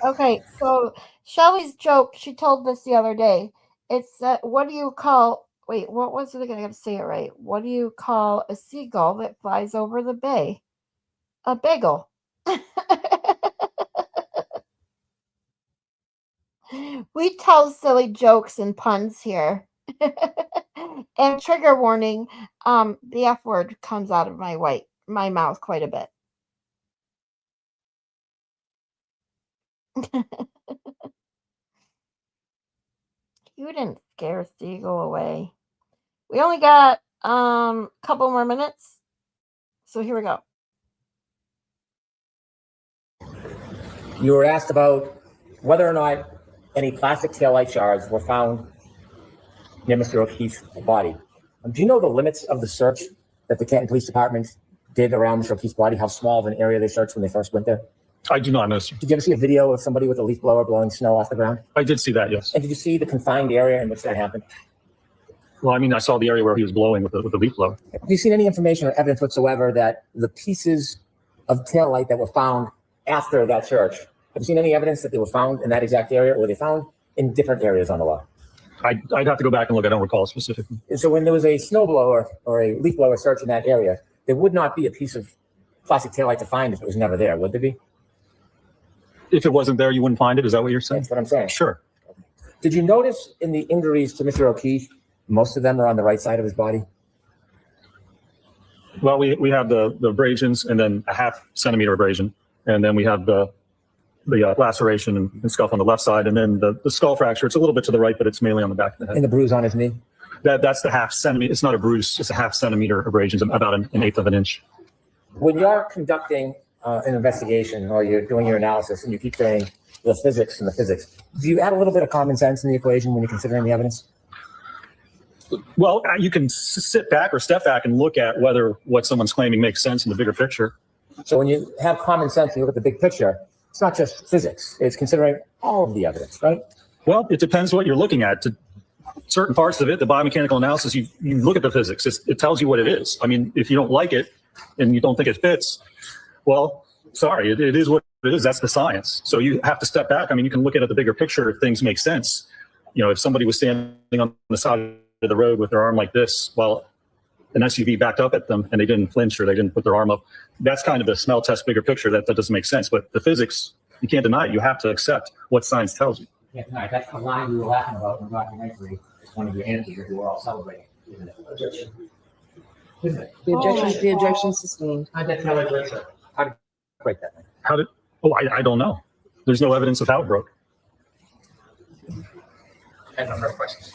Okay, so Shelly's joke, she told this the other day. It's what do you call, wait, what was it? I gotta say it right. What do you call a seagull that flies over the bay? A bagel. We tell silly jokes and puns here. And trigger warning, the F word comes out of my mouth quite a bit. You didn't scare Seagull away. We only got a couple more minutes. So here we go. You were asked about whether or not any plastic taillight shards were found near Mr. O'Keefe's body. Do you know the limits of the search that the Canton Police Department did around Mr. O'Keefe's body? How small of an area they searched when they first went there? I do not know, sir. Did you ever see a video of somebody with a leaf blower blowing snow off the ground? I did see that, yes. And did you see the confined area in which that happened? Well, I mean, I saw the area where he was blowing with the leaf blower. Have you seen any information or evidence whatsoever that the pieces of taillight that were found after that search, have you seen any evidence that they were found in that exact area, or were they found in different areas on the lot? I'd have to go back and look. I don't recall specifically. And so when there was a snowblower or a leaf blower search in that area, there would not be a piece of plastic taillight to find if it was never there, would there be? If it wasn't there, you wouldn't find it? Is that what you're saying? That's what I'm saying. Sure. Did you notice in the injuries to Mr. O'Keefe, most of them are on the right side of his body? Well, we have the abrasions and then a 0.5 centimeter abrasion. And then we have the laceration and scuff on the left side. And then the skull fracture, it's a little bit to the right, but it's mainly on the back of the head. And the bruise on his knee? That's the 0.5 centimeter. It's not a bruise. It's a 0.5 centimeter abrasion, about an 1/8 of an inch. When you're conducting an investigation or you're doing your analysis and you keep saying the physics, do you add a little bit of common sense in the equation when you're considering the evidence? Well, you can sit back or step back and look at whether what someone's claiming makes sense in the bigger picture. So when you have common sense and you look at the big picture, it's not just physics. It's considering all of the evidence, right? Well, it depends what you're looking at. To certain parts of it, the biomechanical analysis, you look at the physics. It tells you what it is. I mean, if you don't like it and you don't think it fits, well, sorry, it is what it is. That's the science. So you have to step back. I mean, you can look at the bigger picture if things make sense. You know, if somebody was standing on the side of the road with their arm like this while an SUV backed up at them and they didn't flinch or they didn't put their arm up, that's kind of a smell test bigger picture. That doesn't make sense. But the physics, you can't deny it. You have to accept what science tells you. Yeah, tonight. That's the line we were laughing about in the documentary. It's one of your answers that we were all celebrating. Isn't it? Isn't it? The objection sustained. How did that break, sir? How did it break that? How did? Oh, I don't know. There's no evidence of how it broke. I have no further questions.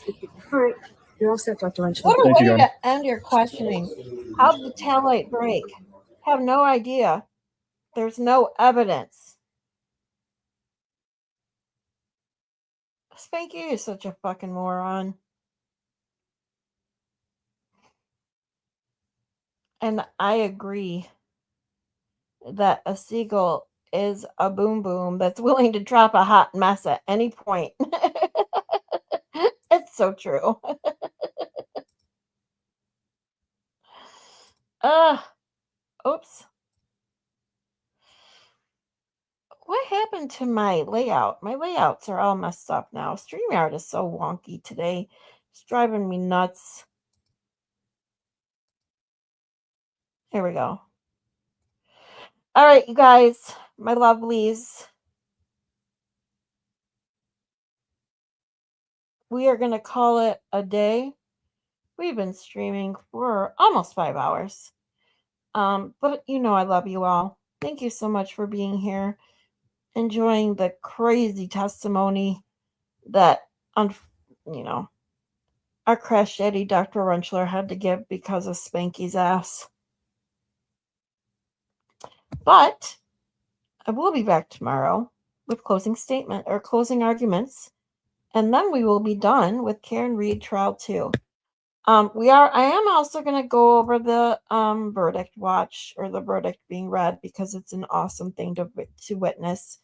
All right. You're all set, Dr. Rentschler. What a Thank you, way John. to end your questioning. How'd the taillight break? Have no idea. There's no evidence. Spanky is such a fucking moron. And I agree that a seagull is a boom boom that's willing to drop a hot mess at any point. It's so true. Oops. What happened to my layout? My layouts are all messed up now. StreamYard is so wonky today. It's driving me nuts. Here we go. All right, you guys, my lovelies. We are going to call it a day. We've been streaming for almost 5 hours. But you know I love you all. Thank you so much for being here. Enjoying the crazy testimony that, our crash daddy, Dr. Rentschler, had to give because of Spanky's ass. But I will be back tomorrow with closing statement or closing arguments And then we will be done with Karen Reed trial 2. I am also going to go over the verdict watch, or the verdict being read, because it's an awesome thing to witness,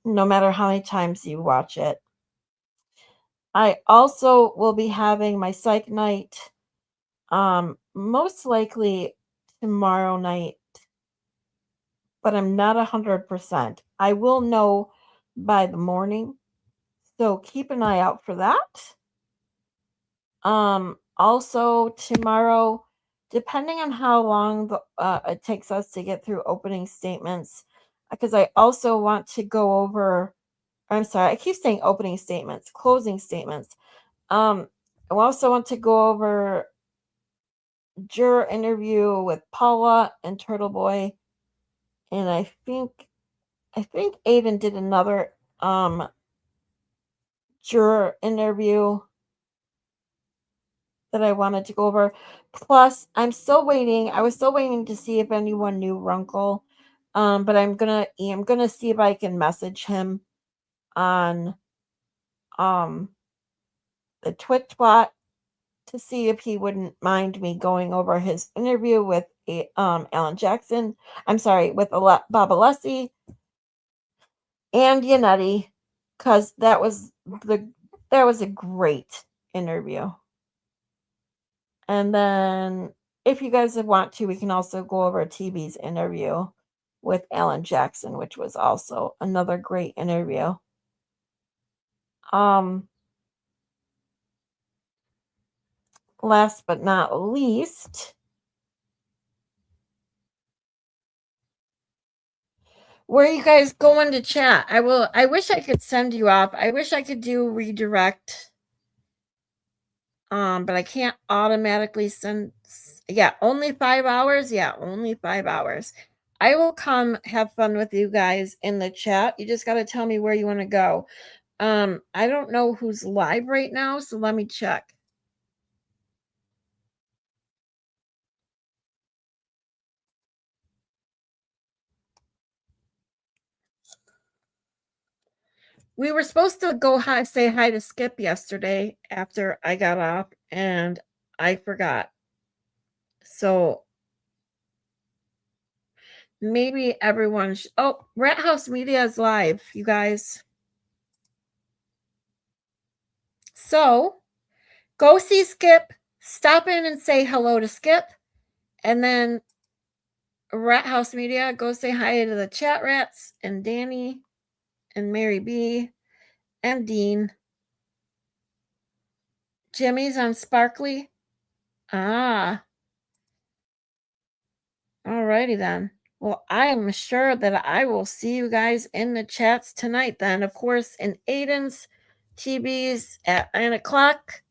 no matter how many times you watch it. I also will be having my psych night, most likely tomorrow night, but I'm not 100%. I will know by the morning, so keep an eye out for that. Also tomorrow, depending on how long it takes us to get through opening statements, because I also want to go over, I'm sorry, I keep saying opening statements, closing statements. I also want to go over juror interview with Paula and Turtle Boy, and I think Aiden did another juror interview that I wanted to go over. Plus, I was still waiting to see if anyone knew Runkle. But I'm gonna see if I can message him on the Twitch bot to see if he wouldn't mind me going over his interview with Alan Jackson. I'm sorry, with Bob Alessi and Yannetti, because that was a great interview. And then if you guys want to, we can also go over TB's interview with Alan Jackson, which was also another great interview. Last but not least, where are you guys going to chat? I wish I could send you off. I wish I could do redirect. But I can't automatically send. Yeah, only 5 hours. Yeah, only 5 hours. I will come have fun with you guys in the chat. You just got to tell me where you want to go. I don't know who's live right now, so let me check. We were supposed to go say hi to Skip yesterday after I got off, and I forgot. So maybe everyone oh, Rat House Media is live, you guys. So go see Skip, stop in and say hello to Skip, and then Rat House Media, go say hi to the chat rats and Danny and Mary B and Dean. Jimmy's on Sparkly. Ah. Alrighty then. Well, I am sure that I will see you guys in the chats tonight then. Of course, in Aiden's TB's at 9 o'clock.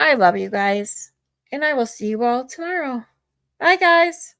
I love you guys. And I will see you all tomorrow. Bye, guys.